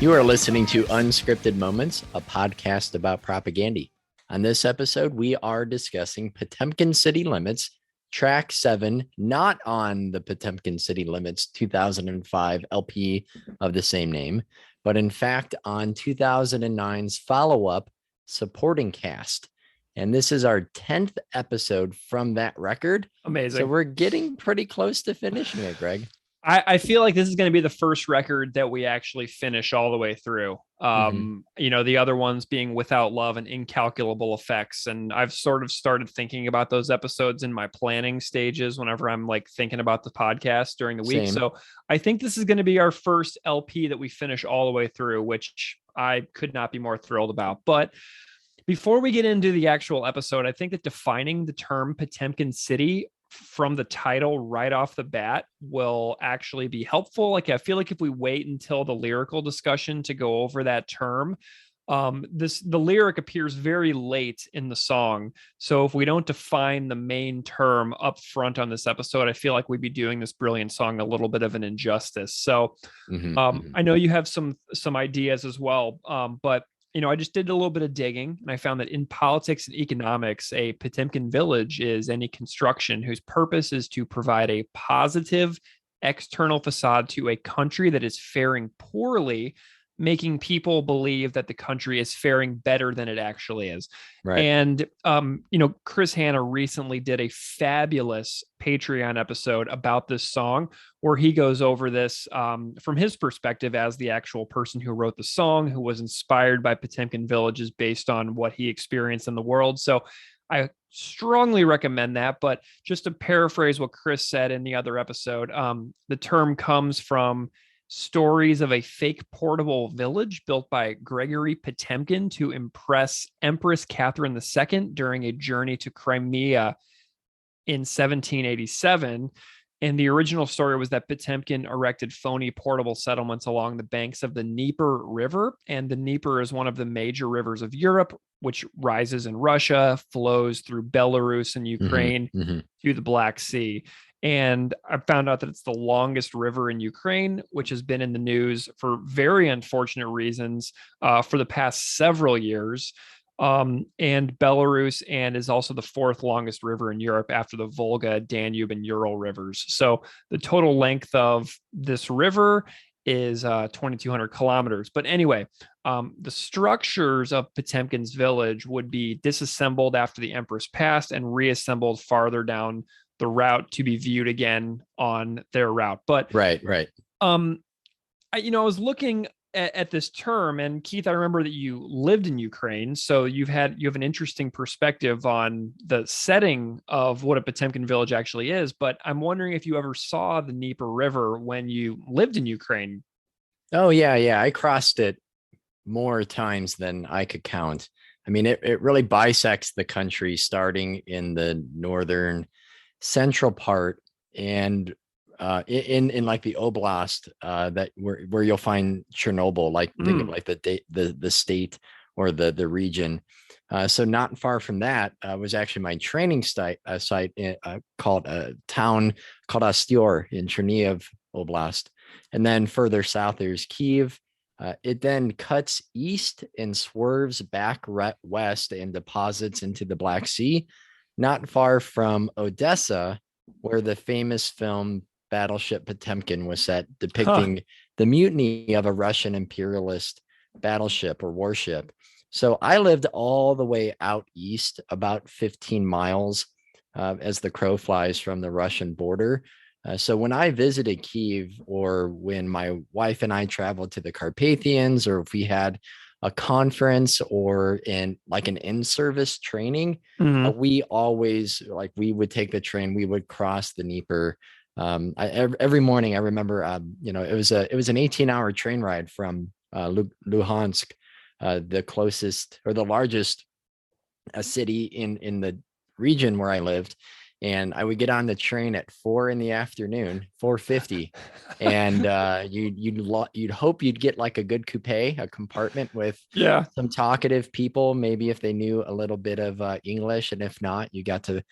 You are listening to Unscripted Moments, a podcast about propaganda. On this episode, we are discussing Potemkin City Limits, track 7, not on the Potemkin City Limits 2005 LP of the same name, but in fact on 2009's follow-up Supporting Cast. And this is our 10th episode from that record. Amazing. So we're getting pretty close to finishing it, Greg. I feel like this is going to be the first record that we actually finish all the way through. You know, the other ones being Without Love and Incalculable Effects. And I've sort of started thinking about those episodes in my planning stages whenever I'm like thinking about the podcast during the week. Same. So I think this is going to be our first LP that we finish all the way through, which I could not be more thrilled about. But before we get into the actual episode, I think that defining the term Potemkin City from the title right off the bat will actually be helpful. Like, I feel like if we wait until the lyrical discussion to go over that term, the lyric appears very late in the song. So if we don't define the main term up front on this episode, I feel like we'd be doing this brilliant song a little bit of an injustice. So I know you have some ideas as well, but you know, I just did a little bit of digging and I found that in politics and economics, a Potemkin village is any construction whose purpose is to provide a positive external facade to a country that is faring poorly, making people believe that the country is faring better than it actually is. Right. And, you know, Chris Hanna recently did a fabulous Patreon episode about this song where he goes over this from his perspective as the actual person who wrote the song, who was inspired by Potemkin villages based on what he experienced in the world. So I strongly recommend that. But just to paraphrase what Chris said in the other episode, the term comes from stories of a fake portable village built by Gregory Potemkin to impress Empress Catherine II during a journey to Crimea in 1787. And the original story was that Potemkin erected phony portable settlements along the banks of the Dnieper River. And the Dnieper is one of the major rivers of Europe, which rises in Russia, flows through Belarus and Ukraine to the Black Sea. And I found out that it's the longest river in Ukraine, which has been in the news for very unfortunate reasons for the past several years. And Belarus and is also the fourth longest river in Europe after the Volga, Danube, and Ural rivers. So the total length of this river is 2,200 kilometers. But anyway, the structures of Potemkin's village would be disassembled after the Empress passed and reassembled farther down the route to be viewed again on their route. But right. I was looking at this term, and Keith, I remember that you lived in Ukraine, so you have an interesting perspective on the setting of what a Potemkin village actually is. But I'm wondering if you ever saw the Dnieper River when you lived in Ukraine. Oh yeah. I crossed it more times than I could count. I mean, it really bisects the country, starting in the northern central part and in like the oblast that where you'll find Chernobyl, like think of like the state or the region. So not far from that was actually my training site called a town called Ostior in Chernihiv Oblast, and then further south there's Kyiv. It then cuts east and swerves back west and deposits into the Black Sea, not far from Odessa, where the famous film Battleship Potemkin was set, depicting the mutiny of a Russian imperialist battleship or warship. So I lived all the way out east, about 15 miles as the crow flies from the Russian border. So when I visited Kyiv, or when my wife and I traveled to the Carpathians, or if we had a conference or an in-service training, we always, we would take the train, we would cross the Dnieper. Every morning I remember, it was an 18-hour train ride from Luhansk, the closest or the largest city in the region where I lived. And I would get on the train at 4 p.m, 4:50, and you'd hope you'd get like a good coupe, a compartment with some talkative people, maybe if they knew a little bit of English, and if not, you got to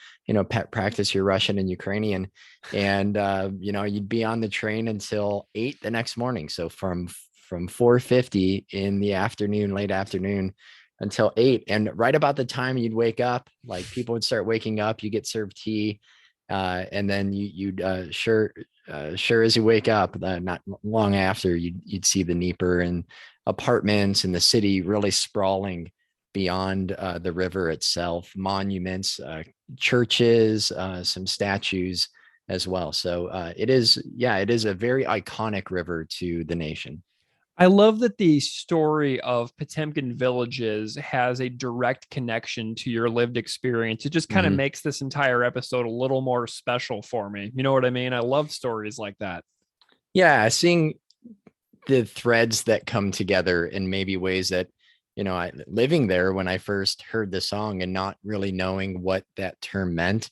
practice your Russian and Ukrainian, and you'd be on the train until 8 the next morning. So from from 4:50 in the afternoon, late afternoon, until 8. And right about the time you'd wake up, like people would start waking up, you get served tea. And then you'd sure as you wake up, not long after, you'd see the Dnieper and apartments and the city really sprawling beyond the river itself, monuments, churches, some statues as well. So it is a very iconic river to the nation. I love that the story of Potemkin villages has a direct connection to your lived experience. It just kind of makes this entire episode a little more special for me. You know what I mean? I love stories like that. Yeah, seeing the threads that come together in maybe ways that, I living there when I first heard the song and not really knowing what that term meant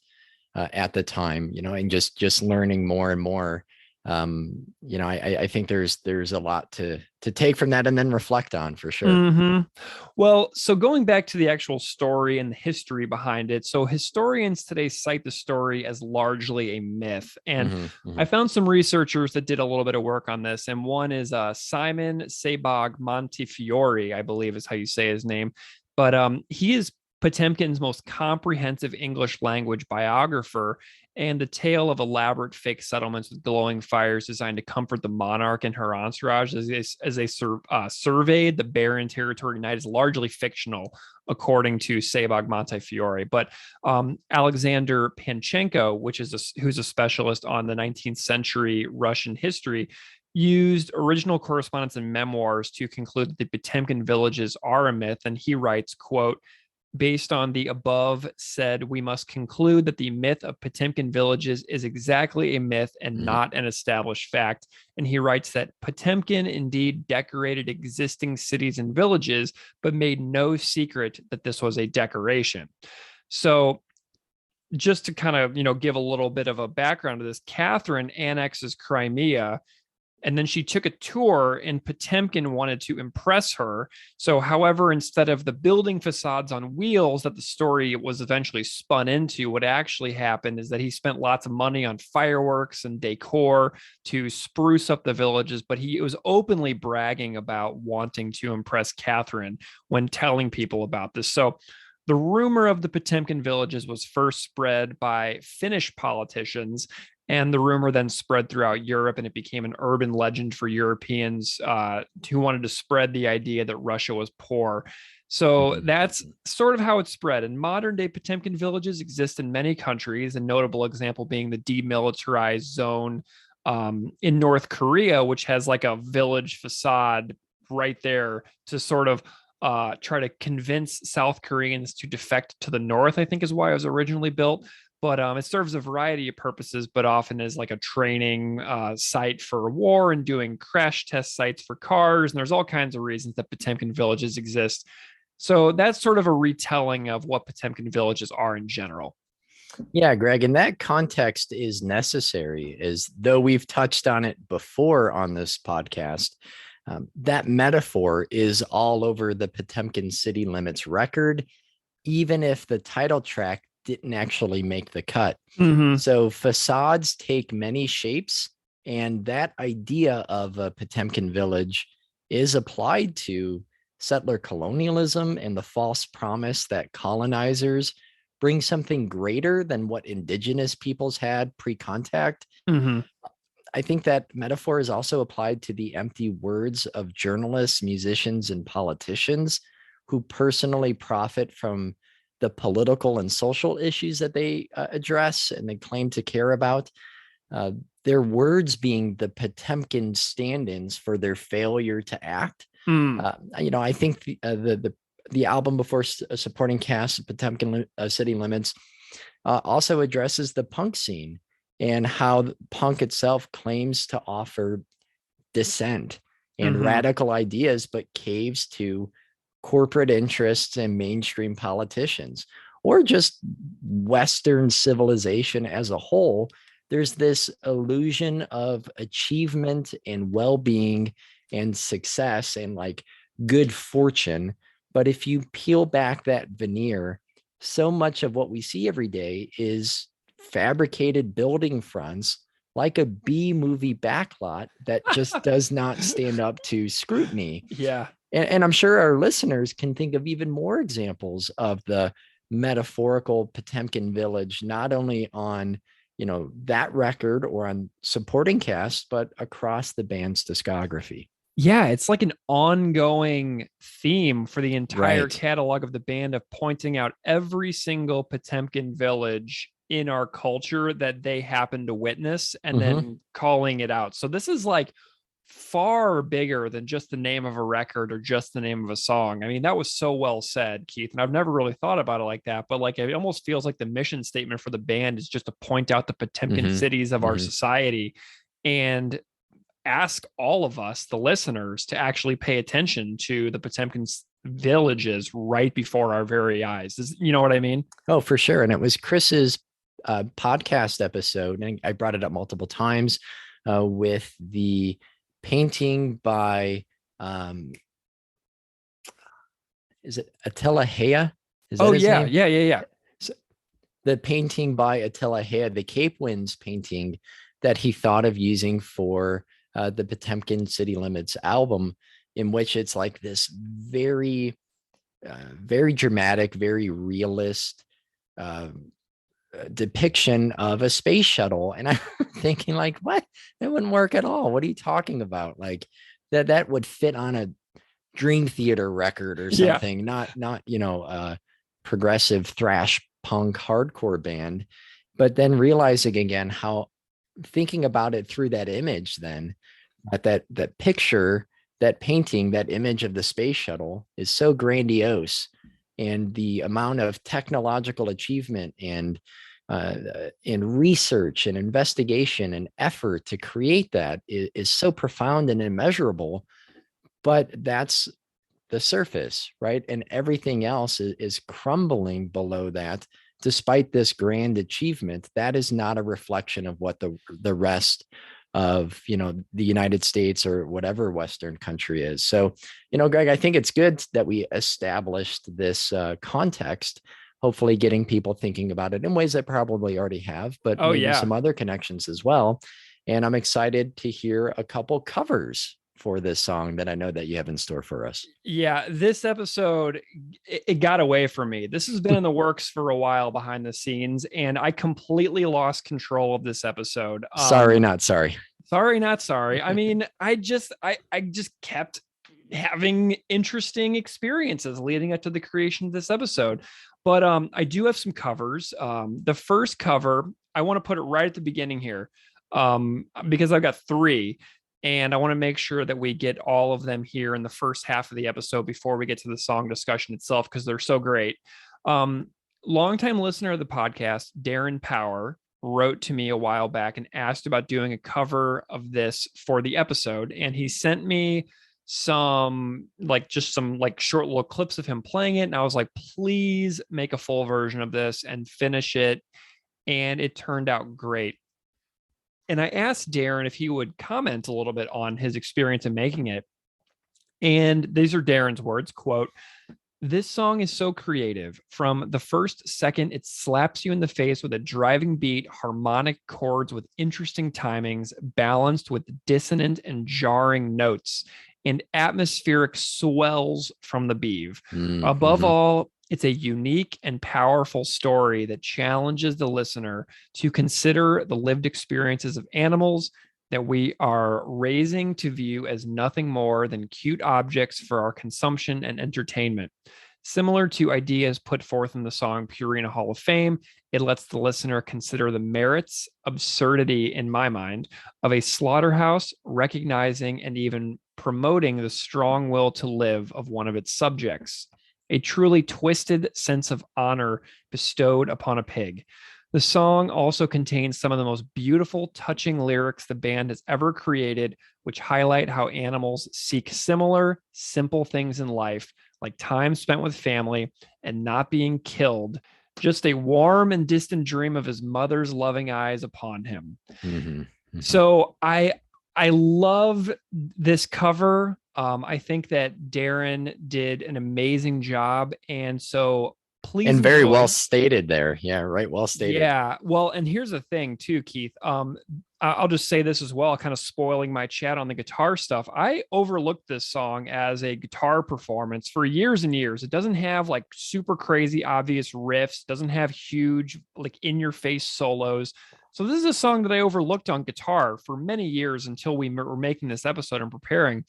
at the time, and just learning more and more. I think there's a lot to take from that and then reflect on, for sure. Mm-hmm. Well, so going back to the actual story and the history behind it. So historians today cite the story as largely a myth. And I found some researchers that did a little bit of work on this. And one is Simon Sebag Montefiore, I believe is how you say his name. But he is Potemkin's most comprehensive English language biographer, and the tale of elaborate fake settlements with glowing fires designed to comfort the monarch and her entourage as they surveyed the barren territory at night is largely fictional, according to Sebag Montefiore. But Alexander Panchenko, who's a specialist on the 19th century Russian history, used original correspondence and memoirs to conclude that the Potemkin villages are a myth. And he writes, quote, "Based on the above said, we must conclude that the myth of Potemkin villages is exactly a myth and not an established fact." And he writes that Potemkin indeed decorated existing cities and villages, but made no secret that this was a decoration. So just to kind of, give a little bit of a background to this, Catherine annexes Crimea, and then she took a tour, and Potemkin wanted to impress her. So, however, instead of the building facades on wheels that the story was eventually spun into, what actually happened is that he spent lots of money on fireworks and decor to spruce up the villages, but he was openly bragging about wanting to impress Catherine when telling people about this. So, the rumor of the Potemkin villages was first spread by Finnish politicians, and the rumor then spread throughout Europe, and it became an urban legend for Europeans who wanted to spread the idea that Russia was poor. So that's sort of how it spread. And modern day Potemkin villages exist in many countries, a notable example being the demilitarized zone in North Korea, which has like a village facade right there to sort of try to convince South Koreans to defect to the north, I think is why it was originally built. But it serves a variety of purposes, but often as like a training site for war and doing crash test sites for cars. And there's all kinds of reasons that Potemkin villages exist. So that's sort of a retelling of what Potemkin villages are in general. Yeah, Greg, and that context is necessary, as though we've touched on it before on this podcast. That metaphor is all over the Potemkin city limits record, even if the title track didn't actually make the cut. So facades take many shapes, and that idea of a Potemkin village is applied to settler colonialism and the false promise that colonizers bring something greater than what indigenous peoples had pre-contact. I think that metaphor is also applied to the empty words of journalists, musicians, and politicians who personally profit from the political and social issues that they address and they claim to care about. Their words being the Potemkin stand-ins for their failure to act. I think the album before supporting cast, Potemkin City Limits, also addresses the punk scene and how punk itself claims to offer dissent and radical ideas, but caves to corporate interests and mainstream politicians, or just Western civilization as a whole. There's this illusion of achievement and well-being and success and like good fortune. But if you peel back that veneer, so much of what we see every day is fabricated building fronts like a B movie backlot that just does not stand up to scrutiny. Yeah. And I'm sure our listeners can think of even more examples of the metaphorical Potemkin village, not only on, that record or on supporting cast, but across the band's discography. Yeah, it's like an ongoing theme for the entire Right. catalog of the band of pointing out every single Potemkin village in our culture that they happen to witness and then calling it out. So this is like far bigger than just the name of a record or just the name of a song. I mean, that was so well said, Keith. And I've never really thought about it like that, but like it almost feels like the mission statement for the band is just to point out the Potemkin cities of our society and ask all of us, the listeners, to actually pay attention to the Potemkin villages right before our very eyes. You know what I mean? Oh, for sure. And it was Chris's podcast episode, and I brought it up multiple times with the painting by, is it Attila Hea? Is that his name? Yeah. So the painting by Attila Hea, the Cape Winds painting that he thought of using for the Potemkin City Limits album, in which it's like this very, very dramatic, very realist depiction of a space shuttle. And I'm thinking like, what? That wouldn't work at all. What are you talking about? Like that would fit on a Dream Theater record or something, not progressive thrash punk hardcore band. But then realizing again how, thinking about it through that image, then that picture, that painting, that image of the space shuttle is so grandiose, and the amount of technological achievement and research and investigation and effort to create that is so profound and immeasurable. But that's the surface, right? And everything else is crumbling below that. Despite this grand achievement, that is not a reflection of what the rest of, the United States or whatever Western country is. So, Greg, I think it's good that we established this context, hopefully getting people thinking about it in ways that probably already have, but maybe some other connections as well. And I'm excited to hear a couple covers for this song that I know that you have in store for us. Yeah, this episode, it got away from me. This has been in the works for a while behind the scenes, and I completely lost control of this episode. Sorry, not sorry. Sorry, not sorry. I mean, I just kept having interesting experiences leading up to the creation of this episode. But I do have some covers. The first cover, I want to put it right at the beginning here, because I've got three. And I want to make sure that we get all of them here in the first half of the episode before we get to the song discussion itself, because they're so great. Longtime listener of the podcast, Darren Power, wrote to me a while back and asked about doing a cover of this for the episode. And he sent me some short little clips of him playing it. And I was like, please make a full version of this and finish it. And it turned out great. And I asked Darren if he would comment a little bit on his experience in making it. And these are Darren's words, quote, "This song is so creative. From the first second, it slaps you in the face with a driving beat, harmonic chords with interesting timings, balanced with dissonant and jarring notes, and atmospheric swells from the beeve. Above all, it's a unique and powerful story that challenges the listener to consider the lived experiences of animals that we are raising to view as nothing more than cute objects for our consumption and entertainment. Similar to ideas put forth in the song Purina Hall of Fame, it lets the listener consider the merits, absurdity, in my mind, of a slaughterhouse, recognizing and even promoting the strong will to live of one of its subjects. A truly twisted sense of honor bestowed upon a pig. The song also contains some of the most beautiful, touching lyrics the band has ever created, which highlight how animals seek similar, simple things in life, like time spent with family and not being killed, just a warm and distant dream of his mother's loving eyes upon him." So I love this cover. I think that Darren did an amazing job. And so please And very enjoy. well stated there. Yeah, right. Well stated. Yeah. Well, and here's the thing too, Keith. I'll just say this as well, kind of spoiling my chat on the guitar stuff. I overlooked this song as a guitar performance for years and years. It doesn't have like super crazy obvious riffs, doesn't have huge like in your face solos. So this is a song that I overlooked on guitar for many years until we were making this episode and preparing.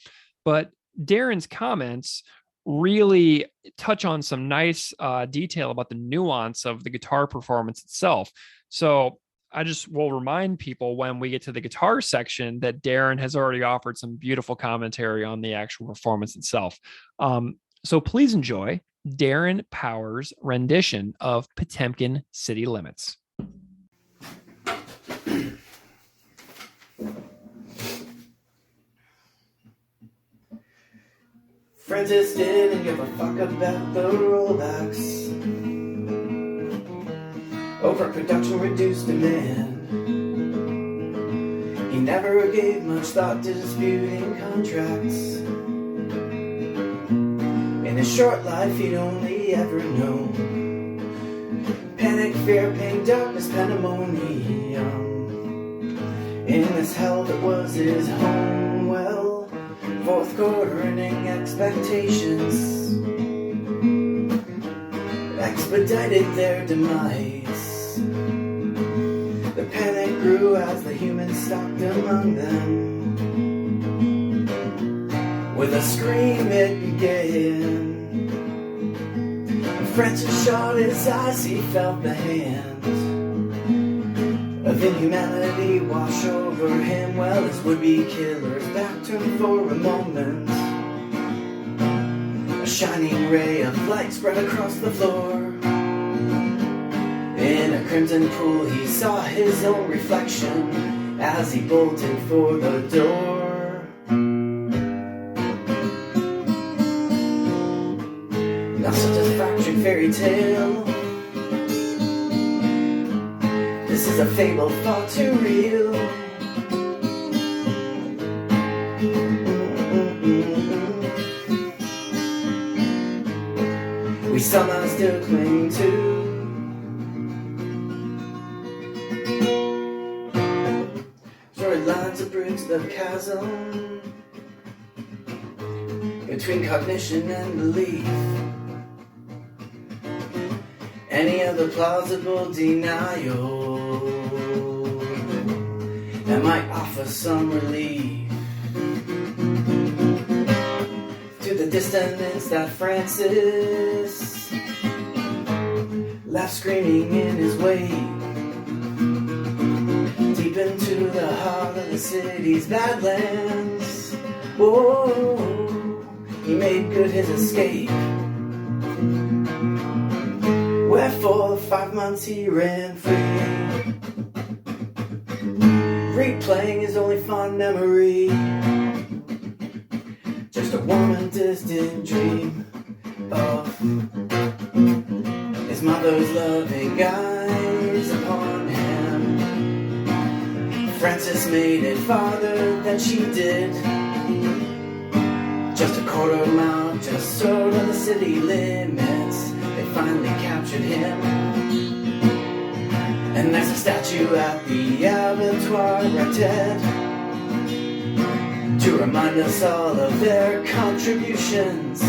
But Darren's comments really touch on some nice detail about the nuance of the guitar performance itself. So I just will remind people when we get to the guitar section that Darren has already offered some beautiful commentary on the actual performance itself. So please enjoy Darren Power's rendition of Potemkin City Limits. Francis didn't give a fuck about the rollbacks. Overproduction reduced demand. He never gave much thought to disputing contracts. In his short life he'd only ever known panic, fear, pain, darkness, pandemonium. In this hell that was his home, well, fourth quarter earning expectations expedited their demise. The panic grew as the humans stalked among them. With a scream it began. Francis shot his eyes, he felt the hand of inhumanity wash over him. Well, his would-be killer's back turned for a moment. A shining ray of light spread across the floor. In a crimson pool he saw his own reflection as he bolted for the door. Not such a fractured fairy tale. This is a fable far too real. We somehow still cling to. Storylines that bridge the chasm between cognition and belief. Any other plausible denial that might offer some relief to the dissonance that Francis left screaming in his wake. Deep into the heart of the city's badlands, oh, he made good his escape. Where for 5 months he ran free, replaying his only fond memory, just a warm and distant dream of his mother's loving eyes upon him. Francis made it farther than she did, just a quarter mile just short of the city limits. They finally captured him, and there's a statue at the abattoir rented to remind us all of their contributions.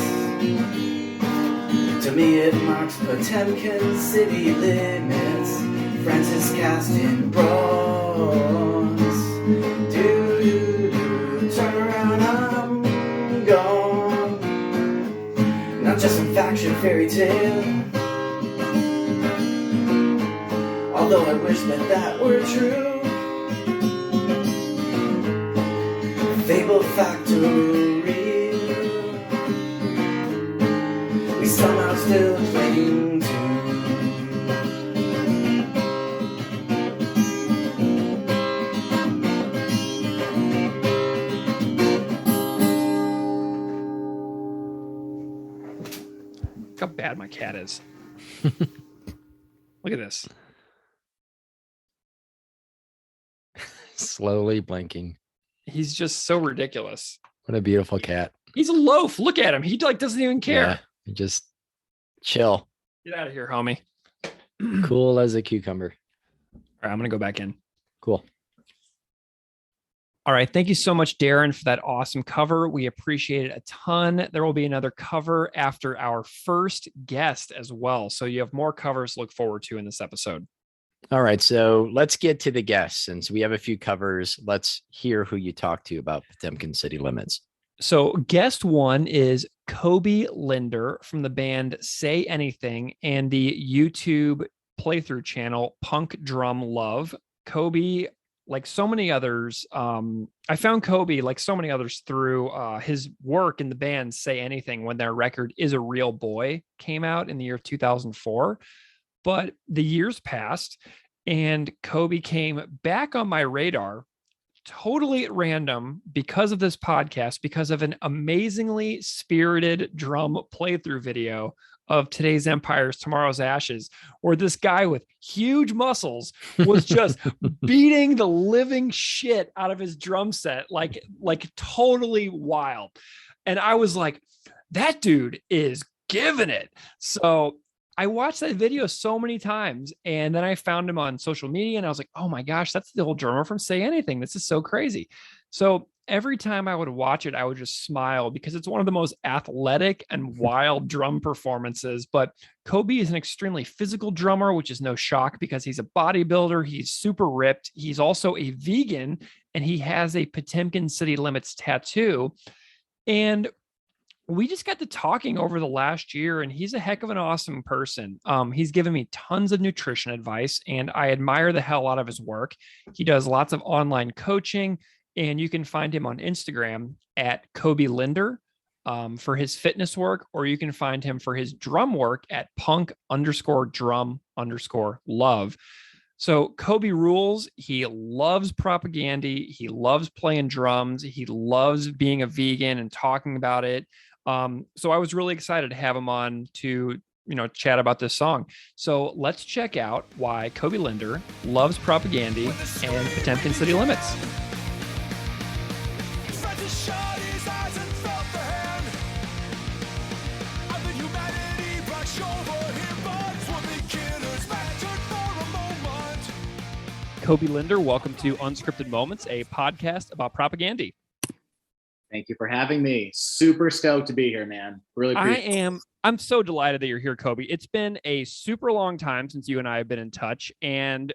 To me it marks Potemkin city limits. Francis cast in bronze. Turn around, I'm gone. Not just some faction fairy tale, although I wish that that were true. Fable factory, we somehow still cling to. Look how bad my cat is. Look at this. Slowly blinking. He's just so ridiculous. What a beautiful cat. He's a loaf. Look at him. He like doesn't even care. Yeah, just chill. Get out of here, homie. Cool as a cucumber. All right, I'm going to go back in. Cool. All right. Thank you so much, Darren, for that awesome cover. We appreciate it a ton. There will be another cover after our first guest as well. So you have more covers to look forward to in this episode. All right. So let's get to the guests. Since we have a few covers, let's hear who you talk to about Potemkin City Limits. So guest one is Coby Linder from the band Say Anything and the YouTube playthrough channel Punk Drum Love. Coby, like so many others, I found Coby, like so many others, through his work in the band Say Anything when their record Is a Real Boy came out in the year 2004. But the years passed and Coby came back on my radar totally at random because of this podcast, because of an amazingly spirited drum playthrough video of Today's Empires, Tomorrow's Ashes, where this guy with huge muscles was just beating the living shit out of his drum set, like totally wild. And I was like, that dude is giving it. So I watched that video so many times, and then I found him on social media and I was like, oh my gosh, that's the old drummer from Say Anything. This is so crazy. So every time I would watch it, I would just smile because it's one of the most athletic and wild drum performances. But Coby is an extremely physical drummer, which is no shock because he's a bodybuilder. He's super ripped. He's also a vegan, and he has a Potemkin City Limits tattoo. And we just got to talking over the last year, and he's a heck of an awesome person. He's given me tons of nutrition advice, and I admire the hell out of his work. He does lots of online coaching, and you can find him on Instagram at Coby Linder for his fitness work, or you can find him for his drum work at punk_drum_love. So Coby rules. He loves propaganda. He loves playing drums. He loves being a vegan and talking about it. So I was really excited to have him on to, chat about this song. So let's check out why Coby Linder loves propaganda and Potemkin City Limits. Coby Linder, welcome to Unscripted Moments, a podcast about propaganda. Thank you for having me. Super stoked to be here, man. Really appreciate it. I'm so delighted that you're here, Coby. It's been a super long time since you and I have been in touch. And,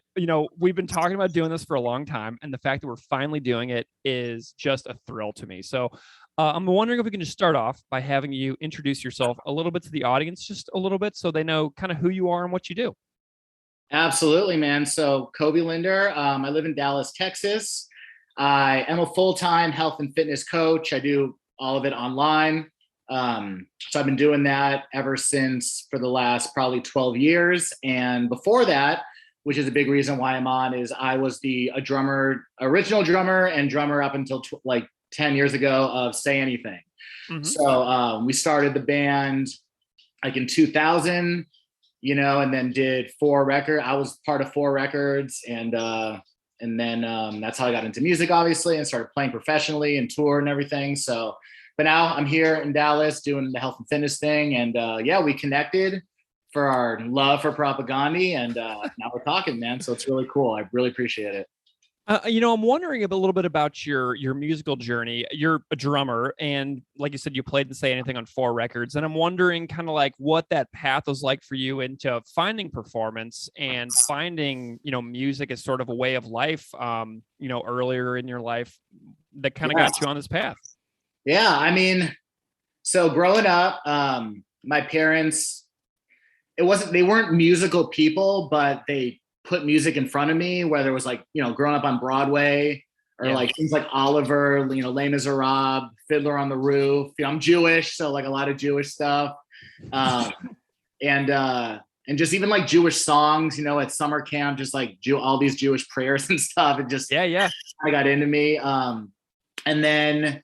we've been talking about doing this for a long time. And the fact that we're finally doing it is just a thrill to me. So I'm wondering if we can just start off by having you introduce yourself a little bit to the audience, just a little bit, so they know kind of who you are and what you do. Absolutely, man. So Coby Linder, I live in Dallas, Texas. I am a full-time health and fitness coach. I do all of it online. So I've been doing that ever since for the last probably 12 years. And before that, which is a big reason why I'm on, is I was the original drummer and drummer up until 10 years ago of Say Anything. Mm-hmm. So we started the band like in 2000, and then did 4 records. I was part of 4 records, and then that's how I got into music, obviously, and started playing professionally and tour and everything. So, but now I'm here in Dallas doing the health and fitness thing. And we connected for our love for propaganda. And now we're talking, man. So it's really cool. I really appreciate it. I'm wondering a little bit about your musical journey. You're a drummer, and like you said, you played and Say Anything on 4 records. And I'm wondering kind of like what that path was like for you into finding performance and finding, music as sort of a way of life, earlier in your life that kind of got you on this path. Yeah. I mean, so growing up, my parents, they weren't musical people, but they put music in front of me, whether it was growing up on Broadway or things like Oliver, Les Miserables, Fiddler on the Roof. I'm Jewish, so a lot of Jewish stuff. And just even Jewish songs, at summer camp, just all these Jewish prayers and stuff. It just, I got into me. And then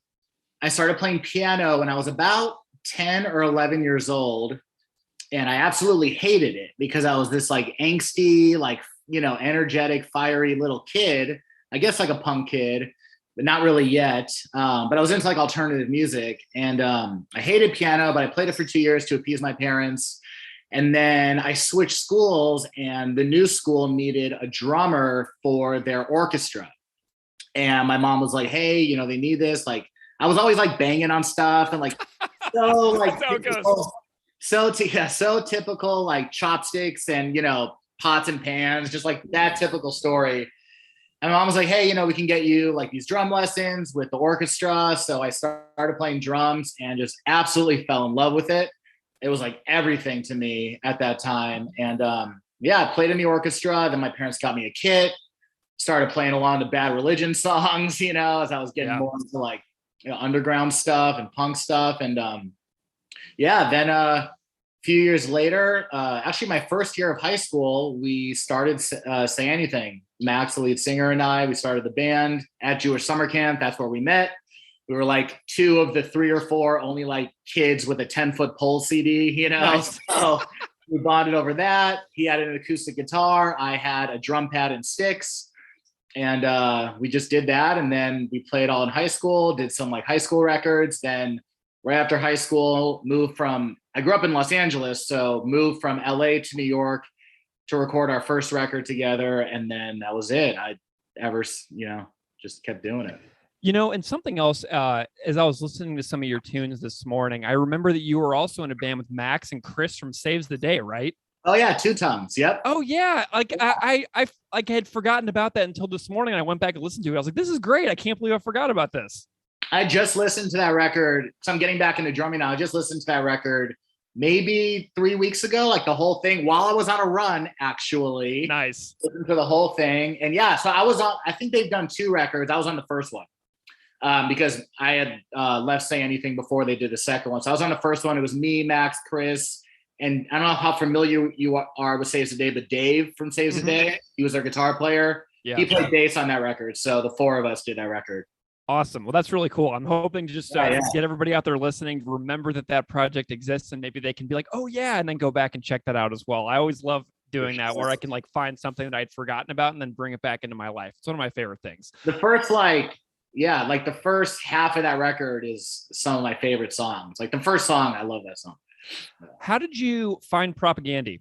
I started playing piano when I was about 10 or 11 years old. And I absolutely hated it because I was this angsty, energetic, fiery little kid, I guess a punk kid, but not really yet. But I was into alternative music, and I hated piano, but I played it for 2 years to appease my parents. And then I switched schools, and the new school needed a drummer for their orchestra. And my mom was like, hey, you know, they need this. Like, I was always like banging on stuff and like, so like, so typical, like chopsticks and, you know, pots and pans, just like that typical story. And my mom was like, hey, you know, we can get you like these drum lessons with the orchestra. So I started playing drums and just absolutely fell in love with it. It was like everything to me at that time. And yeah, I played in the orchestra. Then my parents got me a kit, started playing along to Bad Religion songs, you know, as I was getting more into like, you know, underground stuff and punk stuff. And yeah, then a few years later, actually my first year of high school, we started Say Anything. Max, the lead singer, and I, we started the band at Jewish summer camp. That's where we met. We were like 2 of the 3 or 4 only like kids with a 10-foot pole CD, you know? Nice. So we bonded over that. He had an acoustic guitar. I had a drum pad and sticks. And we just did that. And then we played all in high school, did some like high school records. Then right after high school, I grew up in Los Angeles, so moved from LA to New York to record our first record together. And then that was it. Just kept doing it. You know, and something else, as I was listening to some of your tunes this morning, I remember that you were also in a band with Max and Chris from Saves the Day, right? Oh yeah, 2 Tongues. Yep. Oh yeah. Like I like had forgotten about that until this morning. And I went back and listened to it. I was like, this is great. I can't believe I forgot about this. I just listened to that record. So I'm getting back into drumming now. I just listened to that record maybe 3 weeks ago, like the whole thing while I was on a run, actually. Nice. Listened to the whole thing. And yeah, so I think they've done 2 records. I was on the first one because I had left Say Anything before they did the second one. So I was on the first one. It was me, Max, Chris, and I don't know how familiar you are with Saves the Day, but Dave from Saves the Day, he was our guitar player. Yeah. He played bass on that record. So the 4 of us did that record. Awesome. Well, that's really cool. I'm hoping to just get everybody out there listening to remember that project exists, and maybe they can be like, oh yeah, and then go back and check that out as well. I always love doing that, where I can like find something that I'd forgotten about and then bring it back into my life. It's one of my favorite things. The first the first half of that record is some of my favorite songs. Like the first song, I love that song. How did you find Propagandy?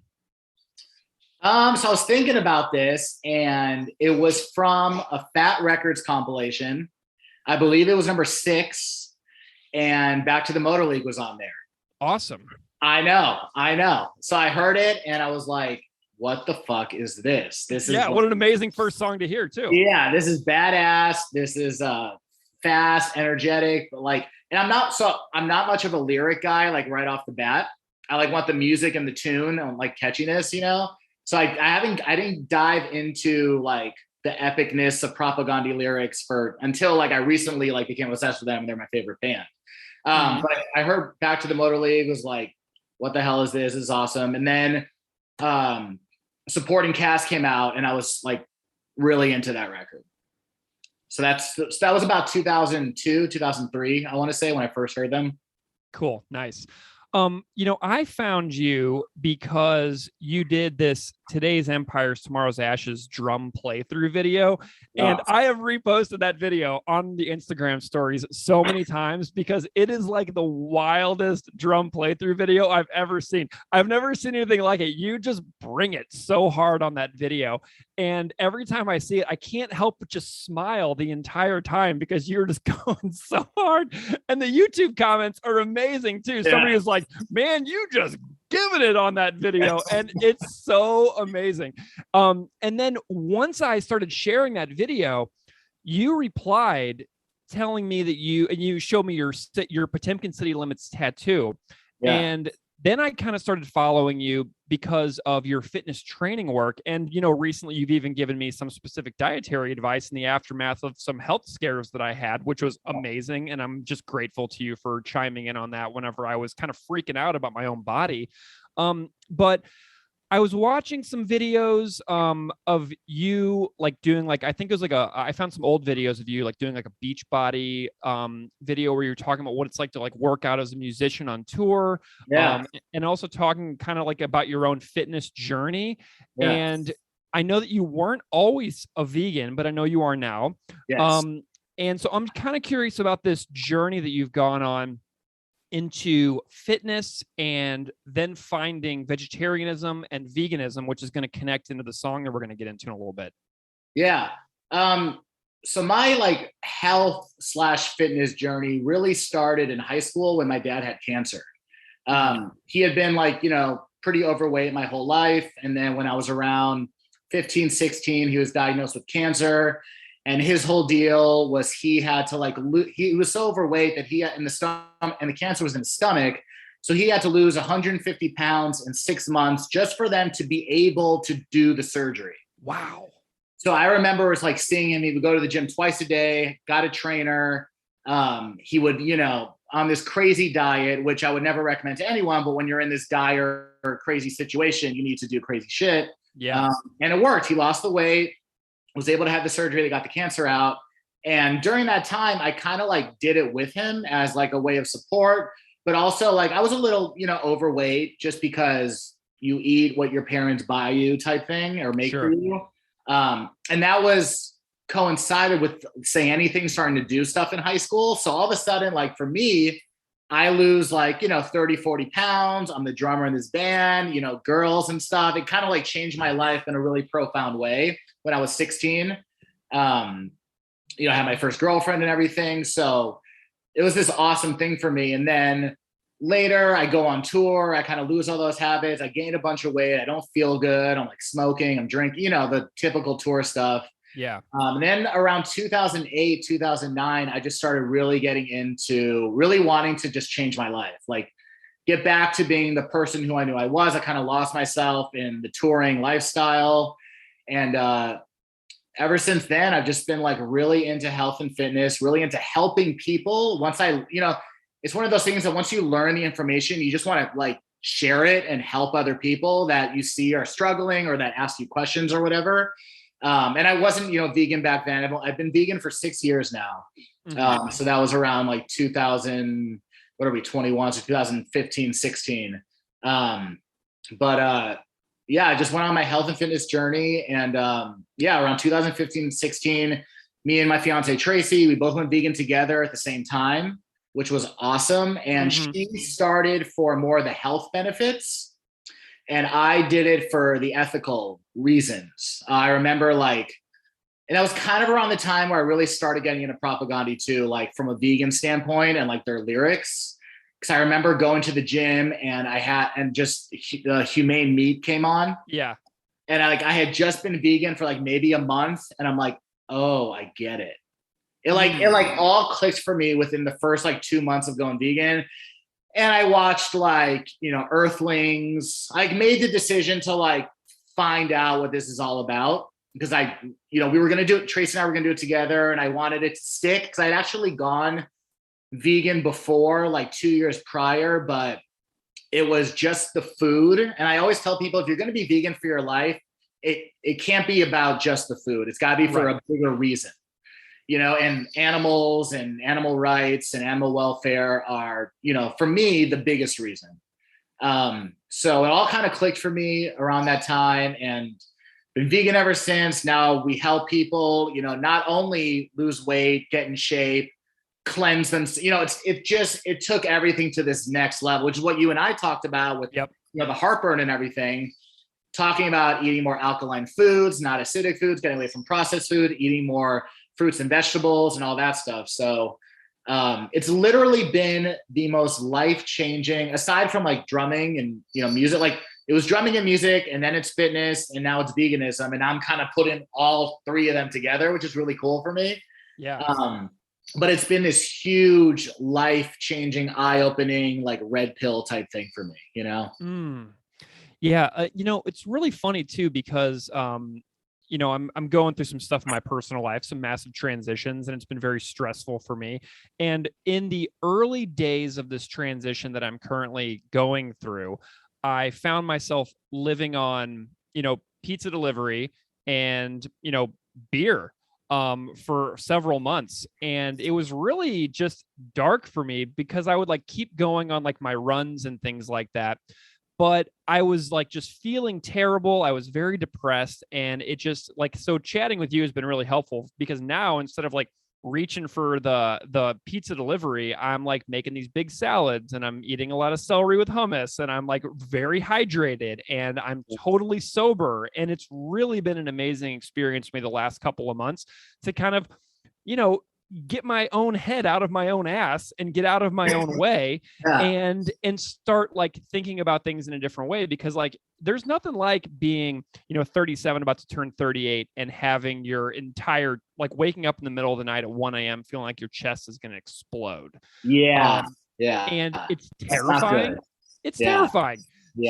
So I was thinking about this, and it was from a Fat Records compilation. I believe it was number 6, and Back to the Motor League was on there. Awesome. I know. So I heard it and I was like, what the fuck is this? What an amazing first song to hear too. Yeah, this is badass. This is fast, energetic, but like, and I'm not much of a lyric guy, like right off the bat. I like want the music and the tune and like catchiness, you know? So I didn't dive into like the epicness of Propagandy lyrics until like I recently like became obsessed with them, and they're my favorite band. But I heard Back to the Motor League, was like, what the hell is this? This is awesome. And then Supporting Cast came out, and I was like really into that record. So that was about 2002, 2003, I want to say, when I first heard them. Cool. Nice. You know, I found you because you did this Today's Empires, Tomorrow's Ashes drum playthrough video. And I have reposted that video on the Instagram stories so many times because it is like the wildest drum playthrough video I've ever seen. I've never seen anything like it. You just bring it so hard on that video. And every time I see it, I can't help but just smile the entire time because you're just going so hard. And the YouTube comments are amazing too. Yeah. Somebody is like, man, you just giving it on that video. And it's so amazing. And then once I started sharing that video, you replied telling me that you showed me your Potemkin City Limits tattoo. Yeah. And then I kind of started following you because of your fitness training work. And, you know, recently you've even given me some specific dietary advice in the aftermath of some health scares that I had, which was amazing. And I'm just grateful to you for chiming in on that whenever I was kind of freaking out about my own body. But I was watching some videos of you like doing like, I think it was like I found some old videos of you like doing like a beach body video where you're talking about what it's like to like work out as a musician on tour. Yeah. And also talking kind of like about your own fitness journey. Yeah. And I know that you weren't always a vegan, but I know you are now. Yes. And so I'm kind of curious about this journey that you've gone on into fitness and then finding vegetarianism and veganism, which is going to connect into the song that we're going to get into in a little bit. Yeah. So my like health / fitness journey really started in high school when my dad had cancer. He had been like, pretty overweight my whole life. And then when I was around 15, 16, he was diagnosed with cancer. And his whole deal was he had to he was so overweight that he had in the stomach, and the cancer was in his stomach. So he had to lose 150 pounds in 6 months just for them to be able to do the surgery. Wow. So I remember it's like seeing him. He would go to the gym twice a day, got a trainer. He would, on this crazy diet, which I would never recommend to anyone, but when you're in this dire or crazy situation, you need to do crazy shit. Yeah. And it worked. He lost the weight, was able to have the surgery. They got the cancer out. And during that time, I kind of like did it with him as like a way of support, but also like I was a little, overweight just because you eat what your parents buy you type thing or make for you. And that was coincided with Say Anything starting to do stuff in high school. So all of a sudden, like for me, I lose like, 30, 40 pounds. I'm the drummer in this band, girls and stuff. It kind of like changed my life in a really profound way when I was 16. I had my first girlfriend and everything. So it was this awesome thing for me. And then later I go on tour, I kind of lose all those habits. I gained a bunch of weight. I don't feel good. I'm like smoking, I'm drinking, the typical tour stuff. Yeah. And then around 2008, 2009, I just started really getting into really wanting to just change my life, like get back to being the person who I knew I was. I kind of lost myself in the touring lifestyle. And ever since then, I've just been like really into health and fitness, really into helping people. Once it's one of those things that once you learn the information, you just want to like share it and help other people that you see are struggling or that ask you questions or whatever. And I wasn't, vegan back then. I've been vegan for 6 years now. So that was around like 2000, 21, so 2015, 16. I just went on my health and fitness journey. And around 2015, 16, me and my fiance, Tracy, we both went vegan together at the same time, which was awesome. And she started for more of the health benefits. And I did it for the ethical reasons. I remember and that was kind of around the time where I really started getting into propaganda too, like from a vegan standpoint and like their lyrics. Because I remember going to the gym and just the humane meat came on. Yeah. And I had just been vegan for like maybe a month. And I'm like, oh, I get it. It all clicked for me within the first like 2 months of going vegan. And I watched Earthlings. I made the decision to like find out what this is all about because we were going to do it. Tracy and I were going to do it together and I wanted it to stick because I'd actually gone vegan before like 2 years prior, but it was just the food. And I always tell people, if you're going to be vegan for your life, it can't be about just the food. It's got to be for a bigger reason. And animals and animal rights and animal welfare are, for me, the biggest reason. So it all kind of clicked for me around that time and been vegan ever since. Now we help people, not only lose weight, get in shape, cleanse them. It took everything to this next level, which is what you and I talked about with, the heartburn and everything, talking about eating more alkaline foods, not acidic foods, getting away from processed food, eating more fruits and vegetables and all that stuff. So it's literally been the most life-changing, aside from like drumming and, music, like it was drumming and music and then it's fitness and now it's veganism. And I'm kind of putting all three of them together, which is really cool for me. Yeah. But it's been this huge life-changing, eye-opening, like red pill type thing for me, Yeah. It's really funny too, because, I'm going through some stuff in my personal life, some massive transitions, and it's been very stressful for me. And in the early days of this transition that I'm currently going through, I found myself living on, pizza delivery and, beer for several months. And it was really just dark for me because I would like keep going on like my runs and things like that. But I was like just feeling terrible. I was very depressed. And it just so chatting with you has been really helpful because now instead of like reaching for the pizza delivery, I'm like making these big salads and I'm eating a lot of celery with hummus and I'm like very hydrated and I'm totally sober. And it's really been an amazing experience for me the last couple of months to kind of, get my own head out of my own ass and get out of my own way and start like thinking about things in a different way, because like there's nothing like being 37 about to turn 38 and having your entire like waking up in the middle of the night at 1 a.m. feeling like your chest is going to explode. And it's terrifying. It's terrifying.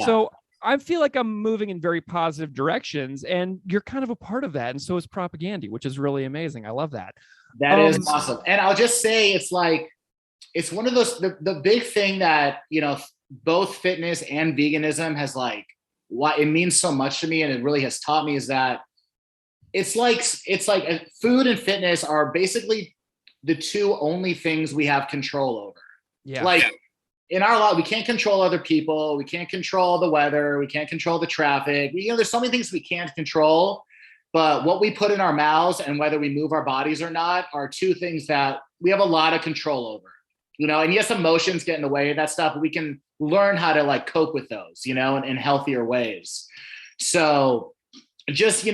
So I feel like I'm moving in very positive directions and you're kind of a part of that, and so is Propaganda, which is really amazing. I love that. That is awesome. And I'll just say, it's like, it's one of those, the big thing that, both fitness and veganism has like, why it means so much to me. And it really has taught me is that it's like food and fitness are basically the two only things we have control over. Like in our life, we can't control other people. We can't control the weather. We can't control the traffic. There's so many things we can't control. But what we put in our mouths and whether we move our bodies or not are two things that we have a lot of control over, and yes, emotions get in the way of that stuff, but we can learn how to like cope with those, in healthier ways. So just,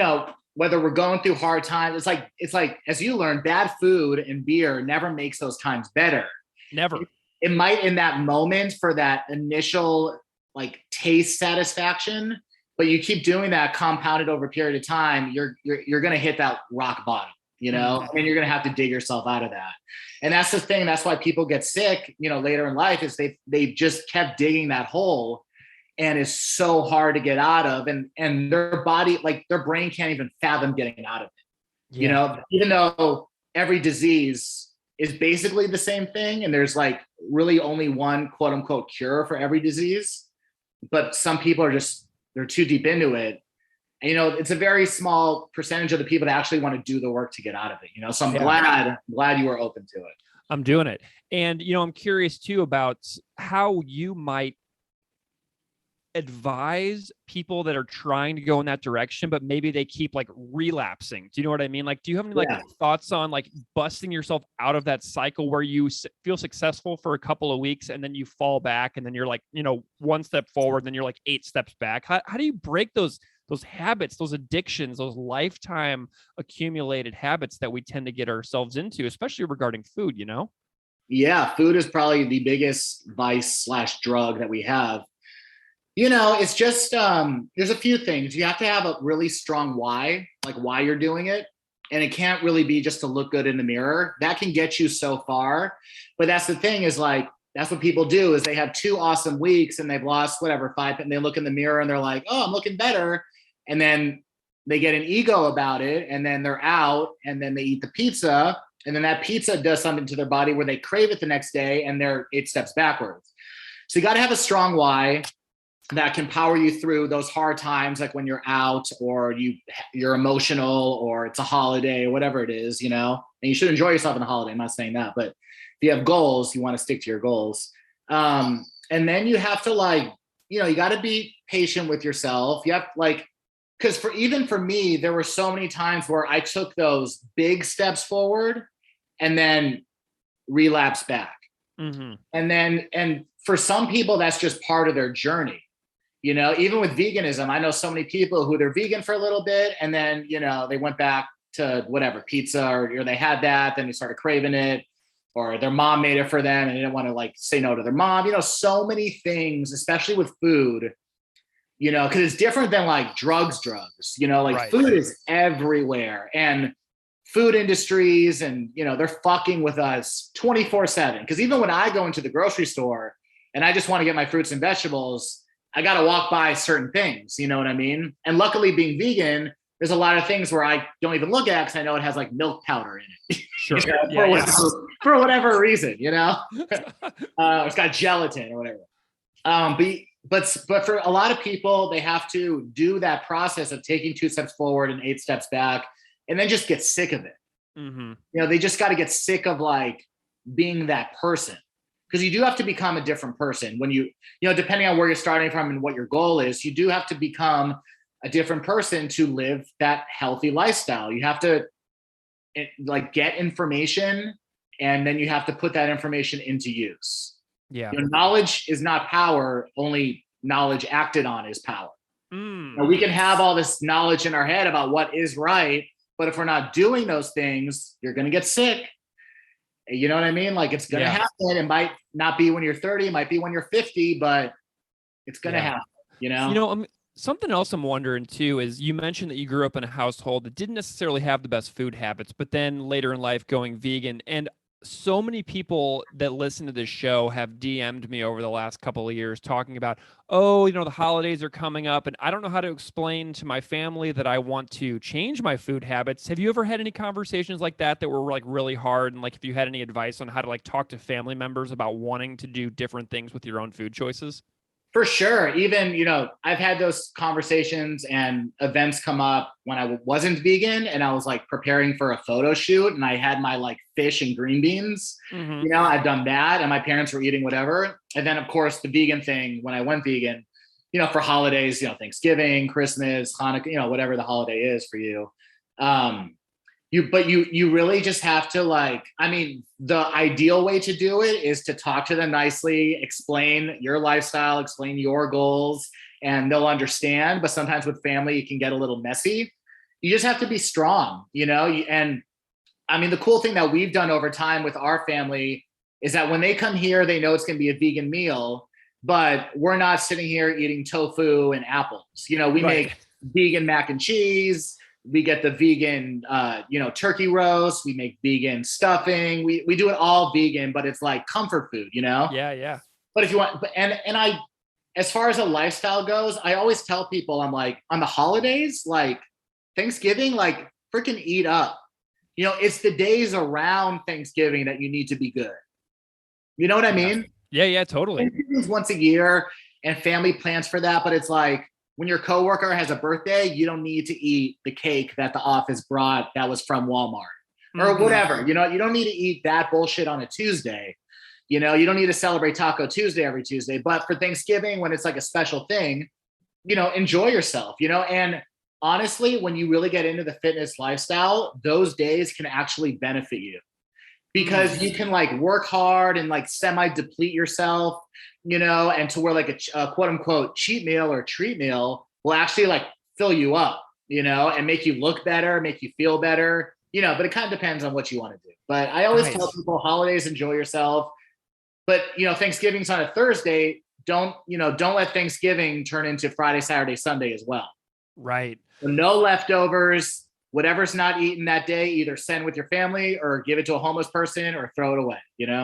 whether we're going through hard times, it's like, as you learn, bad food and beer never makes those times better. Never. It might in that moment for that initial like taste satisfaction, but you keep doing that compounded over a period of time, you're going to hit that rock bottom, and you're going to have to dig yourself out of that. And that's the thing. That's why people get sick, later in life, is they just kept digging that hole, and it's so hard to get out of. And their body, like their brain can't even fathom getting out of it, even though every disease is basically the same thing. And there's like really only one quote unquote cure for every disease. But some people are they're too deep into it. And, it's a very small percentage of the people that actually want to do the work to get out of it, so I'm glad you were open to it. I'm doing it. And, I'm curious too about how you might advise people that are trying to go in that direction, but maybe they keep like relapsing. Do you know what I mean? Like, do you have any thoughts on like busting yourself out of that cycle where you feel successful for a couple of weeks and then you fall back and then you're like, one step forward, then you're like 8 steps back? How do you break those habits, those addictions, those lifetime accumulated habits that we tend to get ourselves into, especially regarding food, Yeah, food is probably the biggest vice/drug that we have. It's just, there's a few things. You have to have a really strong why, like why you're doing it. And it can't really be just to look good in the mirror. That can get you so far. But that's the thing is like, that's what people do is they have 2 awesome weeks and they've lost 5, and they look in the mirror and they're like, oh, I'm looking better. And then they get an ego about it and then they're out and then they eat the pizza. And then that pizza does something to their body where they crave it the next day and they're 8 steps backwards. So you got to have a strong why that can power you through those hard times, like when you're out or you're emotional or it's a holiday or whatever it is, and you should enjoy yourself in a holiday. I'm not saying that, but if you have goals, you want to stick to your goals. And then you have to you got to be patient with yourself. You have because for me, there were so many times where I took those big steps forward and then relapsed back. Mm-hmm. And for some people, that's just part of their journey. Even with veganism, I know so many people who they're vegan for a little bit and then, they went back to whatever pizza or they had that, then they started craving it, or their mom made it for them and they didn't want to say no to their mom. So many things, especially with food, because it's different than drugs. Right. Food is everywhere, and food industries and, they're fucking with us 24/7. Because even when I go into the grocery store and I just want to get my fruits and vegetables, I got to walk by certain things, you know what I mean? And luckily being vegan, there's a lot of things where I don't even look at because I know it has milk powder in it. Sure. For whatever reason, it's got gelatin or whatever. But for a lot of people, they have to do that process of taking 2 steps forward and 8 steps back and then just get sick of it. Mm-hmm. They just got to get sick of being that person. Because you do have to become a different person when depending on where you're starting from and what your goal is, you do have to become a different person to live that healthy lifestyle. You have to, like get information, and then you have to put that information into use. Yeah. Knowledge is not power. Only knowledge acted on is power. Mm. Now, we can have all this knowledge in our head about what is right, but if we're not doing those things, you're going to get sick. You know what I mean? Like, it's going to happen. It might not be when you're 30, it might be when you're 50, but it's going to happen, you know? Something else I'm wondering too is you mentioned that you grew up in a household that didn't necessarily have the best food habits, but then later in life going vegan. And so many people that listen to this show have DM'd me over the last couple of years talking about, oh, the holidays are coming up and I don't know how to explain to my family that I want to change my food habits. Have you ever had any conversations like that were like really hard? And like, if you had any advice on how to like talk to family members about wanting to do different things with your own food choices? For sure. Even, I've had those conversations and events come up when I wasn't vegan and I was like preparing for a photo shoot and I had my like fish and green beans. Mm-hmm. I've done that and my parents were eating whatever. And then of course the vegan thing, when I went vegan, for holidays, Thanksgiving, Christmas, Hanukkah, whatever the holiday is for you. You really just have to the ideal way to do it is to talk to them nicely, explain your lifestyle, explain your goals, and they'll understand. But sometimes with family, it can get a little messy. You just have to be strong, and the cool thing that we've done over time with our family is that when they come here, they know it's going to be a vegan meal, but we're not sitting here eating tofu and apples. We make vegan mac and cheese. We get the vegan, turkey roast. We make vegan stuffing. We do it all vegan, but it's like comfort food, Yeah. But if you want, as far as a lifestyle goes, I always tell people, I'm like, on the holidays, like Thanksgiving, like freaking eat up. It's the days around Thanksgiving that you need to be good. You know what I mean? Yeah, totally. Thanksgiving's once a year and family plans for that, but it's like, when your coworker has a birthday, you don't need to eat the cake that the office brought that was from Walmart or whatever. You don't need to eat that bullshit on a Tuesday. You don't need to celebrate Taco Tuesday every Tuesday. But for Thanksgiving, when it's like a special thing, enjoy yourself, and honestly, when you really get into the fitness lifestyle, those days can actually benefit you because you can like work hard and like semi-deplete yourself, and to where like a quote unquote cheat meal or treat meal will actually like fill you up, and make you look better, make you feel better, but it kind of depends on what you want to do. But I always tell people holidays, enjoy yourself. But, Thanksgiving's on a Thursday. Don't let Thanksgiving turn into Friday, Saturday, Sunday as well. Right. So no leftovers. Whatever's not eaten that day, either send with your family or give it to a homeless person or throw it away,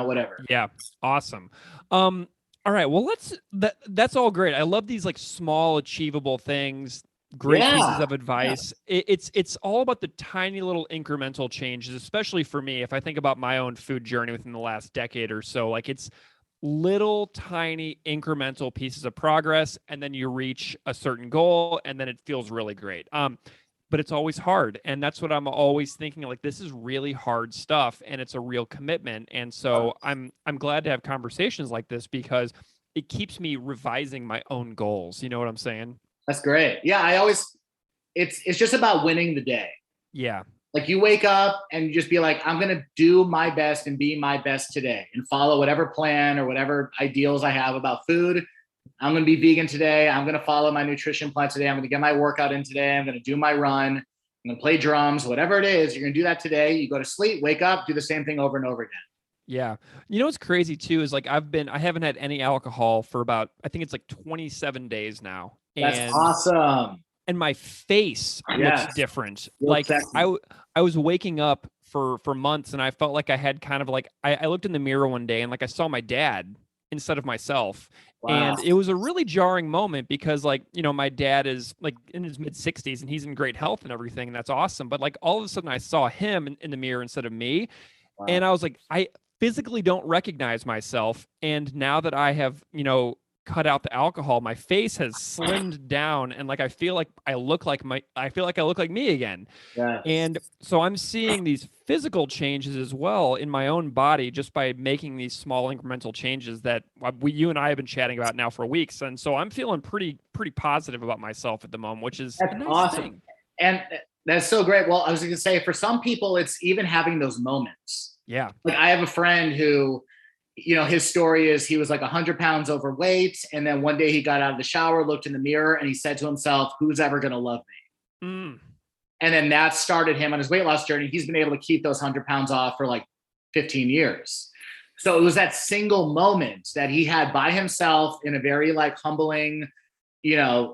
whatever. Yeah. Awesome. All right. Well, that's all great. I love these like small achievable things, great pieces of advice. Yeah. It's all about the tiny little incremental changes, especially for me. If I think about my own food journey within the last decade or so, like it's little tiny incremental pieces of progress. And then you reach a certain goal and then it feels really great. But it's always hard. And that's what I'm always thinking, like, this is really hard stuff and it's a real commitment. And so I'm glad to have conversations like this because it keeps me revising my own goals. You know what I'm saying? That's great. Yeah. It's just about winning the day. Yeah. Like you wake up and you just be like, I'm going to do my best and be my best today and follow whatever plan or whatever ideals I have about food. I'm going to be vegan today. I'm going to follow my nutrition plan today. I'm going to get my workout in today. I'm going to do my run. I'm going to play drums, whatever it is. You're going to do that today. You go to sleep, wake up, do the same thing over and over again. Yeah. What's crazy too is like I haven't had any alcohol for about, I think it's like 27 days now. That's awesome. And my face looks different. Like I was waking up for months and I felt like I had kind of like, I looked in the mirror one day and like I saw my dad instead of myself. Wow. And it was a really jarring moment because like, my dad is like in his mid 60s and he's in great health and everything. And that's awesome. But like all of a sudden I saw him in the mirror instead of me. Wow. And I was like, I physically don't recognize myself. And now that I have, cut out the alcohol, my face has slimmed down and like I feel like I look like me again. Yes. And so I'm seeing these physical changes as well in my own body just by making these small incremental changes that you and I have been chatting about now for weeks. And so I'm feeling pretty positive about myself at the moment, which is That's awesome. Thing. And That's so great. Well, I was going to say, for some people, it's even having those moments. Yeah. Like I have a friend who, his story is he was like 100 pounds overweight. And then one day he got out of the shower, looked in the mirror, and he said to himself, who's ever going to love me? Mm. And then that started him on his weight loss journey. He's been able to keep those 100 pounds off for like 15 years. So it was that single moment that he had by himself in a very like humbling,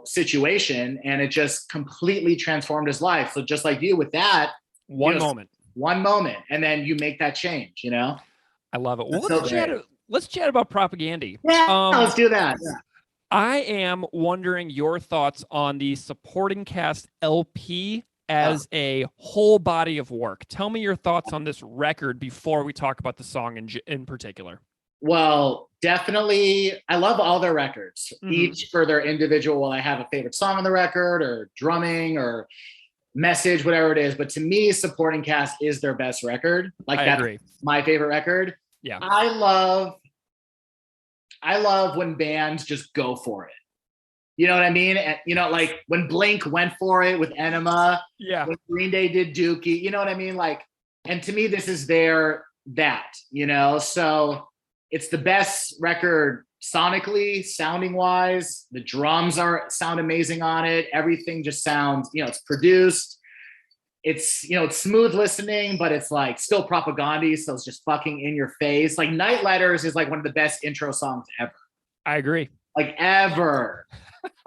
situation. And it just completely transformed his life. So just like you with that, one moment. And then you make that change, I love it. Well, That's let's chat about propaganda. Yeah, let's do that. Yeah. I am wondering your thoughts on the supporting cast LP as a whole body of work. Tell me your thoughts on this record before we talk about the song in particular. Well, definitely. I love all their records, each for their individual. Well, I have a favorite song on the record or drumming or message, whatever it is. But to me, supporting cast is their best record. Like that's agree. My favorite record. Yeah. I love when bands just go for it. You know what I mean? And, like when Blink went for it with Enema. Yeah. When Green Day did Dookie. You know what I mean? Like, and to me, this is that, so it's the best record sonically, sounding wise. The drums sound amazing on it. Everything just sounds, it's produced. It's, it's smooth listening, but it's like still propaganda. So it's just fucking in your face. Like Night Letters is like one of the best intro songs ever. I agree. Like ever.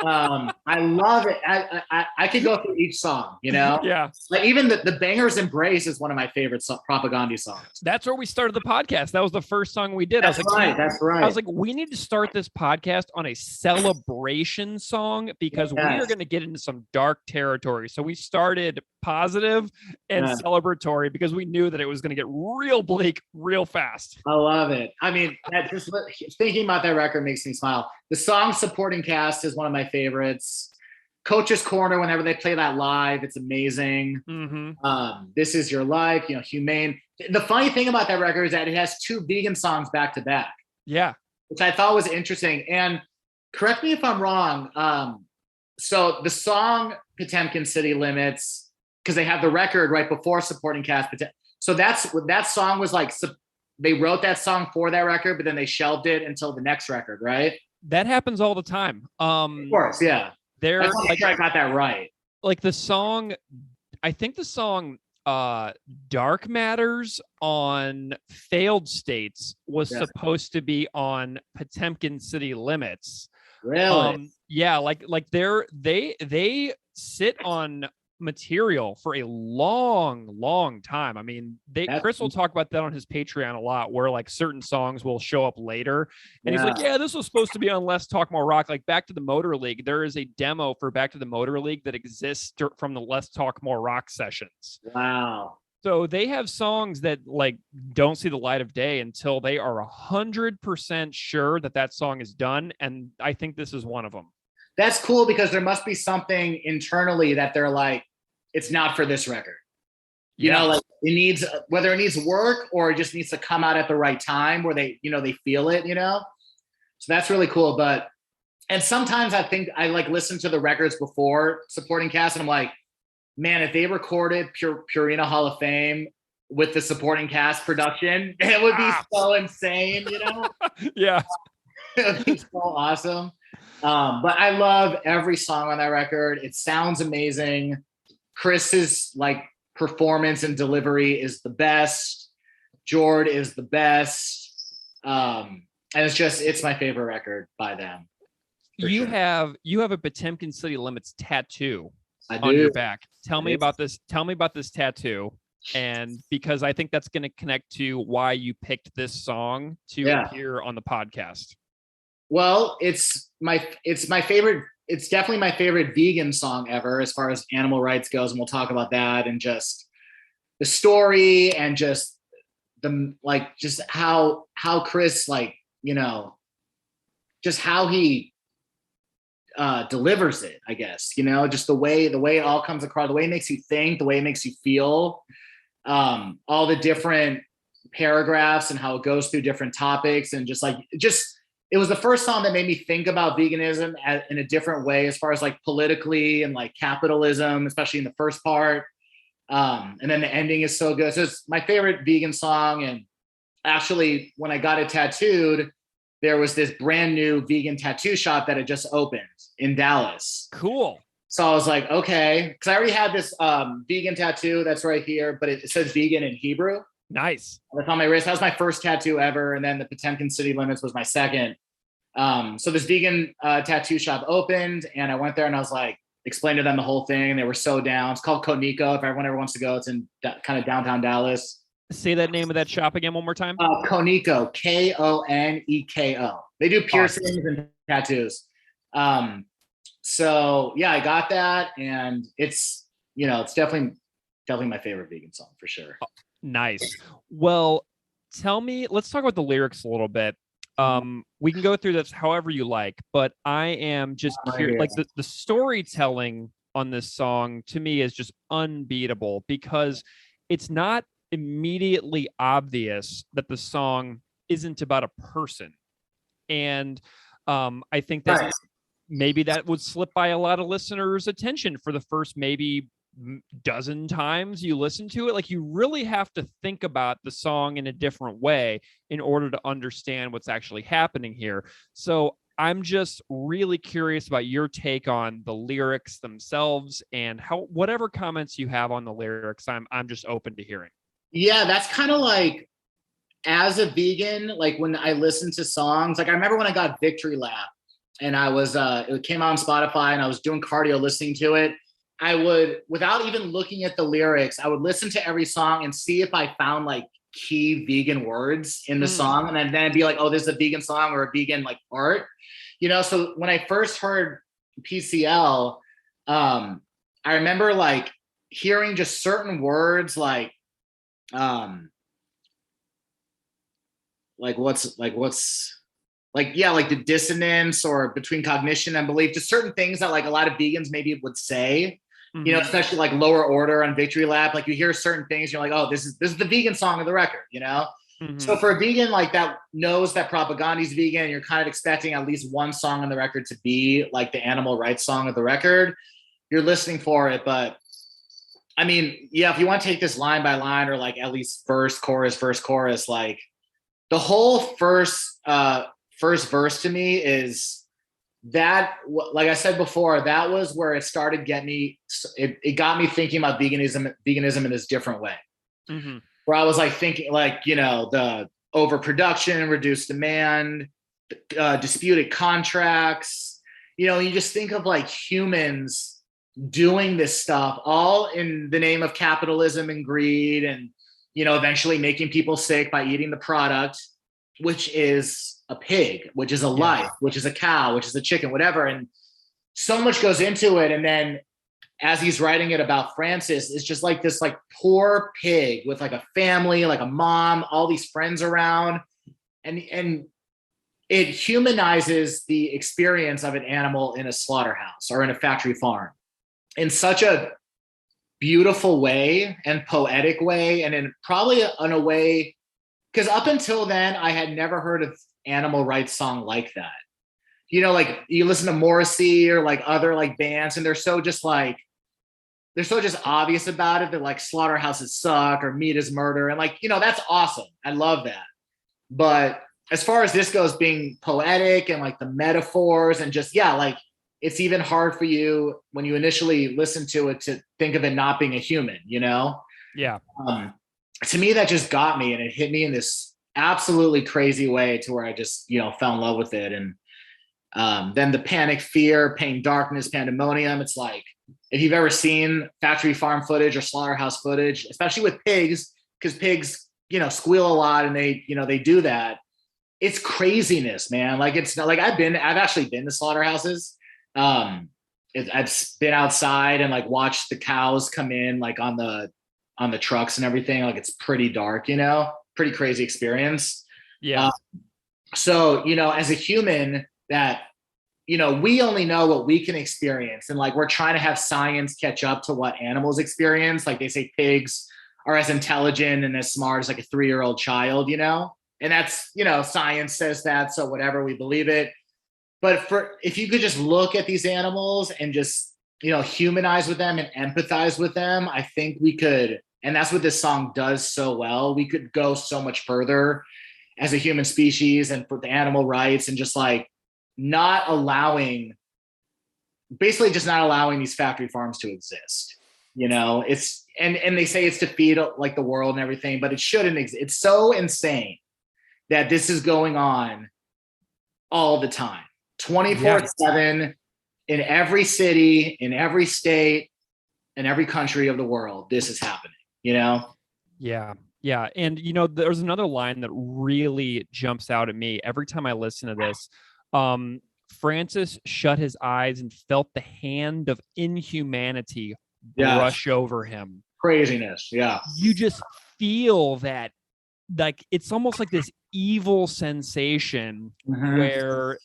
I love it. I could go through each song, Yeah. Like even the Banger's Embrace is one of my favorite propaganda songs. That's where we started the podcast. That was the first song we did. That's right. I was like, we need to start this podcast on a celebration song because we are going to get into some dark territory. So we started positive and celebratory because we knew that it was going to get real bleak real fast. I love it. I mean, just thinking about that record makes me smile. The song supporting cast is one of my favorites. Coach's Corner, whenever they play that live, it's amazing. Mm-hmm. This Is Your Life, Humane. The funny thing about that record is that it has 2 vegan songs back to back. Yeah. Which I thought was interesting. And correct me if I'm wrong. So the song Potemkin City Limits, because they have the record right before supporting cast. So that song was like, they wrote that song for that record, but then they shelved it until the next record, right? That happens all the time. Of course, yeah. I got that right. Like the song, I think the song Dark Matters on Failed States was supposed to be on Potemkin City Limits. Really? Yeah, like they sit on material for a long time. I mean, Chris will talk about that on his Patreon a lot, where like certain songs will show up later and he's like, yeah, this was supposed to be on Let's Talk More Rock. Like Back to the Motor League, there is a demo for Back to the Motor League that exists from the Let's Talk More Rock sessions. Wow. So they have songs that like don't see the light of day until they are 100% sure that song is done, and I think this is one of them. That's cool because there must be something internally that they're like, it's not for this record. Like it needs, whether it needs work or it just needs to come out at the right time where they, they feel it, So that's really cool. And sometimes I think I like listen to the records before supporting cast and I'm like, man, if they recorded Purina Hall of Fame with the supporting cast production, it would be so insane, Yeah. It would be so awesome. But I love every song on that record. It sounds amazing. Chris's like performance and delivery is the best. Jord is the best. And it's my favorite record by them. You have a Potemkin City Limits tattoo on your back. Tell me about this tattoo. And because I think that's going to connect to why you picked this song to appear on the podcast. Well, it's my favorite. It's definitely my favorite vegan song ever as far as animal rights goes. And we'll talk about that and just the story and just just how Chris, just how he delivers it, I guess, just the way it all comes across, the way it makes you think, the way it makes you feel, all the different paragraphs and how it goes through different topics and it was the first song that made me think about veganism in a different way as far as like politically and like capitalism, especially in the first part. And then the ending is so good. So it's my favorite vegan song. And actually, when I got it tattooed, there was this brand new vegan tattoo shop that had just opened in Dallas. Cool. So I was like, okay, because I already had this vegan tattoo that's right here, but it says vegan in Hebrew. Nice. That's on my wrist. That was my first tattoo ever. And then the Potemkin City Limits was my second. So this vegan tattoo shop opened, and I went there and I was like, explained to them the whole thing. And they were so down. It's called Koniko. If everyone ever wants to go, it's in kind of downtown Dallas. Say that name of that shop again one more time. Koniko, Koneko. They do piercings and tattoos. So yeah, I got that, and it's definitely my favorite vegan song for sure. Nice. Well, let's talk about the lyrics a little bit. We can go through this however you like, but I am just curious. Like the storytelling on this song to me is just unbeatable, because it's not immediately obvious that the song isn't about a person. And I think that maybe that would slip by a lot of listeners' attention for the first maybe dozen times you listen to it. Like, you really have to think about the song in a different way in order to understand what's actually happening here. So I'm just really curious about your take on the lyrics themselves, and whatever comments you have on the lyrics, I'm just open to hearing. Yeah, that's kind of like, as a vegan, like when I listen to songs, like I remember when I got Victory Lap, and I was it came out on Spotify, and I was doing cardio listening to it. I would, without even looking at the lyrics, I would listen to every song and see if I found like key vegan words in the song, and then I'd be like, oh, this is a vegan song or a vegan like part, So when I first heard PCL, I remember like hearing just certain words like the dissonance or between cognition and belief, just certain things that like a lot of vegans maybe would say, especially like Lower Order on Victory Lap. Like you hear certain things, you're like, oh, this is the vegan song of the record, So for a vegan like that knows that propaganda is vegan, you're kind of expecting at least one song on the record to be like the animal rights song of the record. You're listening for it, but I mean, yeah, if you want to take this line by line, or like at least verse, chorus, like the whole first verse to me is that, like I said before, that was where it started getting me. It got me thinking about veganism in this different way, where I was like thinking like, the overproduction, reduced demand, disputed contracts, you just think of like humans doing this stuff all in the name of capitalism and greed, and eventually making people sick by eating the product, which is a pig, which is a life, which is a cow, which is a chicken, whatever. And so much goes into it. And then as he's writing it about Francis, it's just like this like poor pig with like a family, like a mom, all these friends around. And it humanizes the experience of an animal in a slaughterhouse or in a factory farm in such a beautiful way and poetic way, and in probably in a way, because up until then I had never heard of animal rights song like that. Like you listen to Morrissey or like other like bands, and they're so just obvious about it. They're like slaughterhouses suck or meat is murder, and like that's awesome. I love that. But as far as this goes, being poetic and like the metaphors and just like it's even hard for you when you initially listen to it to think of it not being a human, Yeah. To me, that just got me, and it hit me in this absolutely crazy way to where I just, fell in love with it. And then the panic, fear, pain, darkness, pandemonium. It's like, if you've ever seen factory farm footage or slaughterhouse footage, especially with pigs, because pigs, squeal a lot, and they do that. It's craziness, man. Like it's not like I've actually been to slaughterhouses. I've been outside and like watched the cows come in like on the trucks and everything. Like it's pretty dark, pretty crazy experience. Yeah. So, as a human that, we only know what we can experience. And like, we're trying to have science catch up to what animals experience. Like they say pigs are as intelligent and as smart as like a 3-year-old child, and that's, science says that. So whatever, we believe it. But if you could just look at these animals and just humanize with them and empathize with them, I think we could, and that's what this song does so well. We could go so much further as a human species and for the animal rights and just like not allowing these factory farms to exist. It's, and they say it's to feed like the world and everything, but it shouldn't exist. It's so insane that this is going on all the time, 24/7 in every city, in every state, in every country of the world. This is happening, Yeah. Yeah. And, there's another line that really jumps out at me every time I listen to this. Francis shut his eyes and felt the hand of inhumanity brush over him. Craziness. Yeah. You just feel that, like, it's almost like this evil sensation where,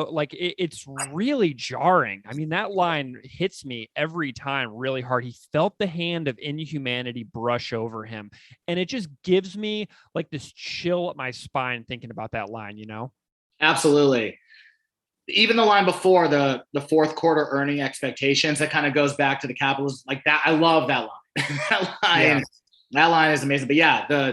like it's really jarring. I mean, that line hits me every time really hard. He felt the hand of inhumanity brush over him. And it just gives me like this chill at my spine thinking about that line, Absolutely. Even the line before, the fourth quarter earning expectations, that kind of goes back to the capitalism, like that. I love that line. That line is amazing. But yeah,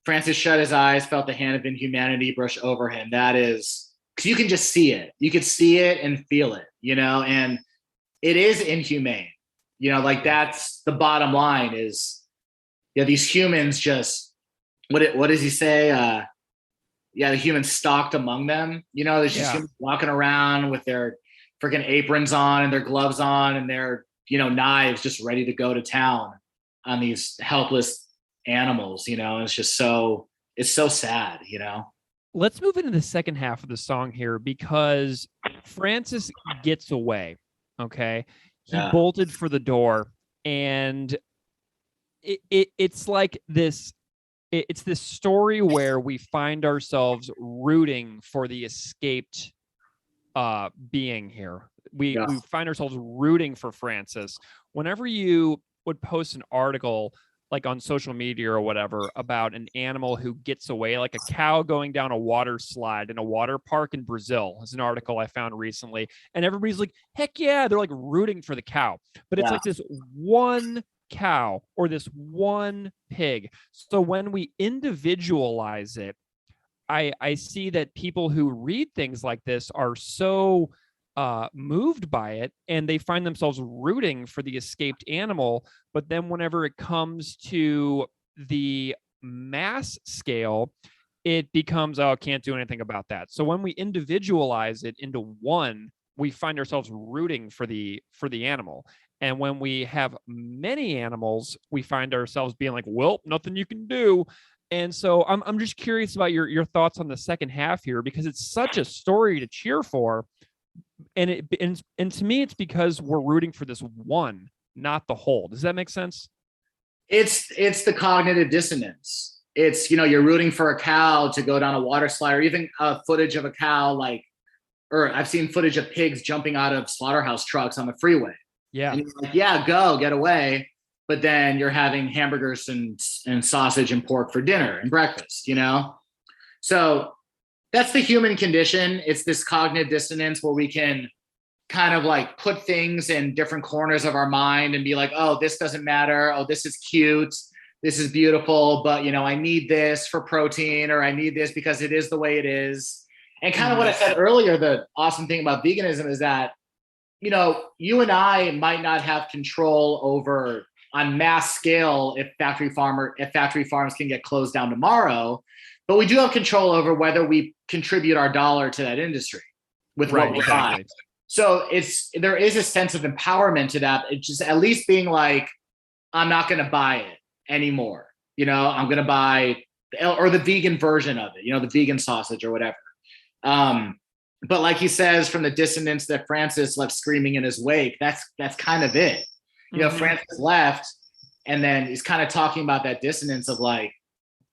Francis shut his eyes, felt the hand of inhumanity brush over him. That is, because you can just see it. You could see it and feel it, and it is inhumane. Like that's the bottom line is, these humans just, what does he say? The humans stalked among them. There's just humans walking around with their freaking aprons on and their gloves on and their, knives just ready to go to town on these helpless animals, and it's just it's so sad. Let's move into the second half of the song here, because Francis gets away. Okay. He bolted for the door, and it's like this. It's this story where we find ourselves rooting for the escaped being here. We find ourselves rooting for Francis. Whenever you would post an article like on social media or whatever about an animal who gets away, like a cow going down a water slide in a water park in Brazil, is an article I found recently. And everybody's like, heck yeah, they're like rooting for the cow. But it's like this one cow or this one pig. So when we individualize it, I see that people who read things like this are so moved by it, and they find themselves rooting for the escaped animal. But then whenever it comes to the mass scale, it becomes, can't do anything about that. So when we individualize it into one, we find ourselves rooting for the animal. And when we have many animals, we find ourselves being like, well, nothing you can do. And so I'm just curious about your thoughts on the second half here, because it's such a story to cheer for. And to me, it's because we're rooting for this one, not the whole. Does that make sense? It's the cognitive dissonance. It's, you're rooting for a cow to go down a water slide, or even footage of a cow, or I've seen footage of pigs jumping out of slaughterhouse trucks on the freeway. Yeah. And you're like, yeah, go get away. But then you're having hamburgers and sausage and pork for dinner and breakfast, So that's the human condition. It's this cognitive dissonance where we can kind of like put things in different corners of our mind and be like, oh, this doesn't matter. Oh, this is cute. This is beautiful. But, I need this for protein, or I need this because it is the way it is. And kind of what I said earlier, the awesome thing about veganism is that, you and I might not have control over on mass scale if factory farms can get closed down tomorrow, but we do have control over whether we contribute our dollar to that industry with what we buy. So there is a sense of empowerment to that. It's just at least being like, I'm not going to buy it anymore. I'm going to buy or the vegan version of it, the vegan sausage or whatever. But like he says, from the dissonance that Francis left screaming in his wake, that's kind of it. Francis left, and then he's kind of talking about that dissonance of like,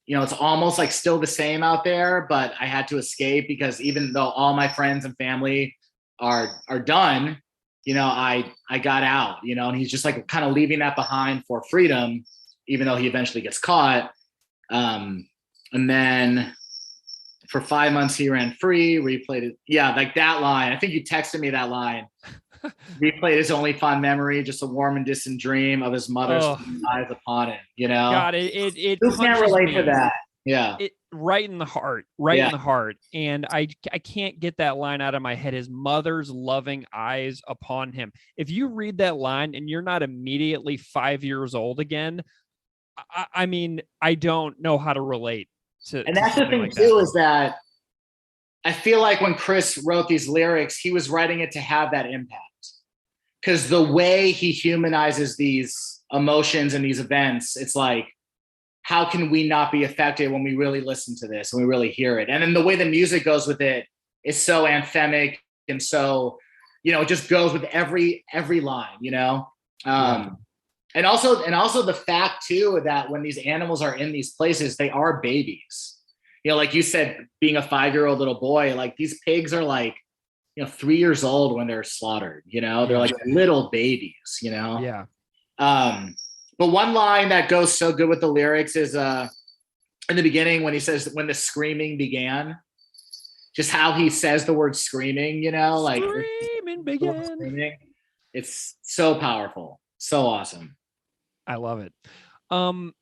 it's almost like still the same out there, but I had to escape because even though all my friends and family are done, I got out, and he's just like kind of leaving that behind for freedom, even though he eventually gets caught. And then for 5 months he ran free, replayed it. Yeah, like that line. I think you texted me that line. replayed his only fond memory, just a warm and distant dream of his mother's eyes upon him, you know? God, it Who can't relate me. to that? Yeah. It right in the heart, in the heart. And I can't get that line out of my head. His mother's loving eyes upon him. If you read that line and you're not immediately 5 years old again, I mean, I don't know how to relate to. And that's the thing like too, is that I feel like when Chris wrote these lyrics, he was writing it to have that impact. Because the way he humanizes these emotions and these events, it's like, how can we not be affected when we really listen to this and we really hear it? And then the way the music goes with it is so anthemic and so, you know, it just goes with every line, you know? And also the fact too, that when these animals are in these places, they are babies. You know, like you said, being a 5-year-old little boy, like these pigs are like, you know, 3 years old when they're slaughtered, you know, they're like little babies, you know? Yeah. But one line that goes so good with the lyrics is in the beginning when he says, when the screaming began, just how he says the word screaming, you know, like screaming began. It's so powerful. So awesome. I love it. I'm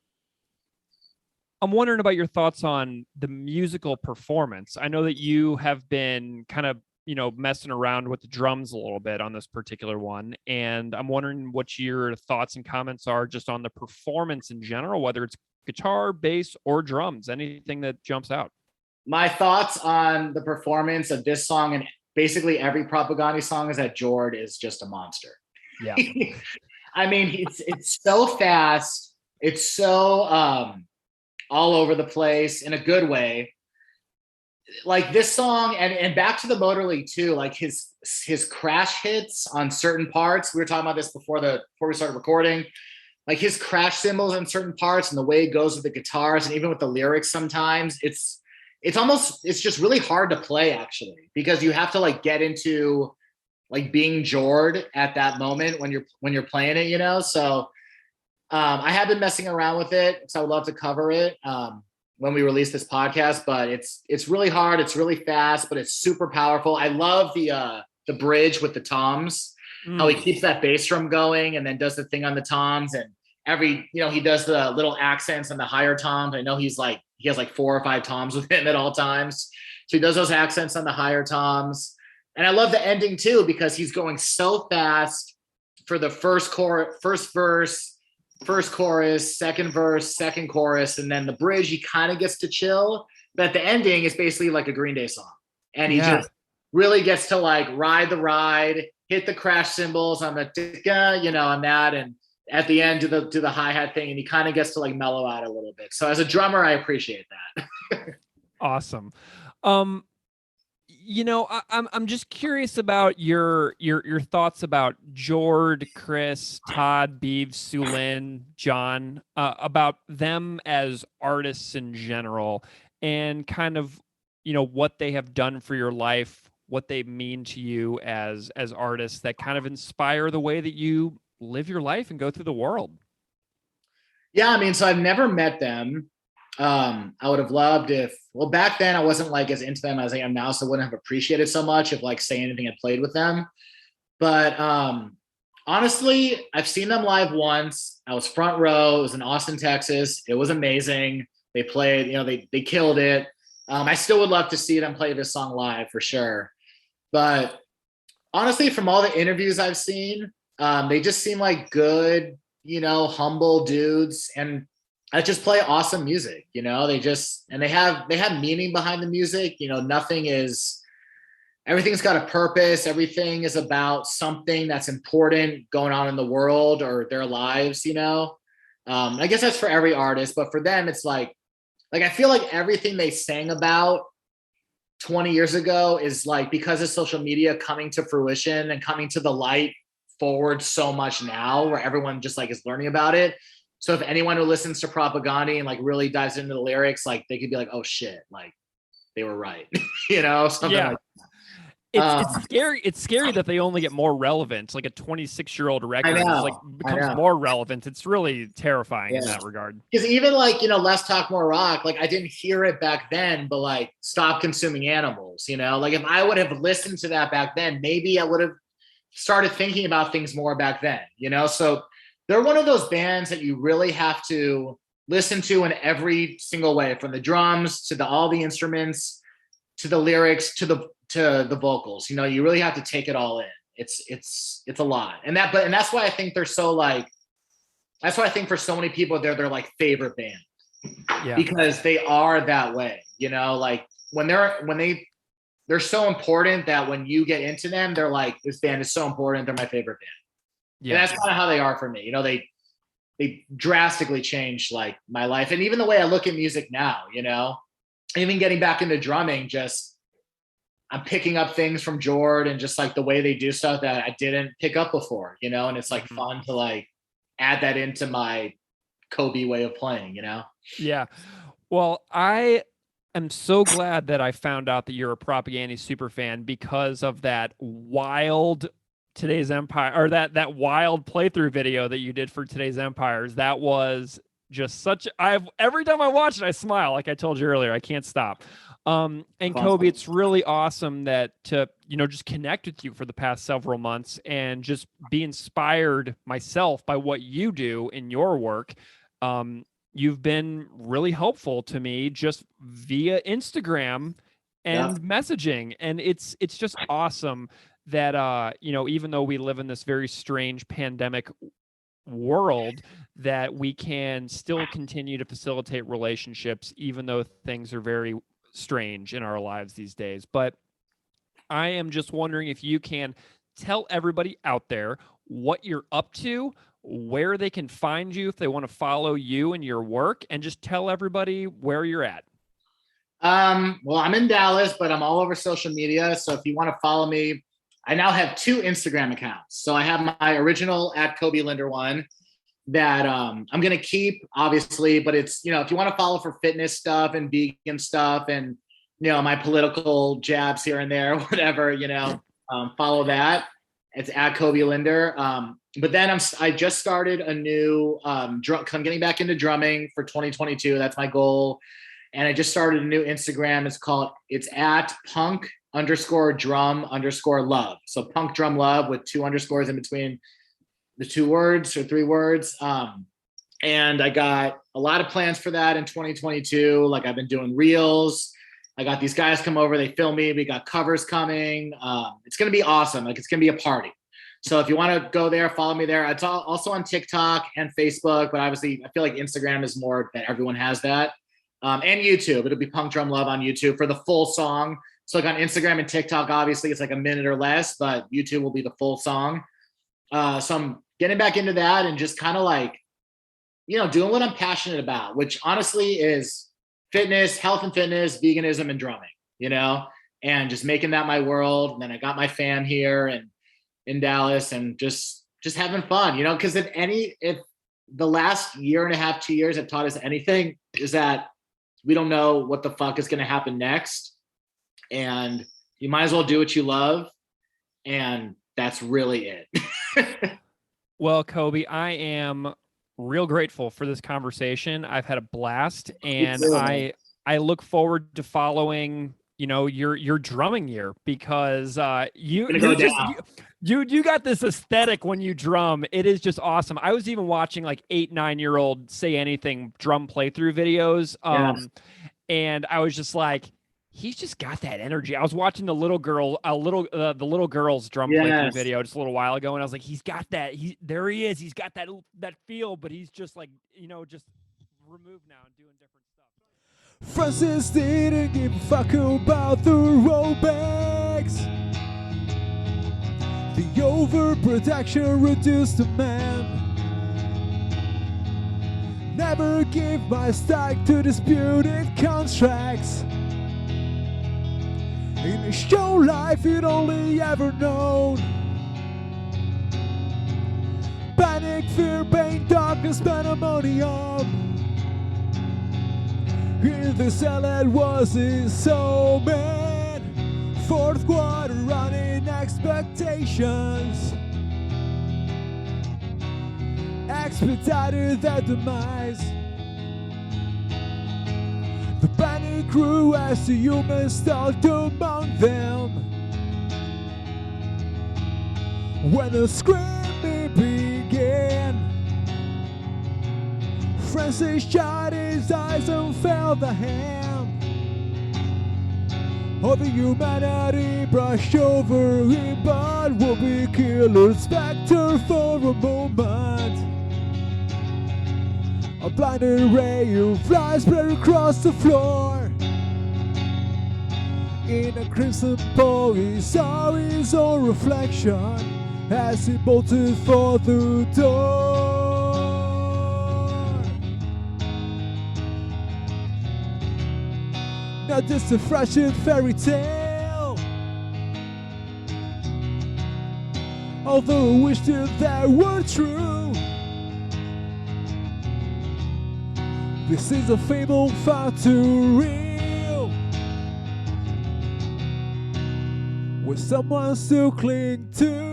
wondering about your thoughts on the musical performance. I know that you have been kind of, you know, messing around with the drums a little bit on this particular one. And I'm wondering what your thoughts and comments are just on the performance in general, whether it's guitar, bass, or drums, anything that jumps out. My thoughts on the performance of this song and basically every Propaganda song is that Jord is just a monster. Yeah. I mean, it's so fast. It's so all over the place in a good way. Like this song and back to the Motor League too, like his crash hits on certain parts. We were talking about this before we started recording. Like his crash cymbals on certain parts and the way it goes with the guitars and even with the lyrics sometimes, it's just really hard to play actually, because you have to like get into like being Jord at that moment when you're playing it, you know? So I have been messing around with it, so I would love to cover it when we release this podcast, but it's really hard. It's really fast, but it's super powerful. I love the bridge with the toms, how he keeps that bass drum going and then does the thing on the toms, and he does the little accents on the higher toms. I know he has like 4 or 5 toms with him at all times. So he does those accents on the higher toms. And I love the ending too, because he's going so fast for the first verse, first chorus, second verse, second chorus, and then the bridge, he kind of gets to chill. But the ending is basically like a Green Day song. And he just really gets to like ride the ride, hit the crash cymbals on the, you know, on that. And at the end do the hi-hat thing. And he kind of gets to like mellow out a little bit. So as a drummer, I appreciate that. Awesome. You know, I'm just curious about your thoughts about Jord, Chris, Todd, Beeves, Sulin, John, about them as artists in general, and kind of, you know, what they have done for your life, what they mean to you as artists that kind of inspire the way that you live your life and go through the world. Yeah, I mean, so I've never met them. I would have loved back then I wasn't like as into them as I am now, so I wouldn't have appreciated so much if like Say Anything had played with them. But honestly, I've seen them live once. I was front row. It was in Austin, Texas. It was amazing. They played, you know, they killed it. I still would love to see them play this song live for sure. But honestly, from all the interviews I've seen, they just seem like good, you know, humble dudes, and I just play awesome music, you know. They have meaning behind the music, you know. Everything's got a purpose. Everything is about something that's important going on in the world or their lives, you know. I guess that's for every artist, but for them, it's like I feel like everything they sang about 20 years ago is like, because of social media coming to fruition and coming to the light forward so much now, where everyone just like is learning about it. So if anyone who listens to Propaganda and like really dives into the lyrics, like they could be like, oh shit, like they were right. You know, something like that. It's scary. It's scary that they only get more relevant. Like a 26-year-old record becomes more relevant. It's really terrifying in that regard. Because even like, you know, Less Talk More Rock, like I didn't hear it back then, but like Stop Consuming Animals, you know, like if I would have listened to that back then, maybe I would have started thinking about things more back then, you know? So they're one of those bands that you really have to listen to in every single way, from the drums to all the instruments, to the lyrics, to the vocals. You know, you really have to take it all in. It's a lot. And that's why I think they're so like, that's why I think for so many people, they're their like favorite band. Yeah. Because they are that way, you know, like they're so important that when you get into them, they're like, this band is so important. They're my favorite band. Yeah. And that's kind of how they are for me. You know, they drastically changed like my life. And even the way I look at music now, you know, even getting back into drumming, just I'm picking up things from Jord and just like the way they do stuff that I didn't pick up before, you know, and it's like fun to like add that into my Coby way of playing, you know? Yeah. Well, I am so glad that I found out that you're a Propaganda super fan because of that wild Today's Empire, or that wild playthrough video that you did for Today's Empires. That was just every time I watch it, I smile. Like I told you earlier, I can't stop. And Coby, it's really awesome to just connect with you for the past several months and just be inspired myself by what you do in your work. You've been really helpful to me just via Instagram and messaging. And it's just awesome that, even though we live in this very strange pandemic world, that we can still continue to facilitate relationships, even though things are very strange in our lives these days. But I am just wondering if you can tell everybody out there what you're up to, where they can find you if they want to follow you and your work, and just tell everybody where you're at. Well, I'm in Dallas, but I'm all over social media. So if you want to follow me, I now have 2 Instagram accounts. So I have my original @Coby Linder one that I'm going to keep, obviously, but it's, if you want to follow for fitness stuff and vegan stuff and, my political jabs here and there, whatever, follow that. It's @Coby Linder. But then I just started a new, I'm getting back into drumming for 2022. That's my goal. And I just started a new Instagram. It's @punk_drum_love. So punk drum love with 2 underscores in between the 2 words or 3 words. And I got a lot of plans for that in 2022. Like I've been doing reels. I got these guys come over, they film me. We got covers coming. It's going to be awesome. Like it's going to be a party. So if you want to go there, follow me there. It's also on TikTok and Facebook, but obviously I feel like Instagram is more that everyone has that. And YouTube. It'll be Punk Drum Love on YouTube for the full song. So like on Instagram and TikTok, obviously it's like a minute or less, but YouTube will be the full song. So I'm getting back into that and just kind of like, doing what I'm passionate about, which honestly is fitness, health and fitness, veganism and drumming, and just making that my world. And then I got my fam here and in Dallas and just having fun, because if the last year and a half, 2 years have taught us anything, is that we don't know what the fuck is going to happen next. And you might as well do what you love. And that's really it. Well, Coby, I am real grateful for this conversation. I've had a blast, and I look forward to following, your drumming year, because you got this aesthetic when you drum. It is just awesome. I was even watching like 8-9-year-old Say Anything drum playthrough videos. And I was just like, he's just got that energy. I was watching the little girl's drum playthrough video just a little while ago, and I was like, he's got that. There he is. He's got that feel, but he's just like, just removed now and doing different stuff. Francis didn't give a fuck about the rollbacks. The overprotection reduced a man. Never give my stack to disputed contracts. In a show life you'd only ever known. Panic, fear, pain, darkness, pandemonium. In the cell it was his soul man. 4th quarter running expectations. Expedited their demise. The panic grew as the humans stalked among them. When the screaming began, Francis shut his eyes and felt the hand of the humanity brush over him, but will be killer specter for a moment. A blinding ray of light spread across the floor. In a crimson pool, he saw his own reflection as he bolted for the door. Not just a frightening fairy tale, although I wished that were true. This is a fable far too real, with someone to cling to.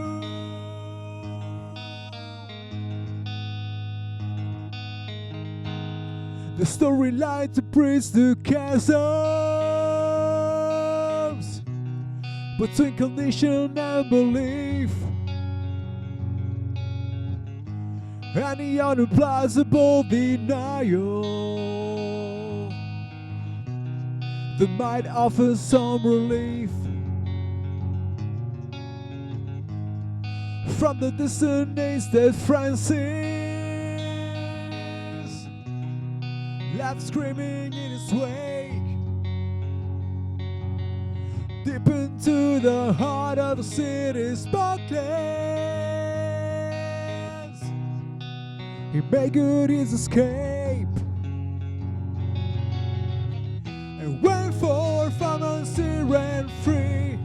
The storyline to bridge the chasms between cognition and belief, and the unplausible denial that might offer some relief from the dissonance that Francis left screaming in his wake, deep into the heart of the city's sparklands. He made good his escape and went forth from unseen and free,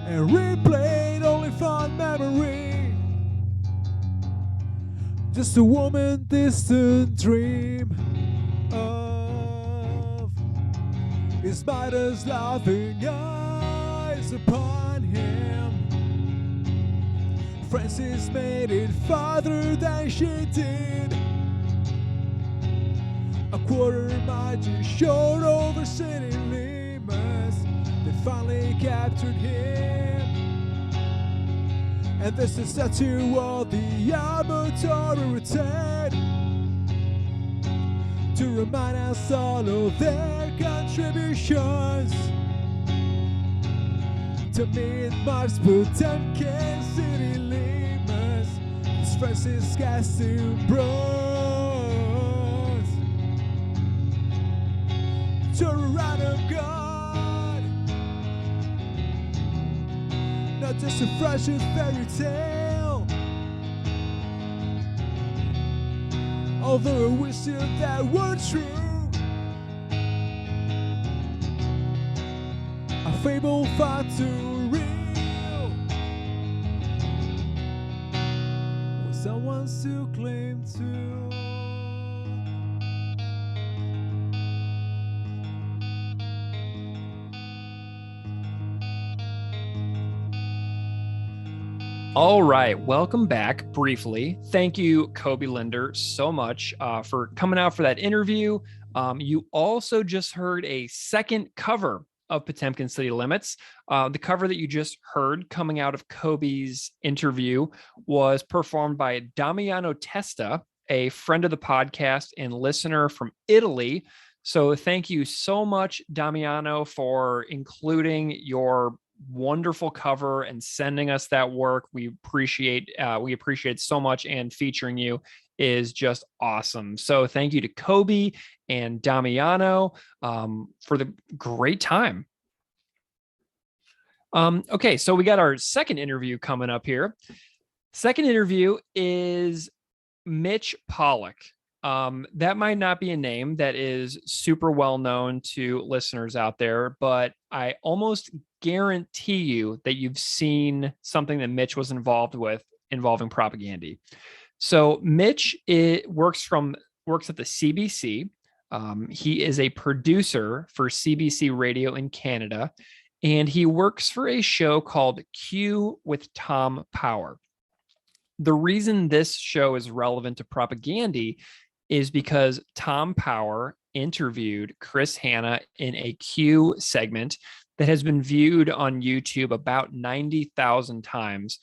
and replayed only fond memory, just a woman distant dream of his mother's laughing eyes upon him. Francis made it farther than she did. A quarter mile just short over city limits. They finally captured him, and there's a statue of the arbitrator returned to remind us all of their contributions to mid-March Potemkin city limits. It's Francis casting bronze to a round of God, not just a fragile fairy tale, although I wish that were true. A fable far too real, with someone to claim to. All right, welcome back briefly. Thank you, Coby Linder, so much for coming out for that interview. You also just heard a second cover of Potemkin City Limits. The cover that you just heard coming out of Coby's interview was performed by Damiano Testa, a friend of the podcast and listener from Italy. So thank you so much, Damiano, for including your wonderful cover and sending us that work. We appreciate so much, and featuring you is just awesome. So thank you to Coby and Damiano for the great time. Okay, so we got our second interview coming up here. Second interview is Mitch Pollock. That might not be a name that is super well known to listeners out there, but I almost guarantee you that you've seen something that Mitch was involved with involving propaganda. So Mitch works at the CBC. He is a producer for CBC Radio in Canada, and he works for a show called Q with Tom Power. The reason this show is relevant to propaganda is because Tom Power interviewed Chris Hanna in a Q segment that has been viewed on YouTube about 90,000 times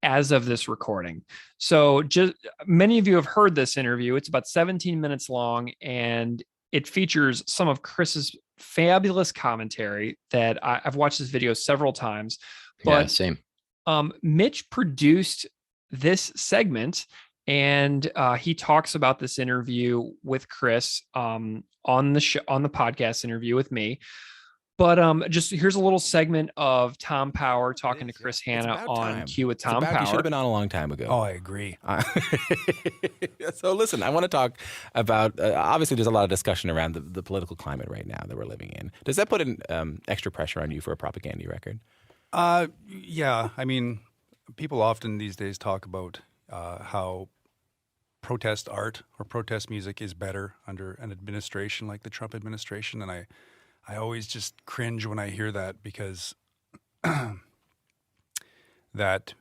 as of this recording. So just many of you have heard this interview. It's about 17 minutes long, and it features some of Chris's fabulous commentary that I've watched this video several times. But Yeah, same. Mitch produced this segment, and he talks about this interview with Chris on the podcast interview with me. But just here's a little segment of Tom Power talking to Chris Hanna on Q with Tom Power. You should have been on a long time ago. Oh, I agree. So listen, I want to talk about, obviously there's a lot of discussion around the political climate right now that we're living in. Does that put an extra pressure on you for a propaganda record? Yeah. I mean, people often these days talk about how protest art or protest music is better under an administration like the Trump administration. And I always just cringe when I hear that, because that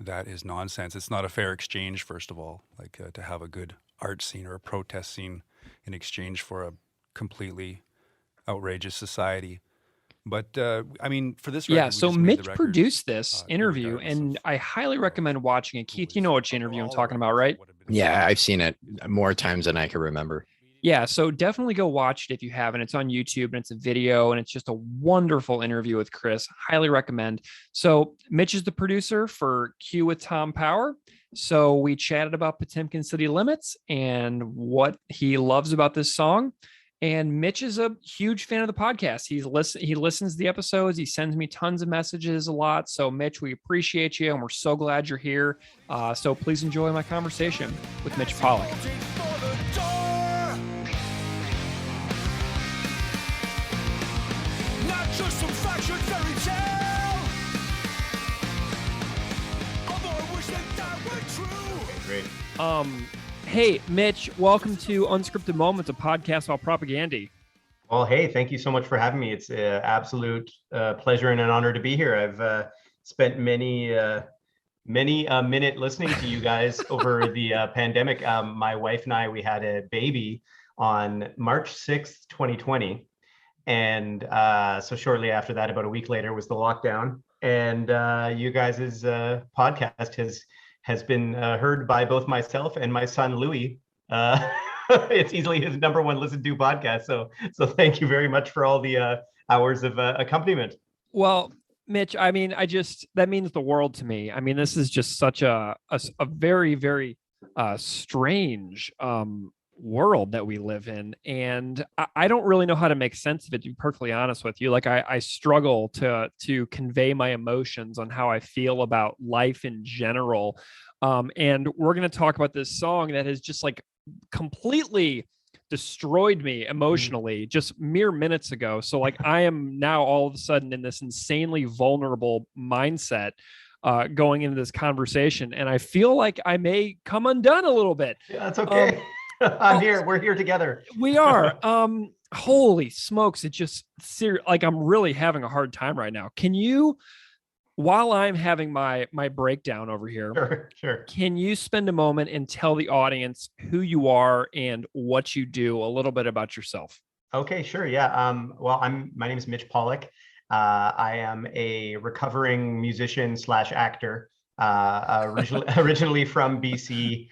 is nonsense. It's not a fair exchange, first of all, like to have a good art scene or a protest scene in exchange for a completely outrageous society. But I mean, for this record, so Mitch produced this interview, and I highly recommend watching it. Keith, you know which interview I'm talking about, right? Yeah, I've seen it more times than I can remember. Yeah, so definitely go watch it if you haven't. It's on YouTube, and it's a video, and it's just a wonderful interview with Chris. Highly recommend. So Mitch is the producer for Q with Tom Power. So we chatted about Potemkin City Limits and what he loves about this song. And Mitch is a huge fan of the podcast. He listens to the episodes. He sends me tons of messages a lot. So Mitch, we appreciate you, and we're so glad you're here. So please enjoy my conversation with Mitch Pollock. Great. Hey, Mitch, welcome to Unscripted Moments, a podcast about propaganda. Well, hey, thank you so much for having me. It's an absolute pleasure and an honor to be here. I've spent many a minute listening to you guys over the pandemic. My wife and I, we had a baby on March 6th, 2020. And so shortly after that, about a week later, was the lockdown. And you guys' podcast has been heard by both myself and my son, Louis. It's easily his number one listened to podcast. So thank you very much for all the hours of accompaniment. Well, Mitch, I mean, that means the world to me. I mean, this is just such a very, very strange world that we live in. And I don't really know how to make sense of it, to be perfectly honest with you. Like I struggle to convey my emotions on how I feel about life in general. And we're going to talk about this song that has just like completely destroyed me emotionally just mere minutes ago. So like I am now all of a sudden in this insanely vulnerable mindset going into this conversation. And I feel like I may come undone a little bit. Yeah, that's okay. I'm here. We're here together. We are. Holy smokes. It just like I'm really having a hard time right now. Can you, while I'm having my breakdown over here, Sure. Can you spend a moment and tell the audience who you are and what you do, a little bit about yourself? Okay, sure. Yeah. Well, my name is Mitch Pollock. I am a recovering musician / actor, originally from BC,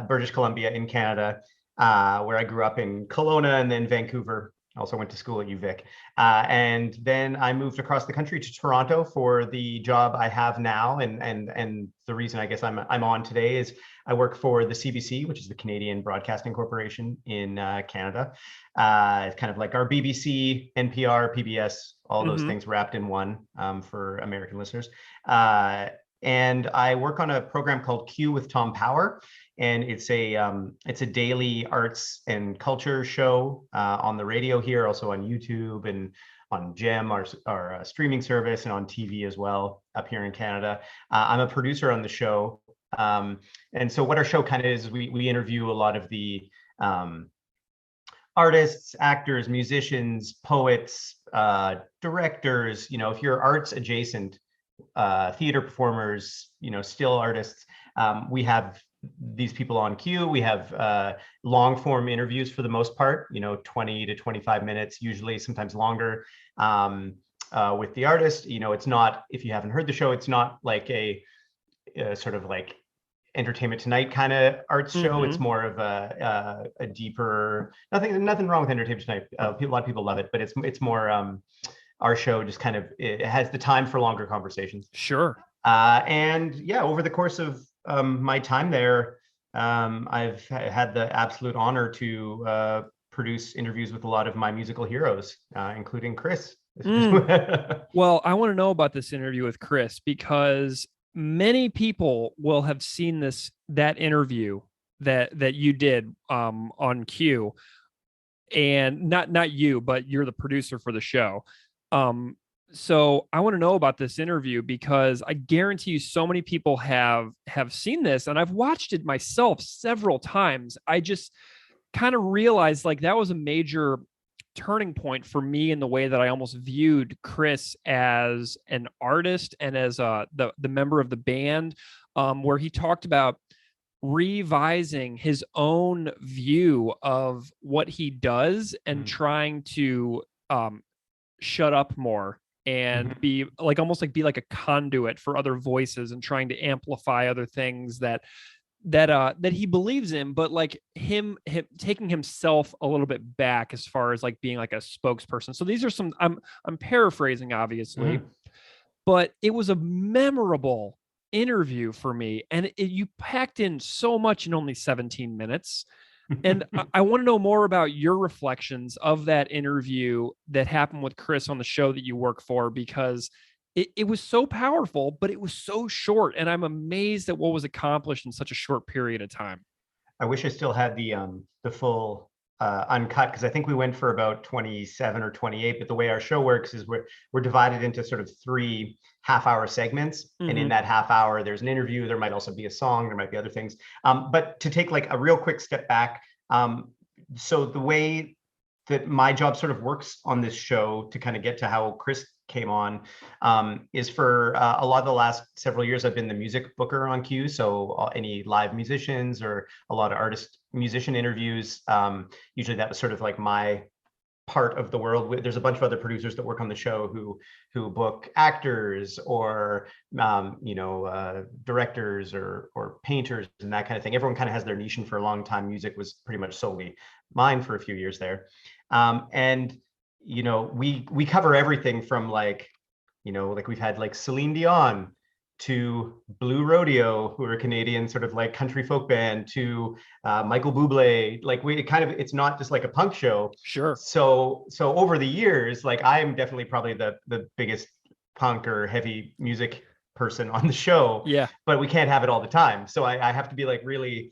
British Columbia in Canada, where I grew up in Kelowna and then Vancouver. Also went to school at UVic. And then I moved across the country to Toronto for the job I have now. And the reason I guess I'm on today is I work for the CBC, which is the Canadian Broadcasting Corporation in Canada. It's kind of like our BBC, NPR, PBS, all those things wrapped in one for American listeners. And I work on a program called Q with Tom Power. And it's a daily arts and culture show on the radio here, also on YouTube and on GEM, our streaming service, and on TV as well up here in Canada. I'm a producer on the show. And so what our show kind of is, we interview a lot of the artists, actors, musicians, poets, directors, if you're arts adjacent, theater performers, still artists, we have these people on Q. We have long form interviews for the most part, 20 to 25 minutes, usually, sometimes longer. with the artist. It's not, if you haven't heard the show, it's not like a sort of like Entertainment Tonight kind of arts show. It's more of a deeper, nothing wrong with Entertainment Tonight. A lot of people love it, but it's more our show just kind of, it has the time for longer conversations. Sure. And yeah, over the course of my time there, I've had the absolute honor to produce interviews with a lot of my musical heroes, including Chris. Well, I want to know about this interview with Chris, because many people will have seen that interview that you did on Q, and not you, but you're the producer for the show. So I want to know about this interview, because I guarantee you so many people have seen this, and I've watched it myself several times. I just kind of realized like that was a major turning point for me in the way that I almost viewed Chris as an artist and as the member of the band, where he talked about revising his own view of what he does and trying to shut up more and be like, almost like be like a conduit for other voices, and trying to amplify other things that he believes in, but like him taking himself a little bit back as far as like being like a spokesperson. So these are some, I'm paraphrasing obviously, but it was a memorable interview for me, and you packed in so much in only 17 minutes. And I want to know more about your reflections of that interview that happened with Chris on the show that you work for, because it was so powerful, but it was so short, and I'm amazed at what was accomplished in such a short period of time. I wish I still had the full uncut, because I think we went for about 27 or 28. But the way our show works is we're divided into sort of 3 half-hour segments, and in that half hour, there's an interview. There might also be a song. There might be other things. But to take like a real quick step back, so the way that my job sort of works on this show, to kind of get to how Chris came on, is for a lot of the last several years, I've been the music booker on Q. So any live musicians or a lot of artist musician interviews, usually that was sort of like my part of the world. There's a bunch of other producers that work on the show who book actors or directors or painters and that kind of thing. Everyone kind of has their niche, and for a long time music was pretty much solely mine for a few years there. And we cover everything from like we've had like Celine Dion to Blue Rodeo, who are a Canadian sort of like country folk band, to Michael Bublé. Like it's not just like a punk show. Sure. So over the years, like I am definitely probably the biggest punk or heavy music person on the show. Yeah. But we can't have it all the time. So I have to be like really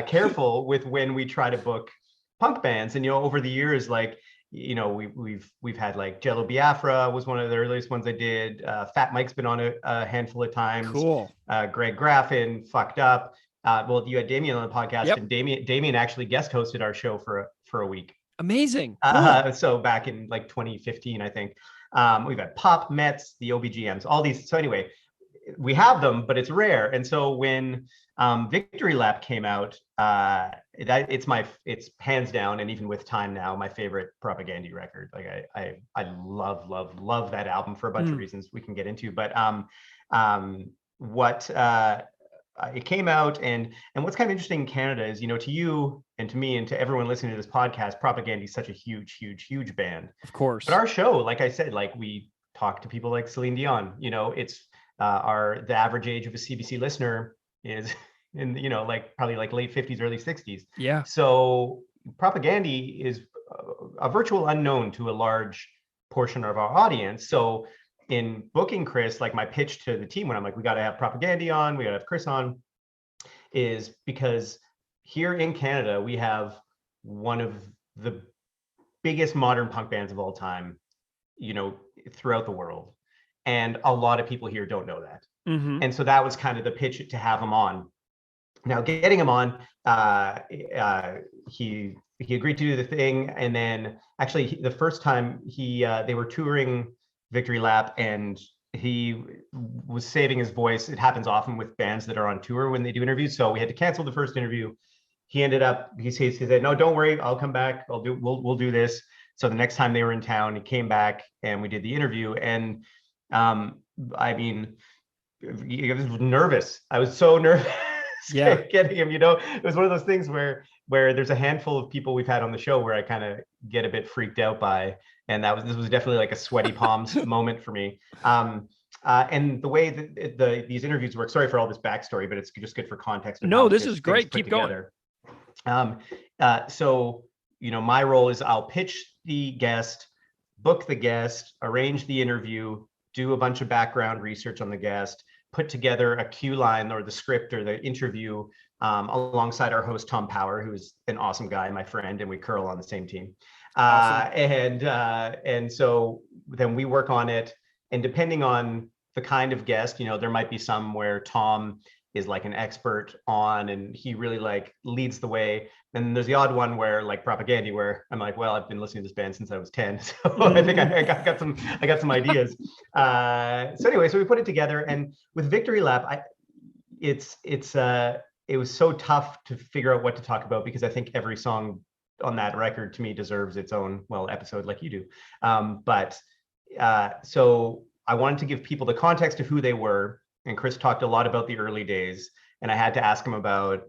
careful with when we try to book punk bands. And over the years, like we've had like Jello Biafra was one of the earliest ones I did. Fat Mike's been on a handful of times. Cool. Greg Graffin, Fucked Up. Well, you had Damien on the podcast. Yep. And Damien actually guest hosted our show for a week. Amazing. Cool. So back in like 2015, I think. We've had Pop, Mets, the OBGMs, all these. So anyway, we have them, but it's rare. And so when Victory Lap came out, it's hands down, and even with time now, my favorite Propaganda record. Like I love that album for a bunch of reasons we can get into. But it came out, and what's kind of interesting in Canada is, to you and to me and to everyone listening to this podcast, Propaganda is such a huge band. Of course. But our show, like I said, like we talk to people like Celine Dion. It's the average age of a CBC listener is in like probably like late 50s, early 60s. Yeah. So Propaganda is a virtual unknown to a large portion of our audience. So in booking Chris, like my pitch to the team when I'm like, we got to have Propaganda on, we got to have Chris on, is because here in Canada, we have one of the biggest modern punk bands of all time, throughout the world. And a lot of people here don't know that. And so that was kind of the pitch to have him on. Now, getting him on, he agreed to do the thing. And then actually the first time they were touring Victory Lap, and he was saving his voice. It happens often with bands that are on tour when they do interviews. So we had to cancel the first interview. He said, no, don't worry, I'll come back. We'll do this. So the next time they were in town, he came back and we did the interview. And I mean, I was nervous. I was so nervous getting him, it was one of those things where there's a handful of people we've had on the show where I kind of get a bit freaked out by, and this was definitely like a sweaty palms moment for me. And the way that these interviews work, sorry for all this backstory, but it's just good for context. No, this is great. Keep going. So, my role is I'll pitch the guest, book the guest, arrange the interview, do a bunch of background research on the guest, put together a cue line or the script or the interview alongside our host, Tom Power, who's an awesome guy, my friend, and we curl on the same team. Awesome. And so then we work on it. And depending on the kind of guest, there might be some where Tom is like an expert on, and he really like leads the way. And there's the odd one where like Propaganda, where I'm like, well, I've been listening to this band since I was 10. So I think I got some ideas. So anyway, so we put it together, and with Victory Lap, it was so tough to figure out what to talk about, because I think every song on that record to me deserves its own, episode like you do. So I wanted to give people the context of who they were. And Chris talked a lot about the early days, and I had to ask him about,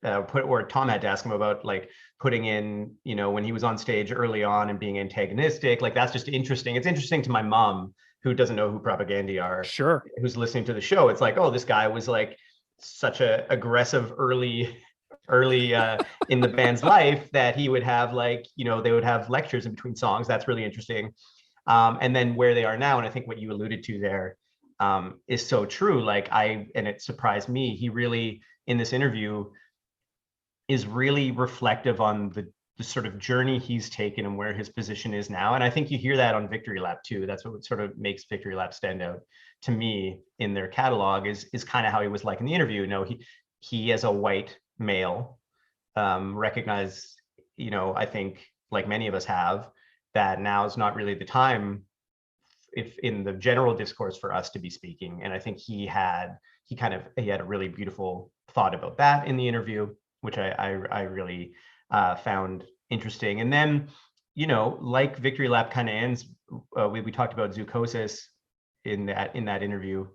Tom had to ask him about like putting in, when he was on stage early on and being antagonistic. Like, that's just interesting. It's interesting to my mom, who doesn't know who Propaganda are. Sure. Who's listening to the show. It's like, oh, this guy was like such a aggressive early in the band's life that he would have like, they would have lectures in between songs. That's really interesting. And then where they are now, and I think what you alluded to there is so true. And it surprised me. He really, in this interview, is really reflective on the sort of journey he's taken and where his position is now. And I think you hear that on Victory Lap too. That's what sort of makes Victory Lap stand out to me in their catalog, is kind of how he was like in the interview. He as a white male recognized, I think like many of us have, that now is not really the time if in the general discourse for us to be speaking. And I think he had a really beautiful thought about that in the interview, which I really found interesting. And then, like Victory Lap kind of ends, we talked about Zoochosis in that interview,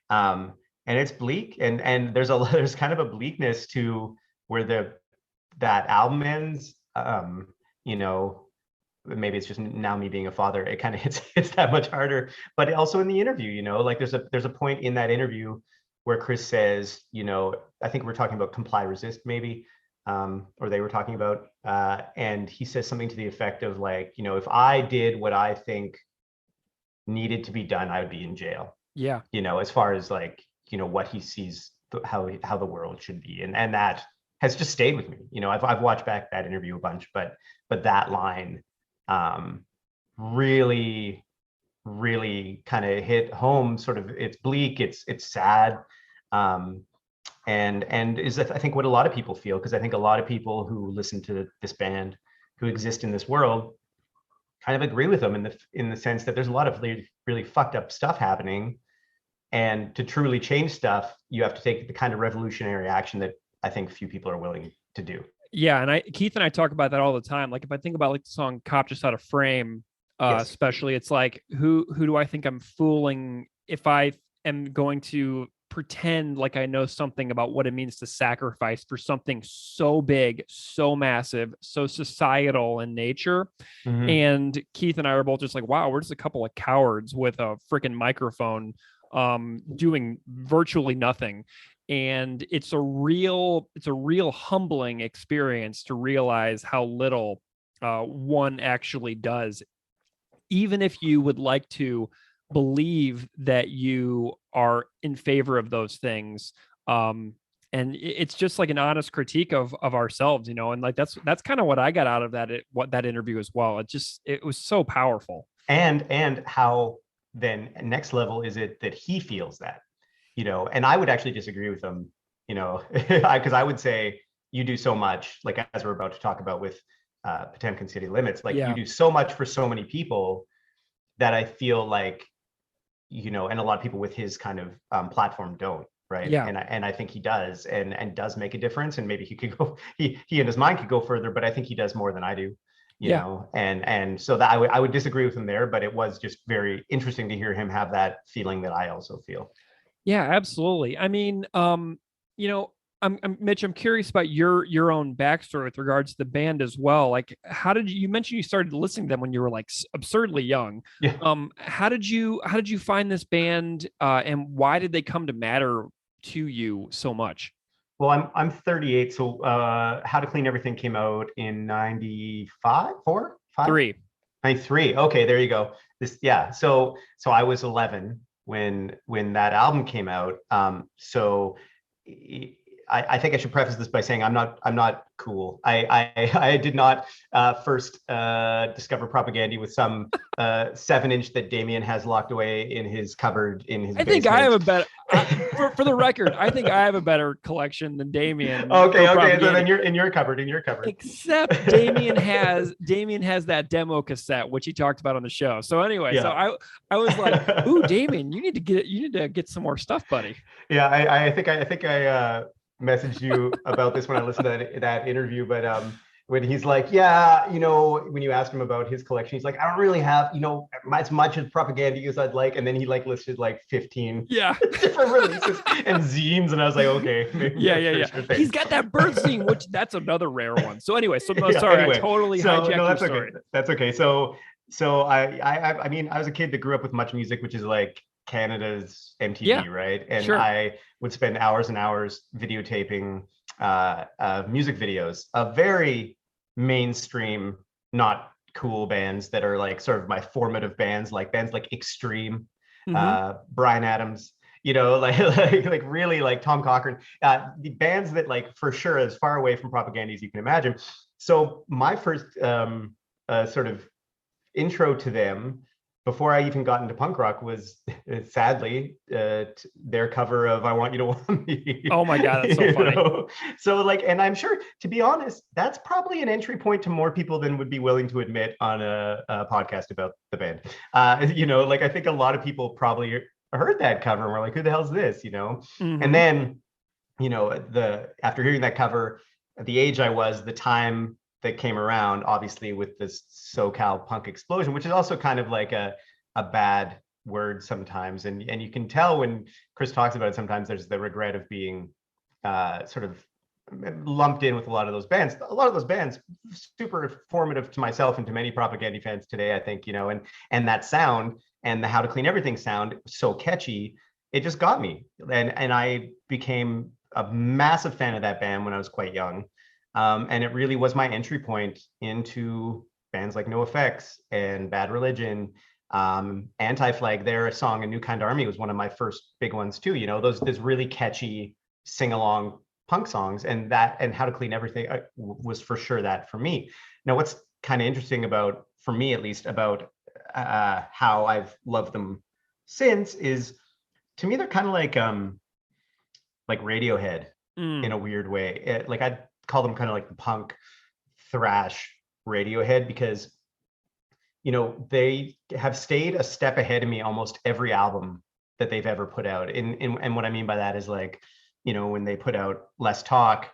and it's bleak, and there's kind of a bleakness to where that album ends. Maybe it's just now me being a father, it kind of hits that much harder. But also in the interview, like there's a point in that interview where Chris says, I think we're talking about Comply Resist maybe, or they were talking about, and he says something to the effect of like, if I did what I think needed to be done, I would be in jail. Yeah. As far as like, what he sees, how the world should be. And that has just stayed with me. I've watched back that interview a bunch, but that line really kind of hit home. Sort of, it's bleak, it's sad, and is I think what a lot of people feel, because I think a lot of people who listen to this band, who exist in this world, kind of agree with them in the sense that there's a lot of really, really fucked up stuff happening, and to truly change stuff, you have to take the kind of revolutionary action that I think few people are willing to do. Yeah, and Keith and I talk about that all the time. Like, if I think about like the song "Cop Just Out of Frame," yes, especially, it's like, who do I think I'm fooling if I am going to pretend like I know something about what it means to sacrifice for something so big, so massive, so societal in nature? Mm-hmm. And Keith and I were both just like, wow, we're just a couple of cowards with a freaking microphone doing virtually nothing. And it's a real humbling experience to realize how little one actually does, even if you would like to believe that you are in favor of those things. And it's just like an honest critique of ourselves, and like that's kind of what I got out of that interview as well. It was so powerful. And how then next level is it that he feels that, and I would actually disagree with him, because I would say you do so much, like as we're about to talk about with Potemkin City Limits, like you do so much for so many people that I feel like, and a lot of people with his kind of platform don't, right? Yeah. And I think he does, and does make a difference. And maybe he could go, he in his mind could go further, but I think he does more than I do, you know, and so that I would disagree with him there, but it was just very interesting to hear him have that feeling that I also feel. Yeah, absolutely. I mean, you know, I'm Mitch, I'm curious about your own backstory with regards to the band as well. Like, how did you mentioned you started listening to them when you were like absurdly young? Yeah. How did you find this band, and why did they come to matter to you so much? Well, I'm 38, so How to Clean Everything came out in 95, 4, 5? 3. 93. Okay, there you go. So I was 11 when that album came out. So I think I should preface this by saying I'm not cool. I did not first discover Propaganda with some 7-inch that Damien has locked away in his cupboard in his basement. I think I have a better for the record, I think I have a better collection than Damien. Okay, so then you're in your cupboard. Except Damien has that demo cassette which he talked about on the show. So anyway, so I was like, ooh, Damien, you need to get some more stuff, buddy. Yeah, I think I messaged you about this when I listened to that interview, but when he's like, yeah, you know, when you asked him about his collection, he's like, I don't really have, you know, as much of Propaganda as I'd like, and then he like listed like 15 different releases and zines, and I was like, okay, yeah. Sure, he's got that bird zine, which that's another rare one. So anyway, I totally hijacked your story. Okay. That's okay. So I mean, I was a kid that grew up with much music, which is like Canada's MTV, right? And I would spend hours and hours videotaping music videos of very mainstream, not cool bands that are like sort of my formative bands like Extreme, Bryan Adams, you know, like really like Tom Cochrane, the bands that like for sure as far away from Propaganda as you can imagine. So my first sort of intro to them before I even got into punk rock was sadly their cover of "I Want You to Want Me." Oh my God, that's so funny. Know? So like, and I'm sure, to be honest, that's probably an entry point to more people than would be willing to admit on a podcast about the band. You know, like I think a lot of people probably heard that cover and were like, "Who the hell's this?" You know, and then, you know, after hearing that cover, at the age I was, the time that came around, obviously, with this SoCal punk explosion, which is also kind of like a bad word sometimes. And you can tell when Chris talks about it, sometimes there's the regret of being sort of lumped in with a lot of those bands. A lot of those bands, super formative to myself and to many Propaganda fans today, I think, you know, and that sound and the How to Clean Everything sound, so catchy, it just got me. And I became a massive fan of that band when I was quite young. And it really was my entry point into bands like NoFX and Bad Religion, Anti-Flag. Their song "A New Kind of Army" was one of my first big ones too. You know, those really catchy sing-along punk songs, and How to Clean Everything was for sure that for me. Now, what's kind of interesting about, for me at least, about how I've loved them since is, to me, they're kind of like Radiohead in a weird way. Like I'd call them kind of like the punk thrash Radiohead, because, you know, they have stayed a step ahead of me almost every album that they've ever put out. And what I mean by that is, like, you know, when they put out Less Talk,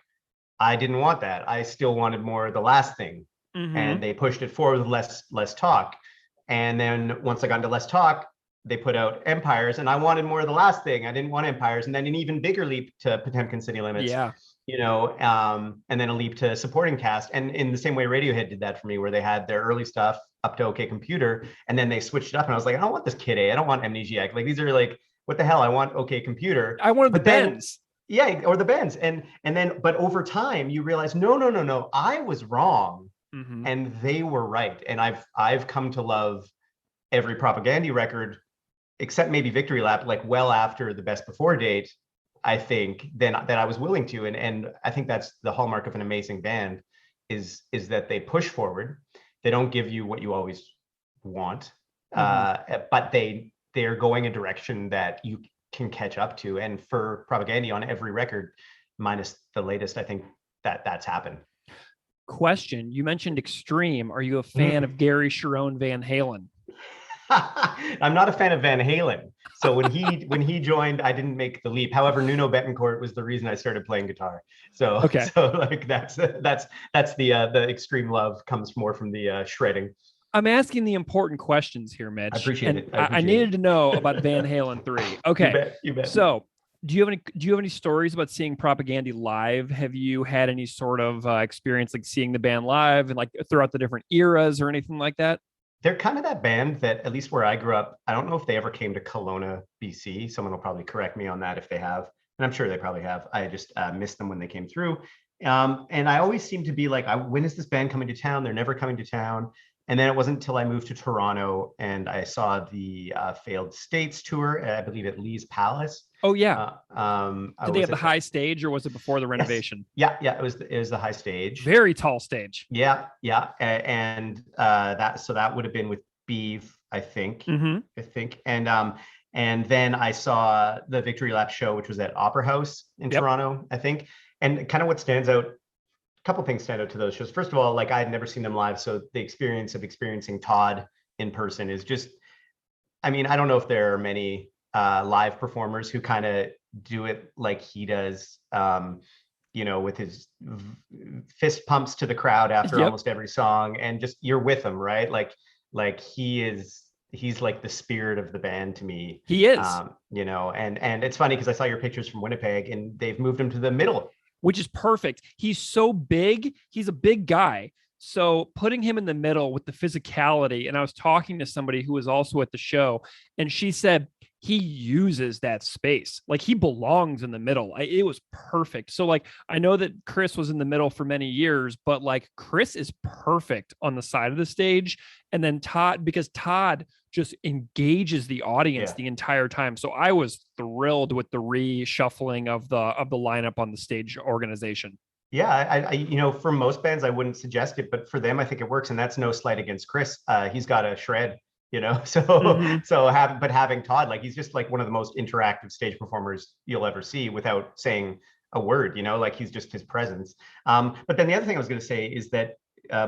I didn't want that. I still wanted more of The Last Thing. And they pushed it forward with less talk. And then once I got into Less Talk, they put out Empires, and I wanted more of The Last Thing. I didn't want Empires. And then an even bigger leap to Potemkin City Limits. Yeah. You know, and then a leap to supporting cast. And in the same way Radiohead did that for me, where they had their early stuff up to OK Computer, and then they switched it up, and I was like, I don't want this Kid A, I don't want Amnesiac. Like, these are like, what the hell? I want OK Computer. I wanted the Bends. Yeah, or the Bends. And then, but over time you realize, no, I was wrong, and they were right. And I've come to love every Propaganda record, except maybe Victory Lap, like well after the Best Before date, I think, that I was willing to. And I think that's the hallmark of an amazing band, is that they push forward. They don't give you what you always want, but they're going a direction that you can catch up to. And for Propaganda on every record, minus the latest, I think that's happened. Question: you mentioned Extreme. Are you a fan of Gary Sharon Van Halen? I'm not a fan of Van Halen. So when he joined, I didn't make the leap. However, Nuno Betancourt was the reason I started playing guitar. So Okay. so like that's the extreme love comes more from the shredding. I'm asking the important questions here, Mitch. I appreciate it. I needed to know about Van Halen 3. Okay. You bet. So do you have any stories about seeing Propaganda live? Have you had any sort of experience like seeing the band live and like throughout the different eras or anything like that? They're kind of that band that, at least where I grew up, I don't know if they ever came to Kelowna, BC. Someone will probably correct me on that if they have. And I'm sure they probably have. I just missed them when they came through. And I always seem to be like, when is this band coming to town? They're never coming to town. And then it wasn't until I moved to Toronto and I saw the Failed States tour, I believe at Lee's Palace. Oh yeah. Did they have the high stage or was it before the renovation? Yes. Yeah. It was the high stage. Very tall stage. Yeah. And that would have been with Beeve, I think. And then I saw the Victory Lap show, which was at Opera House in Toronto, I think. And kind of what stands out, a couple things stand out to those shows. First of all, like I had never seen them live, so the experience of experiencing Todd in person is just, I mean, I don't know if there are many live performers who kind of do it like he does, with his fist pumps to the crowd after almost every song, and just you're with him, right? Like he's like the spirit of the band to me. He is, and it's funny because I saw your pictures from Winnipeg and they've moved him to the middle, which is perfect. He's so big. He's a big guy. So putting him in the middle with the physicality, and I was talking to somebody who was also at the show, and she said he uses that space. Like he belongs in the middle. It was perfect. So like, I know that Chris was in the middle for many years, but like Chris is perfect on the side of the stage. And then Todd, because Todd just engages the audience the entire time. So I was thrilled with the reshuffling of the lineup on the stage organization. Yeah, I for most bands, I wouldn't suggest it, but for them, I think it works. And that's no slight against Chris. He's got a shred, so having Todd, like he's just like one of the most interactive stage performers you'll ever see without saying a word, like he's just his presence. But then the other thing I was going to say is that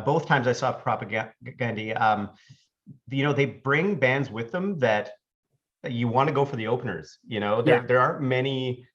both times I saw Propaganda, they bring bands with them that you want to go for the openers. There aren't many.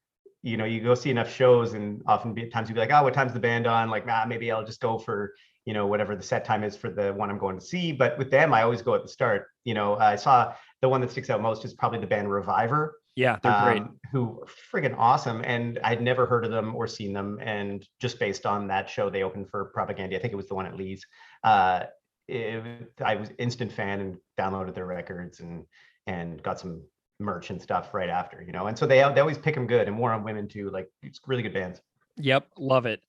You go see enough shows and often times you'd be like, oh, what time's the band on? Like, maybe I'll just go for, whatever the set time is for the one I'm going to see. But with them, I always go at the start. I saw the one that sticks out most is probably the band Reviver. Yeah, they're great. Who are friggin' awesome. And I'd never heard of them or seen them. And just based on that show, they opened for Propaganda. I think it was the one at Lee's. I was instant fan and downloaded their records and got some merch and stuff right after, and so they always pick them good, and more on women too. Like it's really good bands. Yep, love it.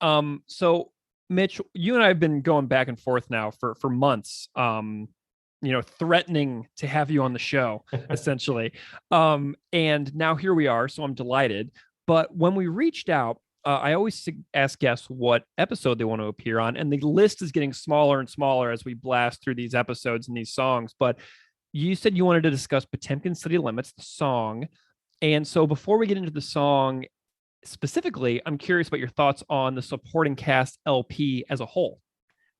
So Mitch, you and I have been going back and forth now for months, threatening to have you on the show essentially. And now here we are, so I'm delighted. But when we reached out, I always ask guests what episode they want to appear on, and the list is getting smaller and smaller as we blast through these episodes and these songs. But you said you wanted to discuss Potemkin City Limits, the song. And so before we get into the song specifically, I'm curious about your thoughts on the supporting cast LP as a whole.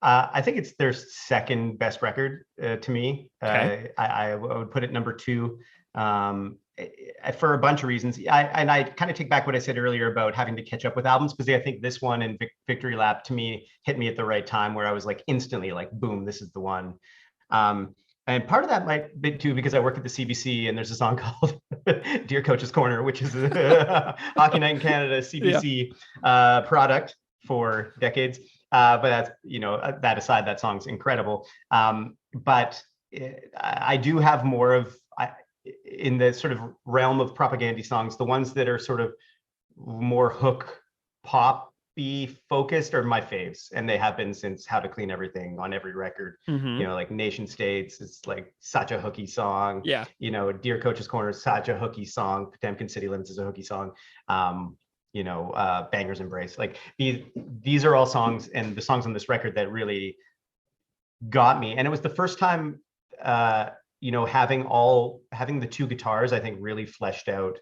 I think it's their second best record to me. Okay. I would put it number 2 for a bunch of reasons. I kind of take back what I said earlier about having to catch up with albums, because I think this one and Victory Lap to me hit me at the right time where I was like instantly like, boom, this is the one. And part of that might be too because I work at the CBC and there's a song called Dear Coach's Corner, which is a Hockey Night in Canada CBC product for decades. But that's, that aside, that song's incredible. But I do have more of, in the sort of realm of Propaganda songs, the ones that are sort of more hook pop focused are my faves, and they have been since How to Clean Everything on every record. Like Nation States is like such a hooky song. Dear Coach's Corner is such a hooky song. Potemkin City Limits is a hooky song. Banger's Embrace, like these are all songs, and the songs on this record that really got me. And it was the first time having the two guitars, I think, really fleshed out.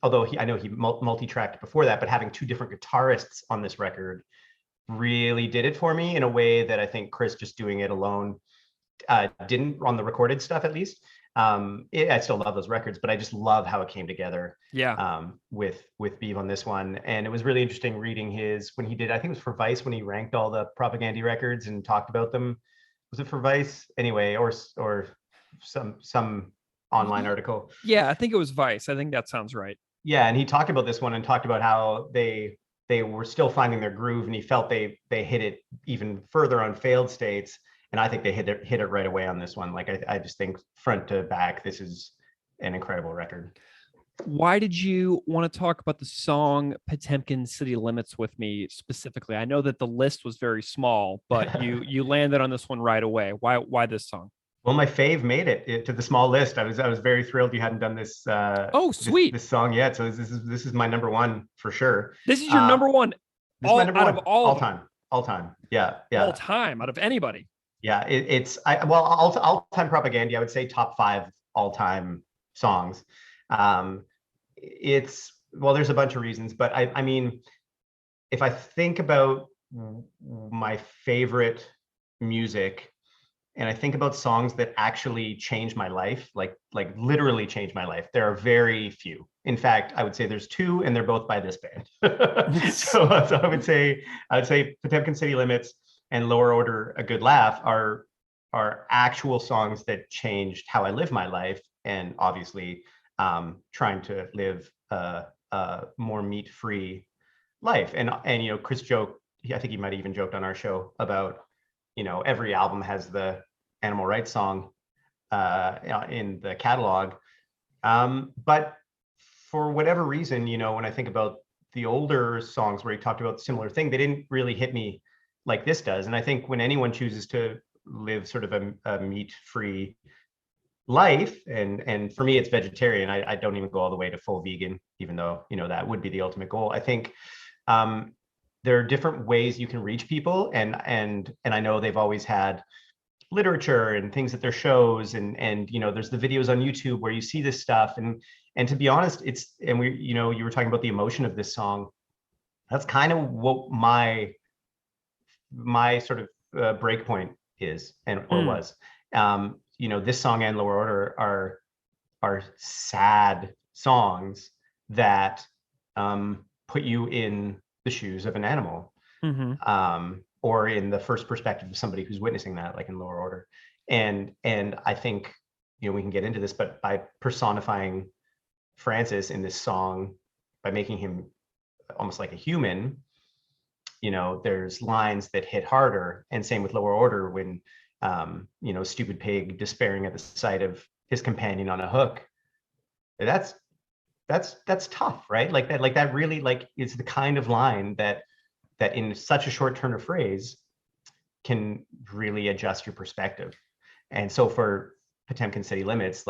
Although I know he multi-tracked before that, but having two different guitarists on this record really did it for me in a way that I think Chris just doing it alone didn't, on the recorded stuff at least. I still love those records, but I just love how it came together. Yeah. With Beav on this one, and it was really interesting reading when he did. I think it was for Vice when he ranked all the Propaganda records and talked about them. Was it for Vice anyway, or some online article? Yeah, I think it was Vice. I think that sounds right. Yeah, and he talked about this one and talked about how they were still finding their groove, and he felt they hit it even further on Failed States. And I think they hit it right away on this one. Like I just think front to back, this is an incredible record. Why did you want to talk about the song Potemkin City Limits with me specifically? I know that the list was very small, but you landed on this one right away. Why this song? Well, my fave made it to the small list. I was very thrilled you hadn't done this. Oh, sweet! This song yet. So this is my number one for sure. This is your number one. All time. Yeah. All time out of anybody. Yeah, all time Propaganda. I would say top 5 all time songs. There's a bunch of reasons, but I mean, if I think about my favorite music, and I think about songs that actually changed my life, like literally changed my life, there are very few. In fact, I would say there's 2, and they're both by this band. so I would say Potemkin City Limits and Lower Order, A Good Laugh are actual songs that changed how I live my life, and obviously trying to live a more meat-free life. And Chris joked, I think he might have even joked on our show about, every album has the animal rights song in the catalog. But for whatever reason, when I think about the older songs where he talked about similar thing, they didn't really hit me like this does. And I think when anyone chooses to live sort of a meat-free life, and for me it's vegetarian, I don't even go all the way to full vegan, even though that would be the ultimate goal. I think there are different ways you can reach people, and I know they've always had literature and things at their shows, and there's the videos on YouTube where you see this stuff, and to be honest, you were talking about the emotion of this song. That's kind of what my sort of break point is, or was. This song and Lower Order are sad songs that put you in the shoes of an animal, or in the first perspective of somebody who's witnessing that, like in Lower Order. And I think we can get into this, but by personifying Francis in this song, by making him almost like a human, there's lines that hit harder. And same with Lower Order, when stupid pig despairing at the sight of his companion on a hook. That's tough, right? Like that really is the kind of line that in such a short turn of phrase can really adjust your perspective. And so for Potemkin City Limits,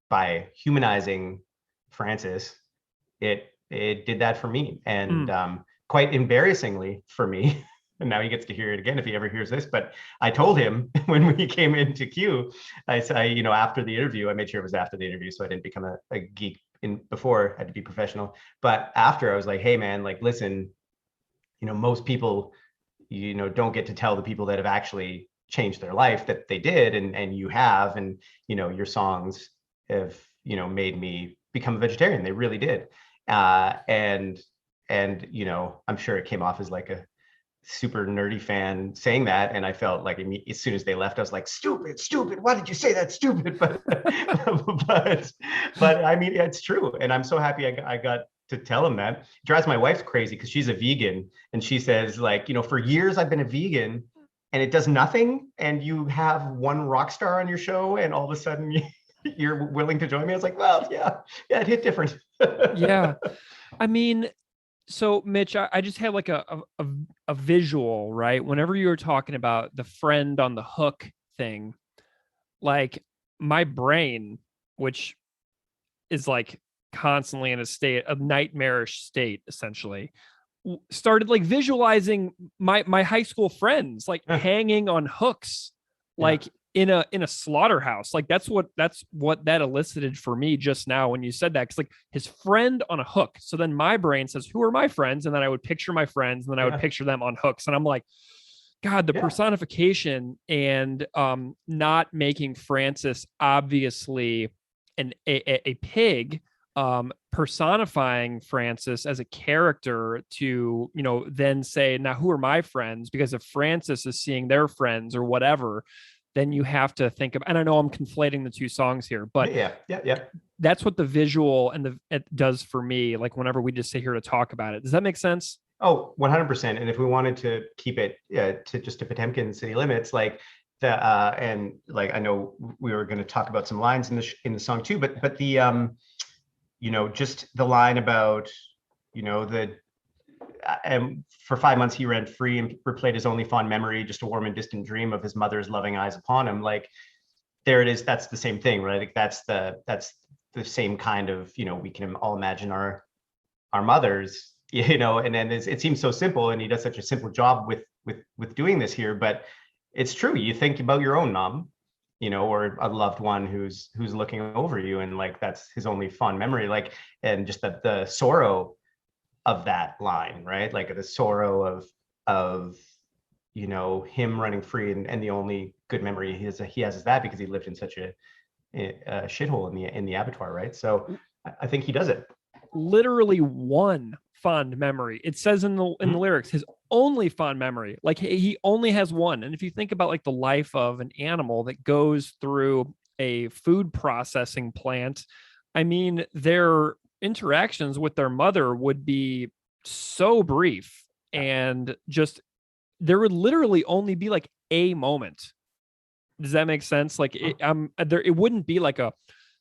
by humanizing Francis, it did that for me. And quite embarrassingly for me, and now he gets to hear it again if he ever hears this, but I told him when we came into Q, I said, after the interview, I made sure it was after the interview so I didn't become a geek before. I had to be professional. But after, I was like, hey man, listen, most people, don't get to tell the people that have actually changed their life that they did, and you have, and your songs have made me become a vegetarian. They really did. And I'm sure it came off as like a super nerdy fan saying that, and I felt like as soon as they left, I was like, stupid, why did you say that, stupid? But I mean, it's true, and I'm so happy I got to tell him that. It drives my wife crazy because she's a vegan, and she says, for years I've been a vegan and it does nothing, and you have one rock star on your show and all of a sudden you're willing to join me. I was like, well, yeah, it hit different. Yeah, I mean, so Mitch, I just had a visual, right? Whenever you were talking about the friend on the hook thing, my brain, which is constantly in a nightmarish state, essentially, started visualizing my high school friends hanging on hooks, in a slaughterhouse. That's what that elicited for me just now when you said that, because his friend on a hook. So then my brain says, who are my friends? And then I would picture my friends, and then I would picture them on hooks, and I'm like, God, the Yeah. personification and not making Francis obviously a pig, personifying Francis as a character to, then say, now who are my friends? Because if Francis is seeing their friends or whatever, then you have to think of, and I know I'm conflating the two songs here, but Yeah. that's what the visual and it does for me. Like whenever we just sit here to talk about it, does that make sense? Oh, 100%. And if we wanted to keep it to Potemkin city limits, like and like I know we were going to talk about some lines in the song too, but the just the line about and for 5 months he ran free and replayed his only fond memory, just a warm and distant dream of his mother's loving eyes upon him. Like there it is. That's the same thing, right? Like that's the same kind of, we can all imagine our mothers, and then it seems so simple, and he does such a simple job with doing this here, but it's true. You think about your own mom, or a loved one who's looking over you, and like that's his only fond memory, like, and just the sorrow of that line, right? Like the sorrow of him running free, and the only good memory he has is that, because he lived in such a shithole in the abattoir, right? So I think he does it. Literally one fond memory. It says in the lyrics, his only fond memory. Like he only has one. And if you think about like the life of an animal that goes through a food processing plant, I mean, their interactions with their mother would be so brief, and just there would literally only be like a moment. Does that make sense? Like it wouldn't be like a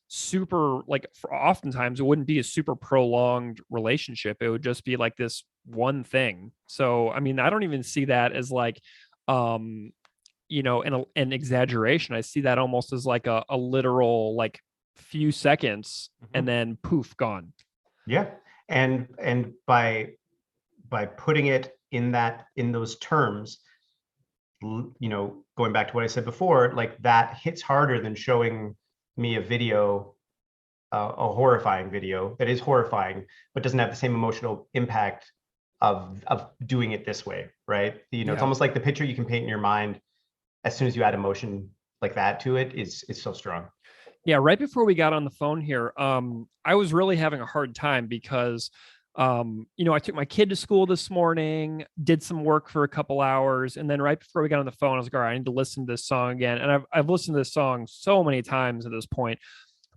super, like oftentimes it wouldn't be a super prolonged relationship. It would just be like this one thing. So I mean, I don't even see that as like an exaggeration. I see that almost as like a literal like few seconds and then poof, gone. Yeah. And by putting it in those terms, going back to what I said before, like that hits harder than showing me a video, a horrifying video that is horrifying, but doesn't have the same emotional impact of doing it this way, right? It's almost like the picture you can paint in your mind as soon as you add emotion like that to it is so strong. Yeah, right before we got on the phone here, I was really having a hard time because I took my kid to school this morning, did some work for a couple hours, and then right before we got on the phone, I was like, all right, I need to listen to this song again. And I've listened to this song so many times at this point,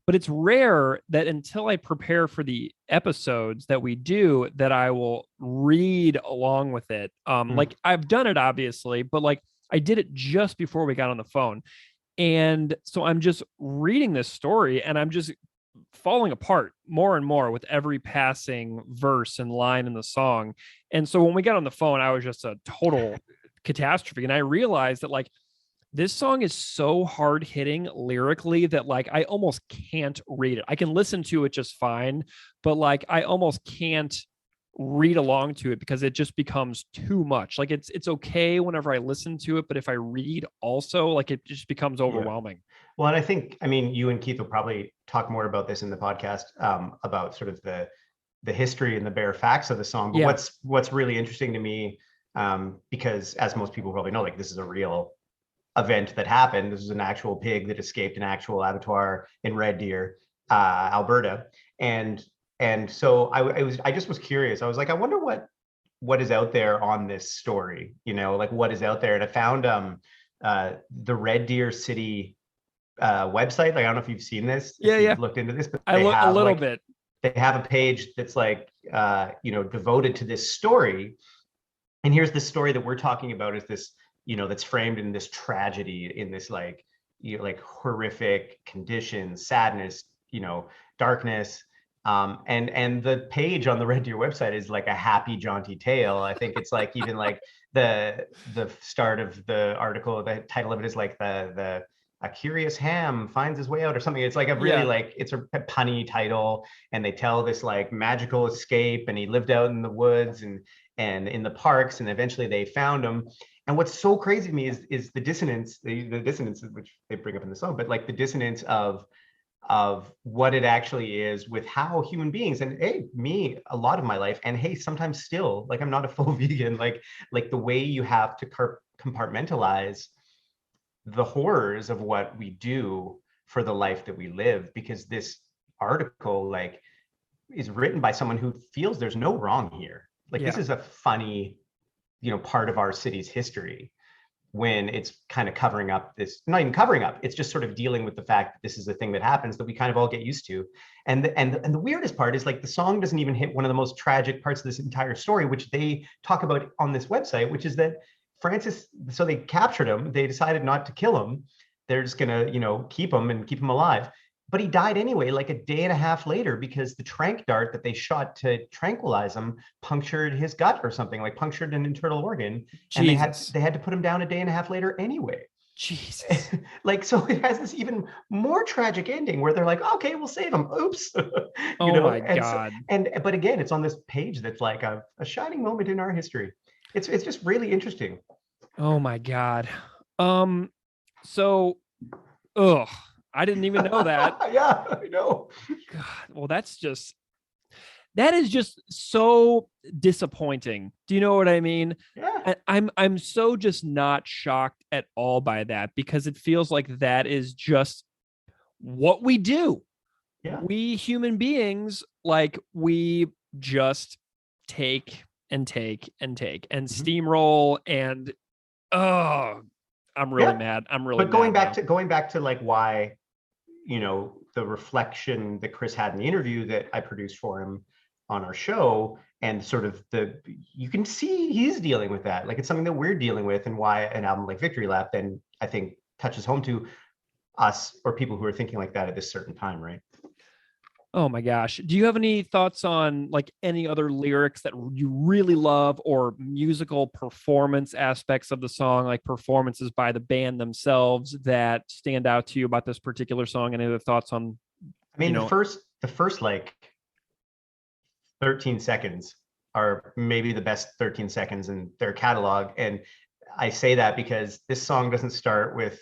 but it's rare that until I prepare for the episodes that we do, that I will read along with it. Like I've done it obviously, but like I did it just before we got on the phone. And so I'm just reading this story and I'm just falling apart more and more with every passing verse and line in the song. And so when we got on the phone, I was just a total catastrophe. And I realized that like this song is so hard hitting lyrically that like I almost can't read it. I can listen to it just fine, but like I almost can't read along to it because it just becomes too much. Like it's okay whenever I listen to it, but if I read also, like it just becomes overwhelming. Yeah. Well, and I think, you and Keith will probably talk more about this in the podcast, about sort of the history and the bare facts of the song. But what's really interesting to me, because as most people probably know, like this is a real event that happened. This is an actual pig that escaped an actual abattoir in Red Deer, Alberta, and so I just was curious. I was like, I wonder what is out there on this story, like what is out there. And I found the Red Deer City website. Like, I don't know if you've seen this. Yeah. You've looked into this, but I look a little bit. They have a page that's like, devoted to this story. And here's the story that we're talking about is this, that's framed in this tragedy, in this like horrific conditions, sadness, darkness. And the page on the Red Deer website is like a happy, jaunty tale. I think it's like even like the start of the article, the title of it is like a curious ham finds his way out or something. It's like a really like, it's a punny title, and they tell this like magical escape, and he lived out in the woods and in the parks, and eventually they found him. And what's so crazy to me is the dissonance, the dissonance which they bring up in the song, but like the dissonance of of what it actually is with how human beings, and hey, me a lot of my life, and hey, sometimes still, like I'm not a full vegan, like the way you have to compartmentalize the horrors of what we do for the life that we live, because this article like is written by someone who feels there's no wrong here. Like this is a funny, part of our city's history, when it's kind of covering up this, not even covering up, it's just sort of dealing with the fact that this is a thing that happens that we kind of all get used to. And the weirdest part is like the song doesn't even hit one of the most tragic parts of this entire story, which they talk about on this website, which is that Francis, so they captured him, they decided not to kill him. They're just gonna, keep him alive. But he died anyway, like a day and a half later, because the tranq dart that they shot to tranquilize him punctured his gut or something, like punctured an internal organ. Jesus. And they had to put him down a day and a half later anyway. Jesus. Like, so it has this even more tragic ending where they're like, okay, we'll save him. Oops. My God. But again, it's on this page that's like a shining moment in our history. It's just really interesting. Oh my God. So, I didn't even know that. Yeah, I know. God, well, that is just so disappointing. Do you know what I mean? Yeah. I'm so just not shocked at all by that, because it feels like that is just what we do. Yeah. We human beings, like, we just take and take and take and steamroll, and I'm really mad. I'm really mad. But going back to like why, the reflection that Chris had in the interview that I produced for him on our show, and sort of you can see he's dealing with that. Like it's something that we're dealing with, and why an album like Victory Lap then I think touches home to us or people who are thinking like that at this certain time, right? Oh my gosh. Do you have any thoughts on like any other lyrics that you really love, or musical performance aspects of the song, like performances by the band themselves that stand out to you about this particular song? Any other thoughts on, I mean, the first like 13 seconds are maybe the best 13 seconds in their catalog. And I say that because this song doesn't start with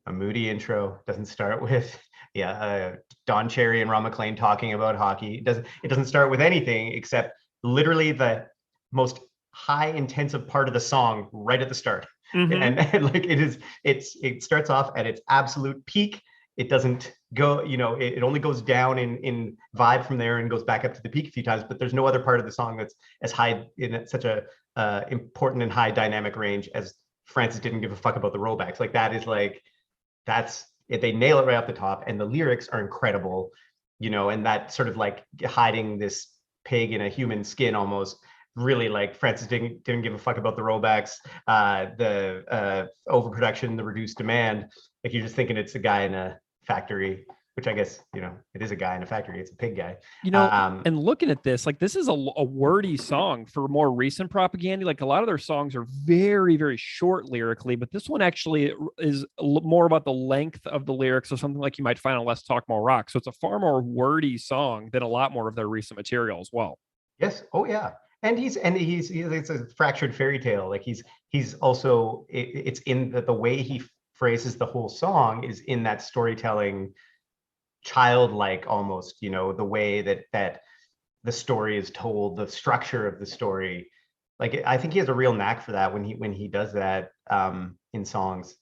a moody intro, doesn't start with Don Cherry and Ron McLean talking about hockey. It doesn't start with anything except literally the most high intensive part of the song right at the start. And like it starts off at its absolute peak. It doesn't go, it only goes down in vibe from there and goes back up to the peak a few times, but there's no other part of the song that's as high in such a important and high dynamic range as Francis Didn't Give a Fuck About the Rollbacks. Like that is like, that's it. They nail it right off the top, and the lyrics are incredible, and that sort of like hiding this pig in a human skin almost, really like Francis didn't give a fuck about the rollbacks, the overproduction, the reduced demand. Like you're just thinking it's a guy in a factory, which I guess, it is a guy in a factory. It's a pig guy. And looking at this, like this is a wordy song for more recent propaganda. Like a lot of their songs are very, very short lyrically, but this one actually is more about the length of the lyrics, or something like you might find on Let's Talk More Rock. So it's a far more wordy song than a lot more of their recent material as well. Yes. Oh yeah. And he's it's a fractured fairy tale. Like he's also, it's in the way he phrases the whole song is in that storytelling, childlike almost, the way that the story is told, the structure of the story. Like I think he has a real knack for that when he does that in songs,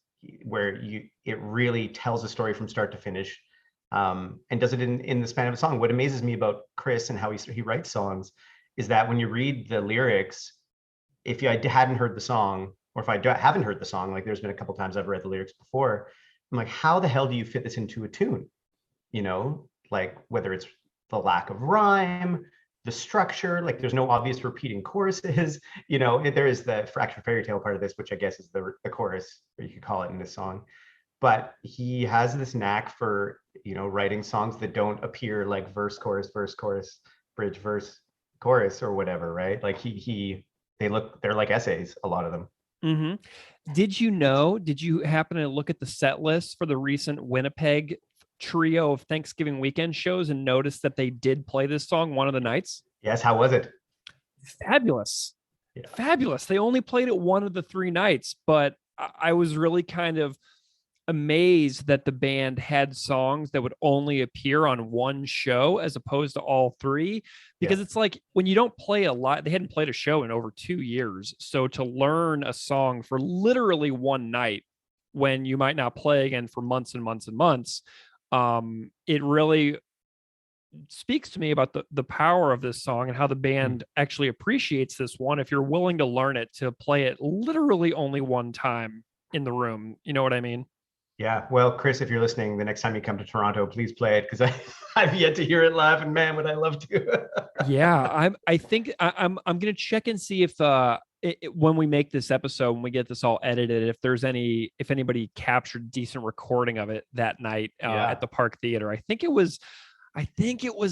where it really tells a story from start to finish, and does it in the span of a song. What amazes me about Chris and how he writes songs is that when you read the lyrics, if I hadn't heard the song, or if I haven't heard the song, like there's been a couple times I've read the lyrics before, I'm like, how the hell do you fit this into a tune? Like whether it's the lack of rhyme, the structure, like there's no obvious repeating choruses, there is the fractured fairy tale part of this, which I guess is the chorus, or you could call it in this song. But he has this knack for, writing songs that don't appear like verse, chorus, bridge, verse, chorus, or whatever, right? Like they're like essays, a lot of them. Mm-hmm. Did you happen to look at the set list for the recent Winnipeg trio of Thanksgiving weekend shows and notice that they did play this song one of the nights? Yes. How was it? Fabulous. Yeah. Fabulous. They only played it one of the 3 nights, but I was really kind of amazed that the band had songs that would only appear on one show as opposed to all three, because it's like when you don't play a lot, they hadn't played a show in over 2 years. So to learn a song for literally one night when you might not play again for months and months and months, it really speaks to me about the power of this song and how the band actually appreciates this one. If you're willing to learn it, to play it literally only one time in the room, you know what I mean? Yeah. Well, Chris, if you're listening, the next time you come to Toronto, please play it, because I've yet to hear it live, and man, would I love to. Yeah, I think I'm gonna check and see if when we make this episode, when we get this all edited, if anybody captured decent recording of it that night at the Park Theater. I think it was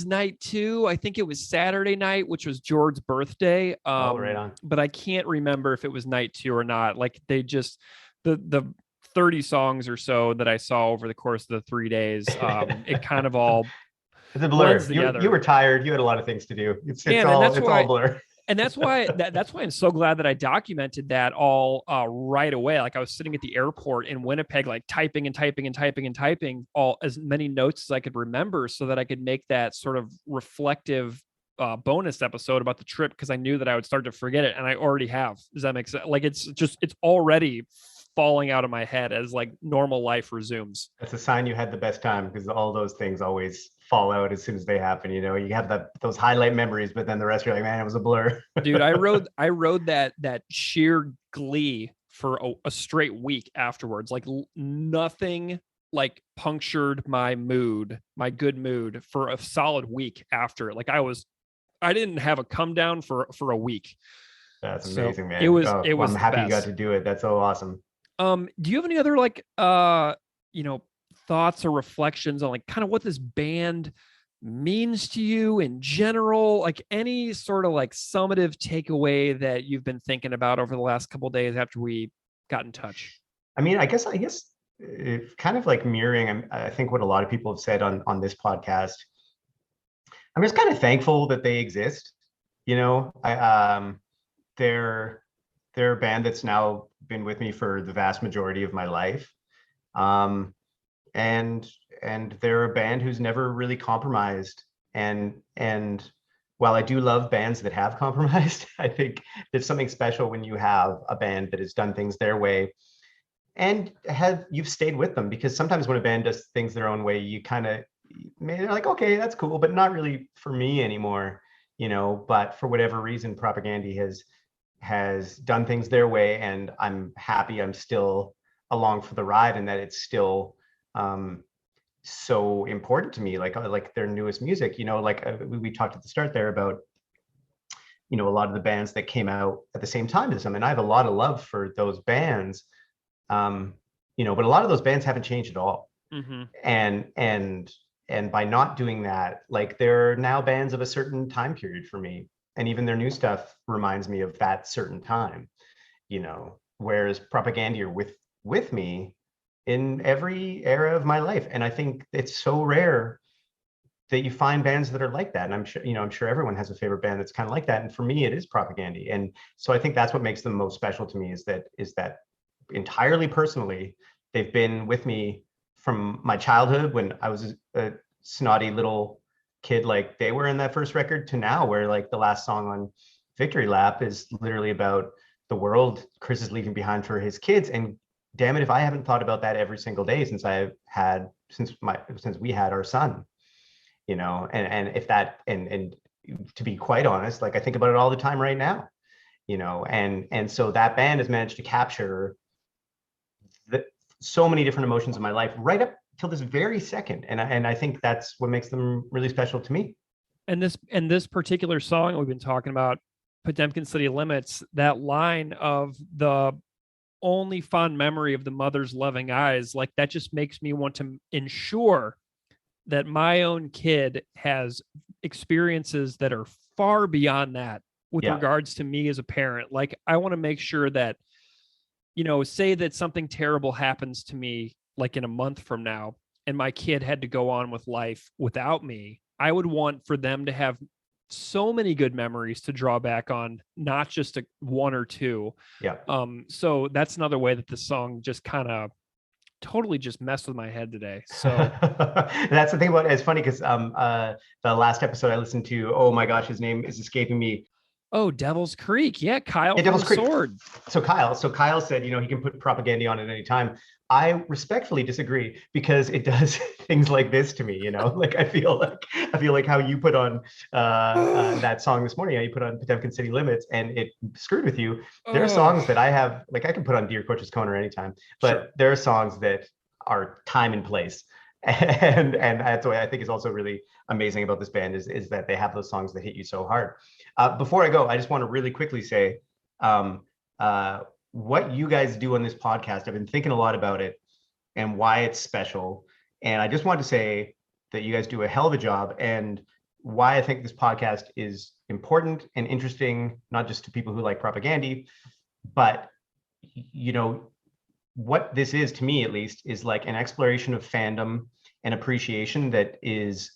night 2. I think it was Saturday night, which was George's birthday. Right on. But I can't remember if it was night 2 or not. Like they just the 30 songs or so that I saw over the course of the 3 days, it kind of all it's a blur. Together. You were tired. You had a lot of things to do. It's all blur. And that's why I'm so glad that I documented that all right away. Like I was sitting at the airport in Winnipeg, like typing all as many notes as I could remember, so that I could make that sort of reflective bonus episode about the trip, because I knew that I would start to forget it, and I already have. Does that make sense? Like it's already falling out of my head as like normal life resumes. That's a sign you had the best time, because all those things always fall out as soon as they happen. You know, you have those highlight memories, but then the rest you're like, man, it was a blur. Dude, I rode that sheer glee for a straight week afterwards. Like nothing like punctured my good mood for a solid week after. Like I didn't have a come down for a week. That's amazing, man. It was I'm happy you got to do it. That's so awesome. Do you have any other like thoughts or reflections on like kind of what this band means to you in general? Like any sort of like summative takeaway that you've been thinking about over the last couple of days after we got in touch? I mean, I guess it's kind of like mirroring, I think, what a lot of people have said on this podcast. I'm just kind of thankful that they exist. You know, they're a band that's now been with me for the vast majority of my life. And they're a band who's never really compromised. And while I do love bands that have compromised, I think there's something special when you have a band that has done things their way and you've stayed with them, because sometimes when a band does things their own way, you kind of, they're like, okay, that's cool, but not really for me anymore, you know. But for whatever reason, Propagandhi has done things their way, and I'm happy I'm still along for the ride, and that it's still so important to me, like their newest music, you know, like we talked at the start there about, you know, a lot of the bands that came out at the same time as them, and I have a lot of love for those bands, you know, but a lot of those bands haven't changed at all. Mm-hmm. And by not doing that, like they're now bands of a certain time period for me, and even their new stuff reminds me of that certain time, you know, whereas Propagandhi are with me in every era of my life. And I think it's so rare that you find bands that are like that. And I'm sure everyone has a favorite band that's kind of like that. And for me, it is Propagandhi. And so I think that's what makes them most special to me, is that entirely personally, they've been with me from my childhood when I was a snotty little kid, like they were in that first record, to now, where like the last song on Victory Lap is literally about the world Chris is leaving behind for his kids. And damn it, if I haven't thought about that every single day since we had our son, you know. And if that, and to be quite honest, like I think about it all the time right now, you know. And so that band has managed to capture so many different emotions in my life right up till this very second, and I think that's what makes them really special to me. And this particular song we've been talking about, Potemkin City Limits, that line of the only fond memory of the mother's loving eyes, like that just makes me want to ensure that my own kid has experiences that are far beyond that with regards to me as a parent. Like I want to make sure that, you know, say that something terrible happens to me like in a month from now, and my kid had to go on with life without me, I would want for them to have so many good memories to draw back on, not just one or two. Yeah. So that's another way that the song just kind of totally just messed with my head today. So that's the thing about it. It's funny because the last episode I listened to, oh my gosh, his name is escaping me. Oh, Devil's Creek. Yeah, Kyle. Yeah, Devil's Creek. Sword. So Kyle said, you know, he can put propaganda on at any time. I respectfully disagree because it does things like this to me, you know. Like I feel like how you put on that song this morning, how you put on Potemkin City Limits, and it screwed with you. There are songs that I have, like I can put on Dear Coach's Corner anytime, but sure, there are songs that are time and place. And that's what I think is also really amazing about this band is that they have those songs that hit you so hard. Before I go, I just want to really quickly say what you guys do on this podcast. I've been thinking a lot about it and why it's special. And I just want to say that you guys do a hell of a job, and why I think this podcast is important and interesting, not just to people who like propaganda, but, you know, what this is, to me at least, is like an exploration of fandom and appreciation that is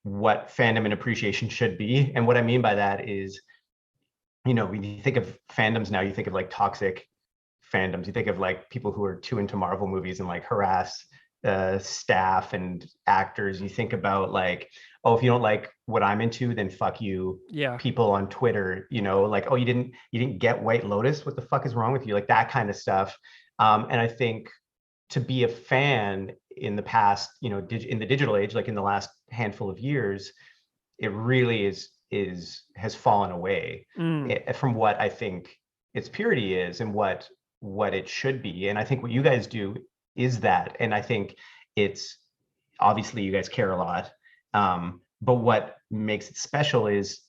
what fandom and appreciation should be. And what I mean by that is, you know, when you think of fandoms now, you think of like toxic fandoms. You think of like people who are too into Marvel movies and like harass staff and actors. You think about like, oh, if you don't like what I'm into, then fuck you. Yeah. People on Twitter, you know, like, oh, you didn't get White Lotus. What the fuck is wrong with you? Like that kind of stuff. And I think to be a fan in the past, you know, in the digital age, like in the last handful of years, it really has fallen away from what I think its purity is and what it should be. And I think what you guys do is that. And I think it's obviously you guys care a lot. But what makes it special is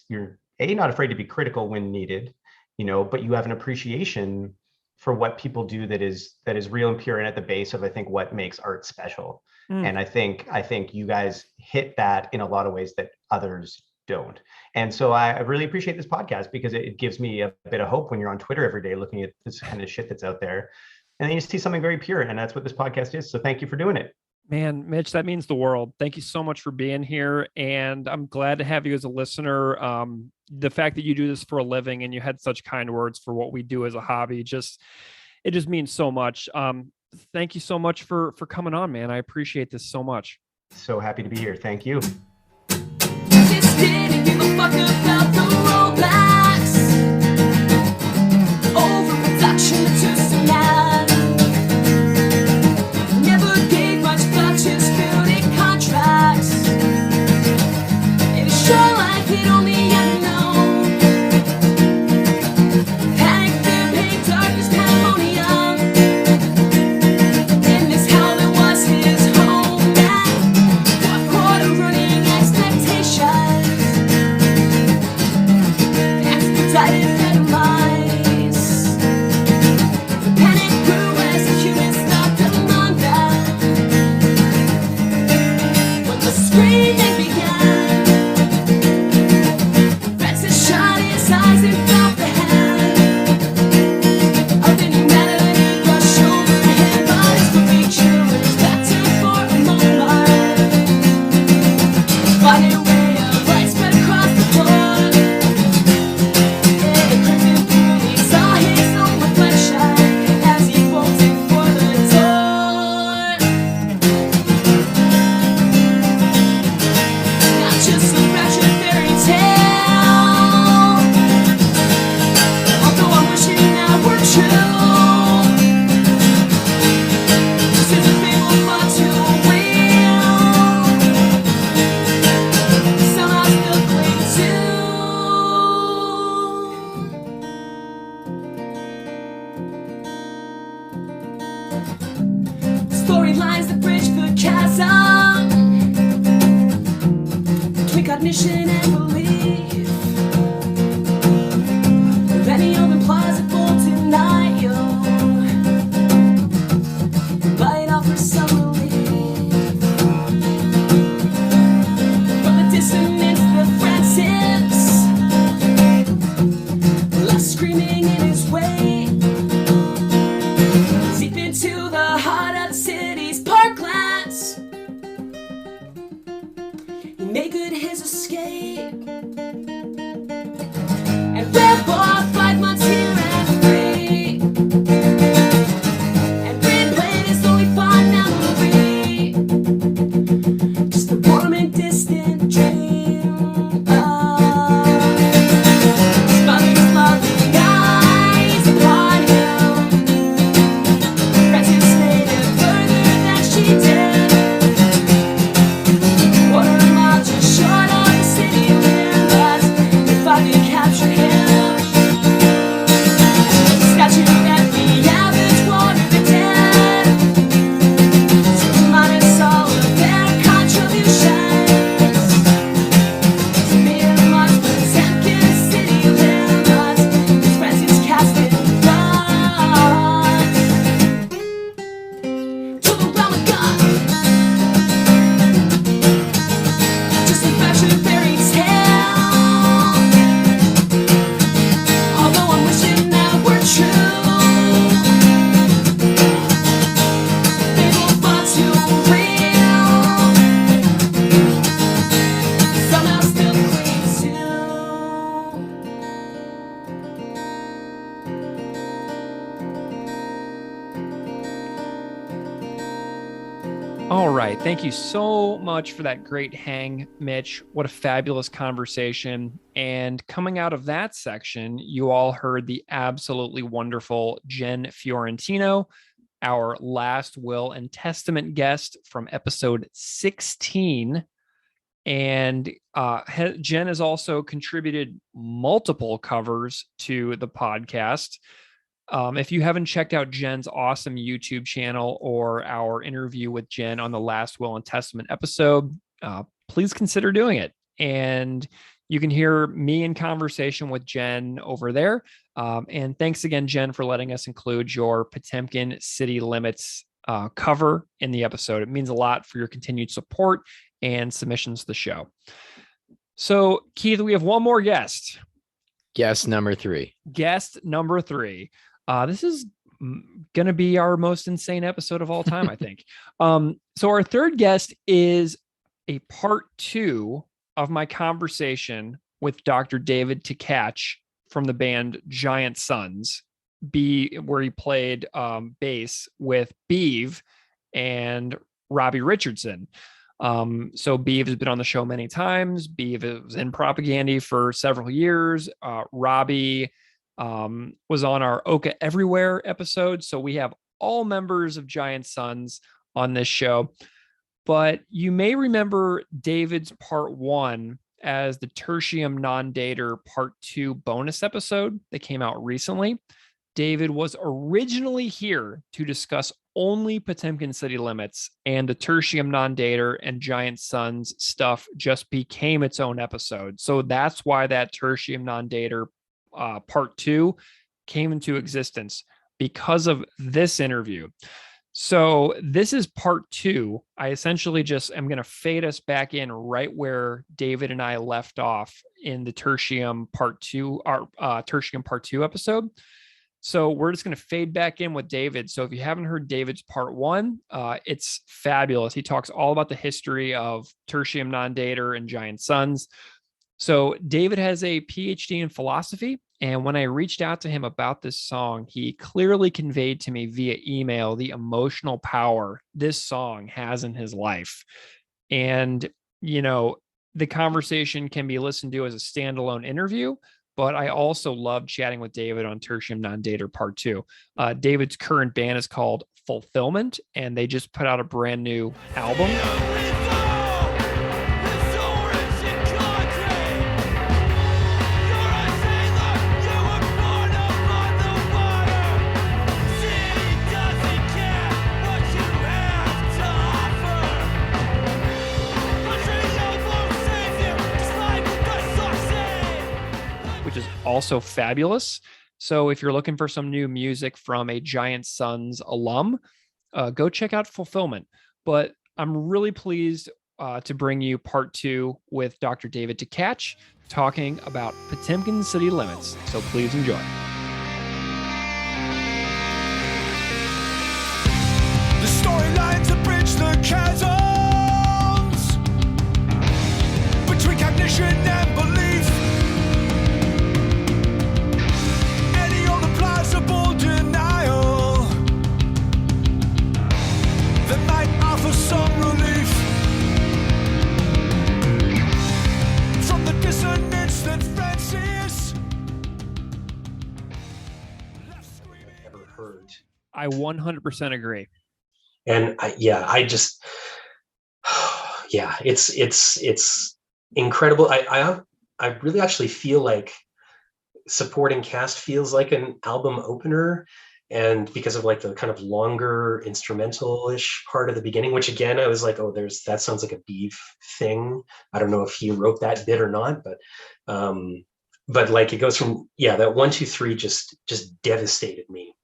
you're not afraid to be critical when needed, you know, but you have an appreciation for what people do that is real and pure and at the base of, I think, what makes art special. And I think you guys hit that in a lot of ways that others don't. And so I really appreciate this podcast because it gives me a bit of hope when you're on Twitter every day looking at this kind of shit that's out there. And then you see something very pure, and that's what this podcast is. So thank you for doing it. Man, Mitch, that means the world. Thank you so much for being here. And I'm glad to have you as a listener. The fact that you do this for a living and you had such kind words for what we do as a hobby, it just means so much. Thank you so much for coming on, man. I appreciate this so much. So happy to be here. Thank you. Just didn't give a fuck about the rollbacks. Overproduction to tonight. Never gave much thought to building contracts. It was sure like it only ever known. Panic, fear, pain, darkness, pandemonium. In this hell that was his home. That quarter running expectations. Expedited their demise. The panic grew as the humans stopped among them. When the screaming began, Francis shot his eyes and felt the hand of inhumanity rush over him. But his movie chillers back to for a moment. Find a ray of light spread across the floor. Yeah, crimson through, he saw his own reflection as he bolted for the door. Not just a fractured fairy tale, although I'm wishing that were true. This is a fable far too real. Somehow still cling to. Storylines that bridge the chasm between cognition and belief. With any open plausible denial might offer some relief. From the dissonance, the Francis left screaming in his way. Deep into the heart of the city's parklands, he made good his escape and ran for 5 months here and free. And red blade is only Thank you so much for that great hang, Mitch. What a fabulous conversation. And coming out of that section, you all heard the absolutely wonderful Jenn Fiorentino, our last will and testament guest from episode 16. And Jenn has also contributed multiple covers to the podcast. If you haven't checked out Jenn's awesome YouTube channel or our interview with Jenn on the last will and testament episode, please consider doing it. And you can hear me in conversation with Jenn over there. And thanks again, Jenn, for letting us include your Potemkin City Limits cover in the episode. It means a lot for your continued support and submissions to the show. So, Keith, we have one more guest. Guest number 3. Guest number 3. This is going to be our most insane episode of all time, I think. So our third guest is a part 2 of my conversation with Dr. David Tkach from the band Giant Sons, where he played bass with Beeve and Robbie Richardson. So Beeve has been on the show many times. Beeve was in Propaganda for several years. Robbie was on our Oka Everywhere episode. So we have all members of Giant Sons on this show. But you may remember David's part 1 as the Tertium Non-Dater part 2 bonus episode that came out recently. David was originally here to discuss only Potemkin City Limits, and the Tertium Non-Dater and Giant Sons stuff just became its own episode. So that's why that Tertium Non-Dater part 2 came into existence, because of this interview. So this is part 2. I essentially just am going to fade us back in right where David and I left off in the Tertium part 2, our Tertium part 2 episode. So we're just going to fade back in with David. So if you haven't heard David's part 1, it's fabulous. He talks all about the history of Tertium Non-Dater and Giant Sons. So David has a PhD in philosophy, and when I reached out to him about this song, he clearly conveyed to me via email the emotional power this song has in his life. And, you know, the conversation can be listened to as a standalone interview, but I also love chatting with David on Tertium Non-Dater part 2. David's current band is called Fulfillment, and they just put out a brand new album. Also fabulous. So if you're looking for some new music from a Giant Sons alum, go check out Fulfillment. But I'm really pleased to bring you part 2 with Dr. David Tkach talking about Potemkin City Limits. So please enjoy. The storylines that bridge the chasms between cognition and belief. Denial that might offer some relief from the dissonance that Francis ever heard. I 100% agree. And it's incredible. I really actually feel like supporting cast feels like an album opener, and because of like the kind of longer instrumental-ish part of the beginning, which again I was like, oh, that sounds like a Beef thing. I don't know if he wrote that bit or not, but like it goes from that 1 2 3 just devastated me.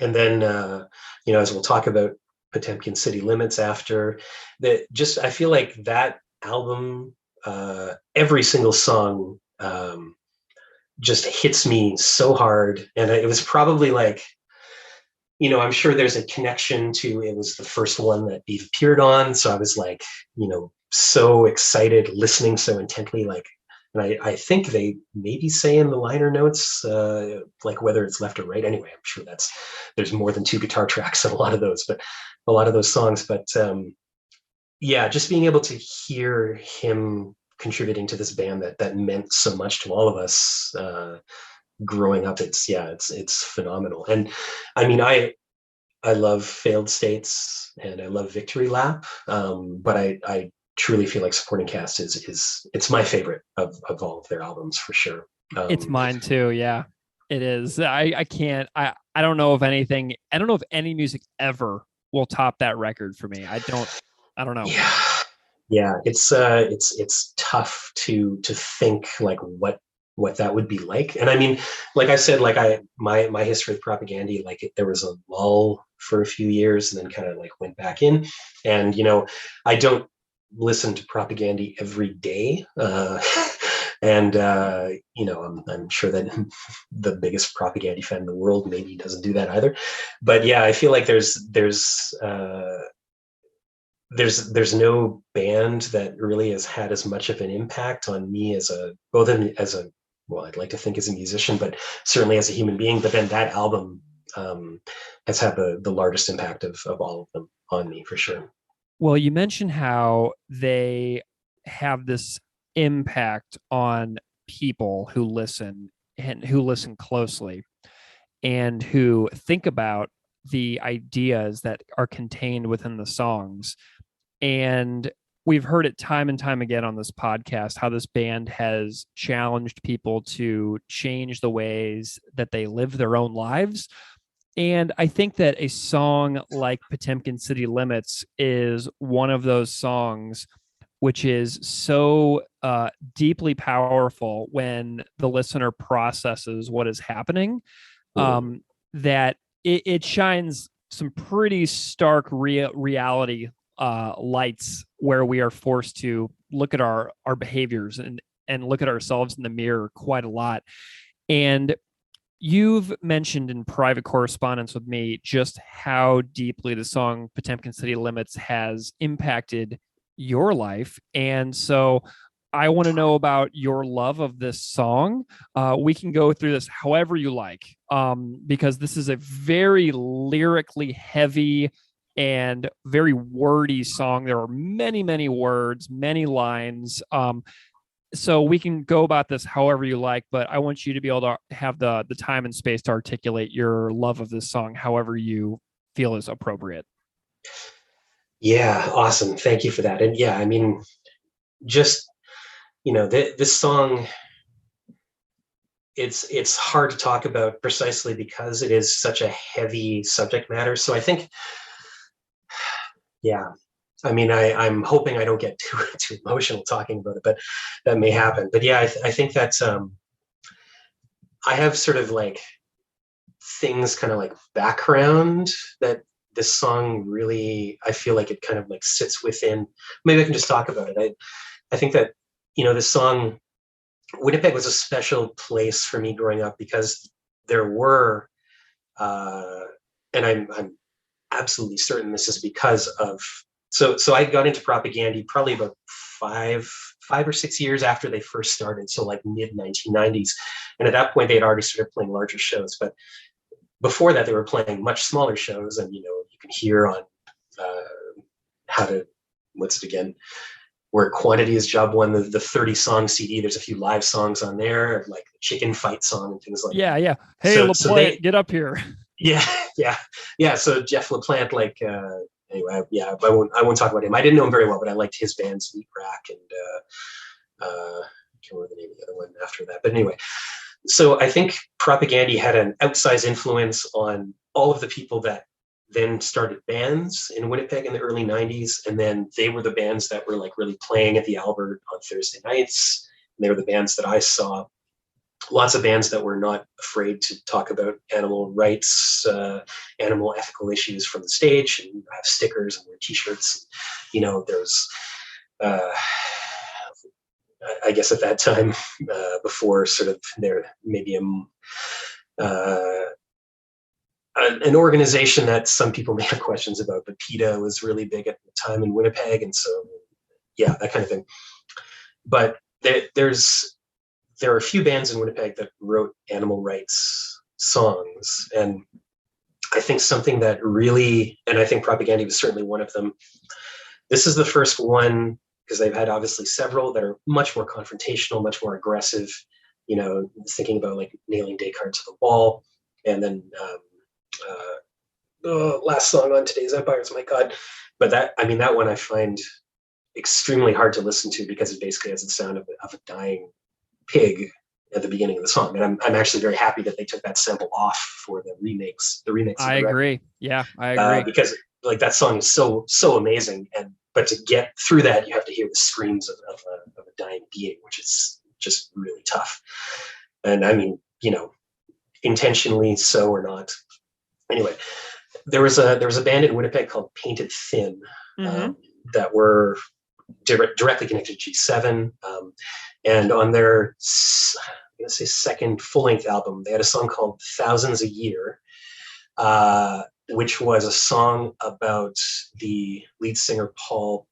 And then as we'll talk about Potemkin City Limits after that, just I feel like that album, every single song just hits me so hard. And it was probably like, I'm sure there's a connection to, it was the first one that Beef appeared on. So I was like, so excited, listening so intently, like, and I think they maybe say in the liner notes, like whether it's left or right. Anyway, I'm sure there's more than 2 guitar tracks on a lot of those songs. But yeah, just being able to hear him contributing to this band that meant so much to all of us growing up, it's phenomenal. And I mean, I love Failed States and I love Victory Lap, but I truly feel like Supporting Cast is it's my favorite of all of their albums for sure. It's mine too. Yeah, it is. I can't. I don't know if anything. I don't know if any music ever will top that record for me. I don't know. Yeah, it's tough to think like what that would be like. And I mean, like I said, like my history with Propaganda, like there was a lull for a few years and then kind of like went back in. And I don't listen to Propaganda every day. And I'm sure that the biggest Propaganda fan in the world maybe doesn't do that either. But yeah, I feel like there's no band that really has had as much of an impact on me as well, I'd like to think as a musician, but certainly as a human being. But then that album has had the largest impact of all of them on me for sure. Well, you mentioned how they have this impact on people who listen and who listen closely and who think about the ideas that are contained within the songs. And we've heard it time and time again on this podcast how this band has challenged people to change the ways that they live their own lives. And I think that a song like Potemkin City Limits is one of those songs which is so deeply powerful when the listener processes what is happening, that it shines some pretty stark reality lights where we are forced to look at our behaviors and look at ourselves in the mirror quite a lot. And you've mentioned in private correspondence with me just how deeply the song Potemkin City Limits has impacted your life. And so I want to know about your love of this song. We can go through this however you like, because this is a very lyrically heavy and very wordy song. There are many, many words, many lines. So we can go about this however you like, but I want you to be able to have the time and space to articulate your love of this song however you feel is appropriate. Yeah, awesome. Thank you for that. And yeah, I mean, just, this song, it's hard to talk about precisely because it is such a heavy subject matter. So I think, yeah, I mean, I'm hoping I don't get too emotional talking about it, but that may happen. But yeah, I think that I have sort of like things kind of like background that this song really, I feel like it kind of like sits within. Maybe I can just talk about it. I think that, this song, Winnipeg was a special place for me growing up because there were, and I'm absolutely certain this is because of, so I got into Propaganda probably about five or 6 years after they first started. So like mid 1990s. And at that point they had already started playing larger shows, but before that they were playing much smaller shows. And, you can hear on where Quantity is Job One, the 30 song CD, there's a few live songs on there, like the chicken fight song and things like that. Yeah. Hey, LaPlante, get up here. Yeah. So Jeff LaPlante, like, anyway, yeah, I won't talk about him. I didn't know him very well, but I liked his band Sweet Rack, and I can't remember the name of the other one after that. But anyway, so I think Propaganda had an outsized influence on all of the people that then started bands in Winnipeg in the early 90s. And then they were the bands that were like really playing at the Albert on Thursday nights. And they were the bands that I saw. Lots of bands that were not afraid to talk about animal rights, animal ethical issues from the stage, and have stickers and wear t-shirts. There's, I guess at that time, before sort of there maybe an organization that some people may have questions about, but PETA was really big at the time in Winnipeg. And so, yeah, that kind of thing. But there are a few bands in Winnipeg that wrote animal rights songs. And I think something that really, and I think Propaganda was certainly one of them, This is the first one, because they've had obviously several that are much more confrontational, much more aggressive, thinking about like nailing Descartes to the wall. And then last song on Today's Empires, my God. But that one I find extremely hard to listen to because it basically has the sound of a dying pig at the beginning of the song. And I'm actually very happy that they took that sample off for the remix. I agree. Yeah, I agree. Because like that song is so amazing, but to get through that, you have to hear the screams of a dying being, which is just really tough. And I mean, intentionally so or not. Anyway, there was a band in Winnipeg called Painted Thin that were directly connected to G7, and on their second full-length album, they had a song called "Thousands a Year," which was a song about the lead singer Paul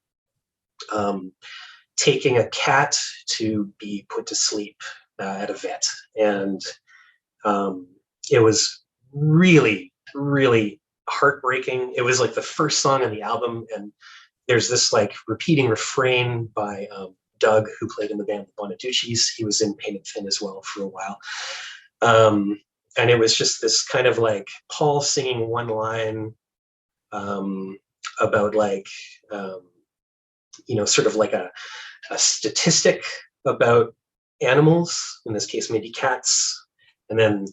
taking a cat to be put to sleep at a vet, and it was really, really heartbreaking. It was like the first song on the album, and there's this like repeating refrain by Doug, who played in the band the Bonaducci's. He was in Painted Thin as well for a while. And it was just this kind of like Paul singing one line about like, sort of like a statistic about animals, in this case, maybe cats. And then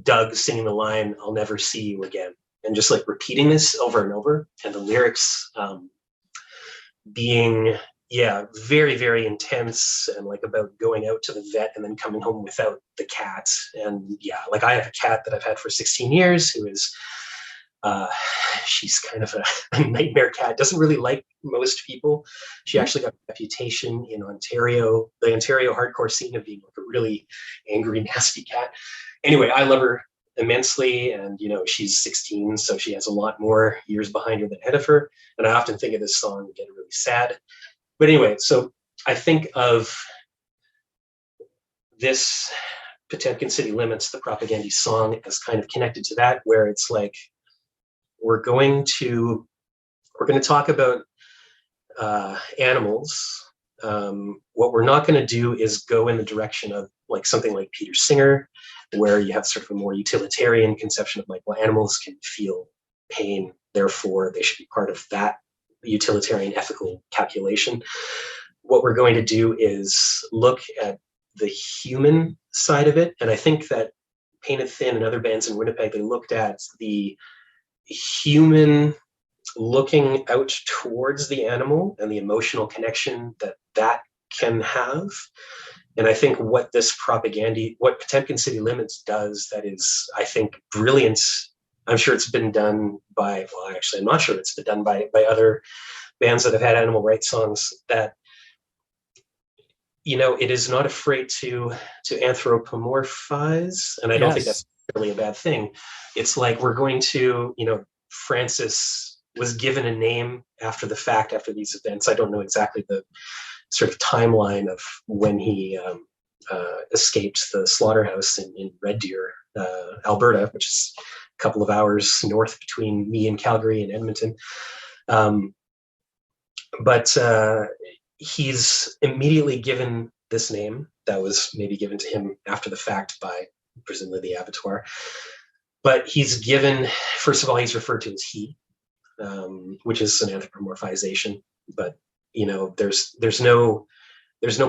Doug singing the line, "I'll never see you again." And just like repeating this over and over. And the lyrics being, very, very intense, and like about going out to the vet and then coming home without the cat. And like I have a cat that I've had for 16 years who is, she's kind of a nightmare cat, doesn't really like most people. She actually got a reputation in Ontario, the Ontario hardcore scene, of being like a really angry, nasty cat. Anyway, I love her immensely, and she's 16, so she has a lot more years behind her than ahead of her. And I often think of this song and get really sad. But anyway, so I think of this Potemkin City Limits, the Propagandy song, as kind of connected to that, where it's like we're going to talk about animals. What we're not going to do is go in the direction of like something like Peter Singer, where you have sort of a more utilitarian conception of like, well, animals can feel pain, therefore they should be part of that utilitarian ethical calculation. What we're going to do is look at the human side of it. And I think that Painted Thin and other bands in Winnipeg, they looked at the human looking out towards the animal and the emotional connection that can have. And I think what Potemkin City Limits does, that is, I think, brilliant. I'm sure it's been done by, well, actually, I'm not sure it's been done by other bands that have had animal rights songs, that, it is not afraid to anthropomorphize. And I don't think that's really a bad thing. It's like we're going to, Francis was given a name after the fact, after these events. I don't know exactly the sort of timeline of when he escaped the slaughterhouse in Red Deer, Alberta, which is a couple of hours north between me and Calgary and Edmonton. But he's immediately given this name that was maybe given to him after the fact by presumably the abattoir. But he's given, first of all, he's referred to as he, which is an anthropomorphization. But there's no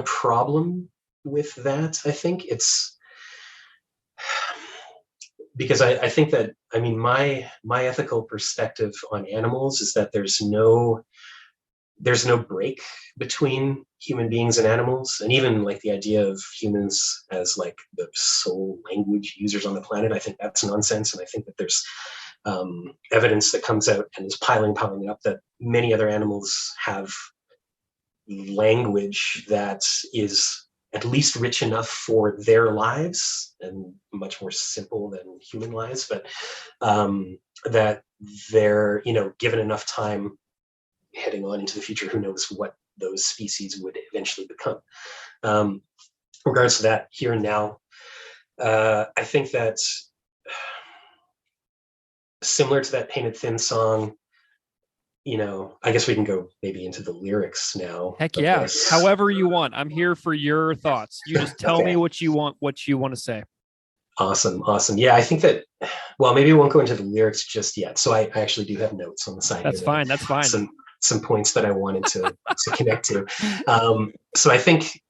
problem with that. I think it's because I think that, my ethical perspective on animals is that there's no break between human beings and animals. And even like the idea of humans as like the sole language users on the planet, I think that's nonsense. And I think that there's evidence that comes out and is piling up that many other animals have language that is at least rich enough for their lives and much more simple than human lives, but that they're, given enough time heading on into the future, who knows what those species would eventually become. Regards to that, here and now, I think that similar to that Painted Thin song, I guess we can go maybe into the lyrics now. Heck of yeah. this. However you want. I'm here for your thoughts. You just tell Okay. me what you want to say. Awesome. Yeah, I think that, well, maybe we won't go into the lyrics just yet. So I actually do have notes on the side. That's here fine. That's fine. Some points that I wanted to connect to. So I think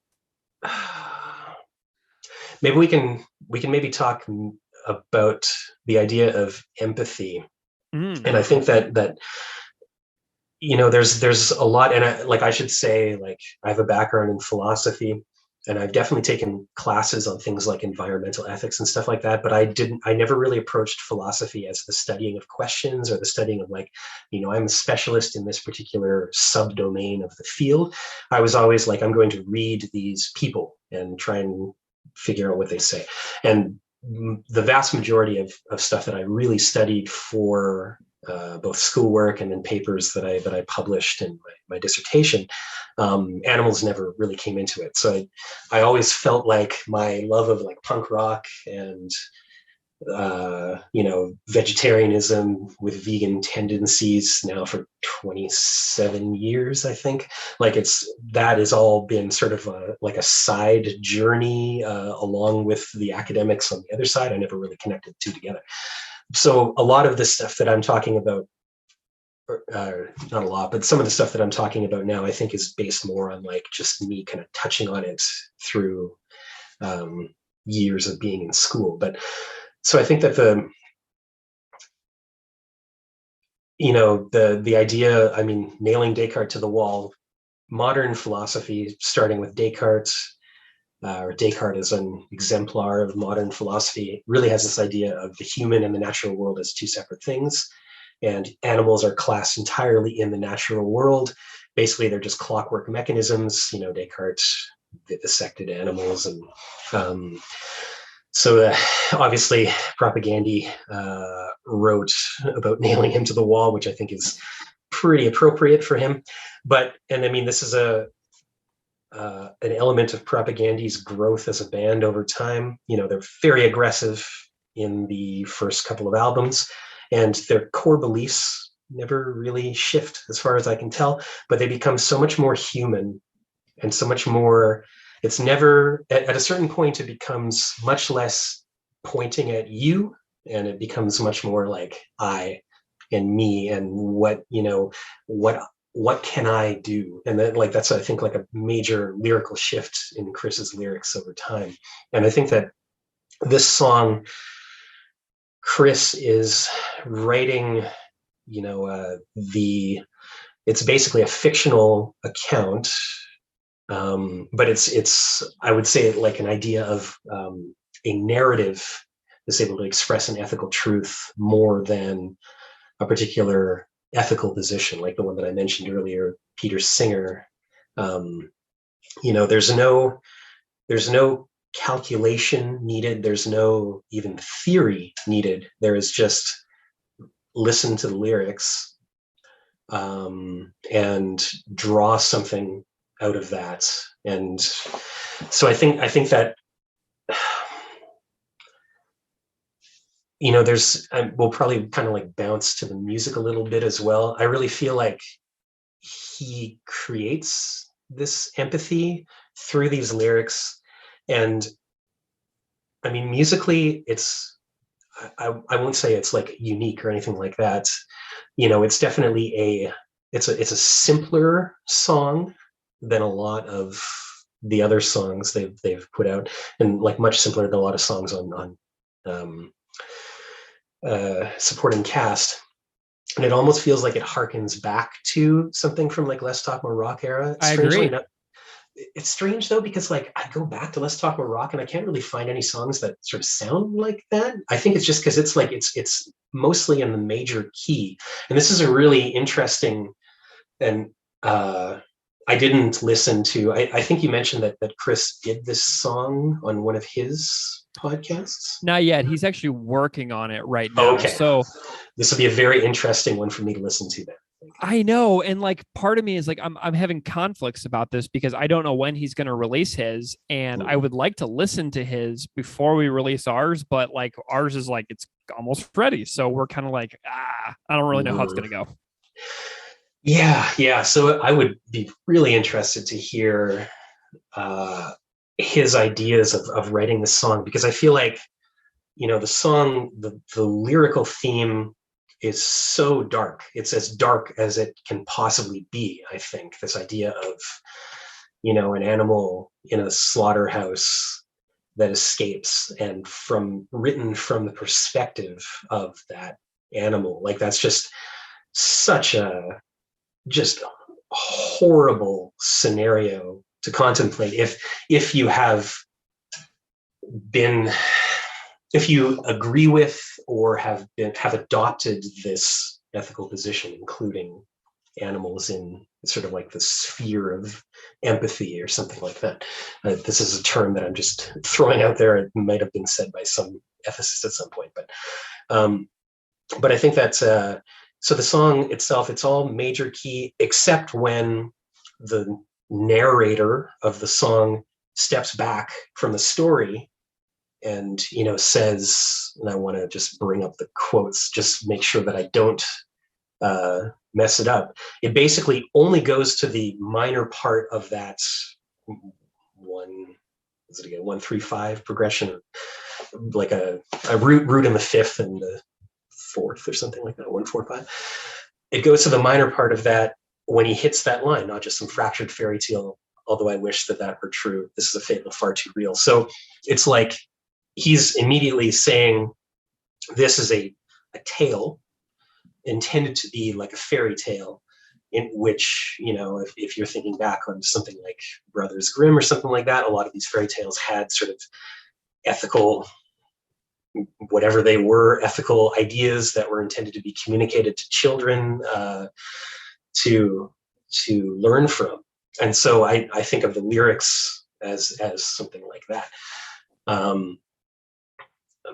maybe we can maybe talk about the idea of empathy. And I think that there's a lot, and I should say, like, I have a background in philosophy, and I've definitely taken classes on things like environmental ethics and stuff like that, but I never really approached philosophy as the studying of questions or the studying of, like, I'm a specialist in this particular subdomain of the field. I was always like, I'm going to read these people and try and figure out what they say. And the vast majority of stuff that I really studied for both schoolwork and then papers that I published in my dissertation, animals never really came into it. So I always felt like my love of, like, punk rock and vegetarianism with vegan tendencies now for 27 years, I think, like, that has all been sort of like a side journey along with the academics on the other side. I never really connected the two together. So a lot of the stuff that I'm talking about, not a lot, but some of the stuff that I'm talking about now, I think is based more on, like, just me kind of touching on it through years of being in school. But so I think that the idea, nailing Descartes to the wall, modern philosophy, starting with Descartes, or Descartes as an exemplar of modern philosophy, really has this idea of the human and the natural world as two separate things. And animals are classed entirely in the natural world. Basically, they're just clockwork mechanisms. Descartes vivisected animals. And obviously, Propagandhi wrote about nailing him to the wall, which I think is pretty appropriate for him. This is an element of Propagandhi's growth as a band over time. They're very aggressive in the first couple of albums, and their core beliefs never really shift as far as I can tell, but they become so much more human and so much more, it's never, at a certain point, it becomes much less pointing at you, and it becomes much more like I and me and what can I do? And then, like, that's, I think, like a major lyrical shift in Chris's lyrics over time. And I think that this song, Chris is writing, it's basically a fictional account, but it's I would say, like, an idea of a narrative that's able to express an ethical truth more than a particular ethical position, like the one that I mentioned earlier, Peter Singer. There's no calculation needed. There's no even theory needed. There is just listen to the lyrics and draw something out of that. And so I think that we'll probably kind of, like, bounce to the music a little bit as well. I really feel like he creates this empathy through these lyrics. And musically, I won't say it's, like, unique or anything like that. It's definitely it's a simpler song than a lot of the other songs they've put out, and, like, much simpler than a lot of songs on supporting cast. And it almost feels like it harkens back to something from, like, Let's Talk More Rock era. I agree. It's strange, though, because, like, I go back to Let's Talk More Rock and I can't really find any songs that sort of sound like that. I think it's just because it's, like, it's mostly in the major key. And this is a really interesting, and I didn't listen to, I think you mentioned that Chris did this song on one of his podcasts. Not yet. He's actually working on it right now. Okay. So this will be a very interesting one for me to listen to then. I know. And, like, part of me is like, I'm having conflicts about this because I don't know when he's going to release his. And I would like to listen to his before we release ours. But, like, ours is, like, it's almost ready. So we're kind of like, I don't really know how it's going to go. Yeah. So I would be really interested to hear his ideas of writing the song, because I feel like, the song, the lyrical theme is so dark. It's as dark as it can possibly be, I think. This idea of, an animal in a slaughterhouse that escapes, and written from the perspective of that animal. Like, that's just such a just horrible scenario to contemplate if you have been if you agree with or have adopted this ethical position, including animals in sort of like the sphere of empathy or something like that. This is a term that I'm just throwing out there. It might have been said by some ethicists at some point, but I think that's so the song itself, it's all major key, except when the narrator of the song steps back from the story and, says, and I want to just bring up the quotes, just make sure that I don't mess it up. It basically only goes to the minor part of that 1-3-5 progression, like a root in the fifth and the fourth or something like that, 1-4-5. It goes to the minor part of that when he hits that line, not just some fractured fairy tale, although I wish that were true. This is a fable far too real. So it's like he's immediately saying this is a tale intended to be like a fairy tale, in which, if you're thinking back on something like Brothers Grimm or something like that, a lot of these fairy tales had sort of ethical, whatever they were, ethical ideas that were intended to be communicated to children to learn from. And so I think of the lyrics as something like that.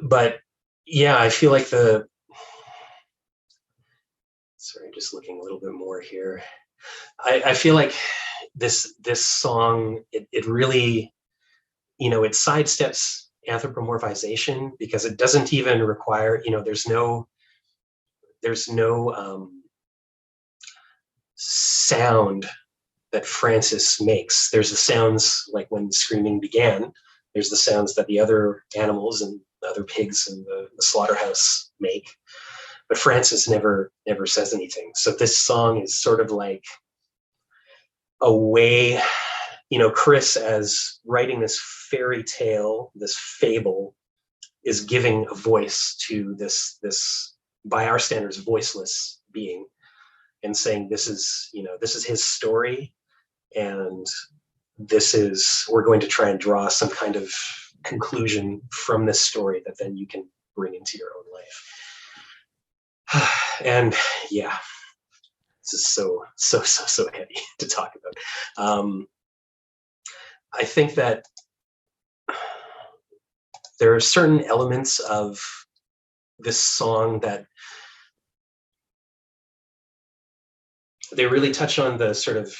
But yeah, I feel like sorry, just looking a little bit more here. I feel like this song, it really, it sidesteps anthropomorphization, because it doesn't even require, there's no sound that Francis makes. There's the sounds like when screaming began. There's the sounds that the other animals and the other pigs in the slaughterhouse make. But Francis never says anything. So this song is sort of like a way, Chris, as writing this fairy tale, this fable, is giving a voice to this by our standards voiceless being, and saying this is his story, and we're going to try and draw some kind of conclusion from this story that then you can bring into your own life. And yeah, this is so heavy to talk about. I think that there are certain elements of this song that they really touch on the sort of,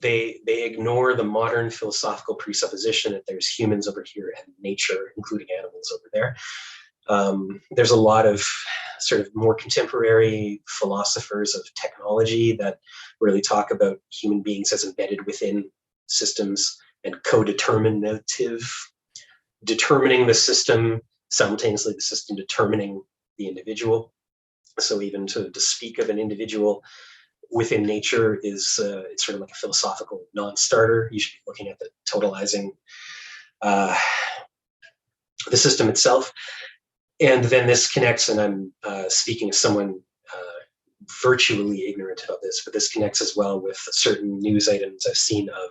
they ignore the modern philosophical presupposition that there's humans over here and nature, including animals, over there. There's a lot of sort of more contemporary philosophers of technology that really talk about human beings as embedded within systems and co-determinative, determining the system, simultaneously the system determining the individual. So even to speak of an individual within nature is it's sort of like a philosophical non-starter. You should be looking at the totalizing the system itself. And then this connects, and I'm speaking as someone virtually ignorant of this, but this connects as well with certain news items I've seen of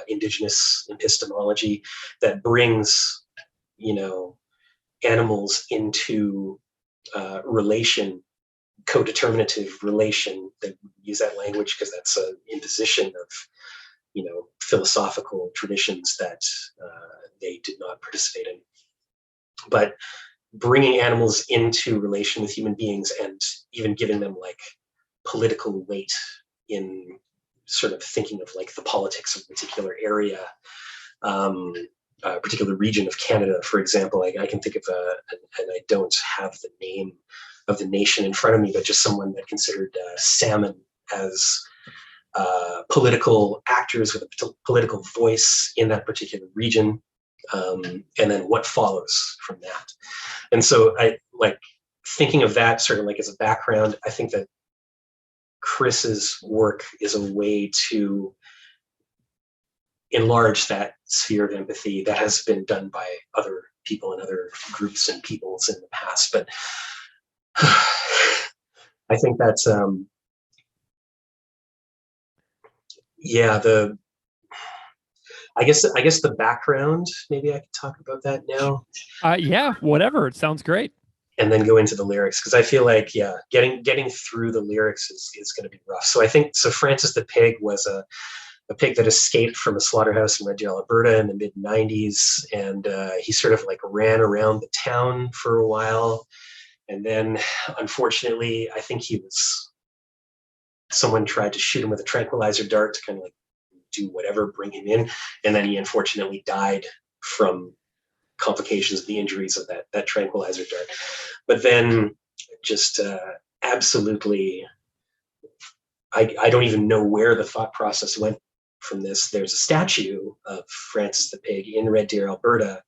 indigenous epistemology that brings, animals into relation, co-determinative relation. They use that language because that's an imposition of, philosophical traditions that they did not participate in. But bringing animals into relation with human beings, and even giving them like political weight in sort of thinking of like the politics of a particular area, a particular region of Canada, for example. I can think of and I don't have the name of the nation in front of me, but just someone that considered salmon as political actors with a political voice in that particular region, and then what follows from that. And so I like thinking of that sort of like as a background. I think that Chris's work is a way to enlarge that sphere of empathy that has been done by other people and other groups and peoples in the past. But I think that's I guess the background, maybe I could talk about that now. Yeah, whatever. It sounds great. And then go into the lyrics, because I feel like getting through the lyrics is going to be rough. So I think Francis the Pig was a pig that escaped from a slaughterhouse in Red Deer, Alberta in the mid 90s, and he sort of like ran around the town for a while, and then unfortunately I think someone tried to shoot him with a tranquilizer dart to kind of like do whatever, bring him in, and then he unfortunately died from complications of the injuries of that tranquilizer dart. But then just absolutely, I don't even know where the thought process went from this. There's a statue of Francis the Pig in Red Deer, Alberta,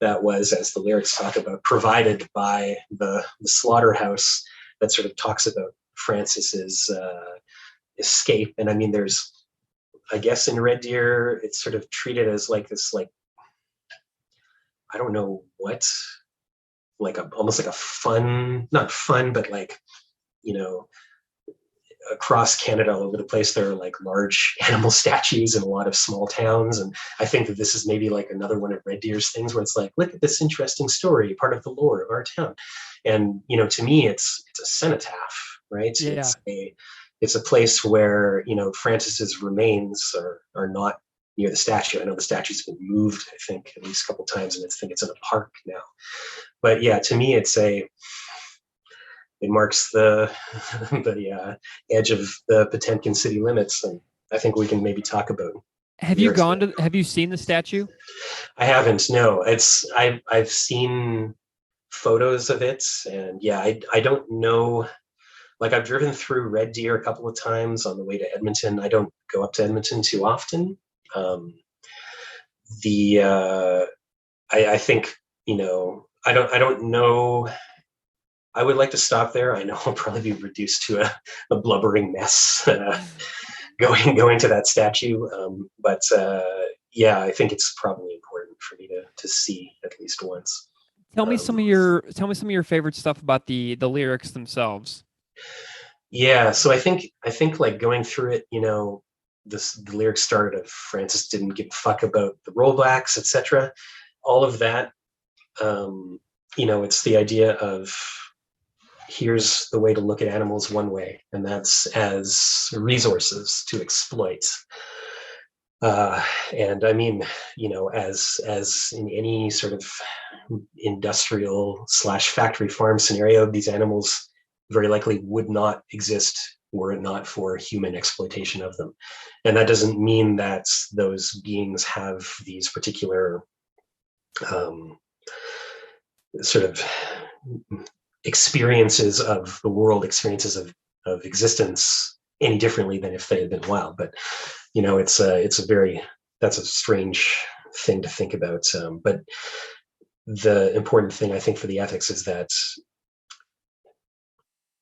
that was, as the lyrics talk about, provided by the slaughterhouse, that sort of talks about Francis's escape. And I mean, I guess in Red Deer, it's sort of treated as like this, like, I don't know what, like almost like a fun, not fun, but like, you know, across Canada, all over the place, there are like large animal statues in a lot of small towns. And I think that this is maybe like another one of Red Deer's things where it's like, look at this interesting story, part of the lore of our town. And, you know, to me, it's a cenotaph, right? Yeah. It's a place where, you know, Francis's remains are not near the statue. I know the statue's been moved, I think, at least a couple of times, and I think it's in a park now. But yeah, to me, it marks the edge of the Potemkin city limits, and I think we can maybe talk about. Have you seen the statue? I haven't. No, I've seen photos of it, and yeah, I don't know. Like, I've driven through Red Deer a couple of times on the way to Edmonton. I don't go up to Edmonton too often. I think, you know, I don't know. I would like to stop there. I know I'll probably be reduced to a blubbering mess going to that statue. But yeah, I think it's probably important for me to see at least once. Tell me some of your favorite stuff about the lyrics themselves. Yeah, so I think like going through it, you know, the lyrics started of Francis didn't give a fuck about the rollbacks, etc. All of that, you know, it's the idea of, here's the way to look at animals one way, and that's as resources to exploit. And I mean, you know, as in any sort of industrial / factory farm scenario, these animals very likely would not exist were it not for human exploitation of them. And that doesn't mean that those beings have these particular sort of experiences of the world, experiences of existence any differently than if they had been wild. But, you know, that's a strange thing to think about. But the important thing, I think, for the ethics is that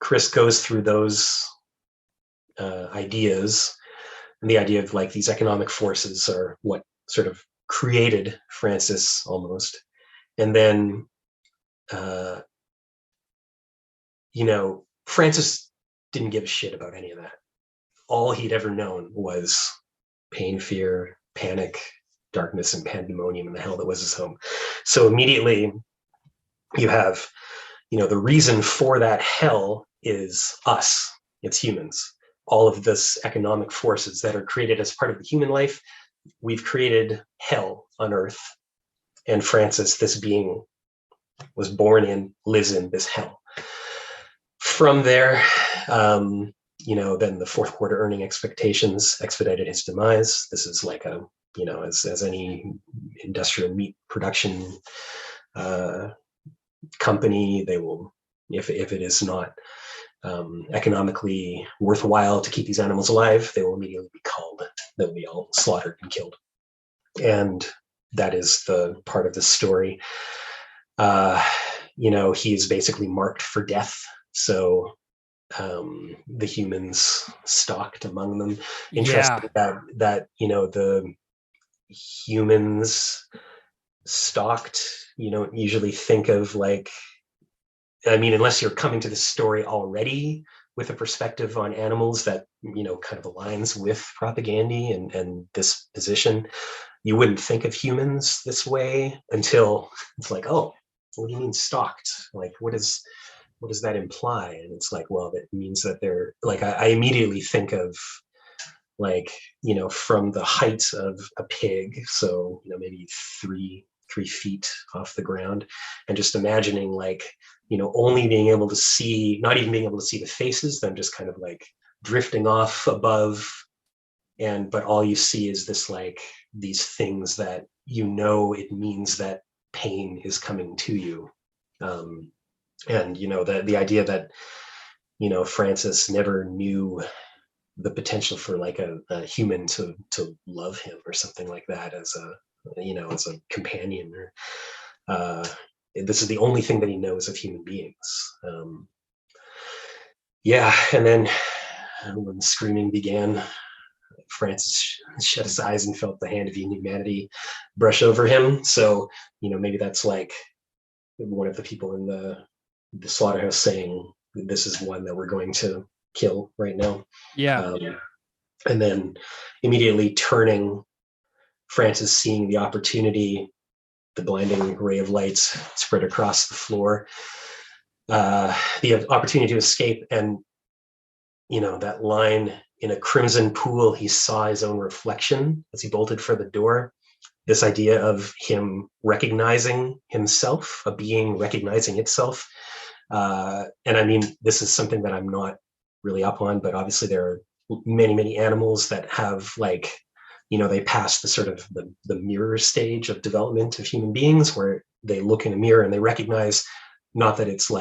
Chris goes through those ideas, and the idea of like these economic forces are what sort of created Francis almost. And then, you know, Francis didn't give a shit about any of that. All he'd ever known was pain, fear, panic, darkness, and pandemonium, and the hell that was his home. So immediately you have, you know, the reason for that hell is us. It's humans. All of this economic forces that are created as part of the human life, we've created hell on Earth. And Francis, this being, was born in, lives in this hell. From there, you know, then the fourth quarter earning expectations expedited his demise. This is like a, you know, as any industrial meat production company, they will, if it is not economically worthwhile to keep these animals alive, they will immediately be culled. They'll be all slaughtered and killed. And that is the part of the story. He is basically marked for death. So the humans stalked among them. Interesting that the humans stalked, you don't usually think of unless you're coming to the story already with a perspective on animals that, kind of aligns with propaganda and this position, you wouldn't think of humans this way until it's like, oh, what do you mean stalked? Like, what does that imply? And it's like, well, that means that they're like, I immediately think of from the height of a pig, so maybe 3 feet off the ground, and just imagining only being able to see, not even being able to see the faces, them just kind of drifting off above, but all you see is this these things that it means that pain is coming to you, and the idea that Francis never knew the potential for a human to love him or something like that as a companion, or this is the only thing that he knows of human beings. And then when the screaming began, Francis shut his eyes and felt the hand of humanity brush over him. So maybe that's one of the people in the slaughterhouse saying, this is one that we're going to kill right now. And then immediately turning, Francis seeing the opportunity, the blinding ray of light spread across the floor, the opportunity to escape, and that line, in a crimson pool he saw his own reflection as he bolted for the door. This idea of him recognizing himself, a being recognizing itself. And this is something that I'm not really up on, but obviously there are many animals that have they pass the sort of the mirror stage of development of human beings, where they look in a mirror and they recognize not that it's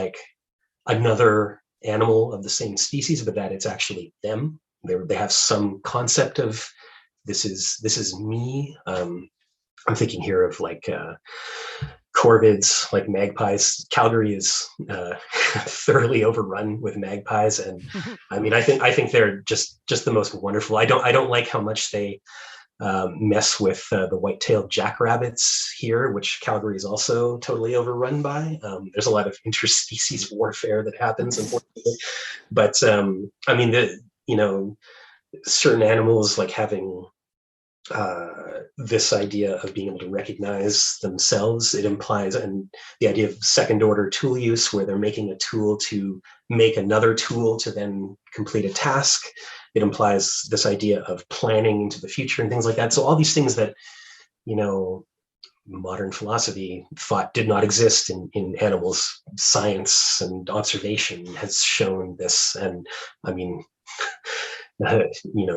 another animal of the same species, but that it's actually them. They have some concept of this is me. I'm thinking here of corvids, magpies. Calgary is thoroughly overrun with magpies, and I think they're just the most wonderful. I don't like how much they mess with the white-tailed jackrabbits here, which Calgary is also totally overrun by. There's a lot of interspecies warfare that happens, unfortunately. But certain animals having this idea of being able to recognize themselves, it implies, and the idea of second order tool use, where they're making a tool to make another tool to then complete a task. It implies this idea of planning into the future and things like that. So all these things that, modern philosophy thought did not exist in animals, science and observation has shown this. And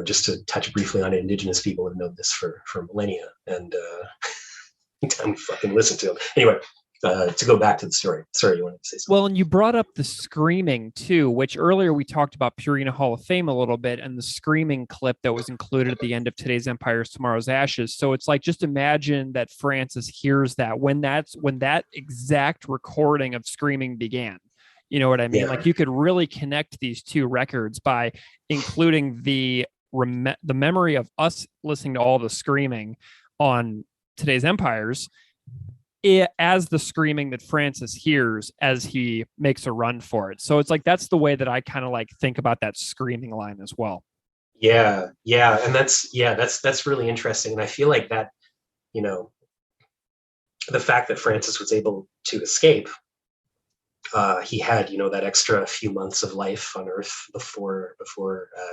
just to touch briefly on it, indigenous people have known this for millennia, and time we fucking listen to them. Anyway, to go back to the story. Sorry, you wanted to say something. Well, and you brought up the screaming too, which earlier we talked about Purina Hall of Fame a little bit, and the screaming clip that was included at the end of Today's Empires, Tomorrow's Ashes. So it's just imagine that Francis hears that when that exact recording of screaming began. You know what I mean? Yeah. You could really connect these two records by including the memory of us listening to all the screaming on Today's Empires as the screaming that Francis hears as he makes a run for it. So it's that's the way that I kind of think about that screaming line as well. Yeah. And that's really interesting. And I feel like that, the fact that Francis was able to escape, he had, that extra few months of life on Earth before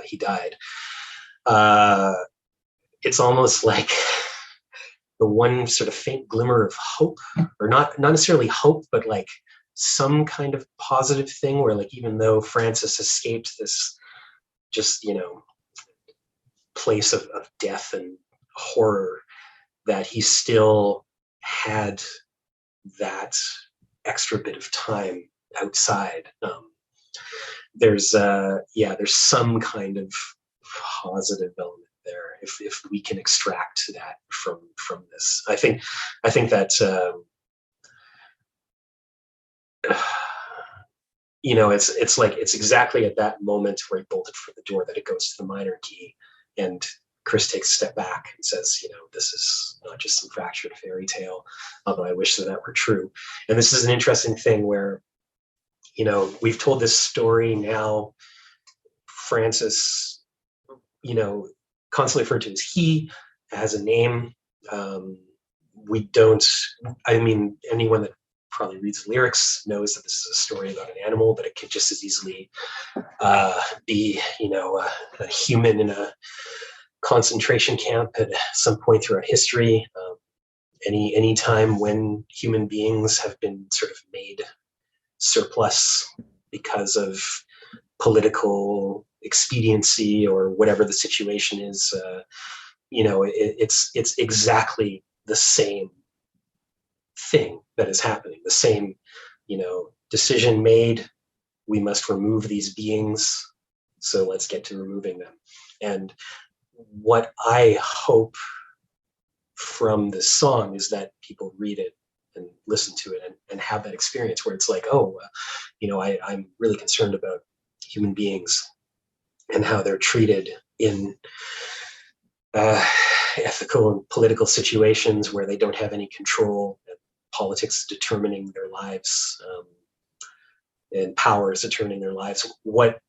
he died. It's almost like the one sort of faint glimmer of hope, or not necessarily hope, but some kind of positive thing where even though Francis escaped this just, place of death and horror, that he still had that extra bit of time outside, there's some kind of positive element there if we can extract that from this. I think that it's exactly at that moment where he bolted for the door that it goes to the minor key, and Chris takes a step back and says, this is not just some fractured fairy tale, although I wish that were true. And this is an interesting thing where, we've told this story now. Francis, constantly referred to as he, has a name. Anyone that probably reads the lyrics knows that this is a story about an animal, but it could just as easily be, a human in a concentration camp at some point throughout history. Any time when human beings have been sort of made surplus because of political expediency or whatever the situation is, it's exactly the same thing that is happening. The same, decision made. We must remove these beings, so let's get to removing them. And what I hope from this song is that people read it and listen to it and have that experience where it's like, I'm really concerned about human beings and how they're treated in ethical and political situations where they don't have any control, and politics determining their lives, and power is determining their lives. What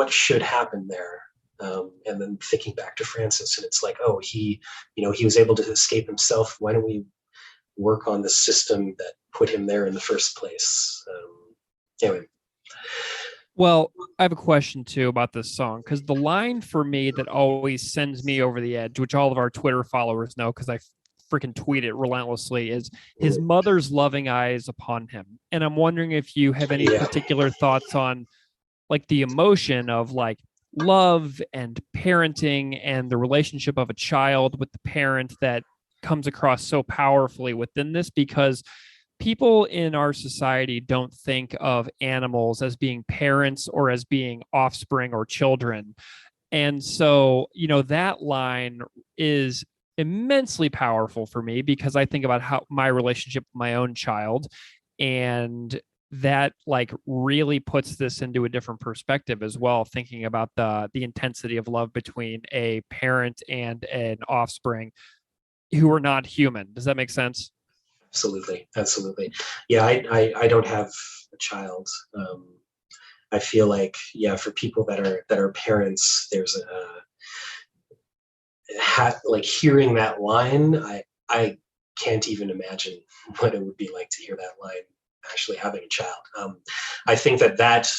should happen there? And then thinking back to Francis, and it's like, he was able to escape himself. Why don't we work on the system that put him there in the first place? Anyway. Well, I have a question too about this song, because the line for me that always sends me over the edge, which all of our Twitter followers know because I freaking tweet it relentlessly, is his mother's loving eyes upon him. And I'm wondering if you have any particular thoughts on like the emotion of like love and parenting and the relationship of a child with the parent that comes across so powerfully within this, because people in our society don't think of animals as being parents or as being offspring or children. And so, that line is immensely powerful for me because I think about how my relationship with my own child, and that like really puts this into a different perspective as well, thinking about the intensity of love between a parent and an offspring who are not human. Does that make sense? Absolutely. Yeah, I don't have a child. I feel like, for people that are parents, there's like hearing that line. I can't even imagine what it would be like to hear that line actually having a child. I think that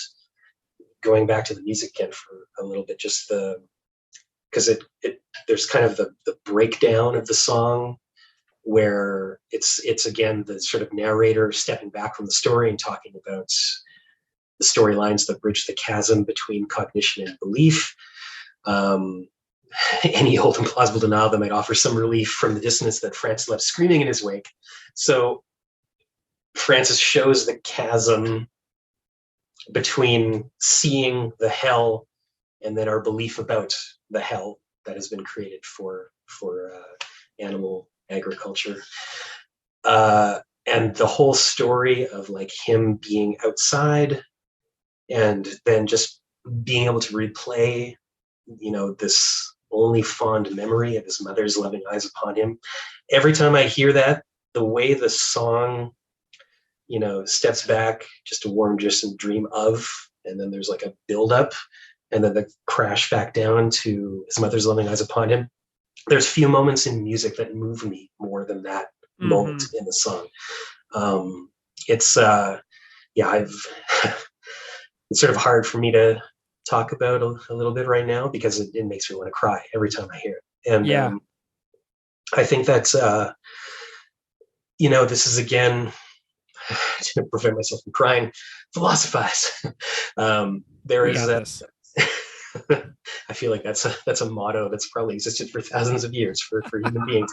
going back to the music again for a little bit, just because there's kind of the breakdown of the song, where it's again the sort of narrator stepping back from the story and talking about the storylines that bridge the chasm between cognition and belief. Any old and plausible denial that might offer some relief from the dissonance that Francis left screaming in his wake. So Francis shows the chasm between seeing the hell and then our belief about the hell that has been created for animal agriculture, and the whole story of like him being outside and then just being able to replay, this only fond memory of his mother's loving eyes upon him. Every time I hear that, the way the song, steps back just a warm, distant dream of, and then there's like a build up, and then the crash back down to his mother's loving eyes upon him. There's few moments in music that move me more than that moment in the song. It's sort of hard for me to talk about a little bit right now because it makes me want to cry every time I hear it. And I think that's, this is again, to prevent myself from crying, philosophize. There is I feel like that's a motto that's probably existed for thousands of years for human beings.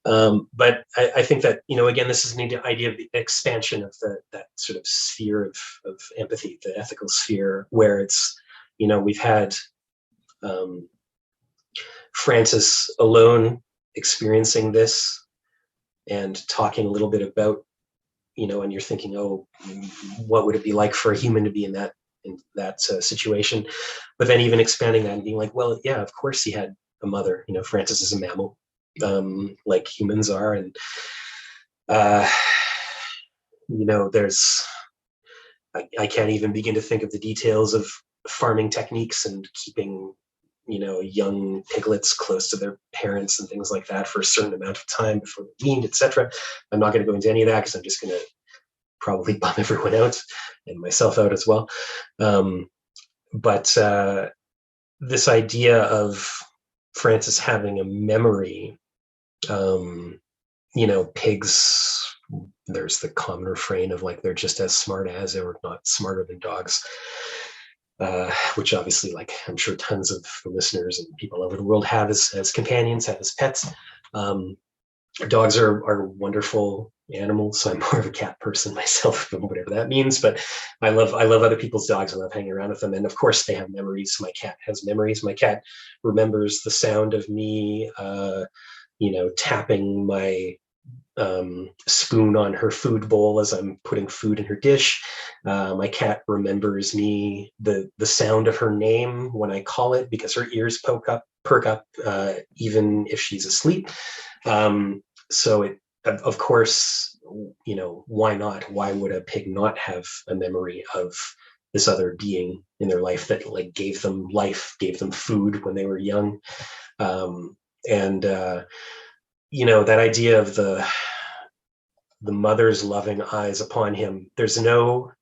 But I think that, again, this is an idea of the expansion of that sort of sphere of empathy, the ethical sphere, where it's, we've had Francis alone experiencing this and talking a little bit about, and you're thinking, oh, what would it be like for a human to be in that situation? But then even expanding that and being like, well, yeah, of course he had a mother. Francis is a mammal, like humans are, and there's I can't even begin to think of the details of farming techniques and keeping young piglets close to their parents and things like that for a certain amount of time before they're weaned, etc. I'm not going to go into any of that because I'm just going to probably bum everyone out and myself out as well. But this idea of Francis having a memory, pigs, there's the common refrain of like, they're just as smart as, or not smarter than dogs. Which obviously, like, I'm sure tons of listeners and people over the world have as companions, have as pets. Dogs are wonderful animals. So I'm more of a cat person myself, whatever that means. But I love other people's dogs. I love hanging around with them. And of course, they have memories. My cat has memories. My cat remembers the sound of me, tapping my spoon on her food bowl as I'm putting food in her dish. My cat remembers me, the sound of her name when I call it, because her ears perk up, even if she's asleep. So it, of course, why not? Why would a pig not have a memory of this other being in their life that like gave them life, gave them food when they were young? That idea of the mother's loving eyes upon him, there's no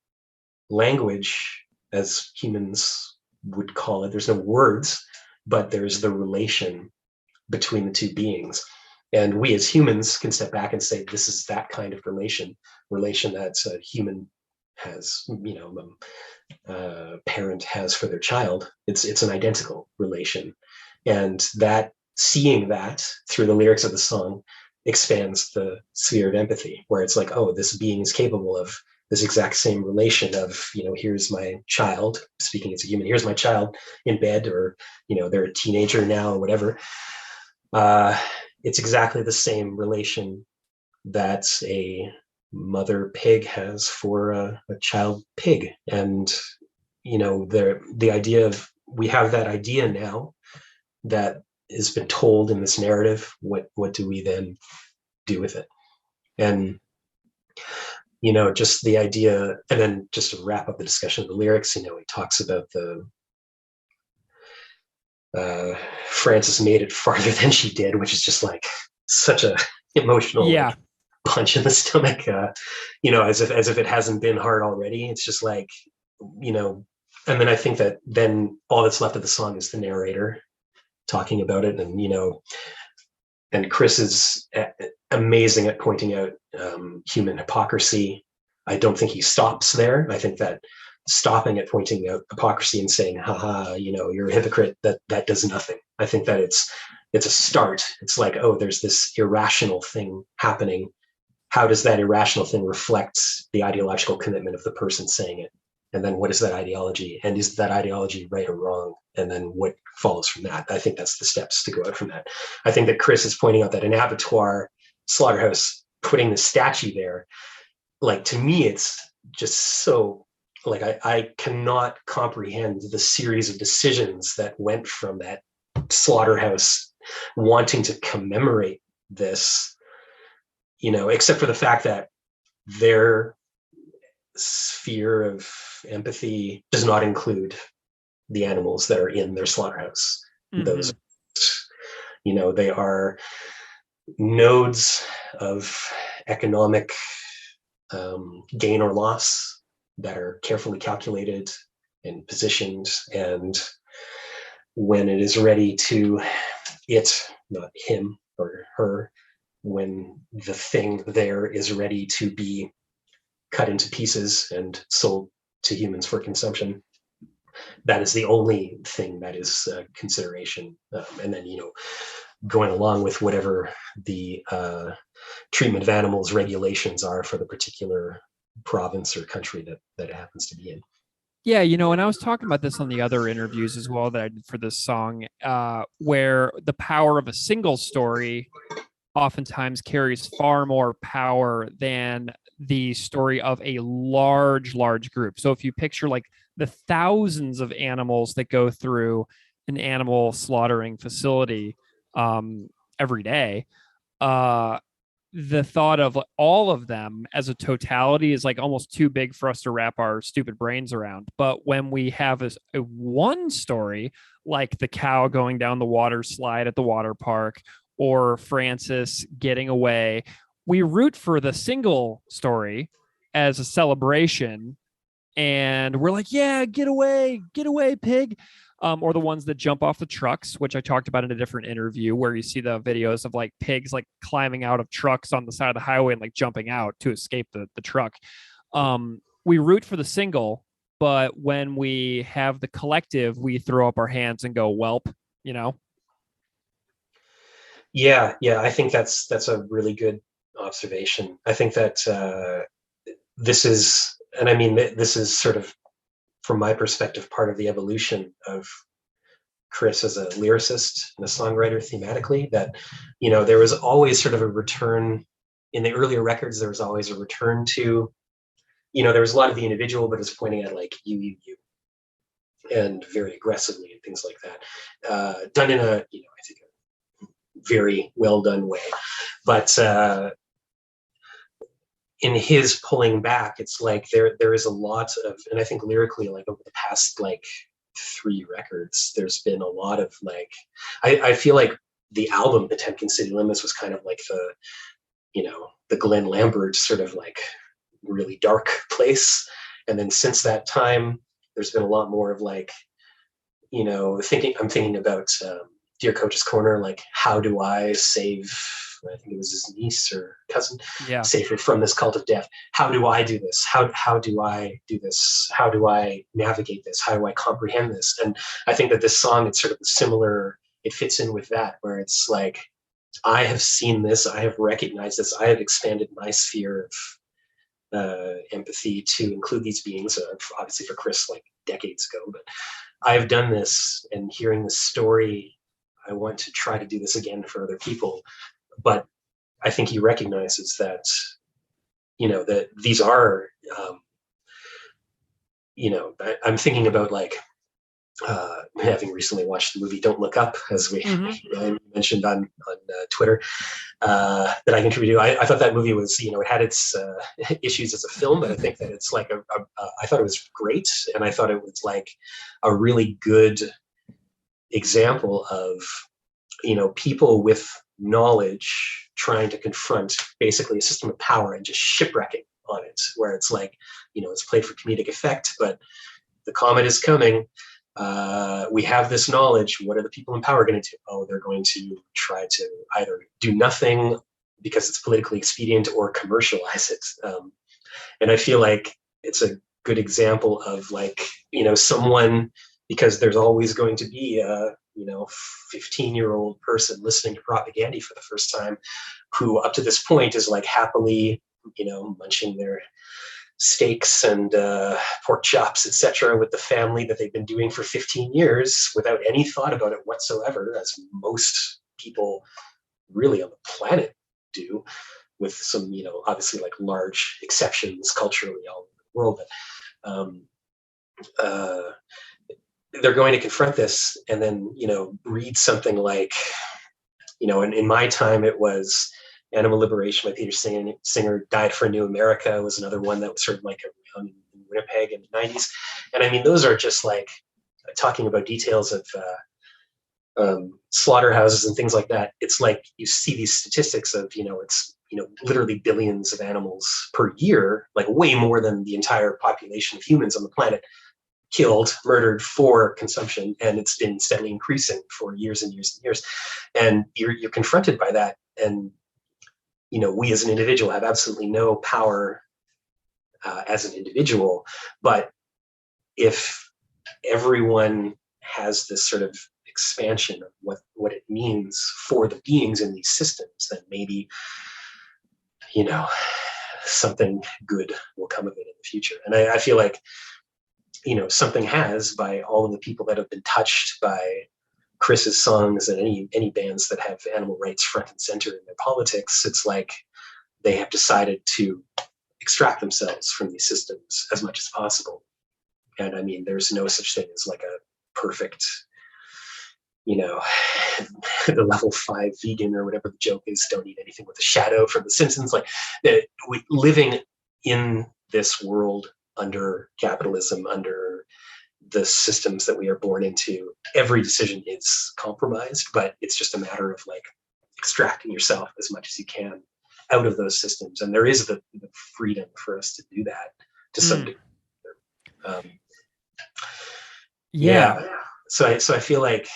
language as humans would call it. There's no words, but there's the relation between the two beings. And we as humans can step back and say, this is that kind of relation that a human has, a parent has for their child. It's an identical relation. And that, seeing that through the lyrics of the song, expands the sphere of empathy, where it's like, oh, this being is capable of this exact same relation of, here's my child, speaking as a human, here's my child in bed, or, they're a teenager now or whatever. It's exactly the same relation that a mother pig has for a child pig. And, the idea of, we have that idea now that has been told in this narrative. What do we then do with it? And just the idea, and then just to wrap up the discussion of the lyrics, he talks about the Frances made it farther than she did, which is just like such a emotional like, punch in the stomach, as if it hasn't been hard already. It's just like, and then I think that then all that's left of the song is the narrator talking about it. And, and Chris is amazing at pointing out human hypocrisy. I don't think he stops there. I think that stopping at pointing out hypocrisy and saying, haha, you're a hypocrite, that does nothing. I think that it's a start. It's like, oh, there's this irrational thing happening. How does that irrational thing reflect the ideological commitment of the person saying it? And then what is that ideology? And is that ideology right or wrong? And then what follows from that? I think that's the steps to go out from that. I think that Chris is pointing out that an abattoir, slaughterhouse, putting the statue there, like, to me, it's just so, like, I cannot comprehend the series of decisions that went from that slaughterhouse wanting to commemorate this, except for the fact that their sphere of empathy does not include the animals that are in their slaughterhouse. Mm-hmm. Those, they are nodes of economic gain or loss that are carefully calculated and positioned. And when it is ready to, not him or her, when the thing there is ready to be cut into pieces and sold to humans for consumption, that is the only thing that is consideration. And then, going along with whatever the treatment of animals regulations are for the particular province or country that it happens to be in. Yeah, and I was talking about this on the other interviews as well that I did for this song, where the power of a single story oftentimes carries far more power than the story of a large group. So if you picture like the thousands of animals that go through an animal slaughtering facility every day, the thought of all of them as a totality is like almost too big for us to wrap our stupid brains around. But when we have a one story, like the cow going down the water slide at the water park, or Francis getting away, we root for the single story as a celebration. And we're like, yeah, get away, pig. Or the ones that jump off the trucks, which I talked about in a different interview, where you see the videos of like pigs like climbing out of trucks on the side of the highway and like jumping out to escape the truck. We root for the single, but when we have the collective, we throw up our hands and go, welp, Yeah, I think that's a really good observation. I think that this is sort of, from my perspective, part of the evolution of Chris as a lyricist and a songwriter thematically, that, there was always sort of a return in the earlier records. There was always a return to, there was a lot of the individual, but it's pointing at like you, and very aggressively and things like that, done in a, I think a very well done way. But in his pulling back, it's like there is a lot of, and I think lyrically, like over the past like 3 records, there's been a lot of like, I feel like the album Potemkin City Limits was kind of like the Glenn Lambert sort of like really dark place. And then since that time, there's been a lot more of like, I'm thinking about Dear Coach's Corner, like, how do I save, I think it was his niece or cousin, save her from this cult of death? How do I do this? How do I do this? How do I navigate this? How do I comprehend this? And I think that this song, it's sort of similar, it fits in with that, where it's like, I have seen this, I have recognized this, I have expanded my sphere of empathy to include these beings, obviously for Chris like decades ago, but I've done this, and hearing this story, I want to try to do this again for other people. But I think he recognizes that, that these are, I'm thinking about like, having recently watched the movie Don't Look Up, as we mentioned on Twitter, that I contributed to. I thought that movie was, it had its issues as a film, but I think that it's like I thought it was great, and I thought it was like a really good example of, people with knowledge trying to confront basically a system of power and just shipwrecking on it, where it's like, it's played for comedic effect, but the comet is coming. We have this knowledge. What are the people in power going to do? Oh, they're going to try to either do nothing because it's politically expedient or commercialize it. And I feel like it's a good example of like, someone, because there's always going to be a, 15-year-old person listening to propaganda for the first time, who up to this point is like happily, munching their steaks and pork chops, etc., with the family that they've been doing for 15 years without any thought about it whatsoever, as most people really on the planet do, with some, obviously like large exceptions culturally all over the world. But they're going to confront this and then, read something like, in my time it was Animal Liberation by Peter Singer. Died for a New America was another one that was sort of like around in Winnipeg in the 90s. And I mean, those are just like talking about details of slaughterhouses and things like that. It's like you see these statistics of, it's, literally billions of animals per year, like way more than the entire population of humans on the planet, killed, murdered for consumption. And it's been steadily increasing for years and years and years. And you're confronted by that. And we as an individual have absolutely no power as an individual. But if everyone has this sort of expansion of what it means for the beings in these systems, then maybe, you know, something good will come of it in the future. And I feel like, you know, something has, by all of the people that have been touched by Chris's songs and any bands that have animal rights front and center in their politics. It's like they have decided to extract themselves from these systems as much as possible. And I mean, there's no such thing as like a perfect, you know, the level 5 vegan or whatever the joke is, don't eat anything with a shadow from The Simpsons. Like living in this world under capitalism, under the systems that we are born into, every decision is compromised, but it's just a matter of like extracting yourself as much as you can out of those systems. And there is the freedom for us to do that to some degree. So I feel like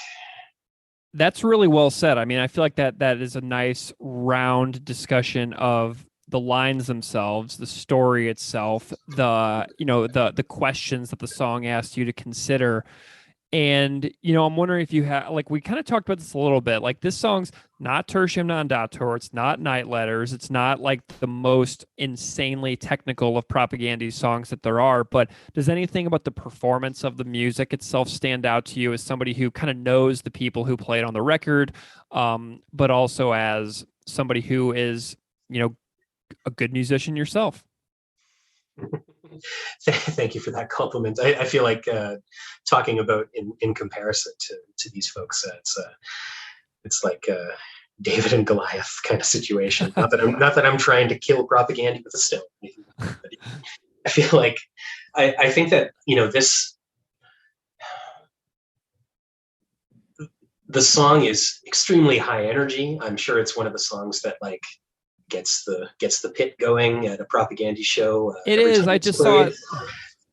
that's really well said. I mean, I feel like that is a nice round discussion of the lines themselves, the story itself, the questions that the song asked you to consider. And, you know, I'm wondering if you have, like, we kind of talked about this a little bit, like this song's not Tertium non datur, it's not Night Letters, it's not like the most insanely technical of propaganda songs that there are, but does anything about the performance of the music itself stand out to you as somebody who kind of knows the people who played on the record, but also as somebody who is, you know, a good musician yourself? Thank you for that compliment. I feel like talking about in comparison to these folks, it's like David and Goliath kind of situation. Not that I'm trying to kill propaganda with a stone. But I feel like I think that, you know, the song is extremely high energy. I'm sure it's one of the songs that like gets the pit going at a propaganda show. It is. I just saw it.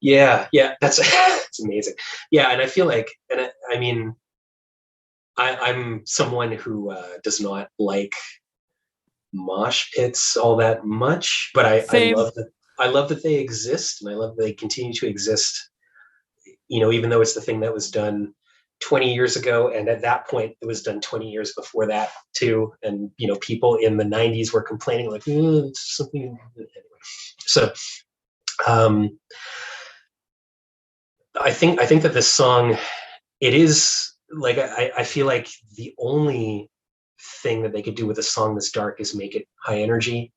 Yeah, that's it's amazing. Yeah, and I feel like, and I mean, I'm someone who does not like mosh pits all that much, but I love that they exist, and I love that they continue to exist. You know, even though it's the thing that was done 20 years ago, and at that point it was done 20 years before that too, and you know, people in the 90s were complaining like, it's something anyway. So I think that this song, it is like, I feel like the only thing that they could do with a song this dark is make it high energy.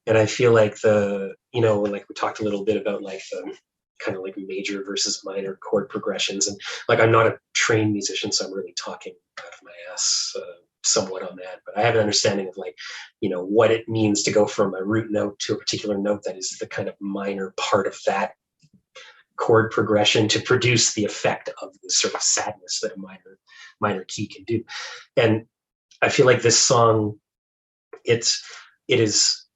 And I feel like you know, like we talked a little bit about like the kind of like major versus minor chord progressions, and like I'm not a trained musician, so I'm really talking out of my ass somewhat on that, but I have an understanding of like, you know, what it means to go from a root note to a particular note that is the kind of minor part of that chord progression to produce the effect of the sort of sadness that a minor key can do. And I feel like this song, it is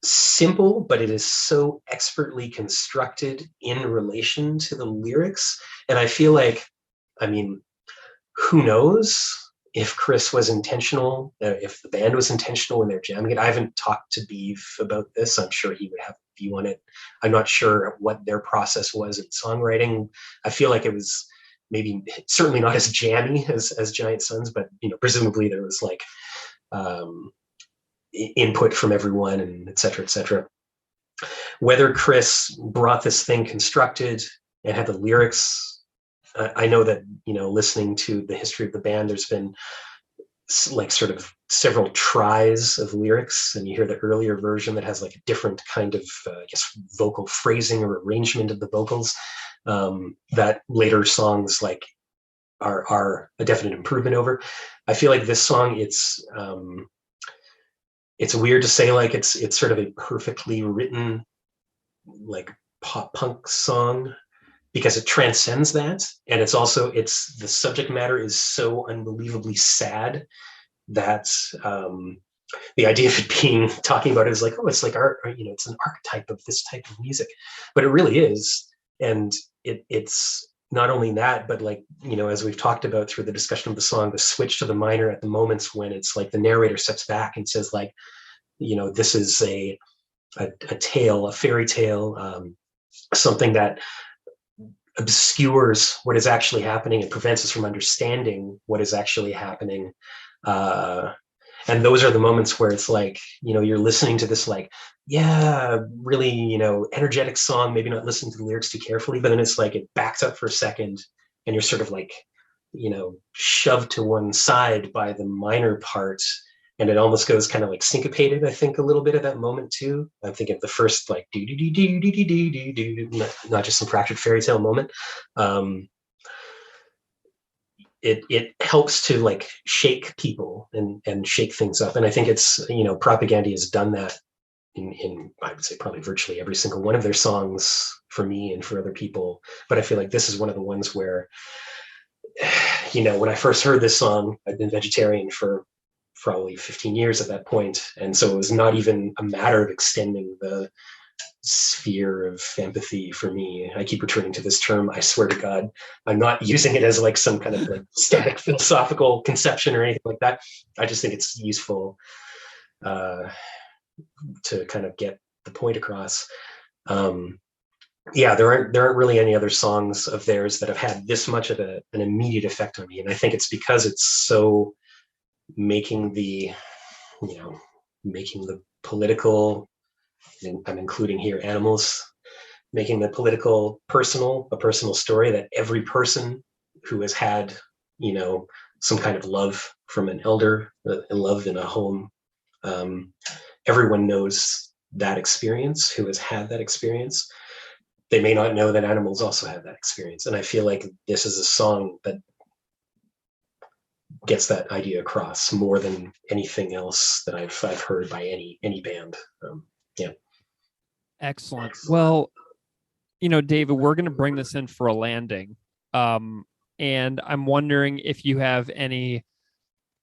simple, but it is so expertly constructed in relation to the lyrics. And I feel like, I mean, who knows if Chris was intentional, if the band was intentional when they're jamming it. I haven't talked to Beef about this. I'm sure he would have a view on it. I'm not sure what their process was in songwriting. I feel like it was maybe certainly not as jammy as Giant Sons, but you know, presumably there was like input from everyone, and et cetera, et cetera. Whether Chris brought this thing constructed and had the lyrics, I know that, you know, listening to the history of the band, there's been like sort of several tries of lyrics, and you hear the earlier version that has like a different kind of, I guess, vocal phrasing or arrangement of the vocals, that later songs like are a definite improvement over. I feel like this song, it's weird to say like it's sort of a perfectly written like pop punk song, because it transcends that, and it's the subject matter is so unbelievably sad that the idea of it being talking about it is like, oh, it's like art, you know, it's an archetype of this type of music, but it really is. And it's not only that, but like, you know, as we've talked about through the discussion of the song, the switch to the minor at the moments when it's like the narrator steps back and says like, you know, this is a tale, a fairy tale, something that obscures what is actually happening and prevents us from understanding what is actually happening. And those are the moments where it's like, you're listening to this like, yeah, really, energetic song, maybe not listening to the lyrics too carefully, but then it's like it backs up for a second and you're sort of like, shoved to one side by the minor parts. And it almost goes kind of like syncopated, I think, a little bit at that moment too. I'm thinking of the first like do do do do do do do do do, not just some fractured fairy tale moment. It helps to like shake people and shake things up. And I think it's, Propaganda has done that in I would say probably virtually every single one of their songs for me and for other people. But I feel like this is one of the ones where, when I first heard this song, I'd been vegetarian for probably 15 years at that point. And so it was not even a matter of extending the sphere of empathy for me. I keep returning to this term. I swear to God, I'm not using it as like some kind of like static philosophical conception or anything like that. I just think it's useful to kind of get the point across. There aren't really any other songs of theirs that have had this much of an immediate effect on me. And I think it's because it's so making the political, and I'm including here animals, making the political a personal story that every person who has had, some kind of love from an elder, love in a home, everyone knows that experience who has had that experience. They may not know that animals also have that experience. And I feel like this is a song that gets that idea across more than anything else that I've heard by any band. Excellent. Well, David, we're going to bring this in for a landing. And I'm wondering if you have any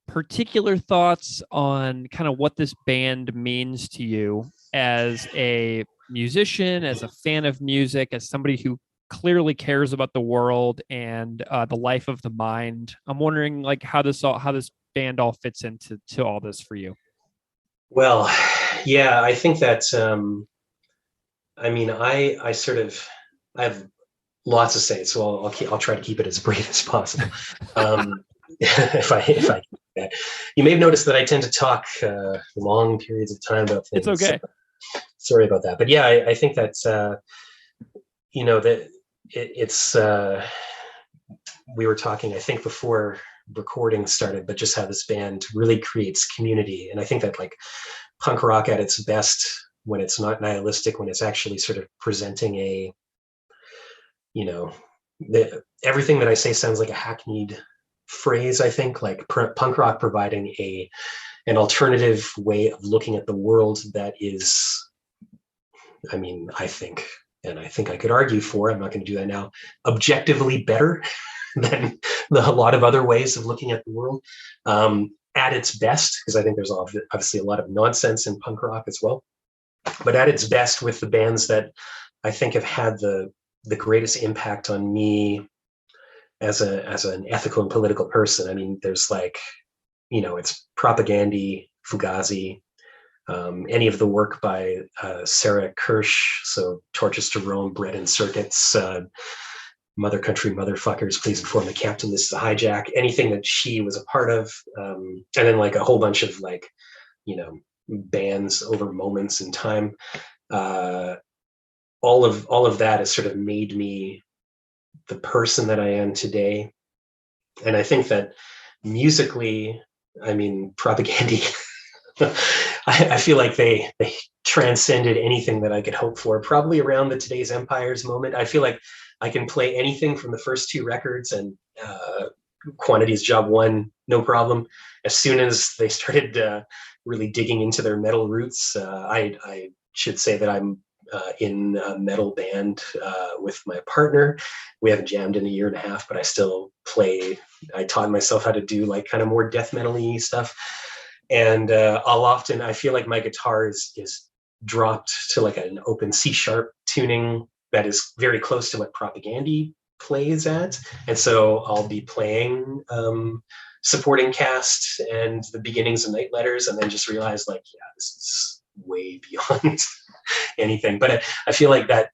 particular thoughts on kind of what this band means to you as a musician, as a fan of music, as somebody who clearly cares about the world and the life of the mind. I'm wondering like how this band all fits into all this for you. Well, yeah, I think that I have lots to say, so I'll try to keep it as brief as possible. If I you may have noticed that I tend to talk long periods of time about things. It's okay. So, sorry about that, but yeah, I think that that it's we were talking, I think, before recording started, but just how this band really creates community. And I think that like punk rock at its best, when it's not nihilistic, when it's actually sort of presenting everything that I say sounds like a hackneyed phrase, I think, like punk rock providing an alternative way of looking at the world that is, I think, and I think I could argue for, I'm not going to do that now, objectively better than a lot of other ways of looking at the world at its best, because I think there's obviously a lot of nonsense in punk rock as well, but at its best with the bands that I think have had the greatest impact on me as an ethical and political person. There's like, it's Propaganda, Fugazi, any of the work by Sarah Kirsch, so Torches to Rome, Bread and Circuits, Mother Country Motherfuckers, Please Inform the Captain, This is a Hijack, anything that she was a part of, and then like a whole bunch of like, bands over moments in time. All of that has sort of made me the person that I am today. And I think that musically, Propaganda, I feel like they transcended anything that I could hope for, probably around the Today's Empires moment. I feel like I can play anything from the first two records, and Quantity's Job 1, no problem. As soon as they started really digging into their metal roots, I should say that I'm in a metal band with my partner. We haven't jammed in a year and a half, but I still play. I taught myself how to do like kind of more death metal-y stuff. And I feel like my guitar is dropped to like an open C# tuning that is very close to what Propaganda plays at. And so I'll be playing Supporting Cast and the beginnings of Night Letters, and then just realize like, yeah, this is way beyond anything. But I feel like that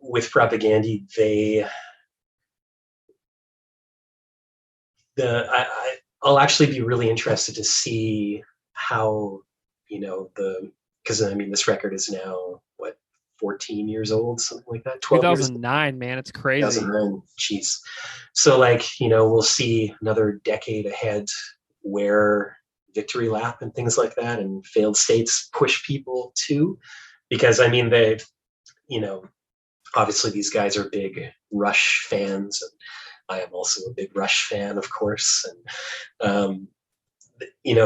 with Propaganda, I'll actually be really interested to see how, because I mean, this record is now, what, 14 years old, something like that, 12 years. 2009, man, it's crazy. 2009, jeez. So like, we'll see another decade ahead where Victory Lap and things like that and Failed States push people to, because I mean, they've, obviously these guys are big Rush fans, and I am also a big Rush fan, of course. And,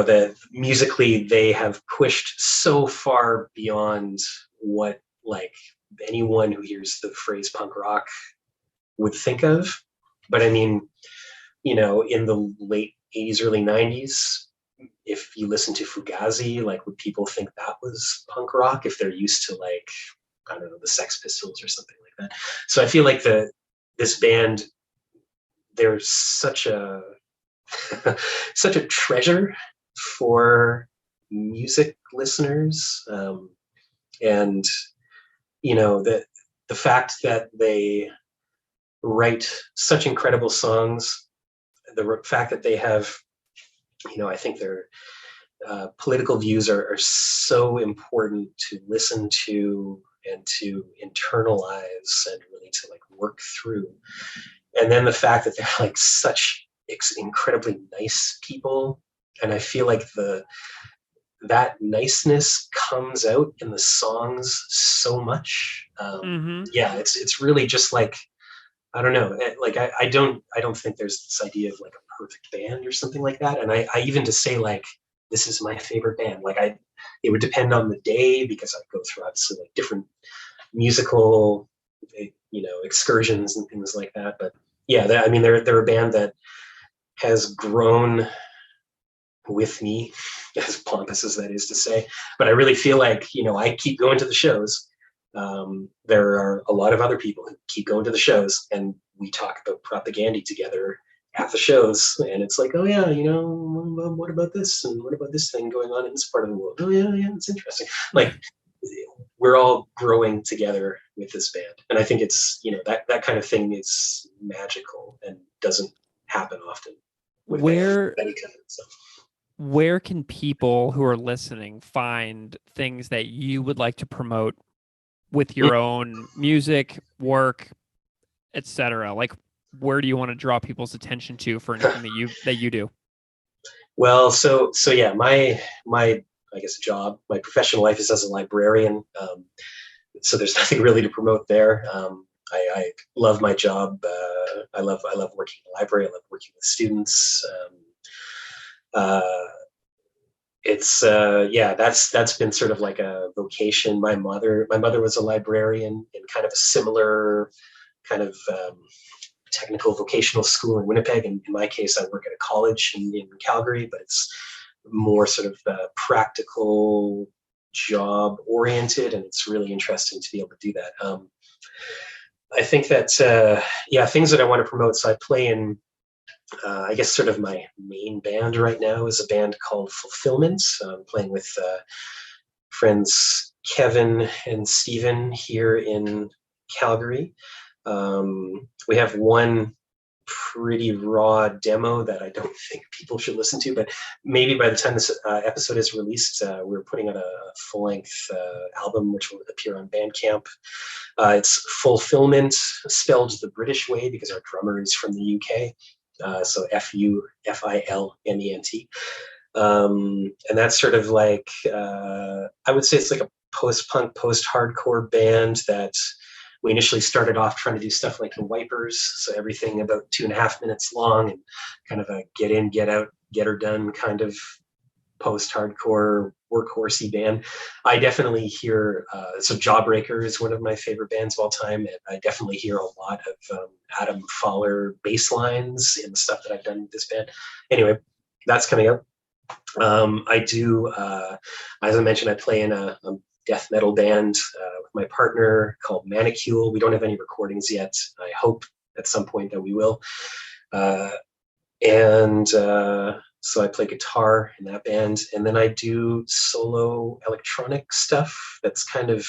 that musically they have pushed so far beyond what like anyone who hears the phrase punk rock would think of. But I mean, in the late 80s, early 90s, if you listen to Fugazi, like, would people think that was punk rock if they're used to, like, I don't know, the Sex Pistols or something like that? So I feel like this band, there's such a such a treasure for music listeners, and the fact that they write such incredible songs, the fact that they have, I think their political views are so important to listen to and to internalize and really to like work through. And then the fact that they're like such incredibly nice people. And I feel like that niceness comes out in the songs so much. Yeah, it's really just like, I don't know, like I don't think there's this idea of like a perfect band or something like that. And I even to say like, this is my favorite band, like it would depend on the day, because I go through obviously like different musical, excursions and things like that. But yeah, I mean, they're a band that has grown with me, as pompous as that is to say. But I really feel like, I keep going to the shows. There are a lot of other people who keep going to the shows, and we talk about Propaganda together at the shows. And it's like, oh yeah, what about this? And what about this thing going on in this part of the world? Oh yeah, it's interesting. Like, we're all growing together with this band. And I think it's, that kind of thing is magical and doesn't happen often with any kind of stuff. Where can people who are listening find things that you would like to promote with your own music, work, etc.? Like, where do you want to draw people's attention to for anything that you do? Well, so yeah, my I guess job, my professional life is as a librarian. So there's nothing really to promote there. I love my job. I love working in the library. I love working with students. It's that's been sort of like a vocation. My mother was a librarian in kind of a similar kind of technical vocational school in Winnipeg. And in my case, I work at a college in Calgary, but it's more sort of practical, job oriented, and it's really interesting to be able to do that. I think that things that I want to promote. So I play in I guess sort of my main band right now is a band called Fulfillment. I'm playing with friends Kevin and Steven here in Calgary. We have one pretty raw demo that I don't think people should listen to, but maybe by the time this episode is released, we're putting out a full-length album which will appear on Bandcamp. It's Fulfillment, spelled the British way because our drummer is from the UK. So Fulfilment. And that's sort of like, I would say it's like a post-punk, post-hardcore band that we initially started off trying to do stuff like the Wipers. So everything about 2.5 minutes long and kind of a get in, get out, get her done kind of post-hardcore workhorsey band. I definitely hear, so Jawbreaker is one of my favorite bands of all time, and I definitely hear a lot of Adam Fowler bass lines in the stuff that I've done with this band. Anyway, that's coming up. I do, as I mentioned, I play in a death metal band with my partner called Manicule. We don't have any recordings yet. I hope at some point that we will. So I play guitar in that band, and then I do solo electronic stuff that's kind of,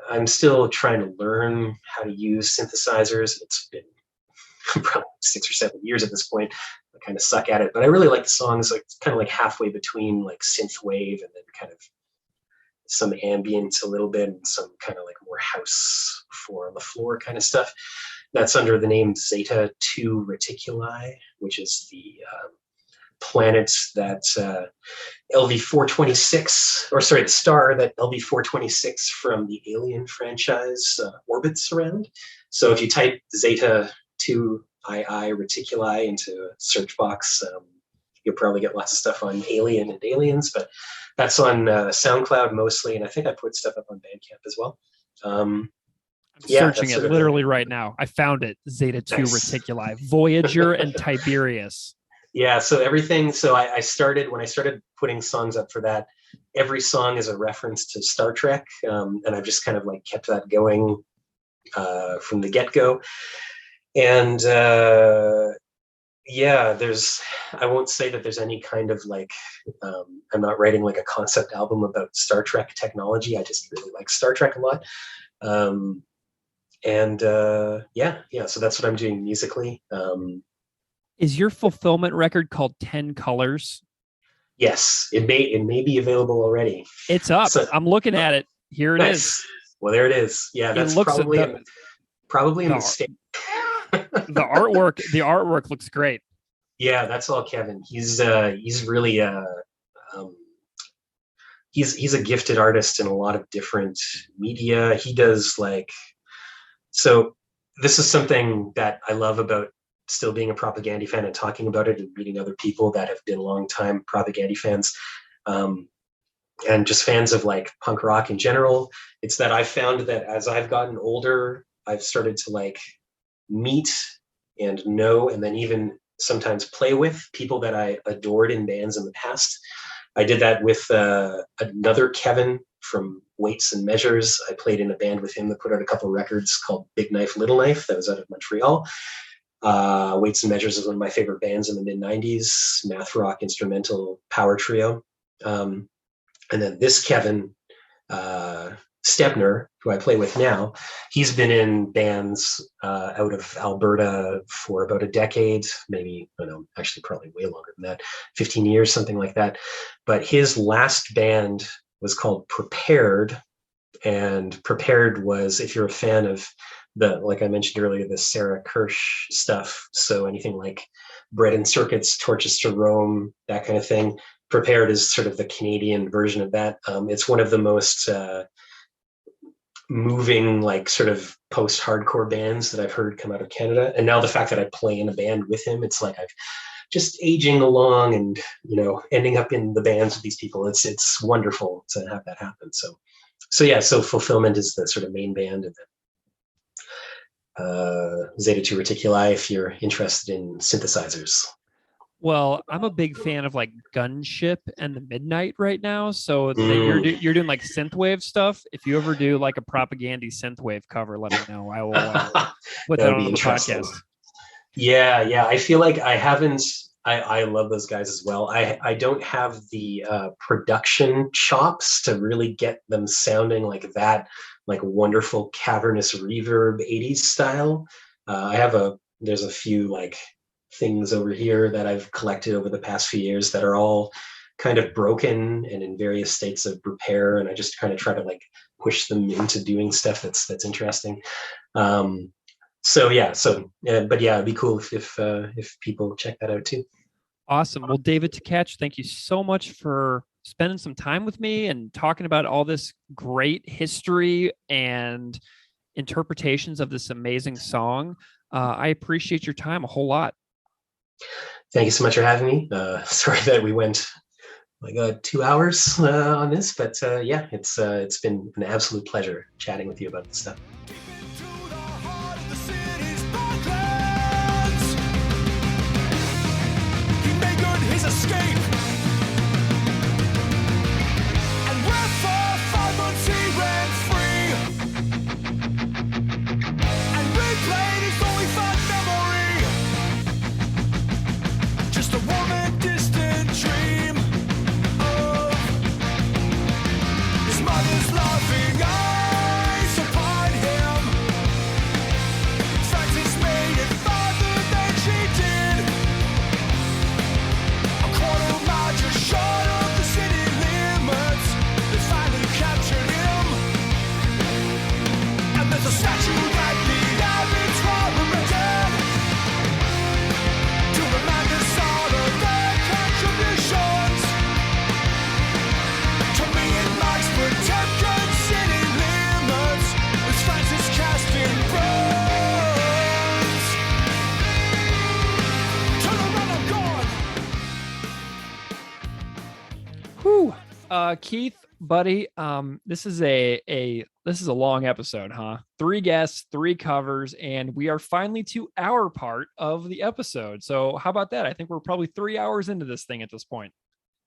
I'm still trying to learn how to use synthesizers. It's been probably 6 or 7 years at this point. I kind of suck at it, but I really like the songs, like kind of like halfway between like synth wave and then kind of some ambient a little bit and some kind of like more house 4 on the floor kind of stuff. That's under the name Zeta 2 Reticuli, which is the planet that LV-426, or sorry, the star that LV-426 from the Alien franchise orbits around. So if you type Zeta 2 II Reticuli into a search box, you'll probably get lots of stuff on Alien and Aliens, but that's on SoundCloud mostly, and I think I put stuff up on Bandcamp as well. I'm searching it literally right now. I found it. Zeta 2 Reticuli, Voyager, and Tiberius. Yeah, so everything. So I started, when I started putting songs up for that, every song is a reference to Star Trek, and I've just kind of like kept that going from the get-go. And yeah, I won't say that there's any kind of like, I'm not writing like a concept album about Star Trek technology. I just really like Star Trek a lot. Yeah, so that's what I'm doing musically. Is your fulfillment record called 10 Colors? Yes, it may be available already. It's up. So, I'm looking at it. Here it nice. is. Well, there it is. Yeah, that's probably a mistake. The artwork looks great. Yeah, that's all Kevin. He's really he's a gifted artist in a lot of different media. He does so this is something that I love about still being a Propaganda fan and talking about it and meeting other people that have been long-time Propaganda fans, and just fans of like punk rock in general. It's that I've found that as I've gotten older, I've started to like meet and know, and then even sometimes play with people that I adored in bands in the past. I did that with another Kevin from Weights and Measures. I played in a band with him that put out a couple of records called Big Knife, Little Knife, that was out of Montreal. Weights and Measures is one of my favorite bands in the mid-90s, math rock instrumental power trio. And then this Kevin Stepner, who I play with now, he's been in bands out of Alberta for about a decade, maybe, I don't know, actually probably way longer than that, 15 years, something like that. But his last band was called Prepared, and Prepared was, if you're a fan of like I mentioned earlier, the Sarah Kirsch stuff, so anything like Bread and Circuits, Torches to Rome, that kind of thing, Prepared is sort of the Canadian version of that. It's one of the most moving, like sort of post-hardcore bands that I've heard come out of Canada. And now the fact that I play in a band with him, it's like I've just aging along and, ending up in the bands with these people. It's wonderful to have that happen. So yeah, so Fulfillment is the sort of main band, and then Zeta 2 Reticuli if you're interested in synthesizers. Well, I'm a big fan of like Gunship and the Midnight right now. So you're doing like synthwave stuff. If you ever do like a Propaganda synthwave cover, let me know. I will put that on the podcast. Yeah. I feel like I haven't. I love those guys as well. I don't have the production chops to really get them sounding like that, like wonderful cavernous reverb 80s style. There's a few like things over here that I've collected over the past few years that are all kind of broken and in various states of repair, and I just kind of try to like push them into doing stuff that's interesting. But yeah, it'd be cool if people check that out too. Awesome. Well, David Tkach, thank you so much for spending some time with me and talking about all this great history and interpretations of this amazing song. I appreciate your time a whole lot. Thank you so much for having me. Sorry that we went like 2 hours on this, but yeah, it's been an absolute pleasure chatting with you about this stuff. His escape, and where for 5 months he ran free, and replayed his only fond memory, just a warm and distant dream of his mother's loving eyes Keith, buddy, this is a long episode, huh? 3 guests, 3 covers, and we are finally to our part of the episode. So how about that? I think we're probably 3 hours into this thing at this point.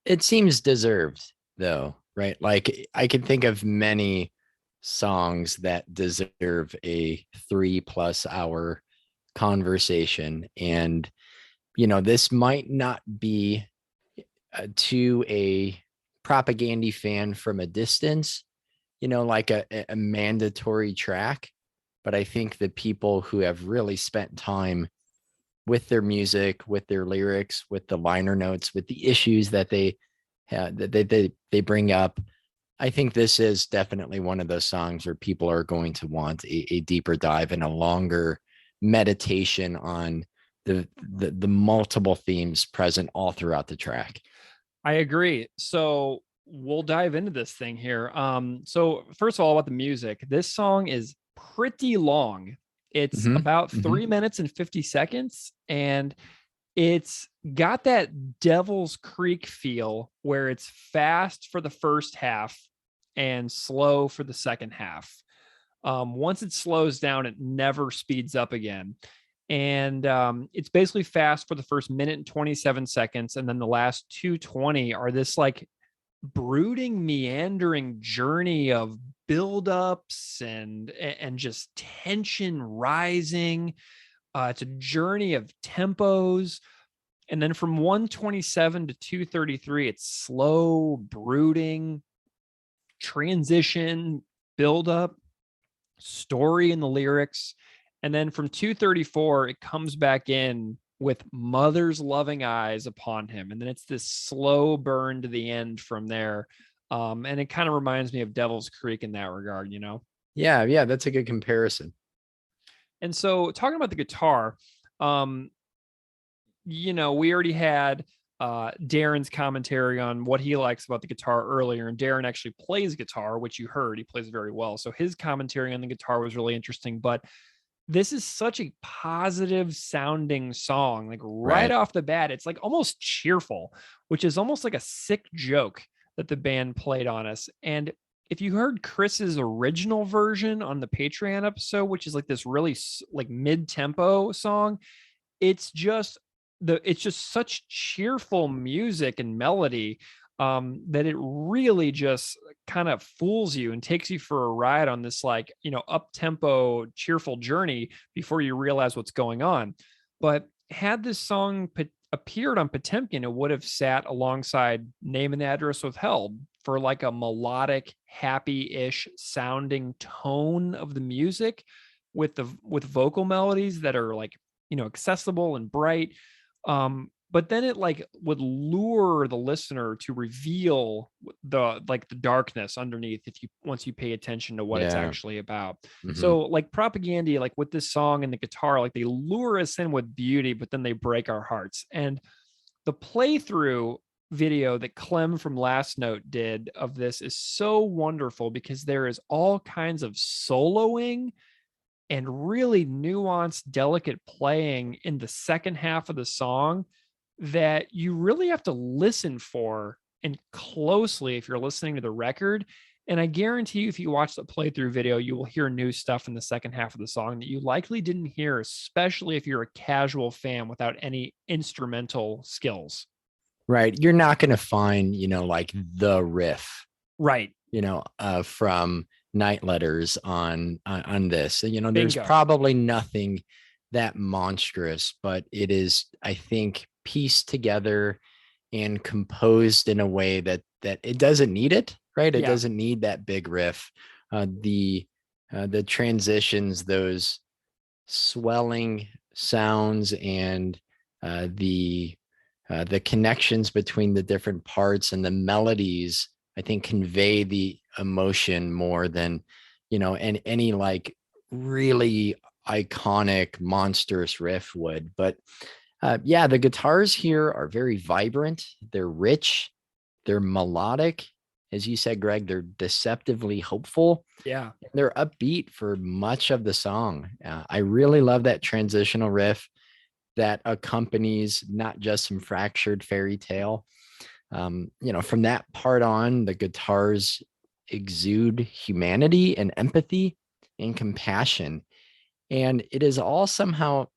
It seems deserved, though, right? Like I can think of many songs that deserve a 3+ hour conversation, and this might not be to a propaganda fan from a distance, like a mandatory track. But I think the people who have really spent time with their music, with their lyrics, with the liner notes, with the issues that they bring up, I think this is definitely one of those songs where people are going to want a deeper dive and a longer meditation on the multiple themes present all throughout the track. I agree. So we'll dive into this thing here. So first of all, about the music, this song is pretty long. It's about 3 minutes and 50 seconds, and it's got that Devil's Creek feel where it's fast for the first half and slow for the second half. Once it slows down, it never speeds up again. And it's basically fast for the first minute and 27 seconds. And then the last 2:20 are this like brooding, meandering journey of buildups and just tension rising. It's a journey of tempos. And then from 127 to 233, it's slow, brooding, transition, buildup, story in the lyrics. And then from 234, it comes back in with mother's loving eyes upon him. And then it's this slow burn to the end from there. And it kind of reminds me of Devil's Creek in that regard, Yeah, that's a good comparison. And so talking about the guitar, we already had Darren's commentary on what he likes about the guitar earlier, and Darren actually plays guitar, which you heard. He plays very well. So his commentary on the guitar was really interesting, but this is such a positive sounding song. Like right off the bat, it's like almost cheerful, which is almost like a sick joke that the band played on us. And if you heard Chris's original version on the Patreon episode, which is like this really like mid-tempo song, it's just such cheerful music and melody that it really just kind of fools you and takes you for a ride on this like, up-tempo cheerful journey before you realize what's going on. But had this song appeared on Potemkin, it would have sat alongside Name and Address Withheld for like a melodic, happy-ish sounding tone of the music with vocal melodies that are like, accessible and bright. But then it like would lure the listener to reveal the darkness underneath once you pay attention to what it's actually about. So like propaganda, like with this song and the guitar, like they lure us in with beauty, but then they break our hearts. And the playthrough video that Clem from Last Note did of this is so wonderful because there is all kinds of soloing and really nuanced, delicate playing in the second half of the song that you really have to listen for and closely if you're listening to the record. And I guarantee you, if you watch the playthrough video, you will hear new stuff in the second half of the song that you likely didn't hear, especially if you're a casual fan without any instrumental skills. Right. You're not going to find, like the riff, right? From Night Letters on this. There's Bingo. Probably nothing that monstrous, but it is, I think, pieced together and composed in a way that it doesn't need it, right? It doesn't need that big riff. The transitions, those swelling sounds, and the connections between the different parts and the melodies, I think, convey the emotion more than and any like really iconic monstrous riff would. But the guitars here are very vibrant. They're rich. They're melodic. As you said, Greg, they're deceptively hopeful. Yeah. They're upbeat for much of the song. I really love that transitional riff that accompanies not just some fractured fairy tale, From that part on, the guitars exude humanity and empathy and compassion. And it is all somehow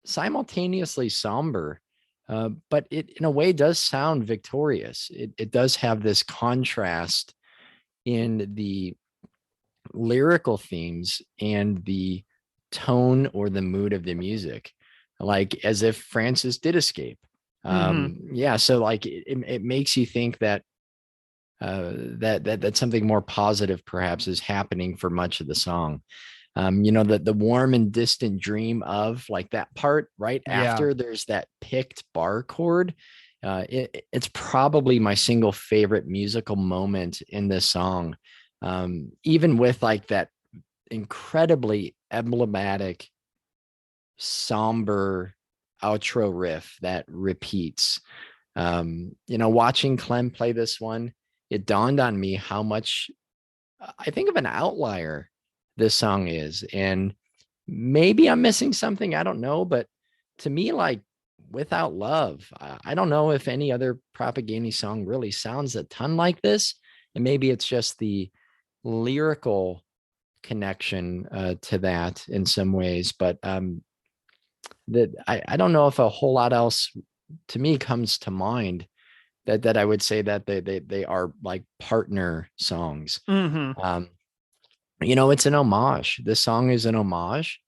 simultaneously somber, but it in a way does sound victorious. It does have this contrast in the lyrical themes and the tone or the mood of the music, like as if Francis did escape. Yeah, so like it makes you think that that something more positive perhaps is happening for much of the song. The warm and distant dream of, like, that part right after there's that picked bar chord. It's probably my single favorite musical moment in this song. Even with like that incredibly emblematic somber outro riff that repeats. Watching Clem play this one, it dawned on me how much I think of an outlier this song is. And maybe I'm missing something, I don't know, but to me, like, Without Love, I don't know if any other Propaganda song really sounds a ton like this. And maybe it's just the lyrical connection to that in some ways, but that I don't know if a whole lot else to me comes to mind that I would say that they are like partner songs. It's an homage. This song is an homage.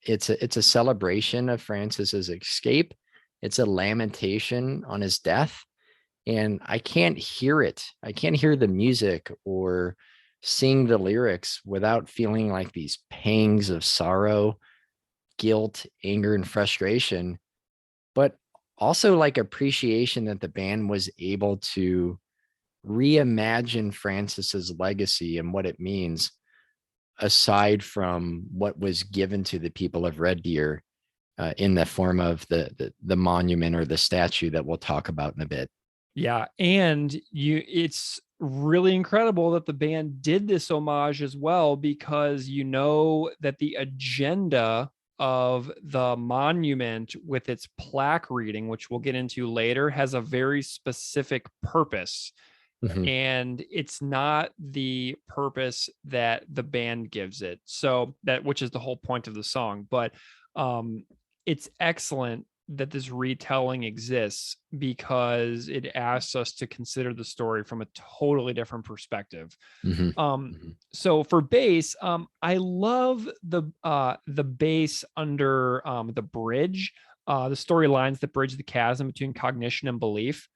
It's a celebration of Francis's escape. It's a lamentation on his death. And I can't hear it. I can't hear the music or sing the lyrics without feeling like these pangs of sorrow, guilt, anger, and frustration, but also like appreciation that the band was able to reimagine Francis's legacy and what it means, aside from what was given to the people of Red Deer in the form of the monument or the statue that we'll talk about in a bit. Yeah, and it's really incredible that the band did this homage as well, because that the agenda of the monument with its plaque reading, which we'll get into later, has a very specific purpose. And it's not the purpose that the band gives it. So which is the whole point of the song. But it's excellent that this retelling exists, because it asks us to consider the story from a totally different perspective. So for bass, I love the bass under the bridge, the storylines that bridge the chasm between cognition and belief.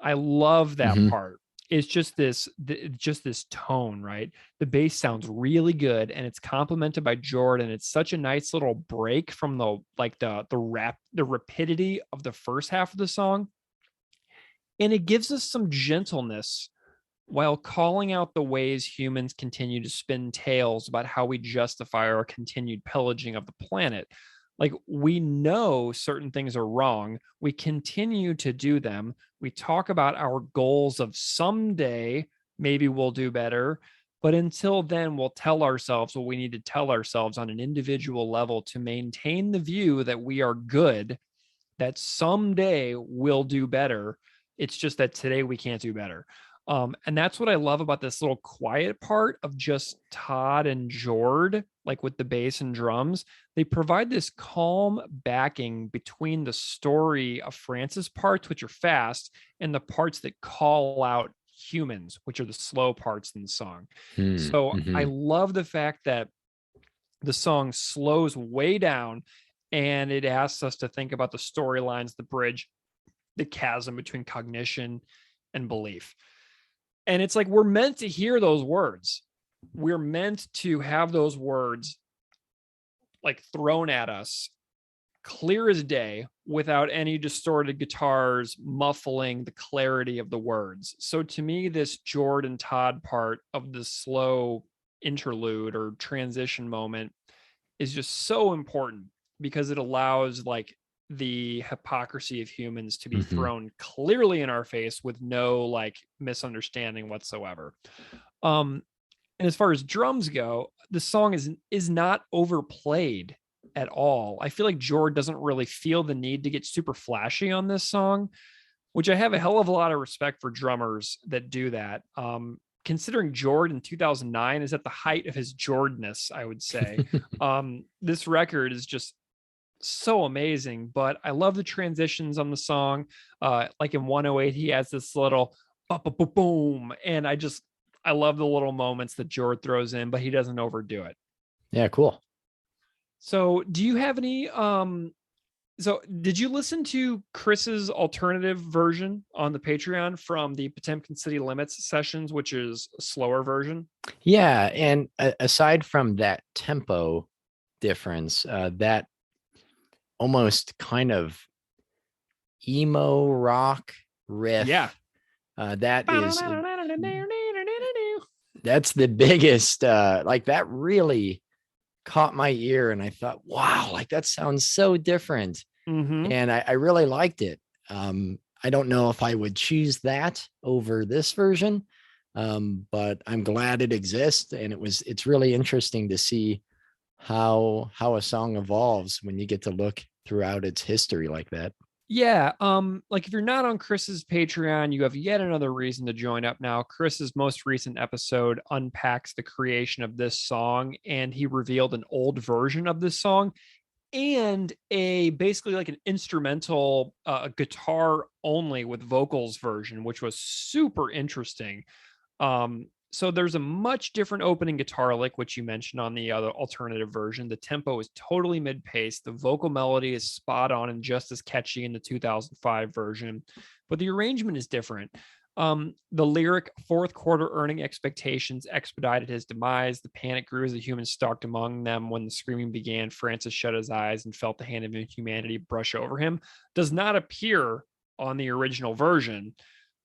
I love that part. It's just this tone, right? The bass sounds really good, and it's complemented by Jordan. It's such a nice little break from the rapidity of the first half of the song. And it gives us some gentleness while calling out the ways humans continue to spin tales about how we justify our continued pillaging of the planet. Like, we know certain things are wrong. We continue to do them. We talk about our goals of someday, maybe we'll do better. But until then, we'll tell ourselves what we need to tell ourselves on an individual level to maintain the view that we are good, that someday we'll do better. It's just that today we can't do better. And that's what I love about this little quiet part of just Todd and Jord, like with the bass and drums. They provide this calm backing between the story of Francis parts, which are fast, and the parts that call out humans, which are the slow parts in the song. So I love the fact that the song slows way down, and it asks us to think about the storylines, the bridge, the chasm between cognition and belief. And it's like, we're meant to hear those words. We're meant to have those words like thrown at us clear as day, without any distorted guitars muffling the clarity of the words. So to me, this Jordan Todd part of the slow interlude or transition moment is just so important, because it allows like the hypocrisy of humans to be thrown clearly in our face with no like misunderstanding whatsoever. And as far as drums go, the song is not overplayed at all. I feel like Jord doesn't really feel the need to get super flashy on this song. which I have a hell of a lot of respect for drummers that do that. Considering Jord in 2009 is at the height of his Jordness, I would say. This record is just so amazing, but I love the transitions on the song. Like in 108, he has this little boom, and I love the little moments that Jord throws in, but he doesn't overdo it. Yeah, cool. So do you have any so did you listen to Chris's alternative version on the Patreon from the Potemkin City Limits sessions, which is a slower version? Yeah, and aside from that tempo difference, that almost kind of emo rock riff, that's the biggest, like that really caught my ear, and I thought, wow, like that sounds so different. And I really liked it. I don't know if I would choose that over this version, but I'm glad it exists, and it's really interesting to see how a song evolves when you get to look throughout its history like that. Yeah. Like if you're not on Chris's Patreon, you have yet another reason to join up now. Chris's most recent episode unpacks the creation of this song, and he revealed an old version of this song and basically like an instrumental guitar only with vocals version, which was super interesting. So there's a much different opening guitar lick, which you mentioned on the other alternative version. The tempo is totally mid-pace. The vocal melody is spot on and just as catchy in the 2005 version, but the arrangement is different. The lyric fourth quarter earning expectations expedited his demise. The panic grew as the humans stalked among them. When the screaming began, Francis shut his eyes and felt the hand of humanity brush over him does not appear on the original version,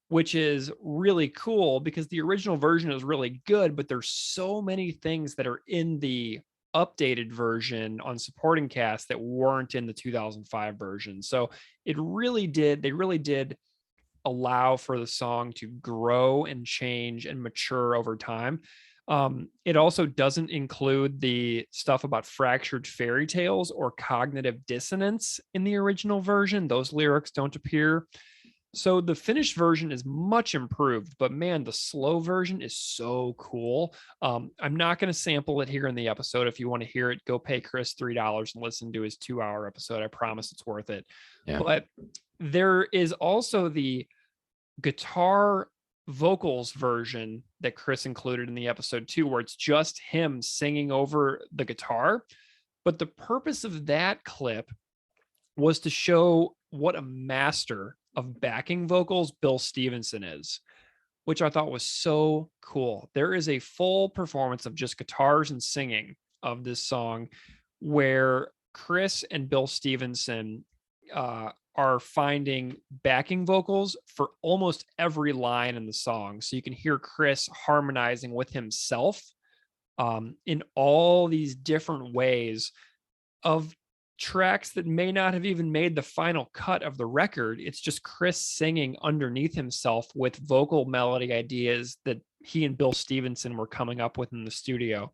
which is really cool because the original version is really good, but there's so many things that are in the updated version on supporting cast that weren't in the 2005 version. So they really did allow for the song to grow and change and mature over time. It also doesn't include the stuff about fractured fairy tales or cognitive dissonance in the original version. Those lyrics don't appear. So the finished version is much improved, but man, the slow version is so cool. I'm not going to sample it here in the episode. If you want to hear it, go pay Chris $3 and listen to his 2-hour episode. I promise it's worth it. Yeah. But there is also the guitar vocals version that Chris included in the episode too, where it's just him singing over the guitar. But the purpose of that clip was to show what a master of backing vocals Bill Stevenson is, which I thought was so cool. There is a full performance of just guitars and singing of this song where Chris and Bill Stevenson are finding backing vocals for almost every line in the song. So you can hear Chris harmonizing with himself in all these different ways of tracks that may not have even made the final cut of the record. It's just Chris singing underneath himself with vocal melody ideas that he and Bill Stevenson were coming up with in the studio.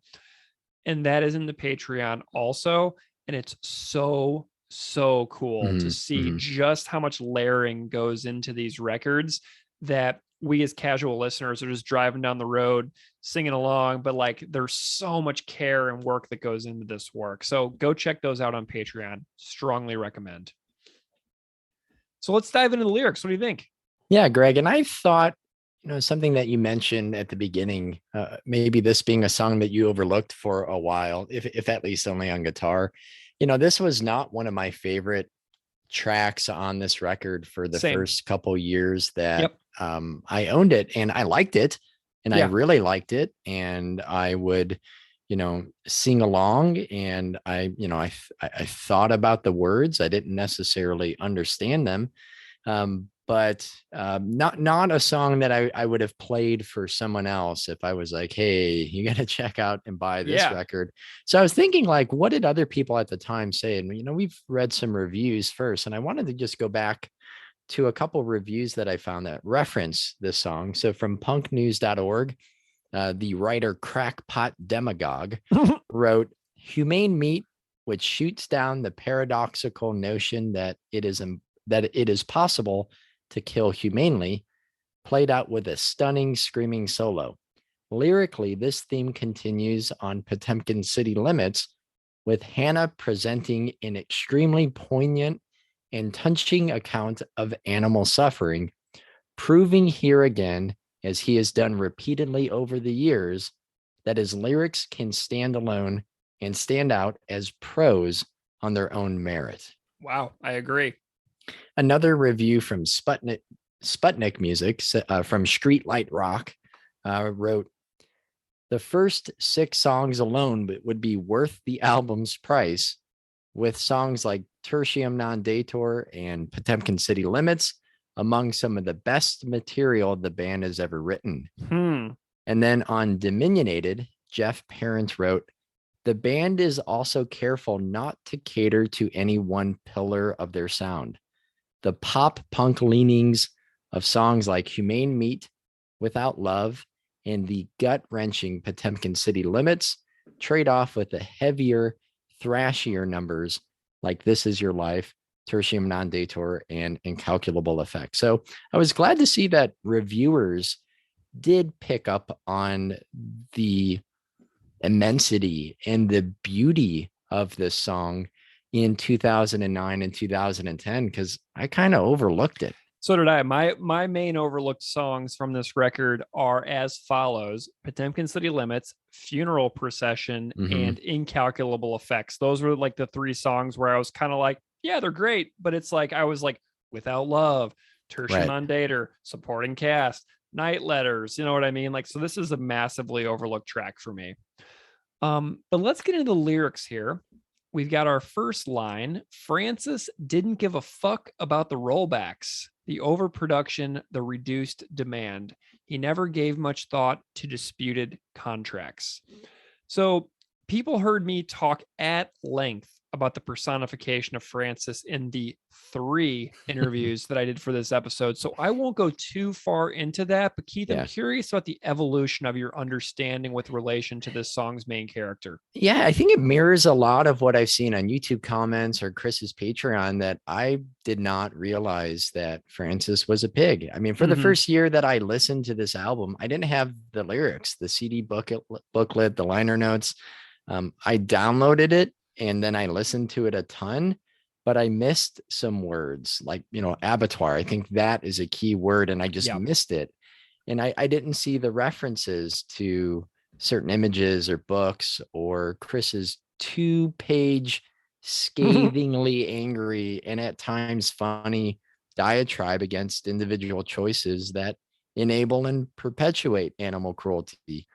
And that is in the Patreon also. And it's so cool to see just how much layering goes into these records that we as casual listeners are just driving down the road singing along, but like there's so much care and work that goes into this work. So go check those out on Patreon. Strongly recommend. So let's dive into the lyrics. What do you think? Yeah, Greg. And I thought, something that you mentioned at the beginning, maybe this being a song that you overlooked for a while, if at least only on guitar. This was not one of my favorite tracks on this record for the first couple years that I owned it, and I liked it, and I really liked it, and I would sing along, and I thought about the words. I didn't necessarily understand them, but not a song that I would have played for someone else if I was like, hey, you got to check out and buy this record. So I was thinking, like, what did other people at the time say? And, we've read some reviews first, and I wanted to just go back to a couple reviews that I found that reference this song. So from punknews.org, the writer Crackpot Demagogue wrote, humane meat, which shoots down the paradoxical notion that it is possible to kill humanely, played out with a stunning screaming solo. Lyrically, this theme continues on Potemkin City Limits, with Hannah presenting an extremely poignant and touching account of animal suffering, proving here again, as he has done repeatedly over the years, that his lyrics can stand alone and stand out as prose on their own merit. Wow, I agree. Another review from Sputnik Music from Streetlight Rock wrote, the first 6 songs alone would be worth the album's price, with songs like Tertium Non Dator and Potemkin City Limits among some of the best material the band has ever written. And then on Dominionated, Jeff Parent wrote, the band is also careful not to cater to any one pillar of their sound. The pop punk leanings of songs like Humane Meat, Without Love, and the gut-wrenching Potemkin City Limits trade off with the heavier, thrashier numbers like This Is Your Life, Tertium Non Dator, and Incalculable Effect. So I was glad to see that reviewers did pick up on the immensity and the beauty of this song in 2009 and 2010, because I kind of overlooked it. So did I. My main overlooked songs from this record are as follows: Potemkin City Limits, Funeral Procession, and Incalculable Effects. Those were like the 3 songs where I was kind of like, yeah, they're great, but it's like I was like, Without Love, Tertium Non Dator, Supporting Cast, Night Letters, you know what I mean? Like, so this is a massively overlooked track for me. But let's get into the lyrics here. We've got our first line. Francis didn't give a fuck about the rollbacks, the overproduction, the reduced demand. He never gave much thought to disputed contracts. So people heard me talk at length about the personification of Francis in the 3 interviews that I did for this episode. So I won't go too far into that, but Keith, I'm curious about the evolution of your understanding with relation to this song's main character. Yeah, I think it mirrors a lot of what I've seen on YouTube comments or Chris's Patreon, that I did not realize that Francis was a pig. I mean, for the first year that I listened to this album, I didn't have the lyrics, the CD booklet, the liner notes. I downloaded it and then I listened to it a ton, but I missed some words like, abattoir. I think that is a key word, and I just missed it. And I didn't see the references to certain images or books, or Chris's 2-page scathingly angry and at times funny diatribe against individual choices that enable and perpetuate animal cruelty,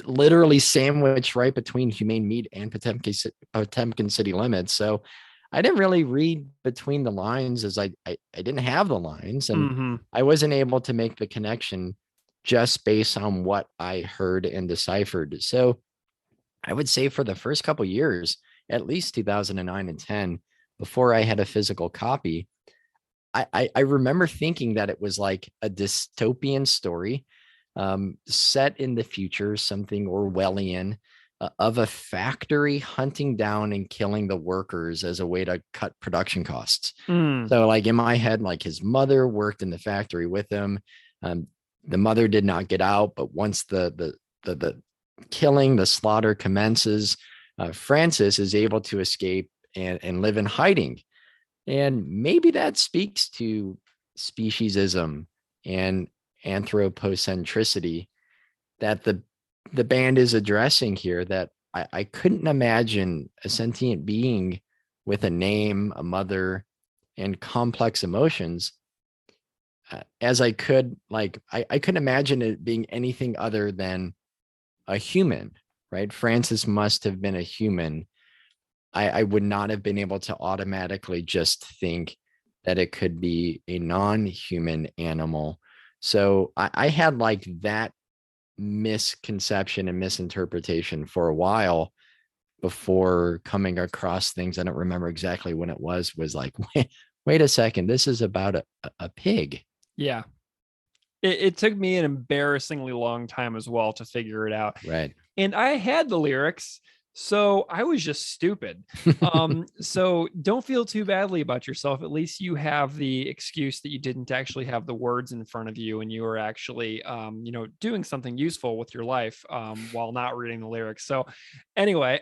literally sandwiched right between Humane Meat and Potemkin City Limits. So I didn't really read between the lines, as I didn't have the lines, and I wasn't able to make the connection just based on what I heard and deciphered. So I would say for the first couple of years, at least 2009 and 10, before I had a physical copy, I remember thinking that it was like a dystopian story set in the future, something Orwellian, of a factory hunting down and killing the workers as a way to cut production costs. So like in my head, like his mother worked in the factory with him. The mother did not get out, but once the killing, the slaughter commences, Francis is able to escape and live in hiding. And maybe that speaks to speciesism and anthropocentricity that the band is addressing here, that I couldn't imagine a sentient being with a name, a mother, and complex emotions as I could, like, I couldn't imagine it being anything other than a human, right? Francis must have been a human. I would not have been able to automatically just think that it could be a non-human animal. So I had like that misconception and misinterpretation for a while before coming across things. I don't remember exactly when it was like, wait a second, this is about a pig. Yeah. It took me an embarrassingly long time as well to figure it out. Right. And I had the lyrics, So I was just stupid. So don't feel too badly about yourself. At least you have the excuse that you didn't actually have the words in front of you and you were actually, doing something useful with your life while not reading the lyrics. So anyway,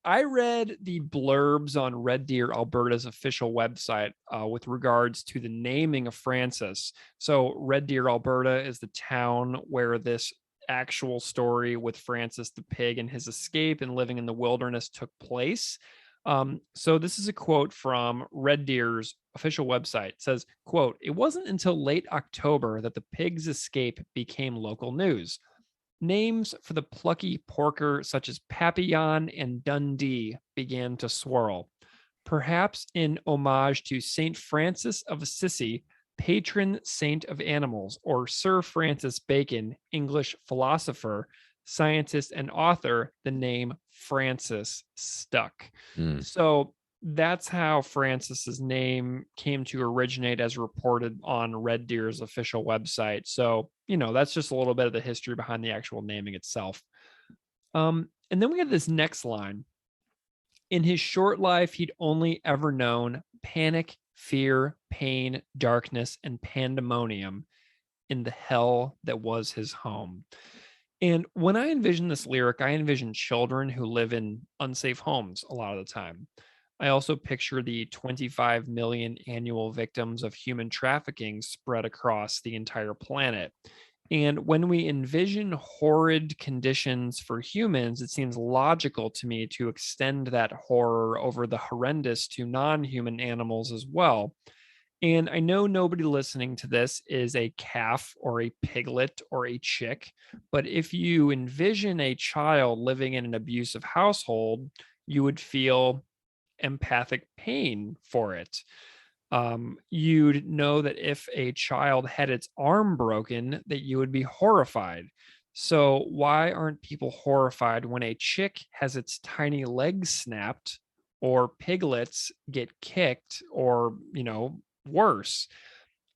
I read the blurbs on Red Deer, Alberta's official website with regards to the naming of Francis. So Red Deer, Alberta is the town where this actual story with Francis the pig and his escape and living in the wilderness took place. So this is a quote from Red Deer's official website. It says, quote, "It wasn't until late October that the pig's escape became local news. Names for the plucky porker such as Papillon and Dundee began to swirl. Perhaps in homage to St. Francis of Assisi, patron saint of animals, or Sir Francis Bacon, English philosopher, scientist, and author, the name Francis stuck." So that's how Francis's name came to originate as reported on Red Deer's official website. So, that's just a little bit of the history behind the actual naming itself. And then we have this next line. "In his short life, he'd only ever known panic, fear, pain, darkness, and pandemonium in the hell that was his home." And when I envision this lyric, I envision children who live in unsafe homes a lot of the time. I also picture the 25 million annual victims of human trafficking spread across the entire planet. And when we envision horrid conditions for humans, it seems logical to me to extend that horror over the horrendous to non-human animals as well. And I know nobody listening to this is a calf or a piglet or a chick, but if you envision a child living in an abusive household, you would feel empathic pain for it. You'd know that if a child had its arm broken, that you would be horrified. So why aren't people horrified when a chick has its tiny legs snapped or piglets get kicked or, worse?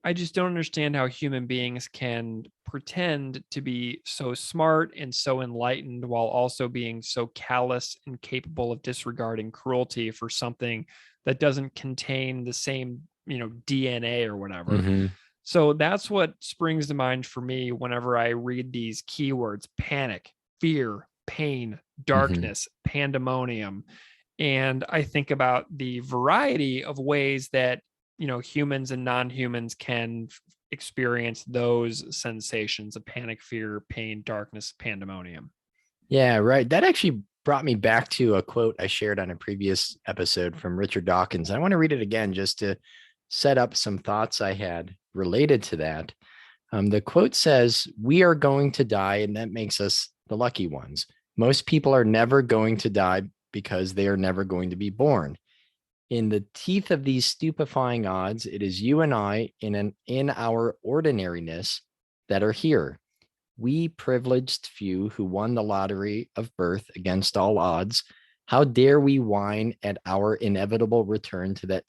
I just don't understand how human beings can pretend to be so smart and so enlightened while also being so callous and capable of disregarding cruelty for something that doesn't contain the same, DNA or whatever. So that's what springs to mind for me whenever I read these keywords: panic, fear, pain, darkness, pandemonium. And I think about the variety of ways that humans and non-humans can experience those sensations of panic, fear, pain, darkness, pandemonium. Yeah, right. That actually brought me back to a quote I shared on a previous episode from Richard Dawkins. I want to read it again just to set up some thoughts I had related to that. The quote says, "We are going to die, and that makes us the lucky ones. Most people are never going to die because they are never going to be born. In the teeth of these stupefying odds, it is you and I in our ordinariness that are here. We privileged few who won the lottery of birth against all odds. How dare we whine at our inevitable return to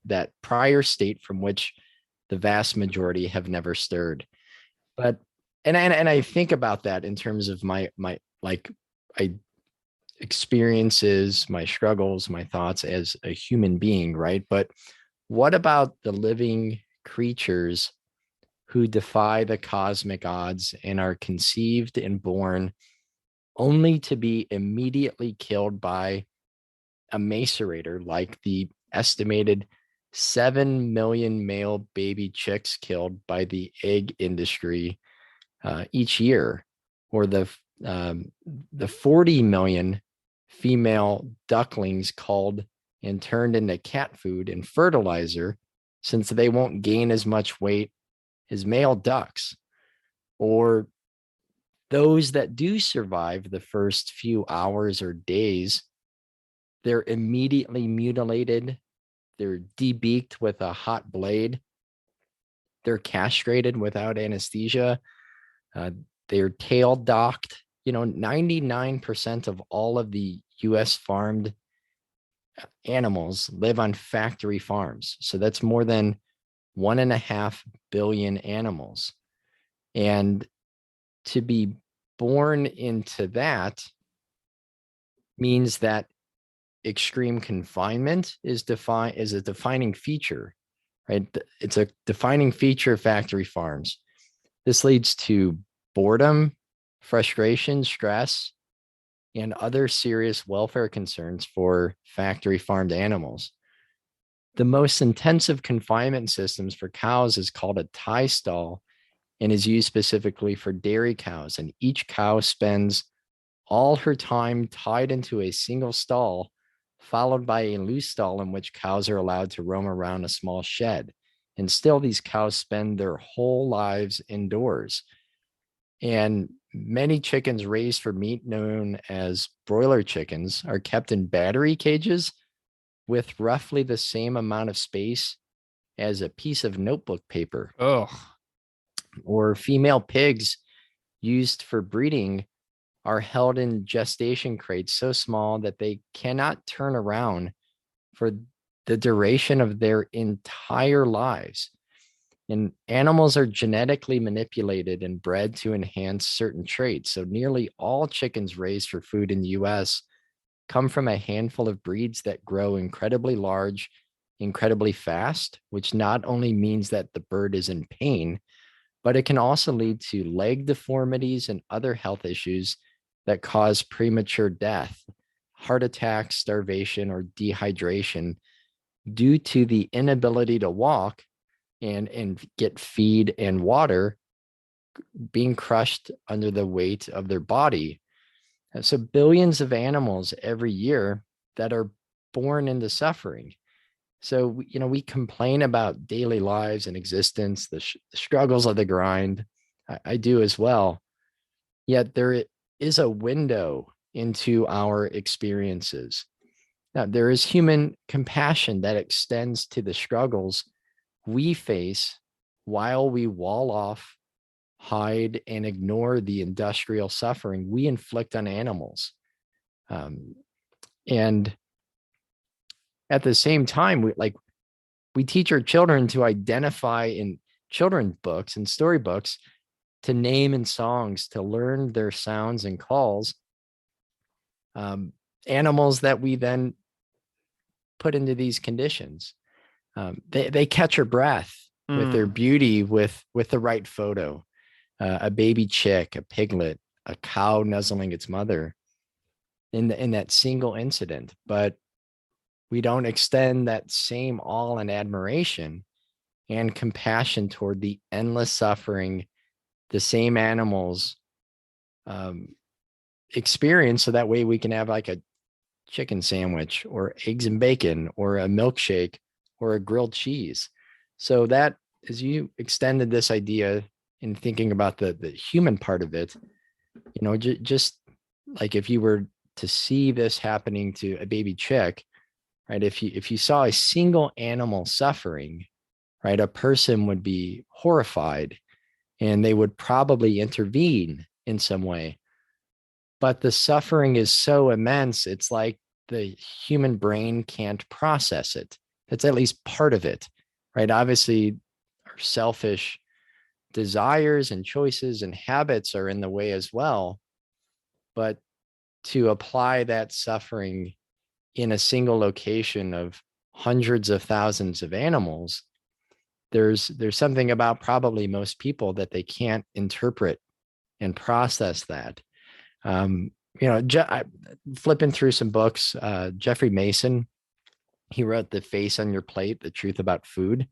that prior state from which the vast majority have never stirred?" But and I think about that in terms of my experiences, my struggles, my thoughts as a human being, right? But what about the living creatures who defy the cosmic odds and are conceived and born only to be immediately killed by a macerator, like the estimated 7 million male baby chicks killed by the egg industry each year, or the 40 million female ducklings culled and turned into cat food and fertilizer, since they won't gain as much weight as male ducks, or those that do survive the first few hours or days, they're immediately mutilated, they're debeaked with a hot blade, they're castrated without anesthesia, they're tail docked. 99% of all of the US farmed animals live on factory farms. So that's more than 1.5 billion animals. And to be born into that means that extreme confinement is a defining feature, right? It's a defining feature of factory farms. This leads to boredom, frustration, stress, and other serious welfare concerns for factory farmed animals. The most intensive confinement systems for cows is called a tie stall and is used specifically for dairy cows. And each cow spends all her time tied into a single stall, followed by a loose stall in which cows are allowed to roam around a small shed. And still, these cows spend their whole lives indoors. And many chickens raised for meat, known as broiler chickens, are kept in battery cages with roughly the same amount of space as a piece of notebook paper. Oh, Or female pigs used for breeding are held in gestation crates so small that they cannot turn around for the duration of their entire lives. And animals are genetically manipulated and bred to enhance certain traits. So nearly all chickens raised for food in the US come from a handful of breeds that grow incredibly large, incredibly fast, which not only means that the bird is in pain, but it can also lead to leg deformities and other health issues that cause premature death, heart attacks, starvation, or dehydration due to the inability to walk and get feed and water being crushed under the weight of their body. And so billions of animals every year that are born into suffering. So, we complain about daily lives and existence, the struggles of the grind. I do as well. Yet there is a window into our experiences. Now, there is human compassion that extends to the struggles we face while we wall off, hide, and ignore the industrial suffering we inflict on animals. And at the same time, we teach our children to identify in children's books and storybooks, to name in songs, to learn their sounds and calls, animals that we then put into these conditions. They catch your breath with their beauty, with the right photo, a baby chick, a piglet, a cow nuzzling its mother in that single incident. But we don't extend that same awe and admiration and compassion toward the endless suffering the same animals experience, so that way we can have like a chicken sandwich or eggs and bacon or a milkshake or a grilled cheese. So that, as you extended this idea in thinking about the human part of it, just like if you were to see this happening to a baby chick, right? If you saw a single animal suffering, right, a person would be horrified and they would probably intervene in some way. But the suffering is so immense, it's like the human brain can't process it. That's at least part of it, right? Obviously, our selfish desires and choices and habits are in the way as well. But to apply that suffering in a single location of hundreds of thousands of animals, there's something about probably most people that they can't interpret and process that. Flipping through some books, Jeffrey Mason, he wrote The Face on Your Plate, The Truth About Food.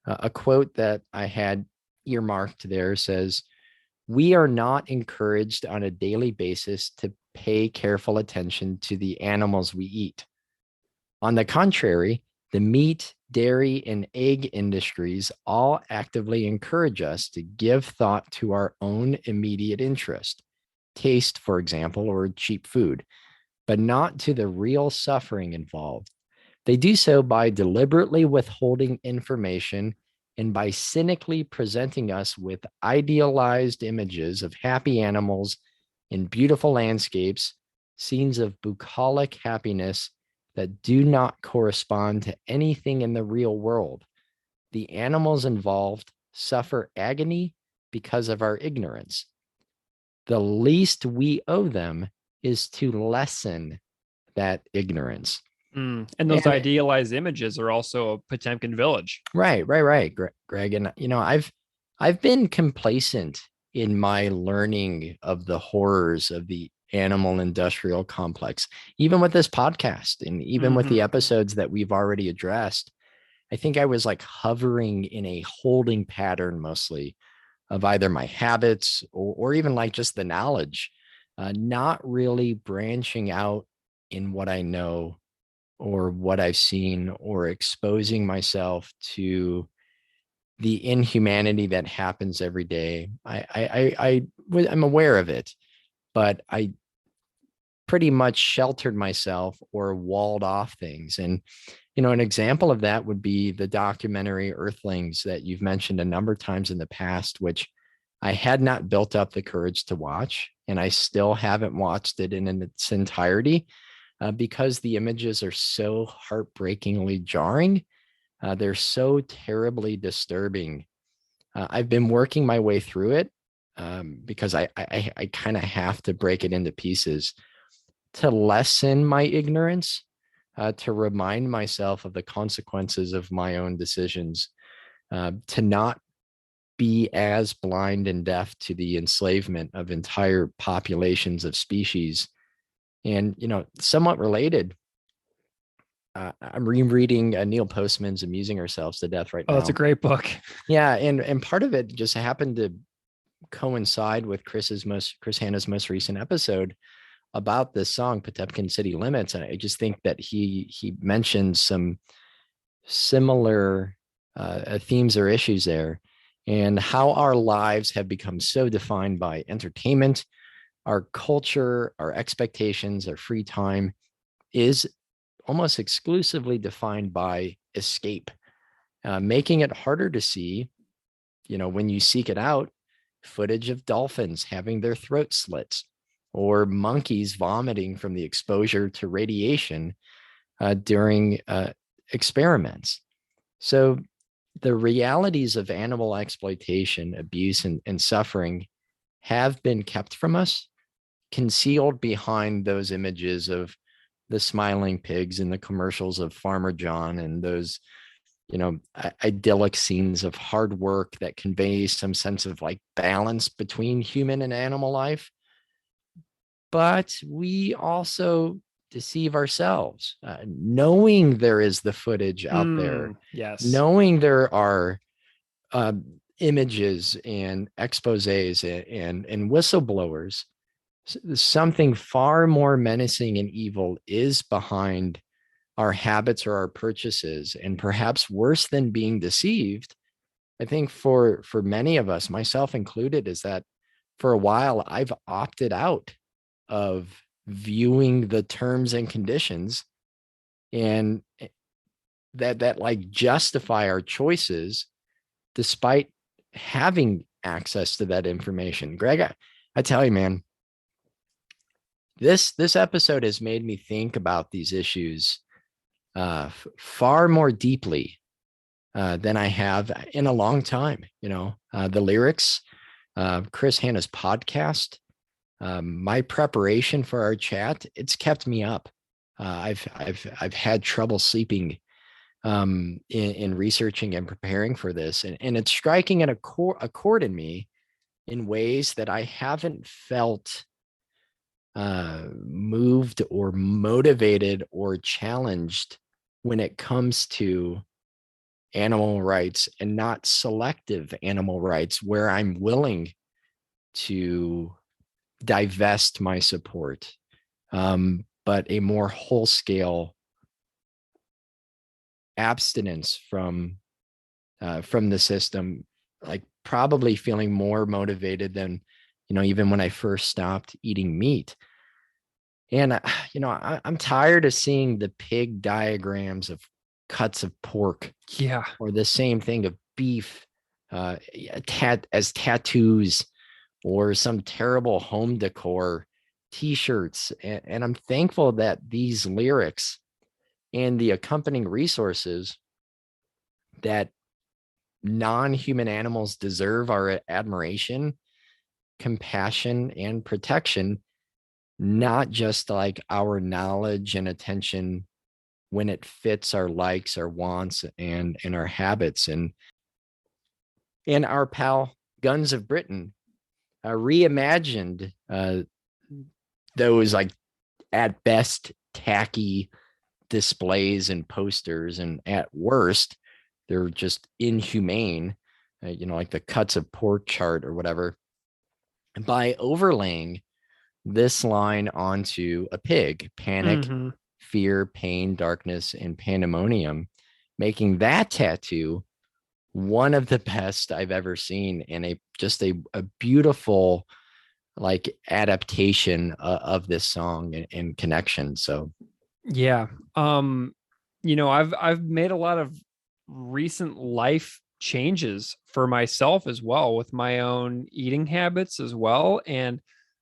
A quote that I had earmarked there says, "We are not encouraged on a daily basis to pay careful attention to the animals we eat. On the contrary, the meat, dairy, and egg industries all actively encourage us to give thought to our own immediate interest, taste, for example, or cheap food, but not to the real suffering involved. They do so by deliberately withholding information and by cynically presenting us with idealized images of happy animals in beautiful landscapes, scenes of bucolic happiness that do not correspond to anything in the real world. The animals involved suffer agony because of our ignorance. The least we owe them is to lessen that ignorance. And those And- idealized images are also a Potemkin village. Right, Greg. And I've been complacent in my learning of the horrors of the animal industrial complex, even with this podcast and even with the episodes that we've already addressed. I think I was like hovering in a holding pattern mostly of either my habits or even like just the knowledge, not really branching out in what I know or what I've seen, or exposing myself to the inhumanity that happens every day. I'm aware of it, but I pretty much sheltered myself or walled off things. And, an example of that would be the documentary Earthlings that you've mentioned a number of times in the past, which I had not built up the courage to watch, and I still haven't watched it in its entirety because the images are so heartbreakingly jarring. They're so terribly disturbing. I've been working my way through it because I kind of have to break it into pieces to lessen my ignorance, to remind myself of the consequences of my own decisions, to not be as blind and deaf to the enslavement of entire populations of species. And, somewhat related, I'm rereading Neil Postman's Amusing Ourselves to Death right now. Oh, it's a great book. Yeah. And part of it just happened to coincide with Chris Hanna's most recent episode about this song, Potemkin City Limits. And I just think that he mentioned some similar themes or issues there, and how our lives have become so defined by entertainment, our culture, our expectations, our free time is almost exclusively defined by escape, making it harder to see, when you seek it out, footage of dolphins having their throats slit or monkeys vomiting from the exposure to radiation during experiments. So the realities of animal exploitation, abuse, and suffering have been kept from us, concealed behind those images of the smiling pigs in the commercials of Farmer John and those, idyllic scenes of hard work that convey some sense of like balance between human and animal life. But we also deceive ourselves, knowing there is the footage out there, Yes. knowing there are images and exposés and whistleblowers. Something far more menacing and evil is behind our habits or our purchases. And perhaps worse than being deceived, I think for many of us, myself included, is that for a while I've opted out of viewing the terms and conditions and that like justify our choices despite having access to that information. Greg, I tell you, man, this episode has made me think about these issues far more deeply than I have in a long time. The lyrics, Chris Hanna's podcast, my preparation for our chat, it's kept me up. I've had trouble sleeping in researching and preparing for this, and it's striking a chord in me in ways that I haven't felt moved or motivated or challenged when it comes to animal rights, and not selective animal rights where I'm willing to divest my support, but a more whole scale abstinence from the system, like probably feeling more motivated than, even when I first stopped eating meat. And, I'm tired of seeing the pig diagrams of cuts of pork. Yeah. Or the same thing of beef as tattoos, or some terrible home decor t-shirts. And I'm thankful that these lyrics and the accompanying resources that non-human animals deserve our admiration, compassion, and protection, not just like our knowledge and attention when it fits our likes, our wants, and our habits. And our pal Guns of Britain reimagined those like at best tacky displays and posters, and at worst they're just inhumane, like the cuts of pork chart or whatever, by overlaying this line onto a pig: panic, fear, pain, darkness, and pandemonium, making that tattoo one of the best I've ever seen, and a beautiful like adaptation of this song and connection. So Yeah. I've made a lot of recent life changes for myself as well, with my own eating habits as well. And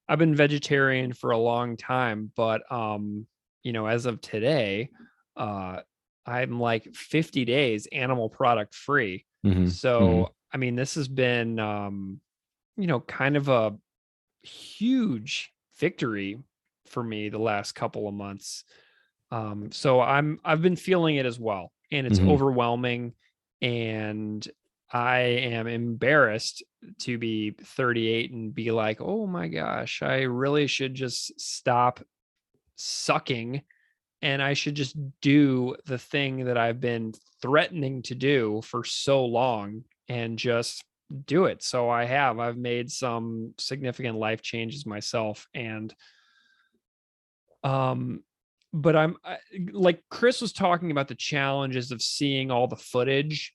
I've been vegetarian for a long time, but as of today, I'm like 50 days animal product free. So I mean, this has been kind of a huge victory for me the last couple of months. So I've been feeling it as well, and it's overwhelming, and I am embarrassed to be 38 and be like, oh my gosh, I really should just stop sucking, and I should just do the thing that I've been threatening to do for so long and just do it. So I've made some significant life changes myself. And but like Chris was talking about the challenges of seeing all the footage,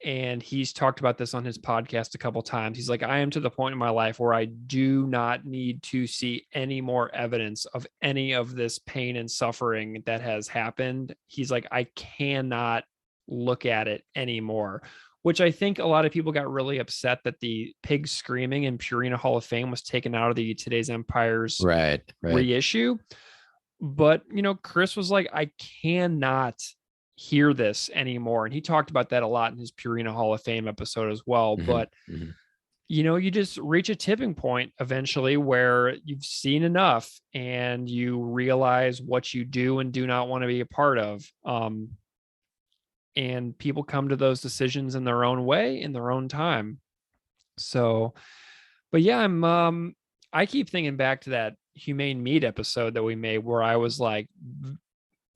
and he's talked about this on his podcast a couple times. He's like, I am to the point in my life where I do not need to see any more evidence of any of this pain and suffering that has happened. He's like, I cannot look at it anymore, which I think a lot of people got really upset that the pig screaming in Purina Hall of Fame was taken out of the Today's Empires reissue. But, Chris was like, I cannot hear this anymore. And he talked about that a lot in his Purina Hall of Fame episode as well. But, you just reach a tipping point eventually where you've seen enough and you realize what you do and do not want to be a part of. And people come to those decisions in their own way, in their own time. So, but yeah, I keep thinking back to that humane meat episode that we made where I was like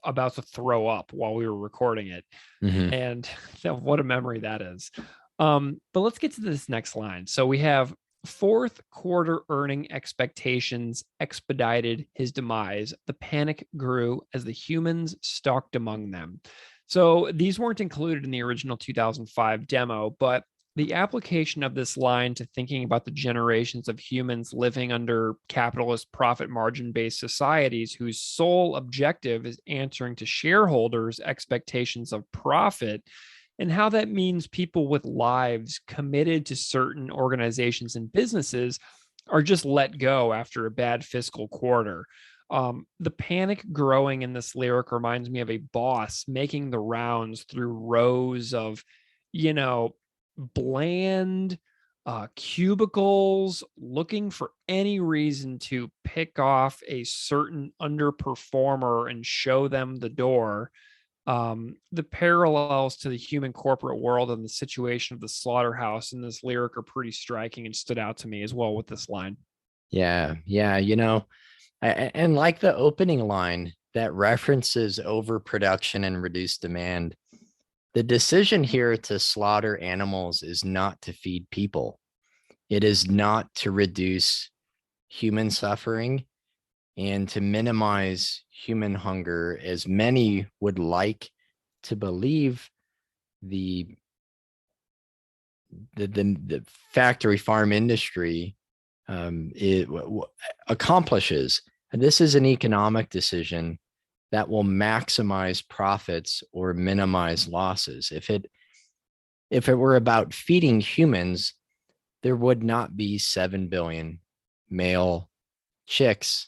about to throw up while we were recording it. And what a memory that is. But let's get to this next line. So we have fourth quarter earning expectations expedited his demise. The panic grew as the humans stalked among them. So these weren't included in the original 2005 demo, but the application of this line to thinking about the generations of humans living under capitalist profit margin-based societies whose sole objective is answering to shareholders' expectations of profit, and how that means people with lives committed to certain organizations and businesses are just let go after a bad fiscal quarter. The panic growing in this lyric reminds me of a boss making the rounds through rows of, bland cubicles, looking for any reason to pick off a certain underperformer and show them the door. The parallels to the human corporate world and the situation of the slaughterhouse in this lyric are pretty striking and stood out to me as well with this line. Yeah. And like the opening line that references overproduction and reduced demand, the decision here to slaughter animals is not to feed people. It is not to reduce human suffering and to minimize human hunger, as many would like to believe the factory farm industry accomplishes. And this is an economic decision that will maximize profits or minimize losses. If it were about feeding humans, there would not be 7 billion male chicks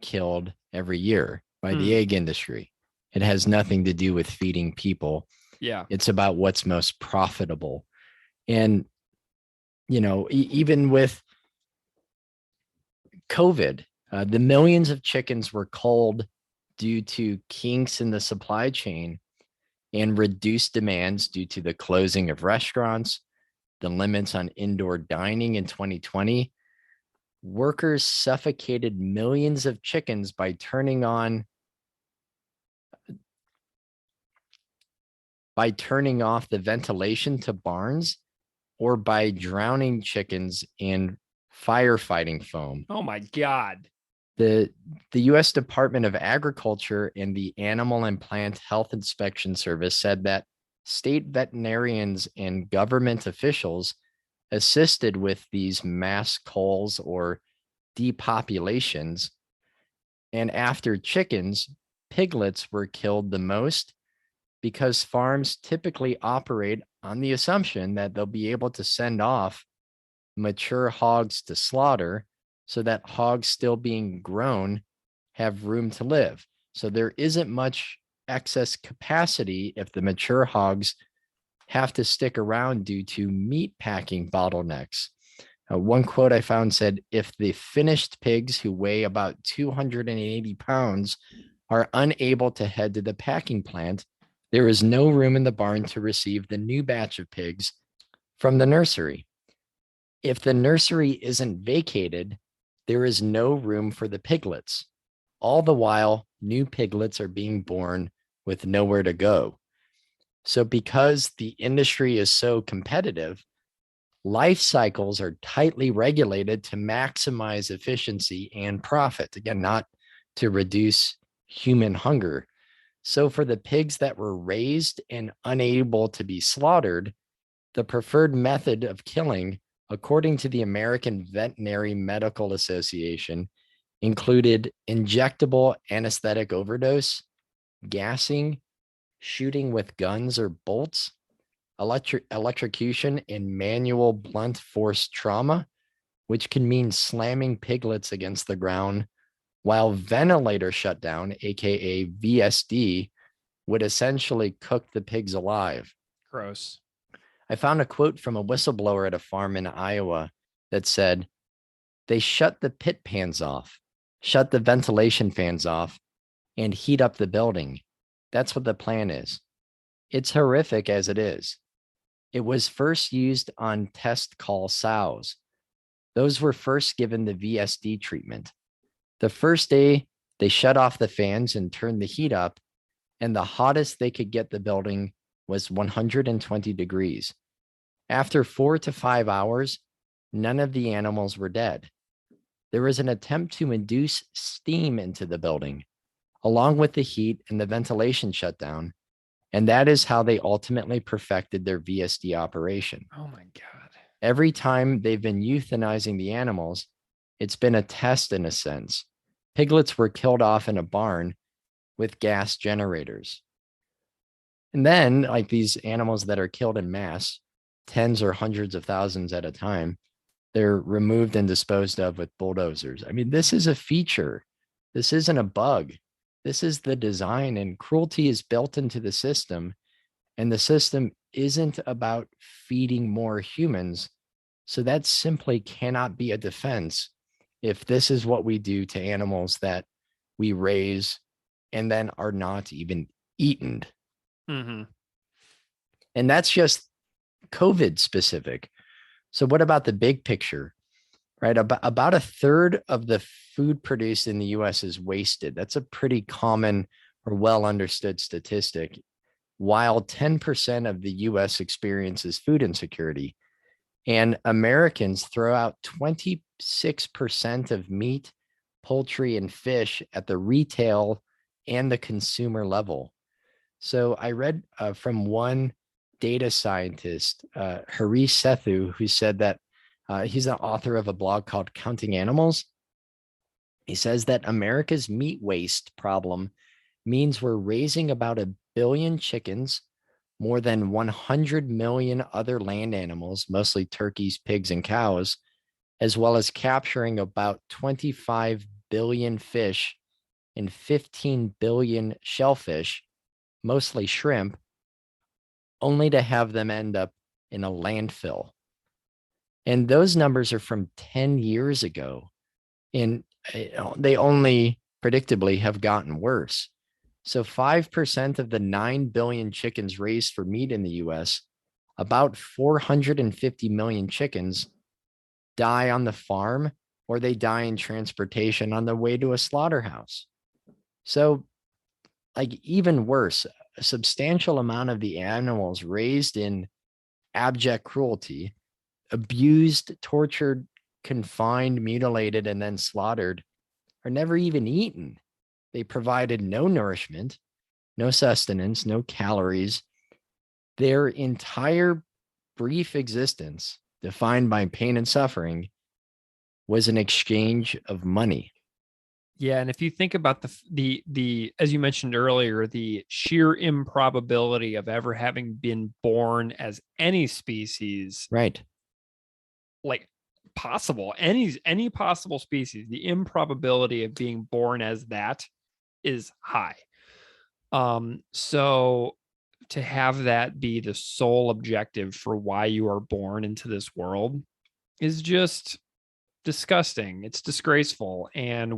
killed every year by the egg industry. It has nothing to do with feeding people. Yeah. It's about what's most profitable. And, even with COVID, The millions of chickens were culled due to kinks in the supply chain and reduced demands due to the closing of restaurants, the limits on indoor dining in 2020. Workers suffocated millions of chickens by turning off the ventilation to barns or by drowning chickens in firefighting foam. Oh my God. The U.S. Department of Agriculture and the Animal and Plant Health Inspection Service said that state veterinarians and government officials assisted with these mass culls or depopulations. And after chickens, piglets were killed the most because farms typically operate on the assumption that they'll be able to send off mature hogs to slaughter so that hogs still being grown have room to live. So there isn't much excess capacity if the mature hogs have to stick around due to meat packing bottlenecks. One quote I found said, if the finished pigs who weigh about 280 pounds are unable to head to the packing plant, there is no room in the barn to receive the new batch of pigs from the nursery. If the nursery isn't vacated, there is no room for the piglets. All the while, new piglets are being born with nowhere to go. So because the industry is so competitive, life cycles are tightly regulated to maximize efficiency and profit. Again, not to reduce human hunger. So for the pigs that were raised and unable to be slaughtered, the preferred method of killing, according to the American Veterinary Medical Association, included injectable anesthetic overdose, gassing, shooting with guns or bolts, electrocution, and manual blunt force trauma, which can mean slamming piglets against the ground, while ventilator shutdown, aka VSD, would essentially cook the pigs alive. Gross. I found a quote from a whistleblower at a farm in Iowa that said, they shut the pit pans off, shut the ventilation fans off, and heat up the building. That's what the plan is. It's horrific as it is. It was first used on test call sows. Those were first given the VSD treatment. The first day, they shut off the fans and turned the heat up, and the hottest they could get the building was 120 degrees. After 4 to 5 hours, none of the animals were dead. There was an attempt to induce steam into the building, along with the heat and the ventilation shutdown, and that is how they ultimately perfected their VSD operation. Oh my God. Every time they've been euthanizing the animals, it's been a test in a sense. Piglets were killed off in a barn with gas generators. And then, like these animals that are killed in mass, tens or hundreds of thousands at a time, they're removed and disposed of with bulldozers. I mean, this is a feature. This isn't a bug. This is the design, and cruelty is built into the system. And the system isn't about feeding more humans. So that simply cannot be a defense if this is what we do to animals that we raise and then are not even eaten. Mm-hmm. And that's just COVID specific. So what about the big picture, right? About a third of the food produced in the US is wasted. That's a pretty common or well understood statistic. While 10% of the US experiences food insecurity, and Americans throw out 26% of meat, poultry, and fish at the retail and the consumer level. So I read from one data scientist, Harish Sethu, who said that he's an author of a blog called Counting Animals. He says that America's meat waste problem means we're raising about 1 billion chickens, more than 100 million other land animals, mostly turkeys, pigs, and cows, as well as capturing about 25 billion fish and 15 billion shellfish, mostly shrimp, only to have them end up in a landfill. And those numbers are from 10 years ago. And they only predictably have gotten worse. So 5% of the 9 billion chickens raised for meat in the US, about 450 million chickens die on the farm, or they die in transportation on the way to a slaughterhouse. So, like, even worse, a substantial amount of the animals raised in abject cruelty, abused, tortured, confined, mutilated, and then slaughtered, are never even eaten. They provided no nourishment, no sustenance, no calories. Their entire brief existence, defined by pain and suffering, was an exchange of money. Yeah, and if you think about the as you mentioned earlier, the sheer improbability of ever having been born as any species, Right. like possible, any possible species, the improbability of being born as that is high. So to have that be the sole objective for why you are born into this world is just disgusting. It's disgraceful. And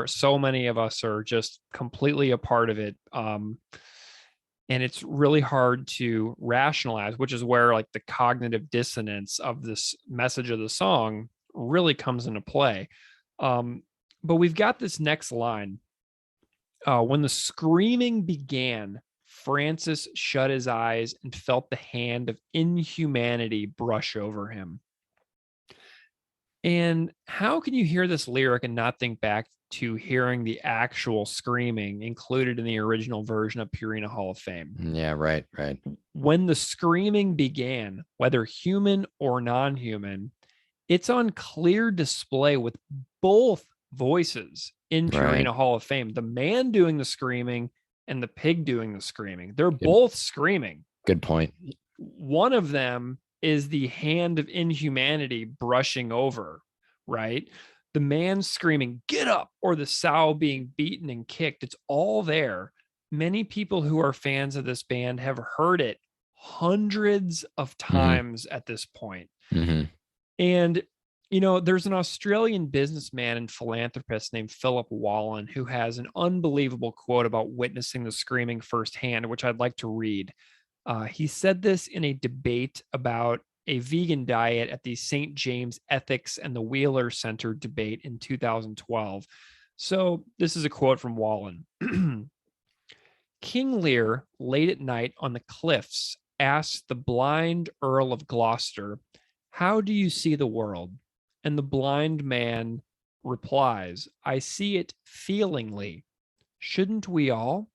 so many of us are just completely a part of it. And it's really hard to rationalize, which is where like the cognitive dissonance of this message of the song really comes into play. But we've got this next line. When the screaming began, Francis shut his eyes and felt the hand of inhumanity brush over him. And how can you hear this lyric and not think back to hearing the actual screaming included in the original version of Purina Hall of Fame? Yeah, right. When the screaming began, whether human or non-human, it's on clear display with both voices in Purina Hall of Fame. The man doing the screaming and the pig doing the screaming. They're both screaming. Good point. One of them is the hand of inhumanity brushing over, right? The man screaming, "Get up," or the sow being beaten and kicked. It's all there. Many people who are fans of this band have heard it hundreds of times at this point. And, you know, there's an Australian businessman and philanthropist named Philip Wallen who has an unbelievable quote about witnessing the screaming firsthand, which I'd like to read. He said this in a debate about a vegan diet at the St. James Ethics and the Wheeler Center debate in 2012. So this is a quote from Wallen. King Lear, late at night on the cliffs, asked the blind Earl of Gloucester, "How do you see the world?" And the blind man replies, "I see it feelingly. Shouldn't we all?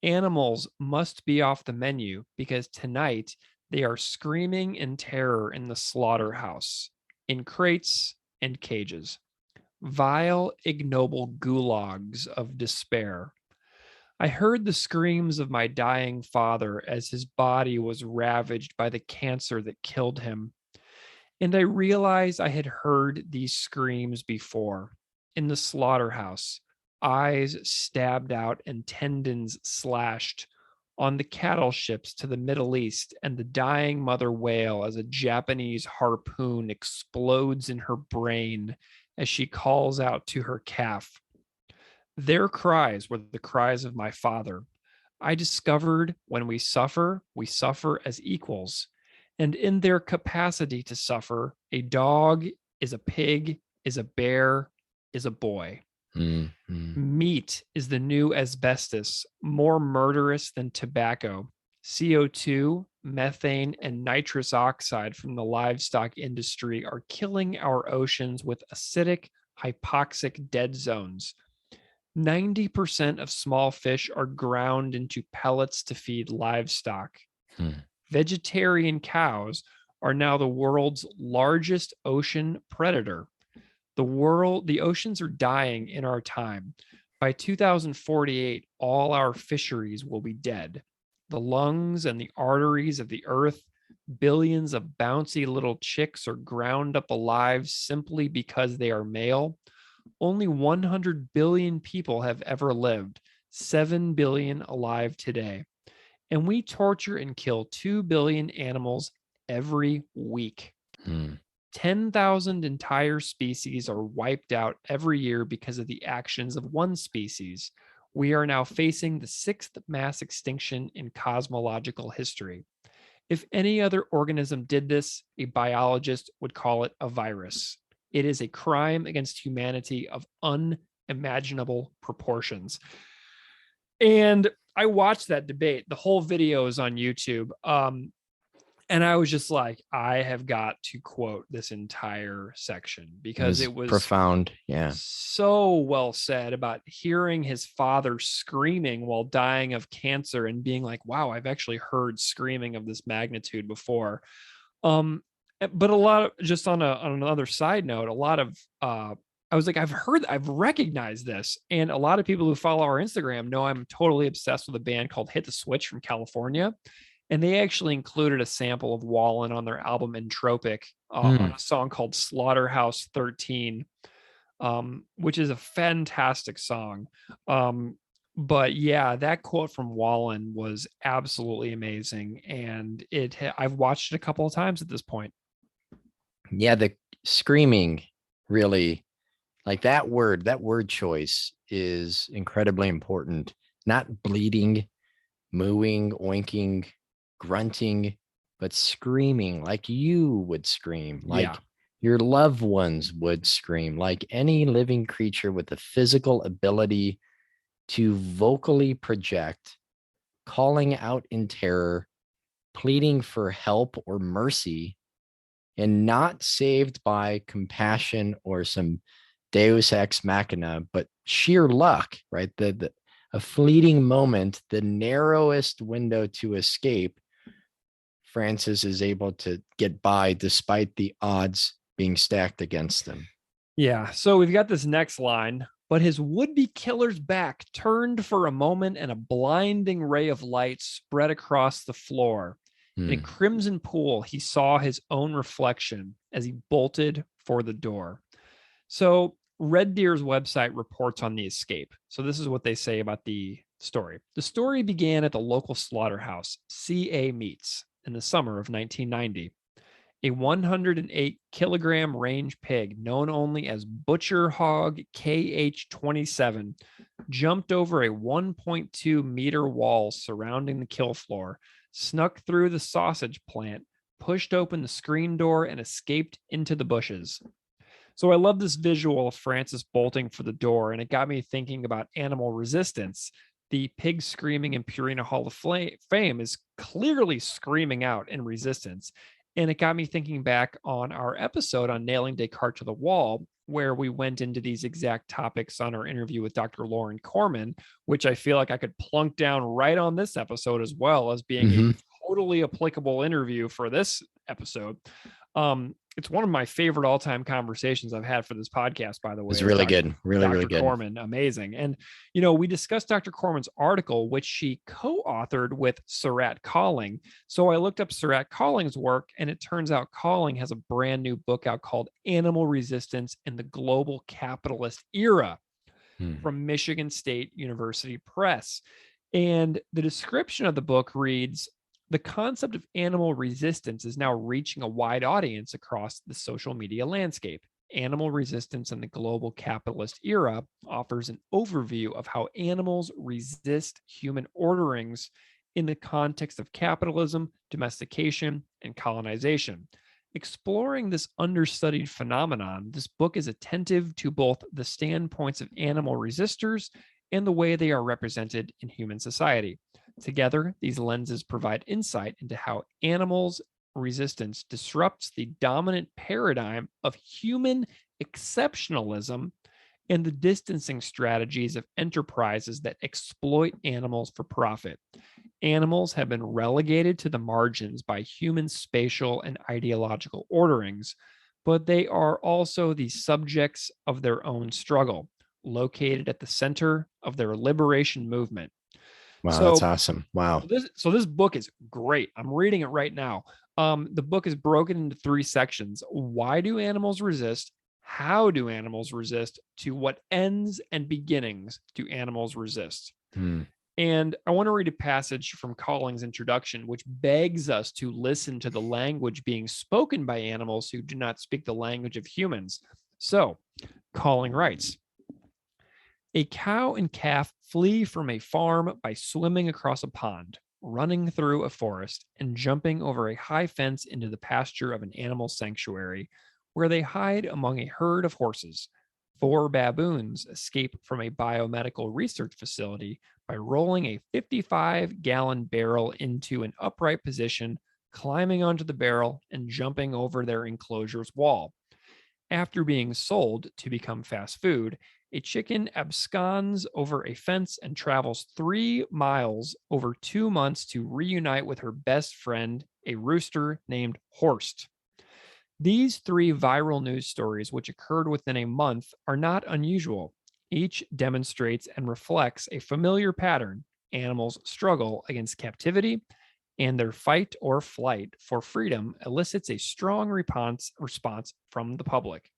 Animals must be off the menu because tonight they are screaming in terror in the slaughterhouse, in crates and cages. Vile, ignoble gulags of despair. I heard the screams of my dying father as his body was ravaged by the cancer that killed him. And I realized I had heard these screams before in the slaughterhouse, eyes stabbed out and tendons slashed on the cattle ships to the Middle East, and the dying mother whale as a Japanese harpoon explodes in her brain as she calls out to her calf. Their cries were the cries of my father. I discovered when we suffer as equals. And in their capacity to suffer, a dog is a pig, is a bear, is a boy. Meat is the new asbestos, more murderous than tobacco. CO2, methane, and nitrous oxide from the livestock industry are killing our oceans with acidic, hypoxic dead zones. 90% of small fish are ground into pellets to feed livestock. Vegetarian cows are now the world's largest ocean predator. The oceans are dying in our time. By 2048, all our fisheries will be dead. The lungs and the arteries of the earth, billions of bouncy little chicks are ground up alive simply because they are male. Only 100 billion people have ever lived, 7 billion alive today. And we torture and kill 2 billion animals every week. 10,000 entire species are wiped out every year because of the actions of one species. We are now facing the 6th mass extinction in cosmological history. If any other organism did this, a biologist would call it a virus. It is a crime against humanity of unimaginable proportions. And I watched that debate. The whole video is on YouTube. And I was just like, I have got to quote this entire section because it was profound. Yeah. so well said about hearing his father screaming while dying of cancer and being like, wow, I've actually heard screaming of this magnitude before. But a lot of, just on another side note, a lot of, I was like, I've recognized this. And a lot of people who follow our Instagram know I'm totally obsessed with a band called Hit the Switch from California. And they actually included a sample of Wallen on their album Entropic on a song called Slaughterhouse 13, which is a fantastic song. But yeah, that quote from Wallen was absolutely amazing. And I've watched it a couple of times at this point. Yeah, the screaming really, like that word choice is incredibly important. Not bleating, mooing, oinking, grunting, but screaming like you would scream, like your loved ones would scream, like any living creature with the physical ability to vocally project, calling out in terror, pleading for help or mercy, and not saved by compassion or some deus ex machina, but sheer luck, right? A fleeting moment, the narrowest window to escape, Francis is able to get by despite the odds being stacked against him. Yeah. So we've got this next line, but his would-be killer's back turned for a moment and a blinding ray of light spread across the floor. In a crimson pool, he saw his own reflection as he bolted for the door. So Red Deer's website reports on the escape. So this is what they say about the story. The story began at the local slaughterhouse, CA Meats, in the summer of 1990. A 108 kilogram range pig known only as Butcher Hog KH27 jumped over a 1.2 meter wall surrounding the kill floor, snuck through the sausage plant, pushed open the screen door, and escaped into the bushes. So I love this visual of Francis bolting for the door, and it got me thinking about animal resistance. The pig screaming in Purina Hall of Fame is clearly screaming out in resistance. And it got me thinking back on our episode on nailing Descartes to the wall, where we went into these exact topics on our interview with Dr. Lauren Corman, which I feel like I could plunk down right on this episode as well as being a totally applicable interview for this episode. It's one of my favorite all-time conversations I've had for this podcast, by the way. It's really good. Really good. Corman, amazing. And, you know, we discussed Dr. Corman's article, which she co-authored with Surratt Calling. So I looked up Surratt Calling's work, and it turns out Calling has a brand new book out called Animal Resistance in the Global Capitalist Era from Michigan State University Press. And the description of the book reads, the concept of animal resistance is now reaching a wide audience across the social media landscape. Animal Resistance in the Global Capitalist Era offers an overview of how animals resist human orderings in the context of capitalism, domestication, and colonization. Exploring this understudied phenomenon, this book is attentive to both the standpoints of animal resistors and the way they are represented in human society. Together, these lenses provide insight into how animals' resistance disrupts the dominant paradigm of human exceptionalism and the distancing strategies of enterprises that exploit animals for profit. Animals have been relegated to the margins by human spatial and ideological orderings, but they are also the subjects of their own struggle, located at the center of their liberation movement. Wow, that's awesome. Wow. So this book is great. I'm reading it right now. The book is broken into 3 sections. Why do animals resist? How do animals resist? To what ends and beginnings do animals resist? And I want to read a passage from Calling's introduction, which begs us to listen to the language being spoken by animals who do not speak the language of humans. So, Calling writes, a cow and calf flee from a farm by swimming across a pond, running through a forest, and jumping over a high fence into the pasture of an animal sanctuary, where they hide among a herd of horses. 4 baboons escape from a biomedical research facility by rolling a 55-gallon barrel into an upright position, climbing onto the barrel, and jumping over their enclosure's wall. After being sold to become fast food, a chicken absconds over a fence and travels 3 miles over 2 months to reunite with her best friend, a rooster named Horst. These 3 viral news stories, which occurred within a month, are not unusual. Each demonstrates and reflects a familiar pattern. Animals struggle against captivity, and their fight or flight for freedom elicits a strong response from the public.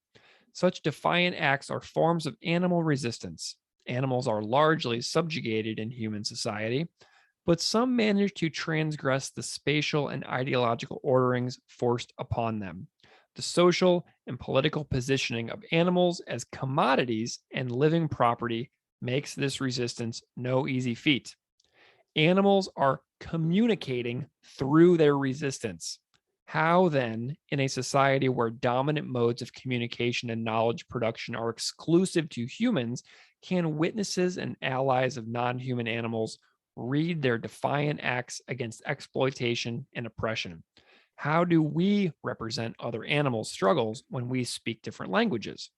Such defiant acts are forms of animal resistance. Animals are largely subjugated in human society, but some manage to transgress the spatial and ideological orderings forced upon them. The social and political positioning of animals as commodities and living property makes this resistance no easy feat. Animals are communicating through their resistance. How then, in a society where dominant modes of communication and knowledge production are exclusive to humans, can witnesses and allies of non-human animals read their defiant acts against exploitation and oppression? How do we represent other animals' struggles when we speak different languages?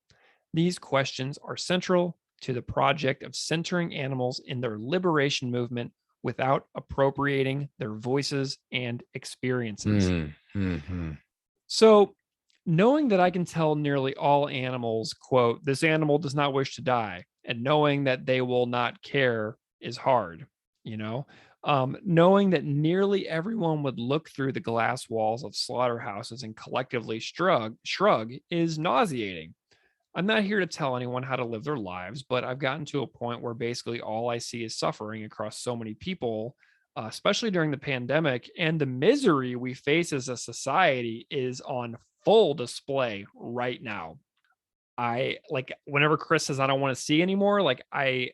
These questions are central to the project of centering animals in their liberation movement without appropriating their voices and experiences. So, knowing that I can tell nearly all animals, quote, this animal does not wish to die, and knowing that they will not care is hard, you know? Knowing that nearly everyone would look through the glass walls of slaughterhouses and collectively shrug is nauseating. I'm not here to tell anyone how to live their lives, but I've gotten to a point where basically all I see is suffering across so many people, especially during the pandemic. And the misery we face as a society is on full display right now. I like whenever Chris says I don't want to see anymore, like I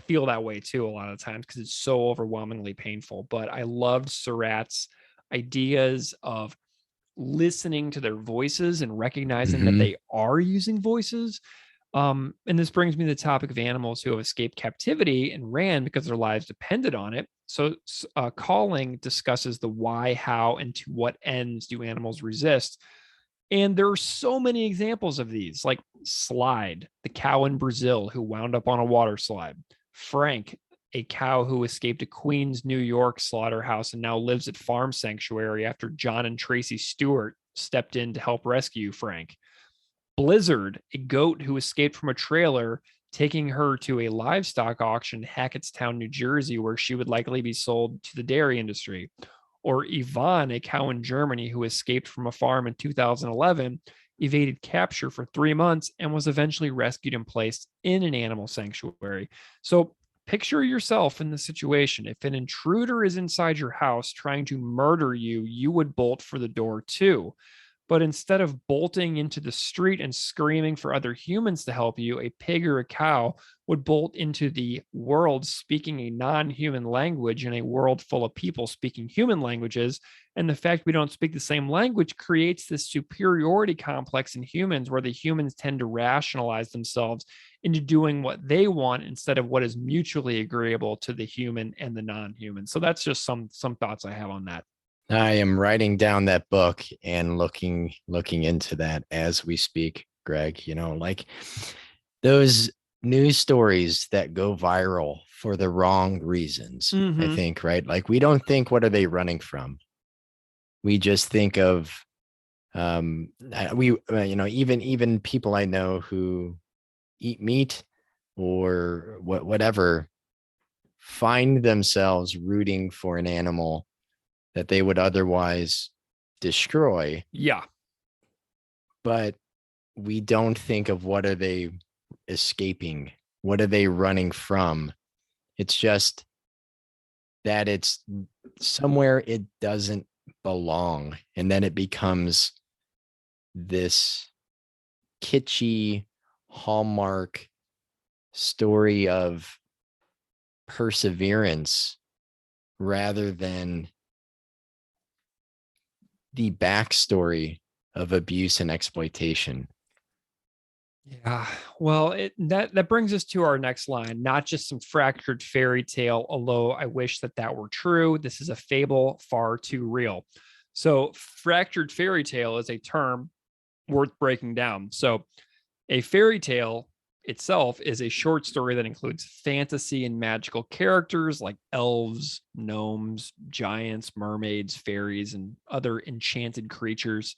feel that way too a lot of times because it's so overwhelmingly painful. But I loved Surratt's ideas of listening to their voices and recognizing that they are using voices. And this brings me to the topic of animals who have escaped captivity and ran because their lives depended on it. So Calling discusses the why, how, and to what ends do animals resist. And there are so many examples of these, like Slide, the cow in Brazil who wound up on a water slide. Frank, a cow who escaped a Queens, New York slaughterhouse and now lives at Farm Sanctuary after John and Tracy Stewart stepped in to help rescue Frank. Blizzard, a goat who escaped from a trailer, taking her to a livestock auction in Hackettstown, New Jersey, where she would likely be sold to the dairy industry. Or Yvonne, a cow in Germany who escaped from a farm in 2011, evaded capture for 3 months, and was eventually rescued and placed in an animal sanctuary. So picture yourself in the situation. If an intruder is inside your house trying to murder you, you would bolt for the door too. But instead of bolting into the street and screaming for other humans to help you, a pig or a cow would bolt into the world speaking a non-human language in a world full of people speaking human languages. And the fact we don't speak the same language creates this superiority complex in humans where the humans tend to rationalize themselves into doing what they want instead of what is mutually agreeable to the human and the non-human. So that's just some thoughts I have on that. I am writing down that book and looking into that as we speak, Greg. You know, like those news stories that go viral for the wrong reasons, I think, right? Like we don't think, what are they running from? We just think of even people I know who eat meat or whatever find themselves rooting for an animal that they would otherwise destroy. Yeah. But we don't think of what are they escaping? What are they running from? It's just that it's somewhere it doesn't belong. And then it becomes this kitschy Hallmark story of perseverance rather than the backstory of abuse and exploitation. Yeah, well, that brings us to our next line. Not just some fractured fairy tale, although I wish that were true. This is a fable far too real. So, fractured fairy tale is a term worth breaking down. So, a fairy tale itself is a short story that includes fantasy and magical characters like elves, gnomes, giants, mermaids, fairies, and other enchanted creatures.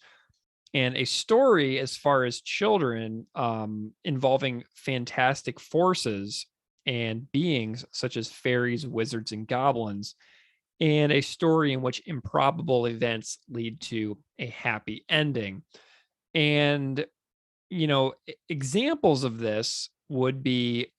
And a story as far as children involving fantastic forces and beings such as fairies, wizards, and goblins, and a story in which improbable events lead to a happy ending. And, examples of this would be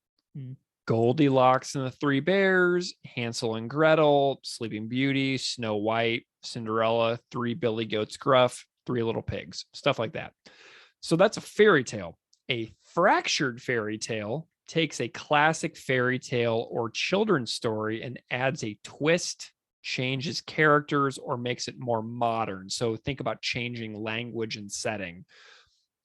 Goldilocks and the Three Bears, Hansel and Gretel, Sleeping Beauty, Snow White, Cinderella, Three Billy Goats Gruff, Three Little Pigs, stuff like that. So that's a fairy tale. A fractured fairy tale takes a classic fairy tale or children's story and adds a twist, changes characters, or makes it more modern. So think about changing language and setting.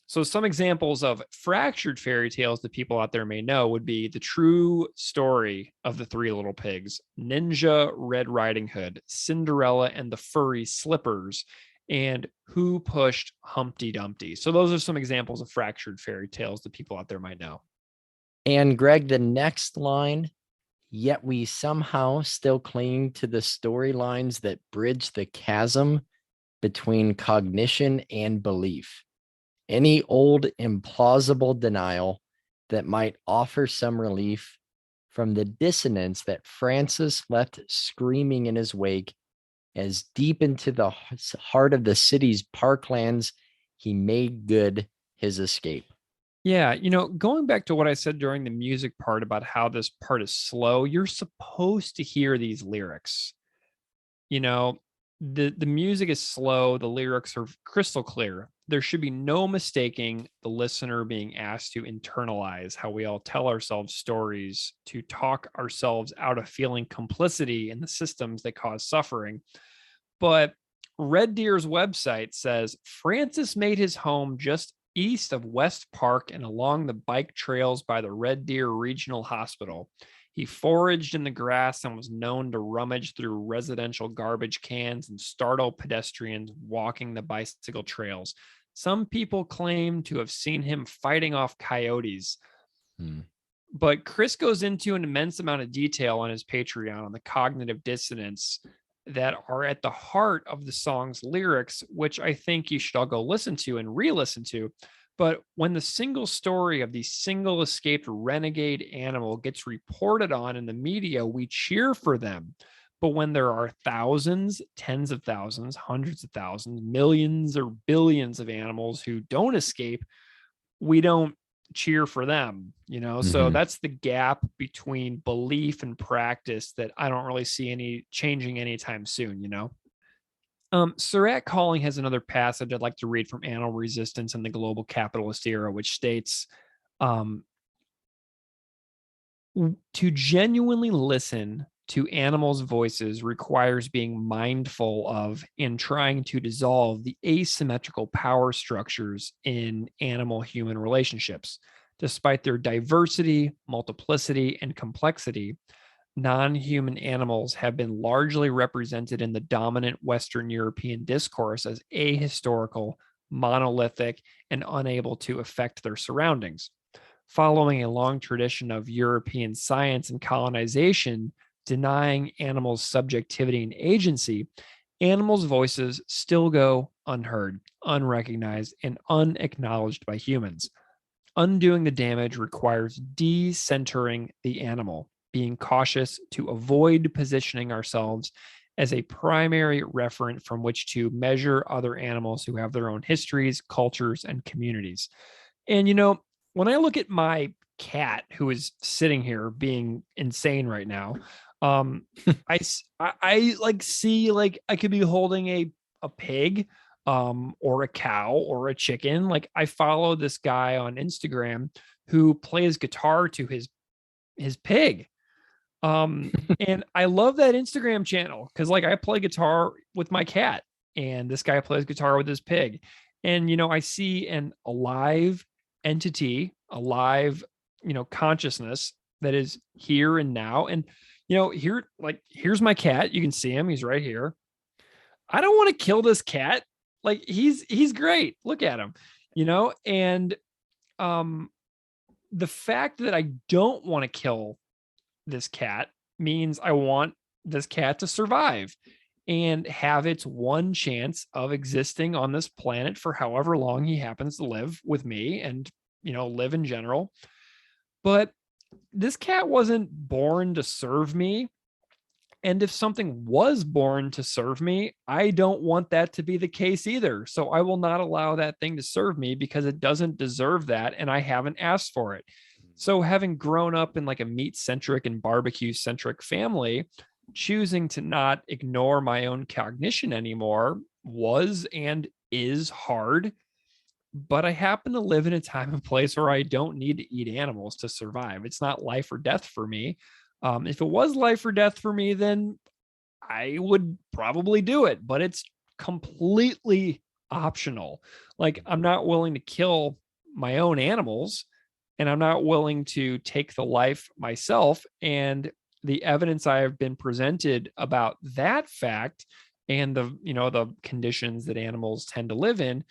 So some examples of fractured fairy tales that people out there may know would be The True Story of the Three Little Pigs, Ninja Red Riding Hood, Cinderella and the Furry Slippers, and Who Pushed Humpty Dumpty. So those are some examples of fractured fairy tales that people out there might know. And Greg, the next line, yet we somehow still cling to the storylines that bridge the chasm between cognition and belief. Any old implausible denial that might offer some relief from the dissonance that Francis left screaming in his wake as deep into the heart of the city's parklands, he made good his escape. Yeah, going back to what I said during the music part about how this part is slow, you're supposed to hear these lyrics. The music is slow, the lyrics are crystal clear. There should be no mistaking the listener being asked to internalize how we all tell ourselves stories, to talk ourselves out of feeling complicity in the systems that cause suffering. But Red Deer's website says Francis made his home just east of West Park and along the bike trails by the Red Deer Regional Hospital. He foraged in the grass and was known to rummage through residential garbage cans and startle pedestrians walking the bicycle trails. Some people claim to have seen him fighting off coyotes. But Chris goes into an immense amount of detail on his Patreon on the cognitive dissonance that are at the heart of the song's lyrics, which I think you should all go listen to and re-listen to. But when the single story of the single escaped renegade animal gets reported on in the media, we cheer for them. But when there are thousands, tens of thousands, hundreds of thousands, millions or billions of animals who don't escape, we don't cheer for them, So that's the gap between belief and practice that I don't really see any changing anytime soon, Surratt Calling has another passage I'd like to read from Animal Resistance in the Global Capitalist Era, which states, to genuinely listen to animals' voices requires being mindful of and trying to dissolve the asymmetrical power structures in animal-human relationships. Despite their diversity, multiplicity, and complexity, non-human animals have been largely represented in the dominant Western European discourse as ahistorical, monolithic, and unable to affect their surroundings. Following a long tradition of European science and colonization, denying animals' subjectivity and agency, animals' voices still go unheard, unrecognized, and unacknowledged by humans. Undoing the damage requires decentering the animal, being cautious to avoid positioning ourselves as a primary referent from which to measure other animals who have their own histories, cultures, and communities. And, when I look at my cat who is sitting here being insane right now, I like see like I could be holding a pig or a cow or a chicken. Like I follow this guy on Instagram who plays guitar to his pig. And I love that Instagram channel because like I play guitar with my cat and this guy plays guitar with his pig. And I see an alive entity, alive, consciousness that is here and now. And here's my cat. You can see him, he's right here. I don't want to kill this cat. Like he's great. Look at him, and the fact that I don't want to kill this cat means I want this cat to survive and have its one chance of existing on this planet for however long he happens to live with me and, live in general. But this cat wasn't born to serve me. And if something was born to serve me, I don't want that to be the case either. So I will not allow that thing to serve me because it doesn't deserve that. And I haven't asked for it. So having grown up in like a meat centric and barbecue centric family, choosing to not ignore my own cognition anymore was and is hard. But I happen to live in a time and place where I don't need to eat animals to survive. It's not life or death for me. If it was life or death for me, then I would probably do it, but it's completely optional. Like I'm not willing to kill my own animals and I'm not willing to take the life myself. And the evidence I have been presented about that fact and the conditions that animals tend to live in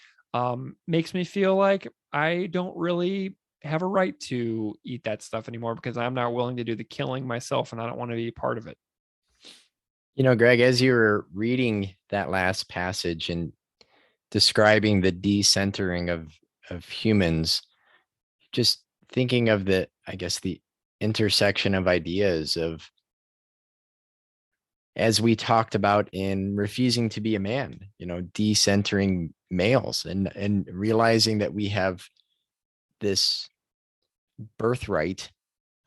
makes me feel like I don't really have a right to eat that stuff anymore because I'm not willing to do the killing myself and I don't want to be part of it. Greg, as you were reading that last passage and describing the decentering of humans, just thinking of the intersection of ideas of, as we talked about in refusing to be a man, decentering males and realizing that we have this birthright,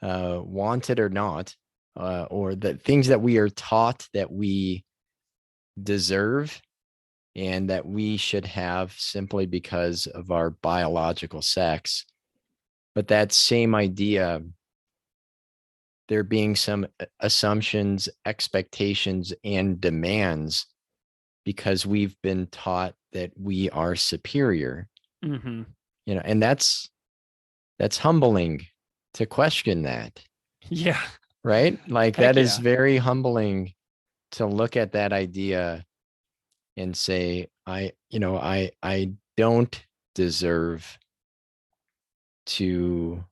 wanted or not, or the things that we are taught that we deserve and that we should have simply because of our biological sex. But that same idea, there being some assumptions, expectations, and demands because we've been taught that we are superior. Mm-hmm. And that's humbling to question that. Yeah. Right? Like Heck that is yeah. very humbling to look at that idea and say, I don't deserve to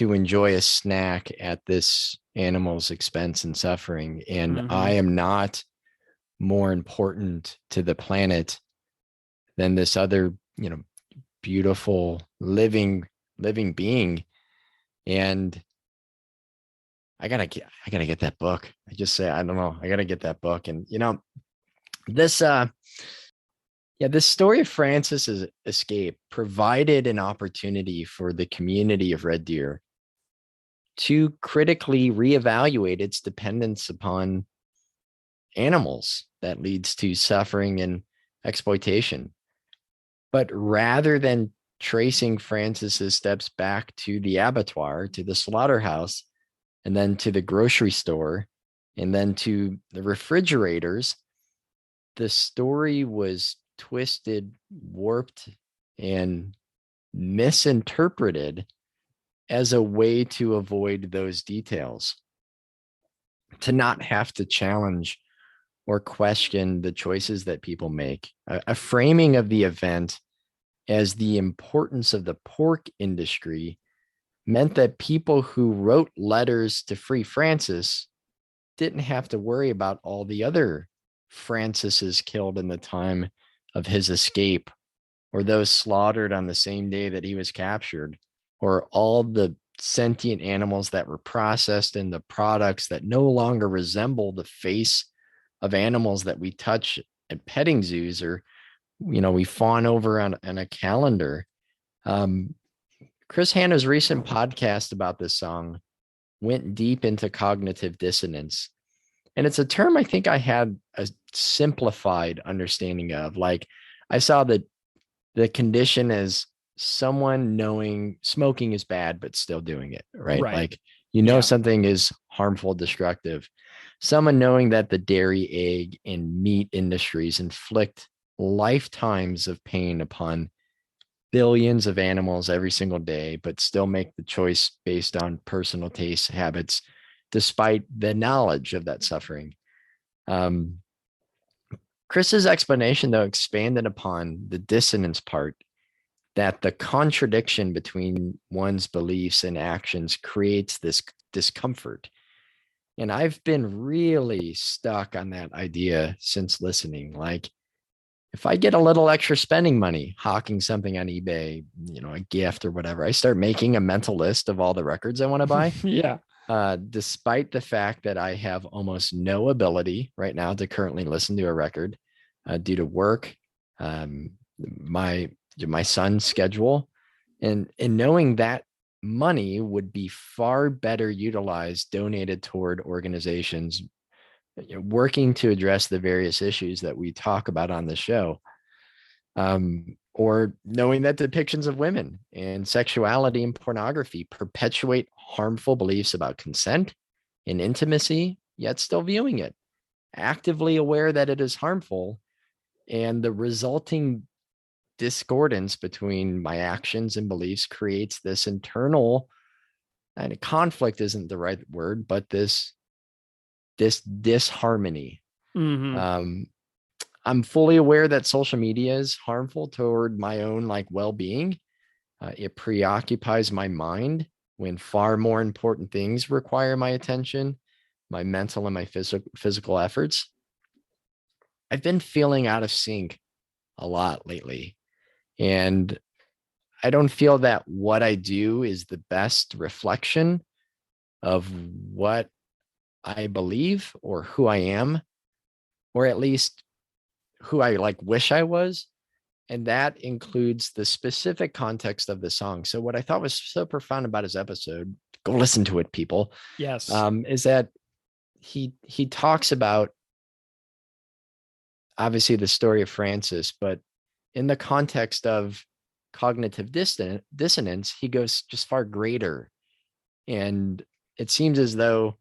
enjoy a snack at this animal's expense and suffering. And I am not more important to the planet than this other, beautiful living being. And I gotta get that book. I just say, I don't know. I gotta get that book. And this story of Francis's escape provided an opportunity for the community of Red Deer to critically reevaluate its dependence upon animals that leads to suffering and exploitation. But rather than tracing Francis's steps back to the abattoir, to the slaughterhouse, and then to the grocery store, and then to the refrigerators, the story was twisted, warped, and misinterpreted as a way to avoid those details, to not have to challenge or question the choices that people make. A framing of the event as the importance of the pork industry meant that people who wrote letters to free Francis didn't have to worry about all the other Francises killed in the time of his escape, or those slaughtered on the same day that he was captured, or all the sentient animals that were processed into products that no longer resemble the face of animals that we touch at petting zoos, or we fawn over on a calendar. Chris Hanna's recent podcast about this song went deep into cognitive dissonance. And it's a term I think I had a simplified understanding of. Like, I saw that the condition as someone knowing smoking is bad, but still doing it, right? Right. Like, something is harmful, destructive. Someone knowing that the dairy, egg, and meat industries inflict lifetimes of pain upon billions of animals every single day, but still make the choice based on personal taste habits, despite the knowledge of that suffering. Chris's explanation, though, expanded upon the dissonance part, that the contradiction between one's beliefs and actions creates this discomfort. And I've been really stuck on that idea since listening. Like, if I get a little extra spending money, hawking something on eBay, a gift or whatever, I start making a mental list of all the records I want to buy. Yeah. Despite the fact that I have almost no ability right now to currently listen to a record due to work, my son's schedule, and knowing that money would be far better utilized, donated toward organizations working to address the various issues that we talk about on the show, or knowing that depictions of women and sexuality and pornography perpetuate harmful beliefs about consent and intimacy, yet still viewing it, actively aware that it is harmful, and the resulting discordance between my actions and beliefs creates this internal, and conflict isn't the right word, but this disharmony. Mhm. I'm fully aware that social media is harmful toward my own well-being. It preoccupies my mind when far more important things require my attention, my mental and my physical efforts. I've been feeling out of sync a lot lately, and I don't feel that what I do is the best reflection of what I believe or who I am, or at least who I wish I was. And that includes the specific context of the song. So what I thought was so profound about his episode, go listen to it, people. Yes. Is that he talks about obviously the story of Francis, but in the context of cognitive dissonance, he goes just far greater. And it seems as though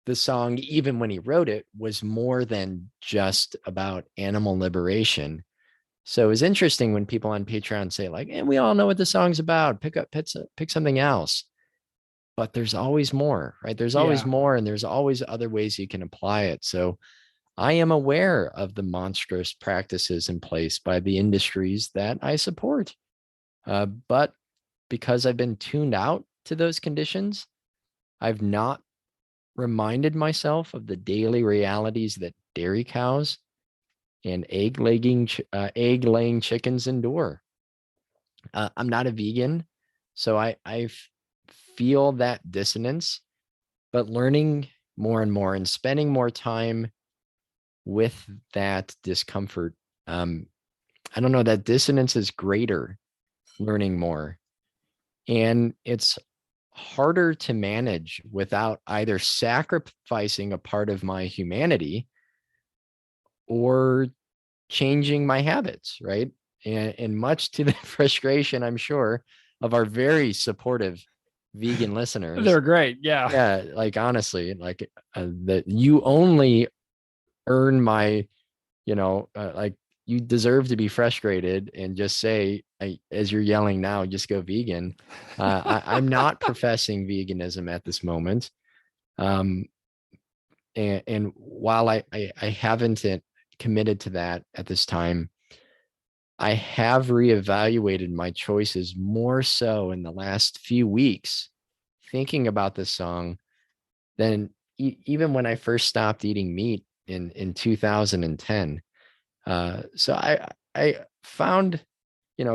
the song, even when he wrote it, was more than just about animal liberation. So it was interesting when people on Patreon say and we all know what the song's about, pick something else. But there's always more, right? There's always more, and there's always other ways you can apply it. So I am aware of the monstrous practices in place by the industries that I support. But because I've been tuned out to those conditions, I've not reminded myself of the daily realities that dairy cows and egg-laying chickens endure. I'm not a vegan, so I feel that dissonance, but learning more and more and spending more time with that discomfort. I don't know, that dissonance is greater, learning more. And it's harder to manage without either sacrificing a part of my humanity or changing my habits, right? And much to the frustration, I'm sure, of our very supportive vegan listeners. They're great. Yeah. Yeah. Honestly, that you only earn my, you deserve to be frustrated and just say, as you're yelling now, just go vegan. I'm not professing veganism at this moment. And while I haven't committed to that at this time, I have reevaluated my choices more so in the last few weeks, thinking about this song than even when I first stopped eating meat in 2010. So I found,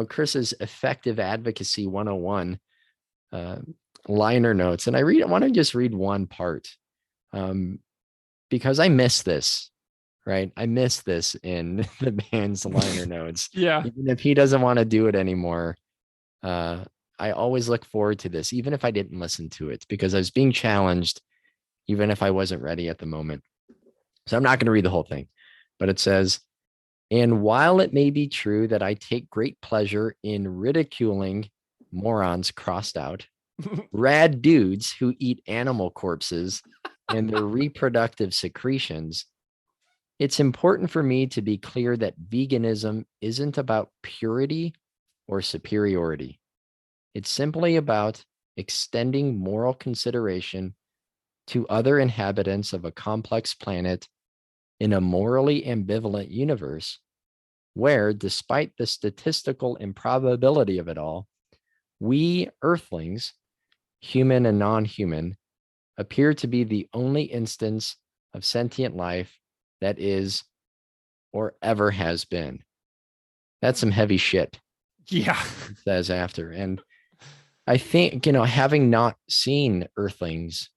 Chris's Effective Advocacy 101 liner notes, and I want to just read one part because I miss this, right? I miss this in the band's liner notes. Yeah. Even if he doesn't want to do it anymore, I always look forward to this, even if I didn't listen to it, because I was being challenged, even if I wasn't ready at the moment. So I'm not going to read the whole thing, but it says, and while it may be true that I take great pleasure in ridiculing morons crossed out, rad dudes who eat animal corpses and their reproductive secretions, it's important for me to be clear that veganism isn't about purity or superiority. It's simply about extending moral consideration to other inhabitants of a complex planet in a morally ambivalent universe where, despite the statistical improbability of it all, we Earthlings, human and non-human, appear to be the only instance of sentient life that is or ever has been. That's some heavy shit, Yeah. it says after. And I think, having not seen Earthlings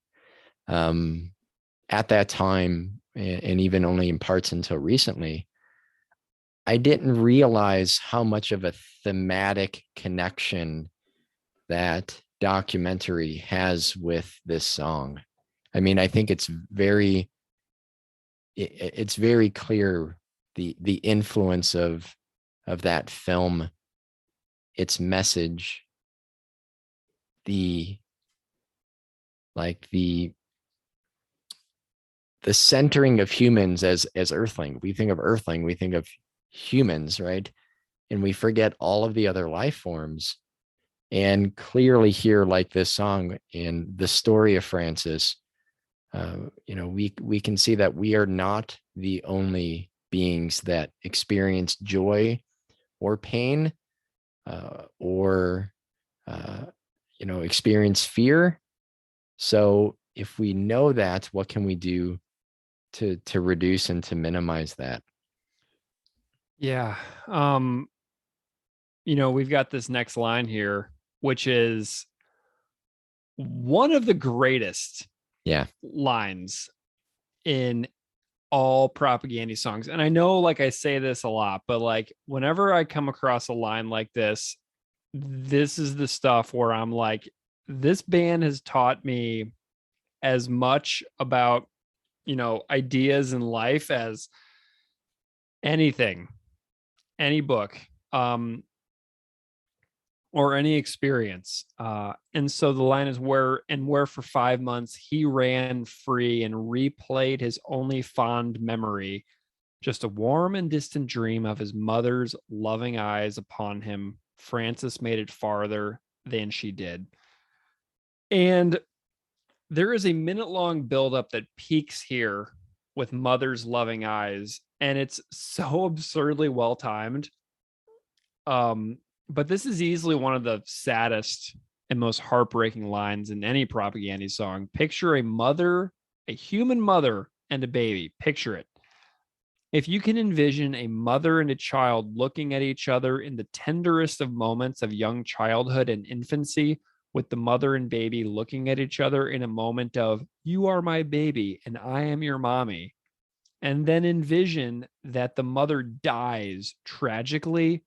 at that time, and even only in parts until recently, I didn't realize how much of a thematic connection that documentary has with this song. I mean, I think it's very clear the influence of that film, its message, the centering of humans as Earthling. We think of Earthling, we think of humans, right? And we forget all of the other life forms. And clearly here, like this song and the story of Francis, we can see that we are not the only beings that experience joy or pain, or experience fear. So if we know that, what can we do to reduce and to minimize that? Yeah. We've got this next line here, which is one of the greatest lines in all propaganda songs. And I know, like, I say this a lot, but like, whenever I come across a line like this is the stuff where I'm like, this band has taught me as much about, ideas in life as anything, any book, or any experience. And so the line is where for 5 months he ran free and replayed his only fond memory, just a warm and distant dream of his mother's loving eyes upon him. Frances made it farther than she did. And there is a minute-long buildup that peaks here with mother's loving eyes, and it's so absurdly well timed. But this is easily one of the saddest and most heartbreaking lines in any propaganda song. Picture a mother, a human mother, and a baby. Picture it. If you can envision a mother and a child looking at each other in the tenderest of moments of young childhood and infancy, with the mother and baby looking at each other in a moment of, you are my baby and I am your mommy. And then envision that the mother dies tragically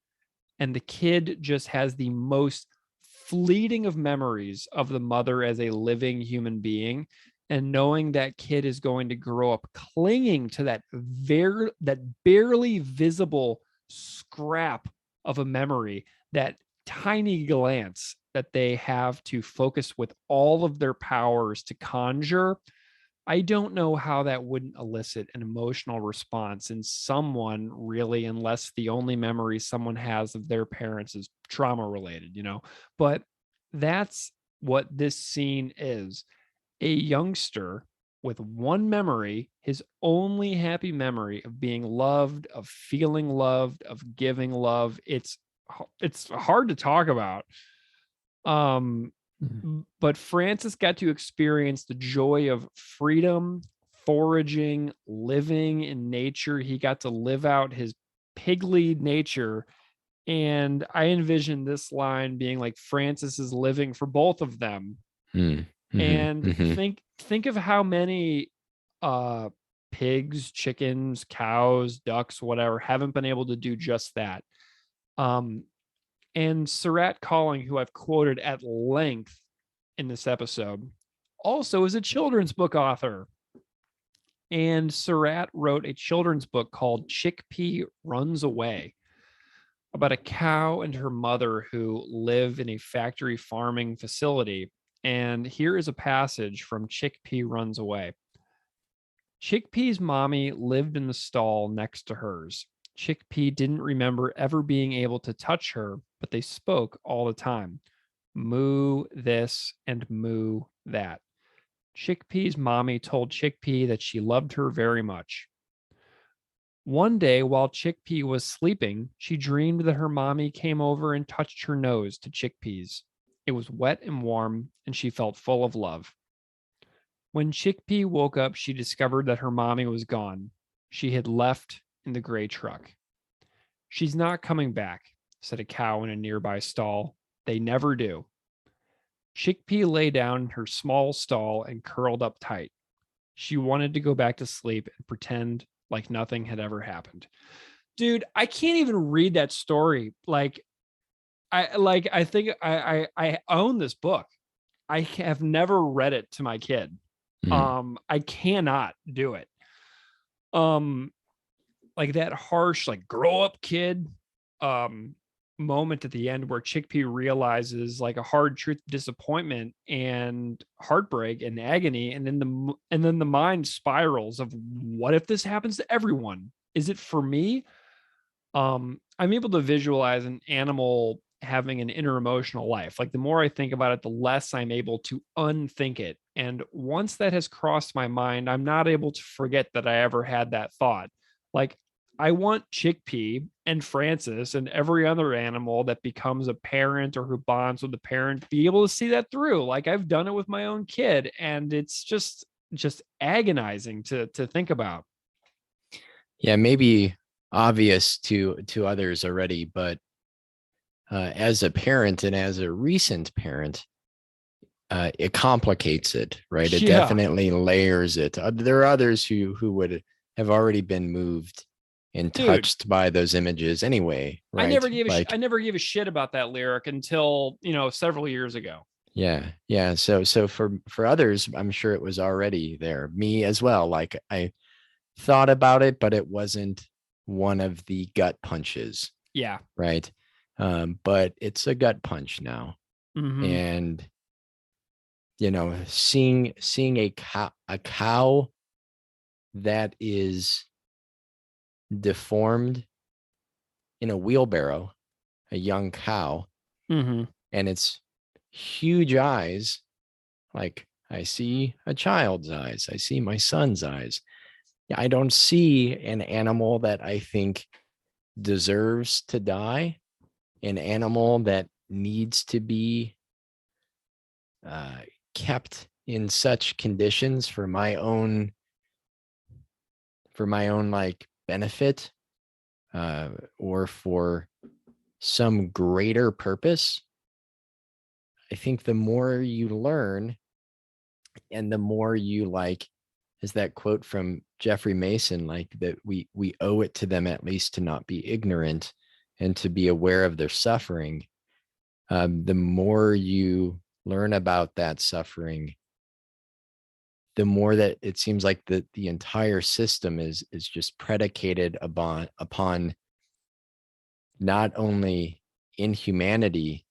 and the kid just has the most fleeting of memories of the mother as a living human being, and knowing that kid is going to grow up clinging to that barely visible scrap of a memory, that tiny glance that they have to focus with all of their powers to conjure. I don't know how that wouldn't elicit an emotional response in someone, really, unless the only memory someone has of their parents is trauma related, But that's what this scene is. A youngster with one memory, his only happy memory of being loved, of feeling loved, of giving love. It's hard to talk about. But Francis got to experience the joy of freedom, foraging, living in nature. He got to live out his pigly nature. And I envision this line being like Francis is living for both of them. And think of how many pigs, chickens, cows, ducks, whatever, haven't been able to do just that. And Surratt Calling, who I've quoted at length in this episode, also is a children's book author. And Surratt wrote a children's book called Chickpea Runs Away, about a cow and her mother who live in a factory farming facility. And here is a passage from Chickpea Runs Away. Chickpea's mommy lived in the stall next to hers. Chickpea didn't remember ever being able to touch her, but they spoke all the time. Moo this and moo that. Chickpea's mommy told Chickpea that she loved her very much. One day, while Chickpea was sleeping, she dreamed that her mommy came over and touched her nose to Chickpea's. It was wet and warm, and she felt full of love. When Chickpea woke up, she discovered that her mommy was gone. She had left in the gray truck. She's not coming back, said a cow in a nearby stall. They never do. Chickpea lay down in her small stall and curled up tight. She wanted to go back to sleep and pretend like nothing had ever happened. Dude, I can't even read that story. I think I own this book. I have never read it to my kid. I cannot do it. Like that harsh, like grow up kid moment at the end where Chickpea realizes like a hard truth, disappointment and heartbreak and agony, and then the mind spirals of what if this happens to everyone? Is it for me? I'm able to visualize an animal having an inner emotional life. Like the more I think about it, the less I'm able to unthink it. And once that has crossed my mind, I'm not able to forget that I ever had that thought. Like I want Chickpea and Francis and every other animal that becomes a parent or who bonds with the parent be able to see that through. Like I've done it with my own kid, and it's just agonizing to think about. Yeah, maybe obvious to others already, but as a parent and as a recent parent, it complicates it, right? It definitely layers it. There are others who would have already been moved and touched by those images anyway, right? I never gave a shit about that lyric until, several years ago. Yeah. So for others, I'm sure it was already there. Me as well. Like I thought about it, but it wasn't one of the gut punches. Yeah. Right. But it's a gut punch now. Mm-hmm. And seeing a cow that is deformed in a wheelbarrow, a young cow, mm-hmm. and its huge eyes, like I see a child's eyes, I see my son's eyes. I don't see an animal that I think deserves to die, an animal that needs to be kept in such conditions for my own like benefit or for some greater purpose. I think the more you learn and the more you like, is that quote from Jeffrey Mason, like that we owe it to them at least to not be ignorant and to be aware of their suffering. The more you learn about that suffering, the more that it seems like the entire system is just predicated upon not only inhumanity,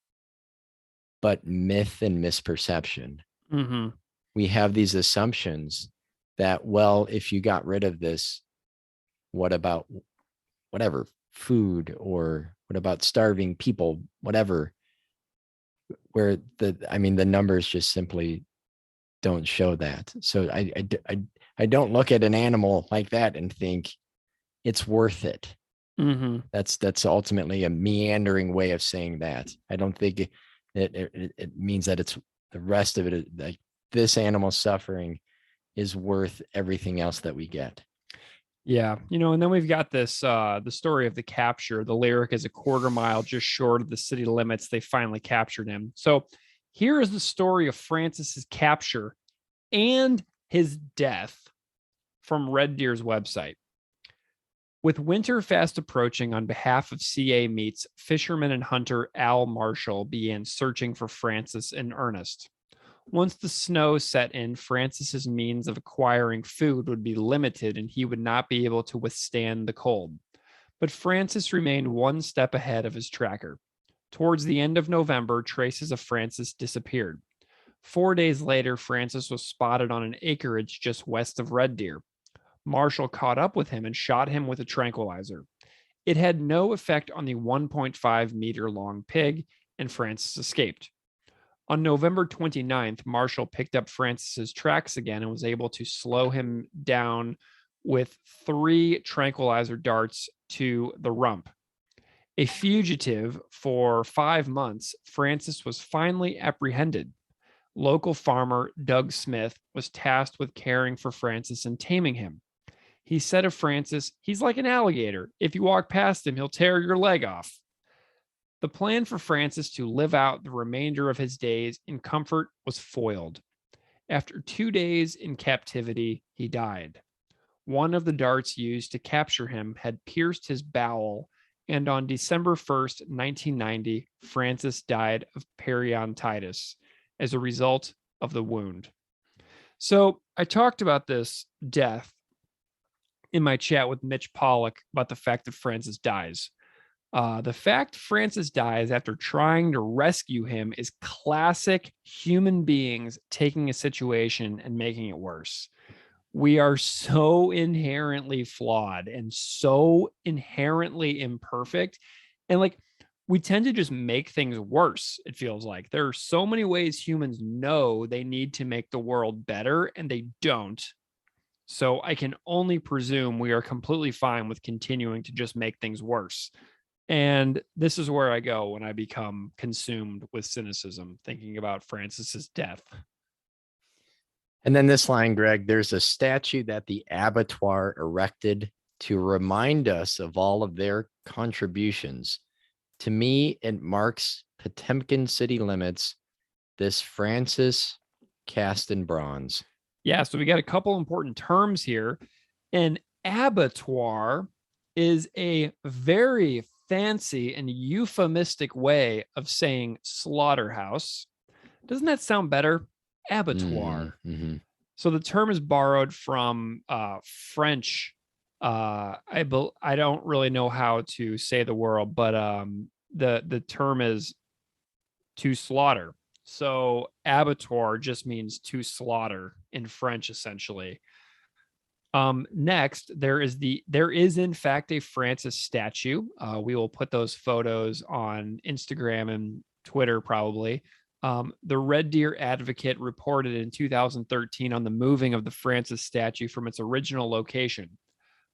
but myth and misperception. Mm-hmm. We have these assumptions that, well, if you got rid of this, what about whatever food, or what about starving people, whatever, where the numbers just simply don't show that. So I don't look at an animal like that and think it's worth it. Mm-hmm. That's ultimately a meandering way of saying that. I don't think it means that it's the rest of it, like this animal's suffering is worth everything else that we get. Yeah. And then we've got this, the story of the capture. The lyric is a quarter mile just short of the city limits. They finally captured him. So here is the story of Francis's capture and his death from Red Deer's website. With winter fast approaching, on behalf of CA Meats, fisherman and hunter Al Marshall began searching for Francis in earnest. Once the snow set in, Francis's means of acquiring food would be limited and he would not be able to withstand the cold. But Francis remained one step ahead of his tracker. Towards the end of November, traces of Francis disappeared. 4 days later, Francis was spotted on an acreage just west of Red Deer. Marshall caught up with him and shot him with a tranquilizer. It had no effect on the 1.5 meter long pig, and Francis escaped. On November 29th, Marshall picked up Francis's tracks again and was able to slow him down with 3 tranquilizer darts to the rump. A fugitive for 5 months, Francis was finally apprehended. Local farmer Doug Smith was tasked with caring for Francis and taming him. He said of Francis, "He's like an alligator. If you walk past him, he'll tear your leg off." The plan for Francis to live out the remainder of his days in comfort was foiled. After 2 days in captivity, he died. One of the darts used to capture him had pierced his bowel, and on December 1st, 1990, Francis died of periodontitis as a result of the wound. So I talked about this death in my chat with Mitch Pollock about the fact that Francis dies. The fact Francis dies after trying to rescue him is classic human beings taking a situation and making it worse. We are so inherently flawed and so inherently imperfect. And like, we tend to just make things worse. It feels like there are so many ways humans know they need to make the world better and they don't. So I can only presume we are completely fine with continuing to just make things worse. And this is where I go when I become consumed with cynicism, thinking about Francis's death. And then this line, Greg, there's a statue that the abattoir erected to remind us of all of their contributions. To me, it marks Potemkin city limits, this Francis cast in bronze. Yeah, so we got a couple important terms here. An abattoir is a very fancy and euphemistic way of saying slaughterhouse. Doesn't that sound better? Abattoir. Mm-hmm. So the term is borrowed from French. I don't really know how to say the word, but the term is to slaughter. So abattoir just means to slaughter in French, essentially. Next, there is in fact a Francis statue. We will put those photos on Instagram and Twitter probably. The Red Deer Advocate reported in 2013 on the moving of the Francis statue from its original location.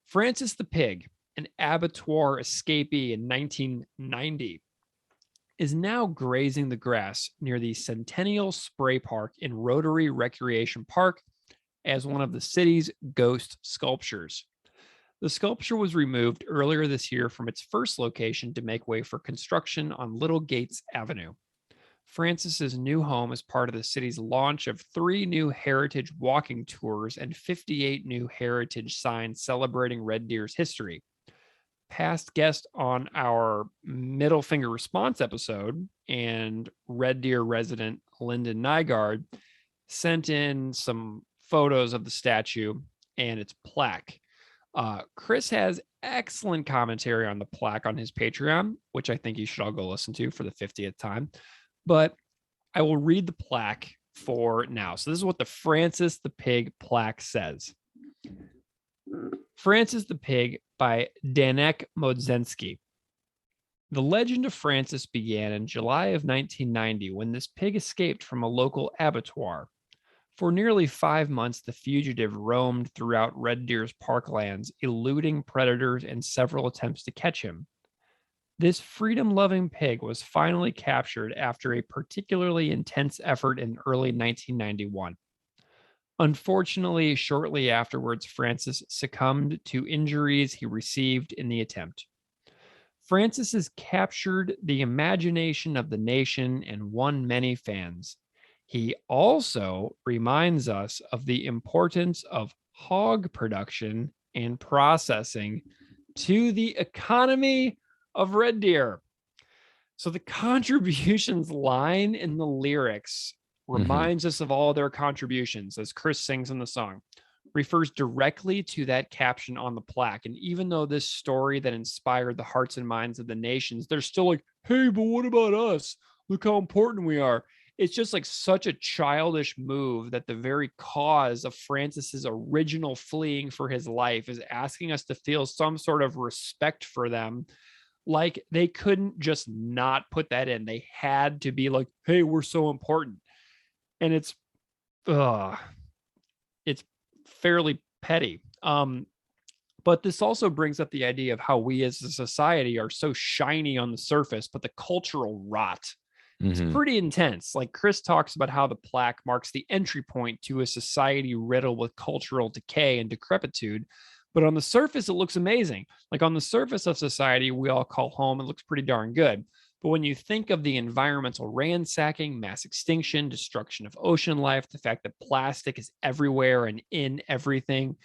Francis the Pig, an abattoir escapee in 1990, is now grazing the grass near the Centennial Spray Park in Rotary Recreation Park as one of the city's ghost sculptures. The sculpture was removed earlier this year from its first location to make way for construction on Little Gates Avenue. Francis's new home is part of the city's launch of 3 new heritage walking tours and 58 new heritage signs celebrating Red Deer's history. Past guest on our Middle Finger Response episode and Red Deer resident Lyndon Nygaard sent in some photos of the statue and its plaque. Chris has excellent commentary on the plaque on his Patreon, which I think you should all go listen to for the 50th time. But I will read the plaque for now. So this is what the Francis the Pig plaque says. Francis the Pig by Danek Modzensky. The legend of Francis began in July of 1990 when this pig escaped from a local abattoir. For nearly 5 months, the fugitive roamed throughout Red Deer's parklands, eluding predators and several attempts to catch him. This freedom-loving pig was finally captured after a particularly intense effort in early 1991. Unfortunately, shortly afterwards, Francis succumbed to injuries he received in the attempt. Francis has captured the imagination of the nation and won many fans. He also reminds us of the importance of hog production and processing to the economy of Red Deer. So the contributions line in the lyrics reminds us of all their contributions, as Chris sings in the song, refers directly to that caption on the plaque. And even though this story that inspired the hearts and minds of the nations, they're still like, hey, but what about us? Look how important we are. It's just like such a childish move that the very cause of Francis's original fleeing for his life is asking us to feel some sort of respect for them. Like they couldn't just not put that in. They had to be like, hey, we're so important. And it's fairly petty. But this also brings up the idea of how we as a society are so shiny on the surface, but the cultural rot is pretty intense. Like Chris talks about how the plaque marks the entry point to a society riddled with cultural decay and decrepitude. But on the surface, it looks amazing. Like on the surface of society, we all call home, it looks pretty darn good. But when you think of the environmental ransacking, mass extinction, destruction of ocean life, the fact that plastic is everywhere and in everything,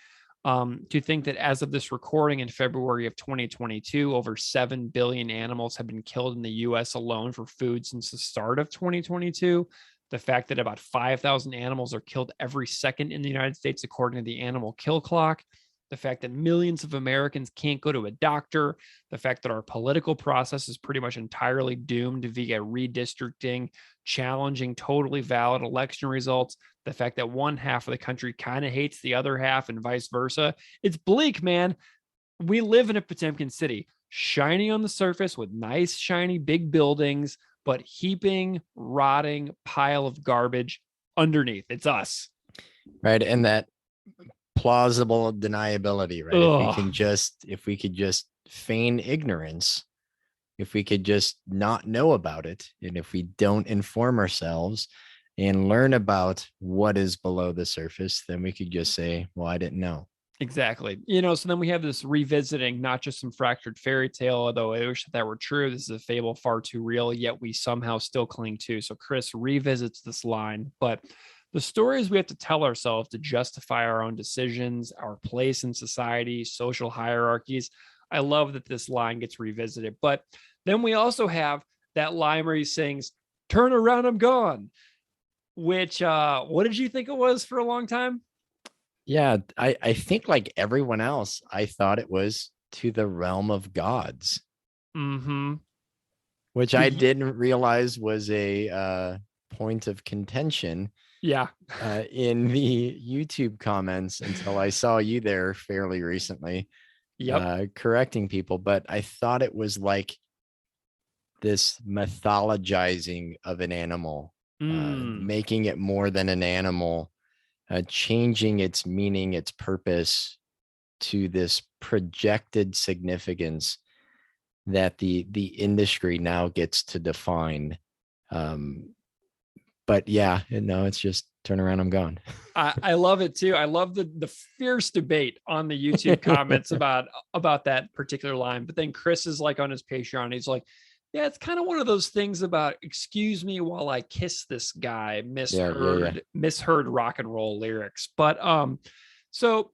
to think that as of this recording in February of 2022, over 7 billion animals have been killed in the US alone for food since the start of 2022. The fact that about 5,000 animals are killed every second in the United States, according to the animal kill clock. The fact that millions of Americans can't go to a doctor, the fact that our political process is pretty much entirely doomed via redistricting, challenging totally valid election results, the fact that one half of the country kind of hates the other half and vice versa. It's bleak, man. We live in a Potemkin city, shiny on the surface with nice, shiny, big buildings, but heaping, rotting pile of garbage underneath. It's us. Right. And that plausible deniability, right? If we could just feign ignorance, if we could just not know about it, and if we don't inform ourselves and learn about what is below the surface, then we could just say, well, I didn't know. Exactly. So then we have this revisiting, not just some fractured fairy tale, although I wish that were true. This is a fable far too real, yet we somehow still cling to. So Chris revisits this line, but the stories we have to tell ourselves to justify our own decisions, our place in society, social hierarchies. I love that this line gets revisited. But then we also have that line where he sings, "Turn around, I'm gone," which, what did you think it was for a long time? Yeah, I think like everyone else, I thought it was "To the Realm of Gods," which I didn't realize was a point of contention. Yeah. In the YouTube comments until I saw you there fairly recently, correcting people. But I thought it was like this mythologizing of an animal, making it more than an animal, changing its meaning, its purpose to this projected significance that the industry now gets to define. But yeah, no, it's just turn around, I'm gone. I love it too. I love the fierce debate on the YouTube comments about that particular line. But then Chris is like on his Patreon, he's like, yeah, it's kind of one of those things about excuse me while I kiss this guy, misheard rock and roll lyrics. But so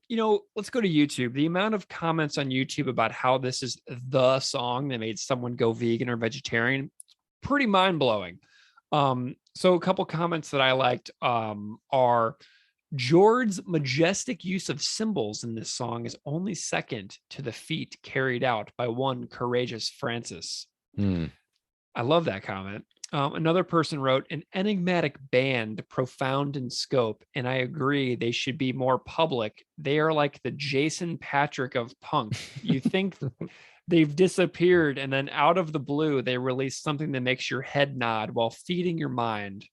let's go to YouTube. The amount of comments on YouTube about how this is the song that made someone go vegan or vegetarian, pretty mind-blowing. So a couple comments that I liked are George's majestic use of symbols in this song is only second to the feat carried out by one courageous Francis. I love that comment. Another person wrote, an enigmatic band, profound in scope, and I agree they should be more public. They are like the Jason Patrick of punk. You think they've disappeared, and then out of the blue, they release something that makes your head nod while feeding your mind.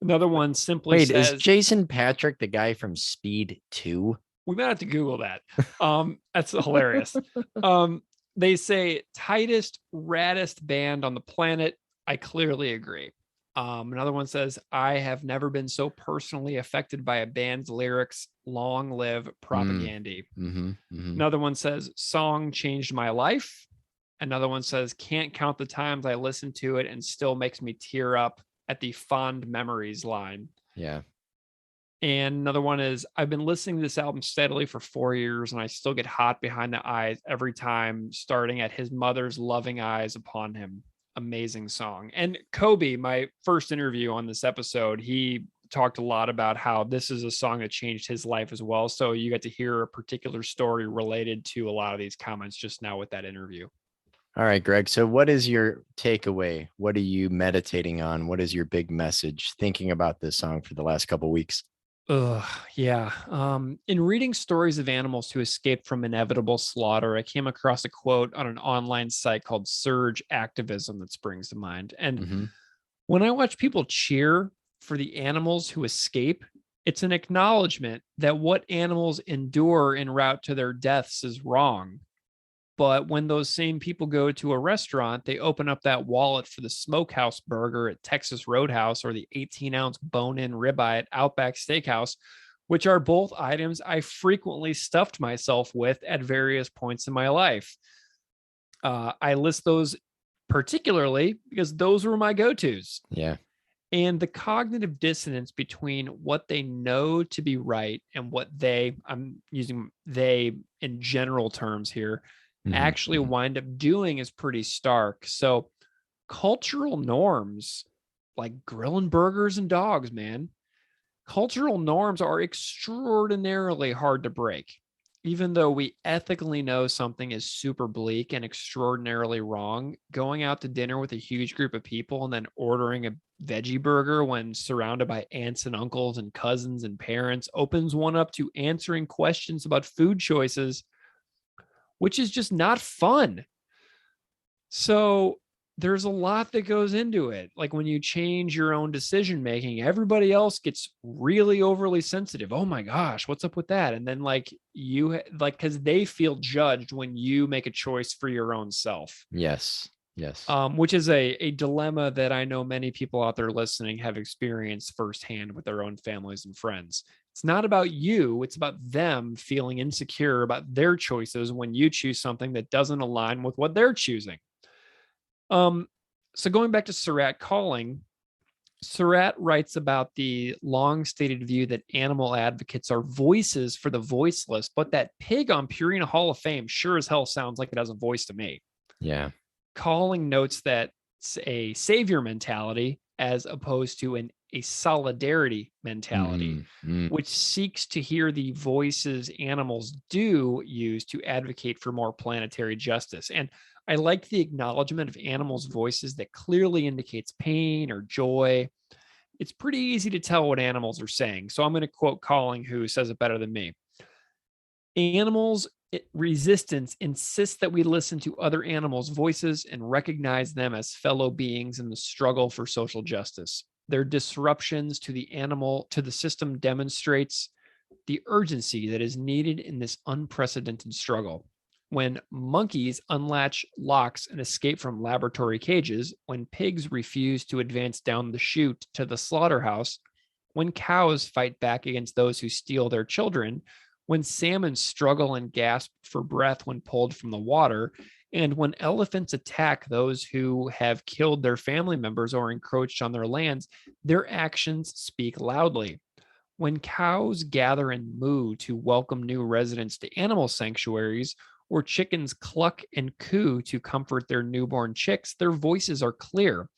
Another one simply says... is Jason Patrick the guy from Speed 2? We might have to Google that. That's hilarious. They say, tightest, raddest band on the planet. I clearly agree. Another one says, I have never been so personally affected by a band's lyrics. Long live Propagandy. Another one says, song changed my life. Another one says, can't count the times I listened to it and still makes me tear up at the fond memories line. Yeah. And another one is, I've been listening to this album steadily for 4 years, and I still get hot behind the eyes every time, starting at his mother's loving eyes upon him. Amazing song. And Coby, my first interview on this episode, he talked a lot about how this is a song that changed his life as well. So you got to hear a particular story related to a lot of these comments just now with that interview. All right, Greg. So what is your takeaway? What are you meditating on? What is your big message thinking about this song for the last couple of weeks? Yeah. In reading stories of animals who escaped from inevitable slaughter, I came across a quote on an online site called Surge Activism that springs to mind. And when I watch people cheer for the animals who escape, it's an acknowledgement that what animals endure en route to their deaths is wrong. But when those same people go to a restaurant, they open up that wallet for the smokehouse burger at Texas Roadhouse or the 18-ounce bone-in ribeye at Outback Steakhouse, which are both items I frequently stuffed myself with at various points in my life. I list those particularly because those were my go-tos. Yeah. And the cognitive dissonance between what they know to be right and what I'm using they in general terms here, actually wind up doing is pretty stark. So cultural norms like grilling burgers and dogs, man, cultural norms are extraordinarily hard to break. Even though we ethically know something is super bleak and extraordinarily wrong, going out to dinner with a huge group of people and then ordering a veggie burger when surrounded by aunts and uncles and cousins and parents opens one up to answering questions about food choices, which is just not fun. So there's a lot that goes into it. Like when you change your own decision making, everybody else gets really overly sensitive. Oh my gosh, what's up with that? And then because they feel judged when you make a choice for your own self. Yes. Which is a dilemma that I know many people out there listening have experienced firsthand with their own families and friends. It's not about you. It's about them feeling insecure about their choices when you choose something that doesn't align with what they're choosing. So going back to Surratt Calling, Surratt writes about the long stated view that animal advocates are voices for the voiceless, but that pig on Purina Hall of Fame sure as hell sounds like it has a voice to me. Yeah. Calling notes that it's a savior mentality as opposed to a solidarity mentality, which seeks to hear the voices animals do use to advocate for more planetary justice. And I like the acknowledgement of animals' voices that clearly indicates pain or joy. It's pretty easy to tell what animals are saying. So I'm going to quote Calling, who says it better than me. Animals' resistance insists that we listen to other animals' voices and recognize them as fellow beings in the struggle for social justice. Their disruptions to the system demonstrates the urgency that is needed in this unprecedented struggle. When monkeys unlatch locks and escape from laboratory cages, when pigs refuse to advance down the chute to the slaughterhouse, when cows fight back against those who steal their children, when salmon struggle and gasp for breath when pulled from the water, and when elephants attack those who have killed their family members or encroached on their lands, their actions speak loudly. When cows gather and moo to welcome new residents to animal sanctuaries, or chickens cluck and coo to comfort their newborn chicks, their voices are clear.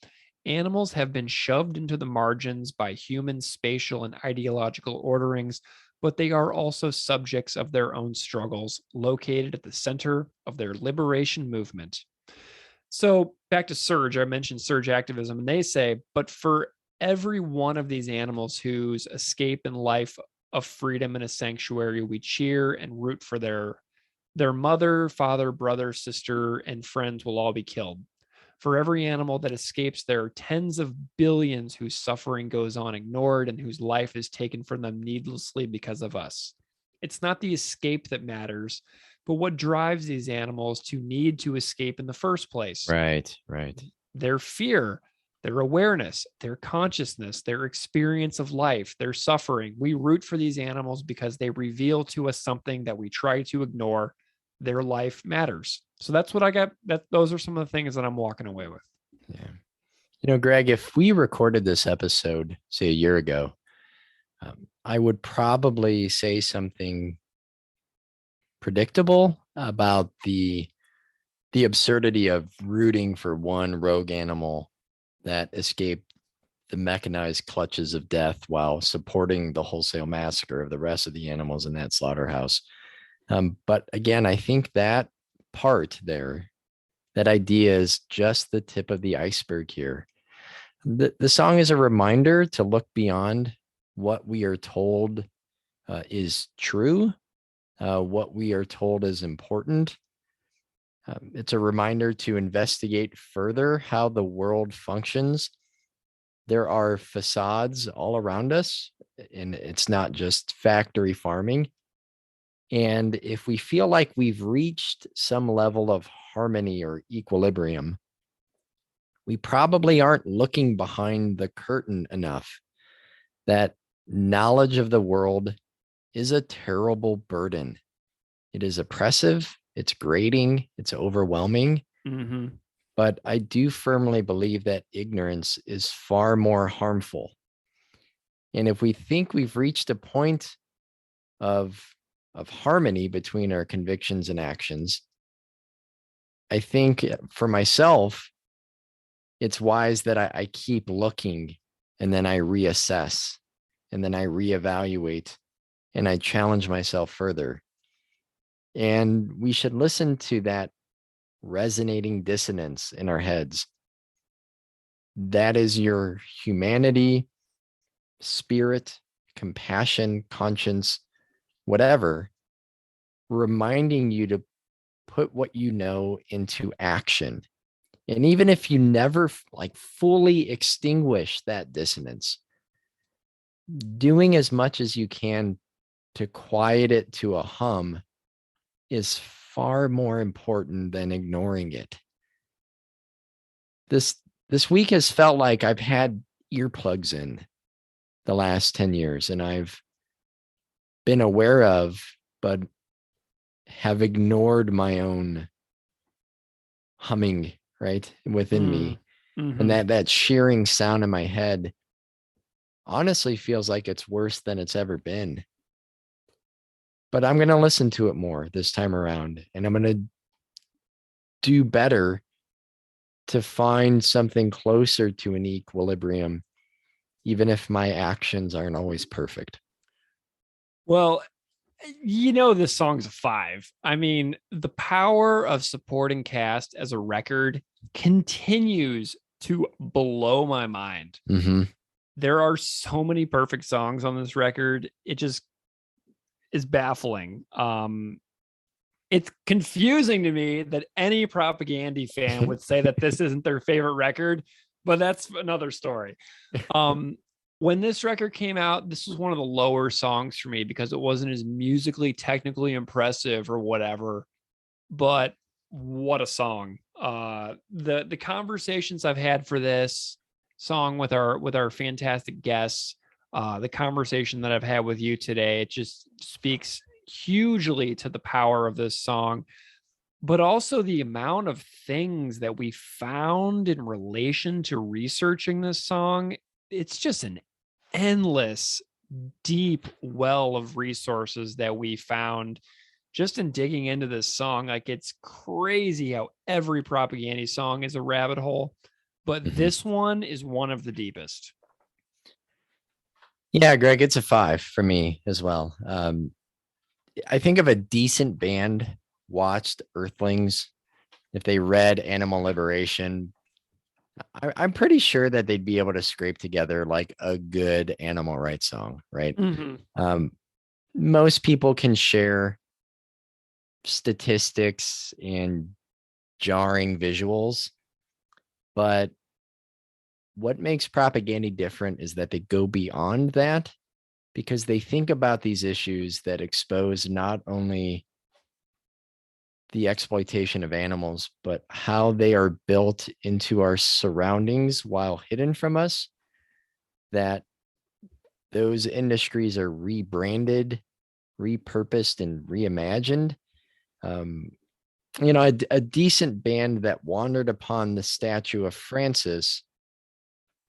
Animals have been shoved into the margins by human spatial and ideological orderings, but they are also subjects of their own struggles, located at the center of their liberation movement. So back to Surge, I mentioned Surge activism, and they say, but for every one of these animals whose escape in life of freedom in a sanctuary, we cheer and root for their mother, father, brother, sister, and friends will all be killed. For every animal that escapes, there are tens of billions whose suffering goes on ignored and whose life is taken from them needlessly because of us. It's not the escape that matters, but what drives these animals to need to escape in the first place. Right. Their fear, their awareness, their consciousness, their experience of life, their suffering. We root for these animals because they reveal to us something that we try to ignore. Their life matters. So that's what I got. Those are some of the things that I'm walking away with. Yeah. Greg, if we recorded this episode, say a year ago, I would probably say something predictable about the absurdity of rooting for one rogue animal that escaped the mechanized clutches of death while supporting the wholesale massacre of the rest of the animals in that slaughterhouse. But again, I think that part there, that idea is just the tip of the iceberg here. The song is a reminder to look beyond what we are told is true, what we are told is important. It's a reminder to investigate further how the world functions. There are facades all around us, and it's not just factory farming. And if we feel like we've reached some level of harmony or equilibrium, we probably aren't looking behind the curtain enough. That knowledge of the world is a terrible burden. It is oppressive, it's grating, it's overwhelming. Mm-hmm. But I do firmly believe that ignorance is far more harmful. And if we think we've reached a point of harmony between our convictions and actions, I think for myself, it's wise that I keep looking, and then I reassess, and then I reevaluate, and I challenge myself further. And we should listen to that resonating dissonance in our heads. That is your humanity, spirit, compassion, conscience, whatever, reminding you to put what you know into action. And even if you never fully extinguish that dissonance, doing as much as you can to quiet it to a hum is far more important than ignoring it. This week has felt like I've had earplugs in the last 10 years, and I've been aware of, but have ignored my own humming right within me. Mm-hmm. And that shearing sound in my head honestly feels like it's worse than it's ever been. But I'm going to listen to it more this time around, and I'm going to do better to find something closer to an equilibrium, even if my actions aren't always perfect. Well, this song's a 5. I mean, the power of supporting cast as a record continues to blow my mind. Mm-hmm. There are so many perfect songs on this record. It just is baffling. It's confusing to me that any Propagandy fan would say that this isn't their favorite record, but that's another story. When this record came out, this was one of the lower songs for me because it wasn't as musically, technically impressive or whatever. But what a song! The conversations I've had for this song with our fantastic guests, the conversation that I've had with you today, it just speaks hugely to the power of this song, but also the amount of things that we found in relation to researching this song. It's just an endless, deep well of resources that we found just in digging into this song. Like, it's crazy how every Propagandy song is a rabbit hole, but this one is one of the deepest. Yeah, Greg, it's a 5 for me as well. I think if a decent band watched Earthlings, if they read Animal Liberation, I'm pretty sure that they'd be able to scrape together like a good animal rights song, right? Mm-hmm. Most people can share statistics and jarring visuals, but what makes Propagandy different is that they go beyond that, because they think about these issues that expose not only the exploitation of animals, but how they are built into our surroundings while hidden from us, that those industries are rebranded, repurposed, and reimagined. A decent band that wandered upon the statue of Francis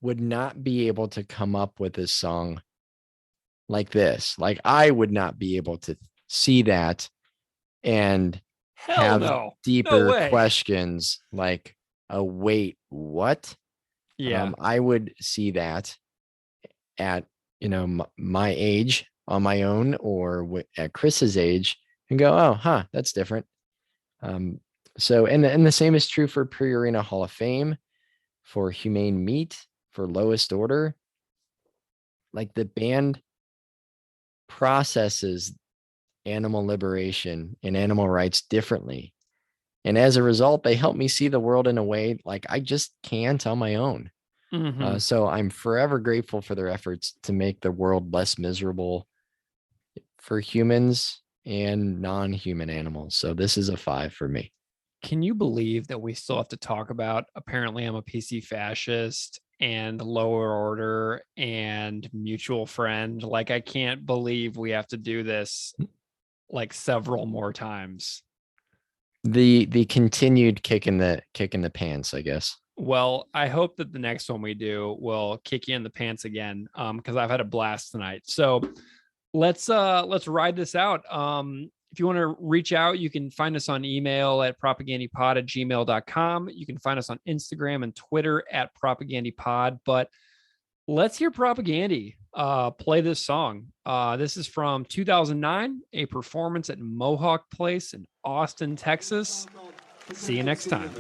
would not be able to come up with this song like this. Like I would not be able to see that and Hell have no. deeper No way. questions like, oh, wait, what? Yeah. I would see that at, my age on my own or at Chris's age and go, oh, that's different. So, and the same is true for Pre-Arena Hall of Fame, for Humane Meat, for Lowest Order. Like the band processes animal liberation and animal rights differently. And as a result, they help me see the world in a way like I just can't on my own. Mhm. So I'm forever grateful for their efforts to make the world less miserable for humans and non-human animals. So this is a 5 for me. Can you believe that we still have to talk about apparently I'm a PC fascist and lower order and mutual friend? Like, I can't believe we have to do this like several more times. The continued kick in the pants, I guess. Well, I hope that the next one we do will kick you in the pants again. Because I've had a blast tonight. So let's ride this out. If you want to reach out, you can find us on email at propagandipod@gmail.com. You can find us on Instagram and Twitter at propagandipod. But let's hear Propagandy play this song. This is from 2009, a performance at Mohawk Place in Austin, Texas. See you next time.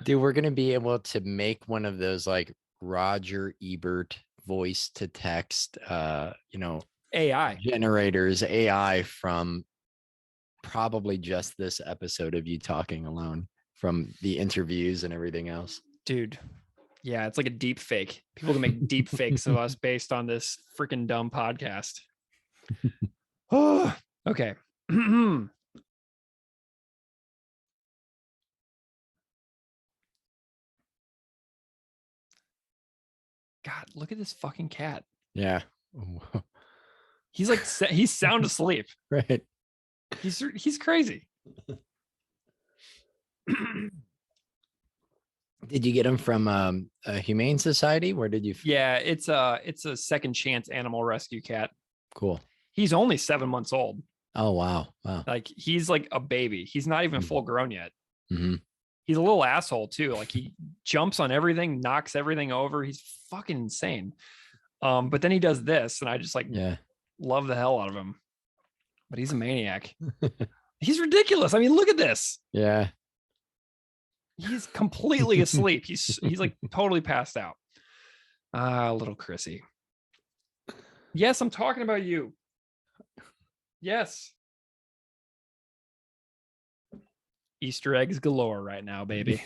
Dude, we're gonna be able to make one of those like Roger Ebert voice to text AI. generators AI from probably just this episode of you talking alone, from the interviews and everything else. Dude. Yeah, it's like a deep fake. People can make deep fakes of us based on this freaking dumb podcast. Oh, okay. God, look at this fucking cat. Yeah. He's like he's sound asleep. Right. He's crazy. Did you get him from a humane society? Where did you? Yeah, it's a second chance animal rescue cat. Cool. He's only 7 months old. Oh wow. Wow. Like he's like a baby. He's not even full grown yet. Mm-hmm. He's a little asshole too. Like he jumps on everything, knocks everything over. He's fucking insane. But then he does this, and I just like love the hell out of him. But he's a maniac. He's ridiculous. I mean, look at this. Yeah. He's completely asleep. He's like totally passed out. Little Chrissy. Yes, I'm talking about you. Yes. Easter eggs galore right now, baby.